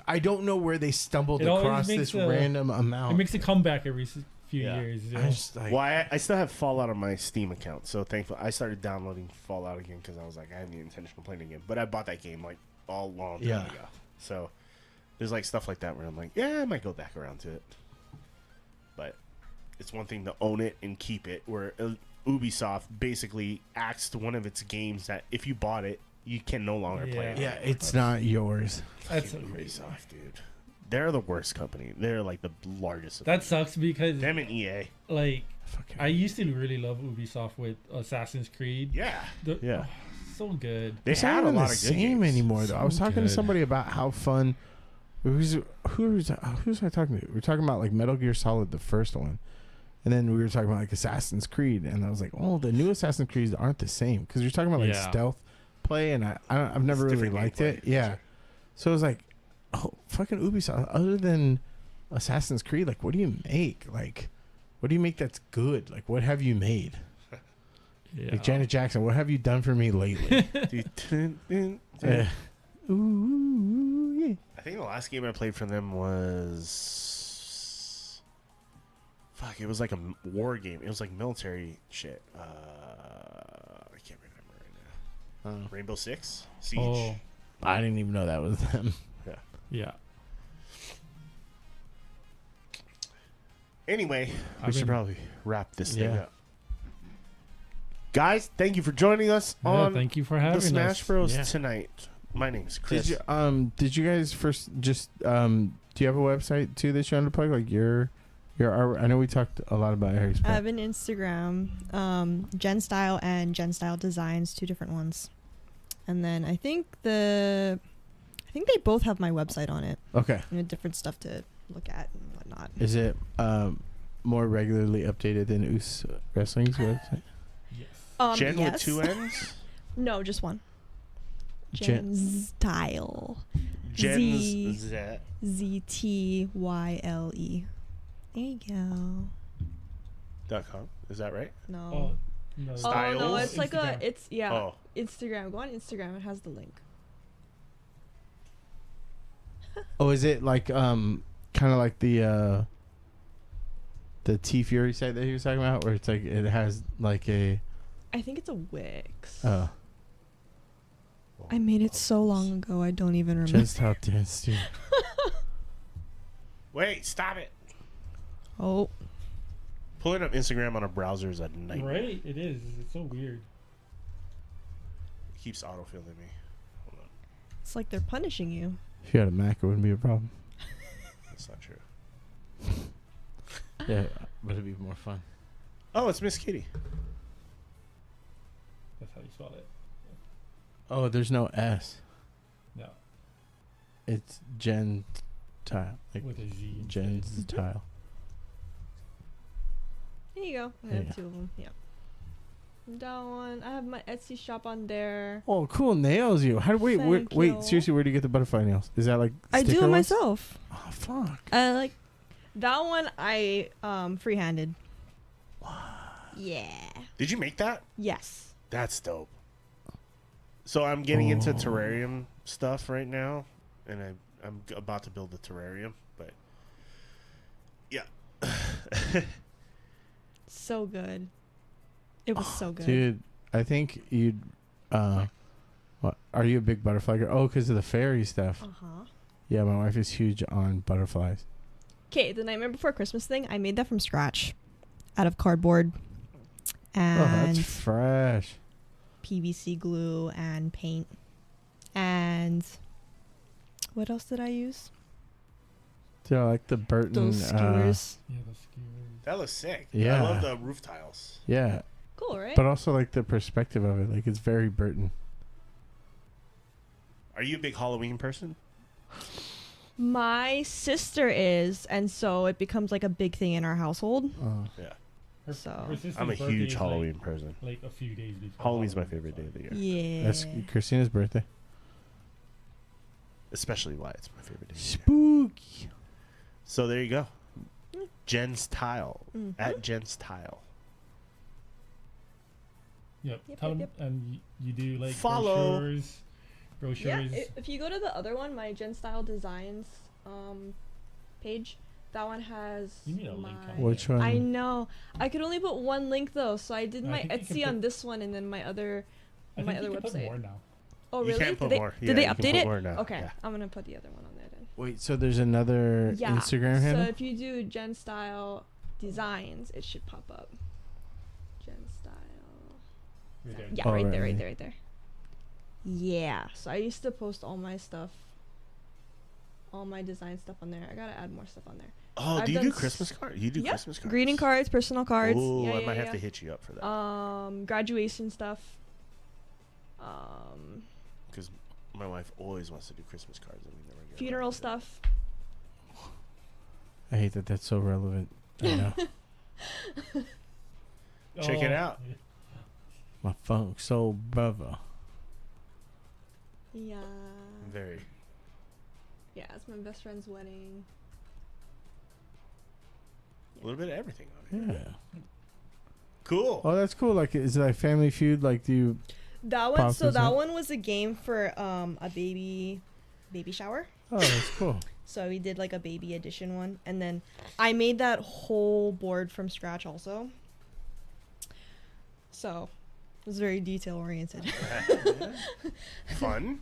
[SPEAKER 3] I don't know where they stumbled
[SPEAKER 2] It always
[SPEAKER 3] across
[SPEAKER 2] makes
[SPEAKER 3] this random amount.
[SPEAKER 2] It makes a comeback every few
[SPEAKER 1] Yeah.
[SPEAKER 2] years. You
[SPEAKER 3] I
[SPEAKER 2] know?
[SPEAKER 3] just like,
[SPEAKER 1] Well, I still have Fallout on my Steam account, so thankfully I started downloading Fallout again because I was like, I have the intention of playing it again. But I bought that game like all long time
[SPEAKER 3] Yeah.
[SPEAKER 1] ago, so there's like stuff like that where I'm like, yeah, I might go back around to it. But it's one thing to own it and keep it, where Ubisoft basically axed one of its games that if you bought it, you can no longer play it.
[SPEAKER 3] yeah, it's not yours.
[SPEAKER 2] That's
[SPEAKER 1] Fucking
[SPEAKER 2] so crazy.
[SPEAKER 1] Ubisoft, dude. They're the worst company. They're like the largest.
[SPEAKER 2] That sucks because,
[SPEAKER 1] Them and EA.
[SPEAKER 2] like,
[SPEAKER 3] Fucking
[SPEAKER 2] I used to really love Ubisoft with Assassin's Creed.
[SPEAKER 1] Yeah.
[SPEAKER 2] Oh, so good.
[SPEAKER 1] They
[SPEAKER 3] It's not
[SPEAKER 1] had a
[SPEAKER 3] even
[SPEAKER 1] lot
[SPEAKER 3] the
[SPEAKER 1] of good
[SPEAKER 3] same
[SPEAKER 1] games.
[SPEAKER 3] anymore though. I was
[SPEAKER 2] So
[SPEAKER 3] talking to
[SPEAKER 2] good.
[SPEAKER 3] somebody about how fun. Who's I talking to? We were talking about like Metal Gear Solid, the first one, and then we were talking about like Assassin's Creed, and I was like, oh, the new Assassin's Creeds aren't the same because you're talking about like
[SPEAKER 2] Yeah.
[SPEAKER 3] stealth play, and I've never
[SPEAKER 1] It's
[SPEAKER 3] really
[SPEAKER 1] different
[SPEAKER 3] liked
[SPEAKER 1] gameplay,
[SPEAKER 3] it.
[SPEAKER 1] for
[SPEAKER 3] Yeah,
[SPEAKER 1] sure.
[SPEAKER 3] so it was like, oh, fucking Ubisoft. Other than Assassin's Creed, like, what do you make? Like, what do you make that's good? Like, what have you made?
[SPEAKER 2] Yeah.
[SPEAKER 3] Like Janet Jackson, what have you done for me lately? Ooh, yeah.
[SPEAKER 1] I think the last game I played for them was it was like a war game. It was like military shit. I can't remember right now. Rainbow Six Siege.
[SPEAKER 2] Oh,
[SPEAKER 3] I didn't even know that was them.
[SPEAKER 2] yeah.
[SPEAKER 1] Anyway, we
[SPEAKER 2] I've
[SPEAKER 1] should
[SPEAKER 2] been-
[SPEAKER 1] probably wrap this thing
[SPEAKER 3] Yeah.
[SPEAKER 1] up. Guys, thank you for joining us
[SPEAKER 2] Yeah,
[SPEAKER 1] on
[SPEAKER 2] thank you for
[SPEAKER 1] the
[SPEAKER 2] having
[SPEAKER 1] Smash
[SPEAKER 2] us.
[SPEAKER 1] Bros
[SPEAKER 3] Yeah.
[SPEAKER 1] tonight. My name's Chris.
[SPEAKER 3] Did you guys first just do you have a website too that you want to plug? Like your art? I know we talked a lot about Harry's.
[SPEAKER 4] I have an Instagram, Gen Style and Gen Style Designs, 2 different ones. And then I think they both have my website on it.
[SPEAKER 3] Okay.
[SPEAKER 4] Different stuff to look at and whatnot.
[SPEAKER 3] Is it more regularly updated than Oos Wrestling's website?
[SPEAKER 2] Yes.
[SPEAKER 1] Jen with
[SPEAKER 4] yes.
[SPEAKER 1] 2 N's?
[SPEAKER 4] No, just one.
[SPEAKER 3] Jen-
[SPEAKER 4] Style.
[SPEAKER 1] Jen's
[SPEAKER 4] ZTYLE. There you go.
[SPEAKER 1] .com. Is that right?
[SPEAKER 4] No.
[SPEAKER 2] Oh, no.
[SPEAKER 4] Oh no,
[SPEAKER 1] Styles?
[SPEAKER 4] it's like
[SPEAKER 2] Instagram.
[SPEAKER 1] Oh.
[SPEAKER 4] Instagram. Go on Instagram. It has the link.
[SPEAKER 3] Oh, is it like kind of like the T Fury site that he was talking about, where it's like it has like a
[SPEAKER 4] I think it's a Wix.
[SPEAKER 3] oh
[SPEAKER 4] I made it so long ago. I don't even remember.
[SPEAKER 3] just how dance dude.
[SPEAKER 1] Wait, stop it.
[SPEAKER 4] Oh,
[SPEAKER 1] Pulling up Instagram on a browser is a nightmare.
[SPEAKER 2] Right? It is. It's so weird.
[SPEAKER 1] It keeps autofilling me. Hold on.
[SPEAKER 4] it's like they're punishing you.
[SPEAKER 3] If you had a Mac, it wouldn't be a problem.
[SPEAKER 1] That's not true.
[SPEAKER 3] Yeah, but it'd be more fun.
[SPEAKER 1] Oh, it's Miss Kitty.
[SPEAKER 2] That's how you spell it.
[SPEAKER 3] Oh, there's no S.
[SPEAKER 2] No.
[SPEAKER 3] It's Jen Tile, like
[SPEAKER 2] With a Z. instead.
[SPEAKER 3] Jen's Tile.
[SPEAKER 4] Here you go. I
[SPEAKER 3] There you
[SPEAKER 4] have two of them. Yeah. That one. I have my Etsy shop on there.
[SPEAKER 3] Oh, cool nails! You. How? Wait,
[SPEAKER 4] Thank
[SPEAKER 3] wait.
[SPEAKER 4] you.
[SPEAKER 3] Seriously, where do you get the butterfly nails? Is that like
[SPEAKER 4] I do
[SPEAKER 3] sticker
[SPEAKER 4] it
[SPEAKER 3] ones?
[SPEAKER 4] myself.
[SPEAKER 3] Oh fuck!
[SPEAKER 4] I like that one. I freehanded. Yeah.
[SPEAKER 1] Did you make that?
[SPEAKER 4] Yes.
[SPEAKER 1] That's dope. So I'm getting into
[SPEAKER 3] Oh.
[SPEAKER 1] terrarium stuff right now, and I'm about to build a terrarium, but yeah.
[SPEAKER 4] So good. It was so good.
[SPEAKER 3] Dude, I think you'd. What? Are you a big butterfly girl? Oh, because of the fairy stuff.
[SPEAKER 4] Uh-huh.
[SPEAKER 3] Yeah, my wife is huge on butterflies.
[SPEAKER 4] Okay, the Nightmare Before Christmas thing, I made that from scratch. Out of cardboard.
[SPEAKER 3] Oh,
[SPEAKER 4] And
[SPEAKER 3] that's fresh.
[SPEAKER 4] PVC glue and paint. And what else did I use?
[SPEAKER 3] Dude, I like the Burton.
[SPEAKER 4] Those skewers.
[SPEAKER 2] Yeah, the skewers.
[SPEAKER 1] That looks sick.
[SPEAKER 3] Yeah.
[SPEAKER 1] I love the roof tiles.
[SPEAKER 3] Yeah,
[SPEAKER 4] Cool, right?
[SPEAKER 3] but also like the perspective of it. Like it's very Burton.
[SPEAKER 1] Are you a big Halloween person?
[SPEAKER 4] My sister is, and so it becomes like a big thing in our household.
[SPEAKER 3] Oh.
[SPEAKER 1] Yeah.
[SPEAKER 4] So-
[SPEAKER 2] sister's
[SPEAKER 1] I'm a
[SPEAKER 2] birthday
[SPEAKER 1] huge
[SPEAKER 2] is,
[SPEAKER 1] Halloween person.
[SPEAKER 2] Like a few days before.
[SPEAKER 1] Halloween's my
[SPEAKER 2] Halloween,
[SPEAKER 1] favorite day of the year.
[SPEAKER 4] Yeah.
[SPEAKER 3] That's Christina's birthday.
[SPEAKER 1] Especially why it's my favorite day of the year.
[SPEAKER 3] Spooky.
[SPEAKER 1] So there you go. Jen's Tile.
[SPEAKER 4] Mhm.
[SPEAKER 1] At Jen's Tile.
[SPEAKER 2] Yep.
[SPEAKER 4] Yep,
[SPEAKER 2] Tell
[SPEAKER 4] yep,
[SPEAKER 2] them, and you do like
[SPEAKER 1] Follow.
[SPEAKER 2] brochures.
[SPEAKER 4] Yeah, if you go to the other one, my Gen Style Designs page, that one has
[SPEAKER 2] You need a link on
[SPEAKER 4] my-
[SPEAKER 3] Which one?
[SPEAKER 4] I know. I could only put one link though, so I did
[SPEAKER 2] I
[SPEAKER 4] my
[SPEAKER 2] think you can
[SPEAKER 4] Etsy on
[SPEAKER 2] put-
[SPEAKER 4] this one and then my other
[SPEAKER 2] I
[SPEAKER 4] my
[SPEAKER 2] think
[SPEAKER 4] other
[SPEAKER 2] you can put
[SPEAKER 4] website.
[SPEAKER 2] more now.
[SPEAKER 4] Oh
[SPEAKER 1] You
[SPEAKER 4] really?
[SPEAKER 1] can't put
[SPEAKER 4] did they,
[SPEAKER 1] more.
[SPEAKER 4] Did
[SPEAKER 1] Yeah,
[SPEAKER 4] they
[SPEAKER 1] you can
[SPEAKER 4] update
[SPEAKER 1] put
[SPEAKER 4] it?
[SPEAKER 1] more now.
[SPEAKER 4] Okay,
[SPEAKER 1] Yeah.
[SPEAKER 4] I'm gonna put the other one on there then.
[SPEAKER 3] Wait, so there's another
[SPEAKER 4] Yeah.
[SPEAKER 3] Instagram handle?
[SPEAKER 4] So if you do Gen Style Designs, it should pop up. Gen Style.
[SPEAKER 2] Right there.
[SPEAKER 4] Yeah,
[SPEAKER 3] Oh,
[SPEAKER 4] right
[SPEAKER 3] right,
[SPEAKER 4] there, right
[SPEAKER 3] right.
[SPEAKER 4] there, right there. Yeah. So I used to post all my stuff, all my design stuff on there. I gotta add more stuff on there.
[SPEAKER 1] Oh,
[SPEAKER 4] I've
[SPEAKER 1] do you
[SPEAKER 4] done
[SPEAKER 1] do
[SPEAKER 4] s-
[SPEAKER 1] Christmas cards? You do
[SPEAKER 4] Yeah.
[SPEAKER 1] Christmas cards?
[SPEAKER 4] Greeting cards, personal cards.
[SPEAKER 1] Oh,
[SPEAKER 4] yeah,
[SPEAKER 1] I
[SPEAKER 4] yeah,
[SPEAKER 1] might
[SPEAKER 4] yeah.
[SPEAKER 1] have to hit you up for that.
[SPEAKER 4] Graduation stuff.
[SPEAKER 1] Because my wife always wants to do Christmas cards and we never get
[SPEAKER 4] Funeral
[SPEAKER 1] around to it.
[SPEAKER 4] stuff.
[SPEAKER 3] I hate that that's so relevant. I know.
[SPEAKER 1] Check it
[SPEAKER 2] Oh,
[SPEAKER 1] out.
[SPEAKER 2] yeah.
[SPEAKER 3] My funk soul brother.
[SPEAKER 4] Yeah.
[SPEAKER 1] Very.
[SPEAKER 4] Yeah, it's my best friend's wedding.
[SPEAKER 1] A little bit of everything on it.
[SPEAKER 3] Yeah.
[SPEAKER 1] Cool.
[SPEAKER 3] Oh, that's cool. Like, is it like Family Feud? Like, do you?
[SPEAKER 4] That one.
[SPEAKER 3] Pop
[SPEAKER 4] So
[SPEAKER 3] this
[SPEAKER 4] that
[SPEAKER 3] up?
[SPEAKER 4] one was a game for a baby shower.
[SPEAKER 3] Oh, that's cool.
[SPEAKER 4] So we did like a baby edition one, and then I made that whole board from scratch also. So it was very detail oriented.
[SPEAKER 1] Fun.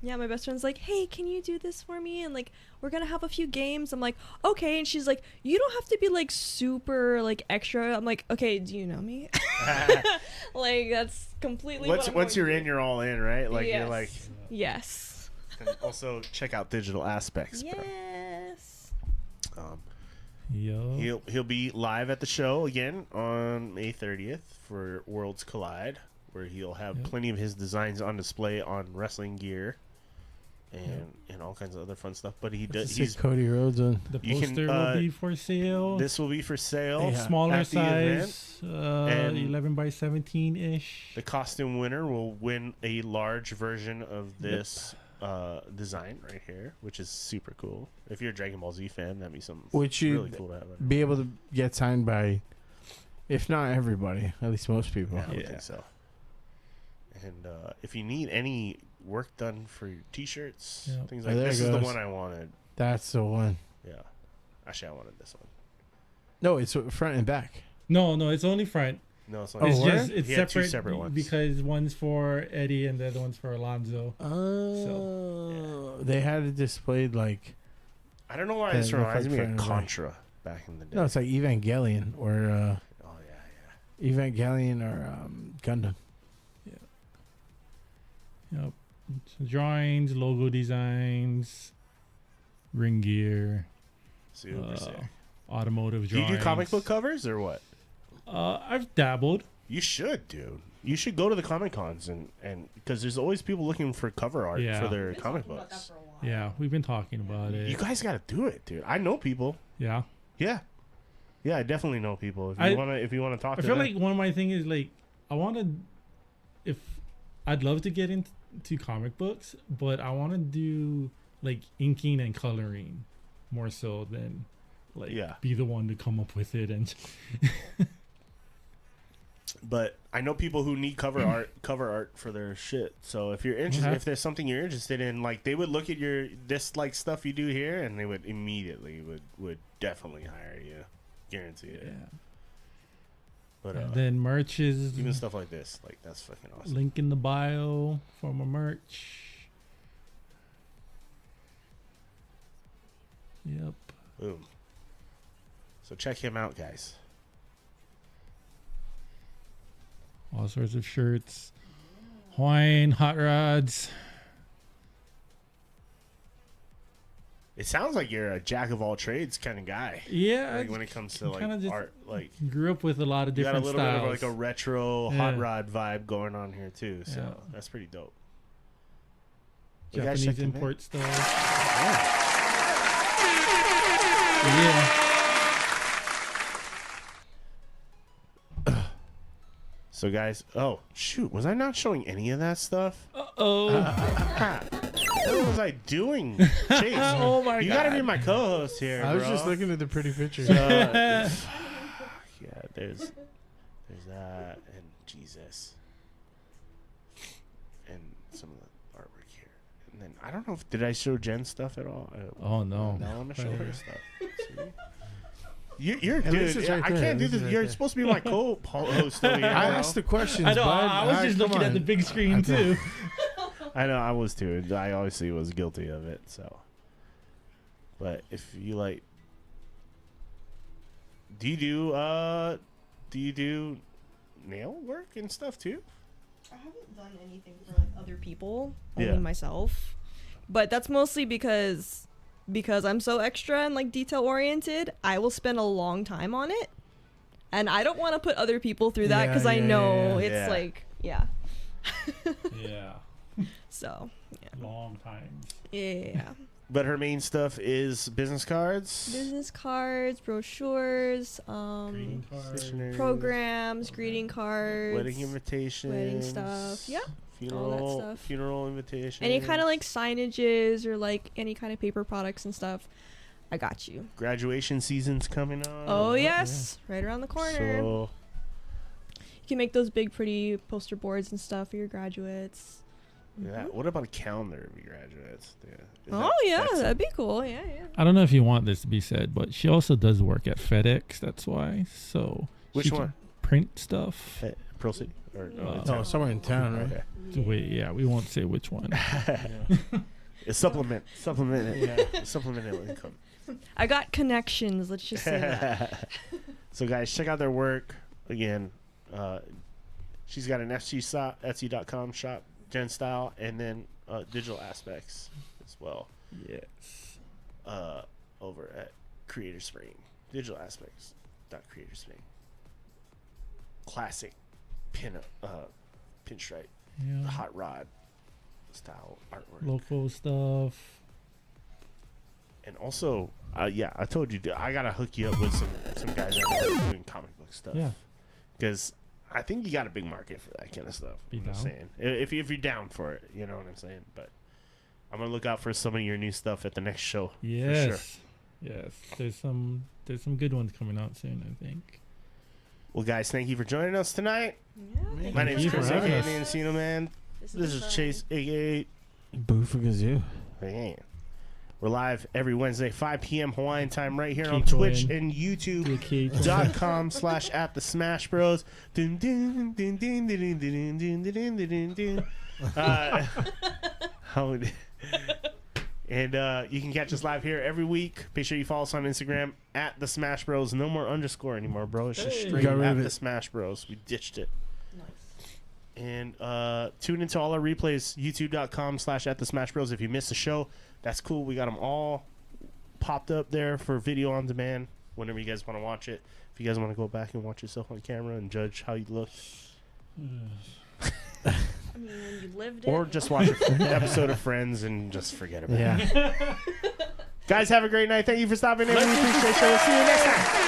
[SPEAKER 4] Yeah, my best friend's like, hey, can you do this for me? And like, we're gonna have a few games. I'm like, okay. And she's like, you don't have to be like super like extra. I'm like, okay, do you know me? Like that's completely.
[SPEAKER 1] Once
[SPEAKER 4] what I'm
[SPEAKER 1] once
[SPEAKER 4] going
[SPEAKER 1] you're
[SPEAKER 4] to
[SPEAKER 1] in,
[SPEAKER 4] do.
[SPEAKER 1] you're all in, right? Like you're
[SPEAKER 4] Yes.
[SPEAKER 1] like.
[SPEAKER 4] Yes.
[SPEAKER 1] And also check out Digital Aspects. bro.
[SPEAKER 4] Yes.
[SPEAKER 2] Yo.
[SPEAKER 1] He'll be live at the show again on May 30th for Worlds Collide. where he'll have
[SPEAKER 2] Yep.
[SPEAKER 1] plenty of his designs on display on wrestling gear and all kinds of other fun stuff. But he does. He's
[SPEAKER 3] Cody Rhodes on.
[SPEAKER 2] The
[SPEAKER 1] You can,
[SPEAKER 2] poster will be for sale.
[SPEAKER 1] this will be for sale.
[SPEAKER 3] Yeah.
[SPEAKER 2] Smaller
[SPEAKER 1] at the event.
[SPEAKER 2] size,
[SPEAKER 1] and
[SPEAKER 2] 11 by 17 ish.
[SPEAKER 1] The costume winner will win a large version of this design right here, which is super cool. If you're a Dragon Ball Z fan, that'd be something
[SPEAKER 3] Which you
[SPEAKER 1] really cool to have.
[SPEAKER 3] be able to get signed by, if not everybody, at least most people.
[SPEAKER 1] Yeah, I would think so. And if you need any work done for your T-shirts,
[SPEAKER 2] Yep.
[SPEAKER 1] things
[SPEAKER 3] Oh,
[SPEAKER 1] like
[SPEAKER 3] there
[SPEAKER 1] this
[SPEAKER 3] it
[SPEAKER 1] is the
[SPEAKER 3] goes.
[SPEAKER 1] one I wanted.
[SPEAKER 3] That's the one.
[SPEAKER 1] Yeah, actually, I wanted this one.
[SPEAKER 3] No, it's front and back.
[SPEAKER 2] No, it's only front.
[SPEAKER 1] No, it's
[SPEAKER 3] Oh,
[SPEAKER 1] not.
[SPEAKER 2] It's
[SPEAKER 3] word?
[SPEAKER 2] just it's
[SPEAKER 1] He had two
[SPEAKER 2] separate,
[SPEAKER 1] separate ones.
[SPEAKER 2] because one's for Eddie and the other one's for Alonzo.
[SPEAKER 3] Oh, they had it displayed like
[SPEAKER 1] I don't know why
[SPEAKER 3] Yeah,
[SPEAKER 1] this
[SPEAKER 3] look
[SPEAKER 1] reminds
[SPEAKER 3] like
[SPEAKER 1] me of
[SPEAKER 3] front and back.
[SPEAKER 1] Contra back in the day.
[SPEAKER 3] no, it's like Evangelion or
[SPEAKER 1] Oh yeah.
[SPEAKER 3] Evangelion or Gundam.
[SPEAKER 2] Yep. So drawings, logo designs, ring gear,
[SPEAKER 1] Super sick.
[SPEAKER 2] automotive
[SPEAKER 1] Do
[SPEAKER 2] drawings.
[SPEAKER 1] you do comic book covers or what?
[SPEAKER 2] I've dabbled.
[SPEAKER 1] You should, dude. You should go to the Comic Cons and because there's always people looking for cover art
[SPEAKER 2] Yeah.
[SPEAKER 1] for their
[SPEAKER 7] Been
[SPEAKER 1] comic
[SPEAKER 7] talking about that
[SPEAKER 1] books.
[SPEAKER 7] for a while.
[SPEAKER 2] Yeah, we've been talking about it.
[SPEAKER 1] You guys got to do it, dude. I know people.
[SPEAKER 2] Yeah.
[SPEAKER 1] Yeah, I definitely know people. If
[SPEAKER 2] I-
[SPEAKER 1] you wanna talk
[SPEAKER 2] I
[SPEAKER 1] to
[SPEAKER 2] feel
[SPEAKER 1] them.
[SPEAKER 2] like one of my things is like I want to, if I'd love to get into comic books, but I want to do like inking and coloring more so than like
[SPEAKER 1] Yeah.
[SPEAKER 2] be the one to come up with it and
[SPEAKER 1] But I know people who need cover art for their shit. So if you're interested,
[SPEAKER 2] Okay.
[SPEAKER 1] if there's something you're interested in, like they would look at this like stuff you do here, and they would immediately would definitely hire you, guarantee it.
[SPEAKER 2] yeah.
[SPEAKER 1] But
[SPEAKER 2] And then merch is
[SPEAKER 1] even stuff like this, like that's fucking awesome.
[SPEAKER 2] link in the bio for my merch. Yep.
[SPEAKER 1] Boom. So check him out, guys.
[SPEAKER 2] All sorts of shirts, Hawaiian hot rods.
[SPEAKER 1] It sounds like you're a jack of all trades kind of guy.
[SPEAKER 2] Yeah,
[SPEAKER 1] Like when it comes to like
[SPEAKER 2] kinda just
[SPEAKER 1] art, like
[SPEAKER 2] grew up with a lot of
[SPEAKER 1] you got a
[SPEAKER 2] different
[SPEAKER 1] little
[SPEAKER 2] styles.
[SPEAKER 1] bit of like a retro
[SPEAKER 2] Yeah.
[SPEAKER 1] hot rod vibe going on here too. So
[SPEAKER 2] Yeah.
[SPEAKER 1] that's pretty dope. You guys
[SPEAKER 2] Japanese
[SPEAKER 1] check him out.
[SPEAKER 2] import stuff.
[SPEAKER 1] Yeah.
[SPEAKER 2] Yeah.
[SPEAKER 1] So guys, oh shoot, was I not showing any of that stuff?
[SPEAKER 2] Oh.
[SPEAKER 1] Crap. What was I doing? Chase,
[SPEAKER 2] Oh my
[SPEAKER 1] you gotta be my co-host here.
[SPEAKER 3] I was
[SPEAKER 1] bro.
[SPEAKER 3] just looking at the pretty pictures.
[SPEAKER 1] Yeah, there's that, and Jesus, and some of the artwork here, and then I don't know if did I show Jen stuff at all.
[SPEAKER 2] Oh no.
[SPEAKER 1] Now I'm gonna show her stuff. See? You're
[SPEAKER 3] Hey,
[SPEAKER 1] dude.
[SPEAKER 3] Lisa's right
[SPEAKER 1] I
[SPEAKER 3] there.
[SPEAKER 1] can't do
[SPEAKER 3] Lisa's
[SPEAKER 1] this.
[SPEAKER 3] right
[SPEAKER 1] You're
[SPEAKER 3] there.
[SPEAKER 1] supposed to be my co-host over here.
[SPEAKER 3] I
[SPEAKER 1] bro.
[SPEAKER 3] asked the questions.
[SPEAKER 2] I know.
[SPEAKER 3] bud.
[SPEAKER 2] I was just
[SPEAKER 3] come
[SPEAKER 2] looking at the
[SPEAKER 3] on.
[SPEAKER 2] big screen too.
[SPEAKER 1] I know I was too. I obviously was guilty of it. So, but if you like, do you do nail work and stuff too?
[SPEAKER 4] I haven't done anything for like other people, only
[SPEAKER 1] Yeah.
[SPEAKER 4] myself. But that's mostly because I'm so extra and like detail oriented, I will spend a long time on it. And I don't want to put other people through that
[SPEAKER 3] Yeah,
[SPEAKER 4] because I
[SPEAKER 3] yeah,
[SPEAKER 4] know
[SPEAKER 3] yeah,
[SPEAKER 4] it's
[SPEAKER 1] yeah.
[SPEAKER 4] like, yeah.
[SPEAKER 2] Yeah.
[SPEAKER 4] So, yeah.
[SPEAKER 2] Long times.
[SPEAKER 4] Yeah.
[SPEAKER 1] But her main stuff is business cards,
[SPEAKER 4] Business cards, brochures,
[SPEAKER 2] Greeting cards.
[SPEAKER 1] stationery,
[SPEAKER 4] programs, greeting cards,
[SPEAKER 1] wedding invitations,
[SPEAKER 4] wedding stuff. Yeah.
[SPEAKER 1] funeral,
[SPEAKER 4] stuff.
[SPEAKER 1] funeral invitations,
[SPEAKER 4] Any kind of like signages or like any kind of paper products and stuff. I got you.
[SPEAKER 1] graduation season's coming on.
[SPEAKER 4] Oh, yes. Right around the corner.
[SPEAKER 1] So
[SPEAKER 4] You can make those big, pretty poster boards and stuff for your graduates.
[SPEAKER 1] yeah, what about a calendar of your graduates? Yeah. Is
[SPEAKER 4] Oh,
[SPEAKER 1] that-
[SPEAKER 4] yeah.
[SPEAKER 1] that's-
[SPEAKER 4] That'd be cool. Yeah, yeah.
[SPEAKER 2] I don't know if you want this to be said, but she also does work at FedEx. That's why. So
[SPEAKER 1] Which
[SPEAKER 2] she can
[SPEAKER 1] one?
[SPEAKER 2] Print stuff.
[SPEAKER 1] Pearl City or
[SPEAKER 2] Uh,
[SPEAKER 3] No, somewhere in town, right?
[SPEAKER 1] Okay.
[SPEAKER 2] Wait, yeah, we won't say which one.
[SPEAKER 1] A supplement income.
[SPEAKER 4] I got connections. Let's just say that.
[SPEAKER 1] So guys, check out their work again. She's got an Etsy.com shop, Gen Style, and then Digital Aspects as well.
[SPEAKER 2] Yes.
[SPEAKER 1] Over at Creator Spring, Digital Aspects. Creator Spring. Classic pinstripe,
[SPEAKER 2] Yeah.
[SPEAKER 1] hot rod style artwork.
[SPEAKER 2] Local stuff.
[SPEAKER 1] And also, yeah, I told you, I gotta hook you up with some guys that are doing comic book stuff.
[SPEAKER 2] Yeah.
[SPEAKER 1] Because I think you got a big market for that kind of stuff.
[SPEAKER 2] Be
[SPEAKER 1] I'm just
[SPEAKER 2] down.
[SPEAKER 1] saying, if you're down for it, you know what I'm saying. But I'm gonna look out for some of your new stuff at the next show.
[SPEAKER 2] Yes.
[SPEAKER 1] For sure.
[SPEAKER 2] Yes. There's some good ones coming out soon, I think.
[SPEAKER 1] Well, guys, thank you for joining us tonight.
[SPEAKER 4] Yeah,
[SPEAKER 1] My name is
[SPEAKER 2] you for
[SPEAKER 1] Chris,
[SPEAKER 2] having
[SPEAKER 1] aka
[SPEAKER 2] us.
[SPEAKER 1] the Encino Man. This is
[SPEAKER 4] fun.
[SPEAKER 1] Chase, aka.
[SPEAKER 3] Boo for Gazoo.
[SPEAKER 1] Man. We're live every Wednesday, 5 p.m. Hawaiian time, right here on
[SPEAKER 2] Keep
[SPEAKER 1] Twitch
[SPEAKER 2] going.
[SPEAKER 1] and YouTube.
[SPEAKER 2] Okay.
[SPEAKER 1] .com/@the-Smash-Bros. Dun, dun, dun, dun, dun, dun, dun, dun, dun, dun, dun. And you can catch us live here every week. Make sure you follow us on Instagram @the-Smash-Bros. No more underscore anymore, bro. It's just
[SPEAKER 2] Hey.
[SPEAKER 1] straight
[SPEAKER 3] Got rid of it.
[SPEAKER 1] @the-Smash-Bros. We ditched it.
[SPEAKER 4] Nice.
[SPEAKER 1] And tune into all our replays, youtube.com/@the-Smash-Bros. If you missed the show, that's cool. We got them all popped up there for video on demand whenever you guys want to watch it. If you guys want to go back and watch yourself on camera and judge how you look,
[SPEAKER 4] I mean, when you lived
[SPEAKER 1] or
[SPEAKER 4] it.
[SPEAKER 1] just watch an episode of Friends and just forget about it.
[SPEAKER 3] Yeah.
[SPEAKER 1] Guys, have a great night. Thank you for stopping in. We appreciate you. We'll see you next time.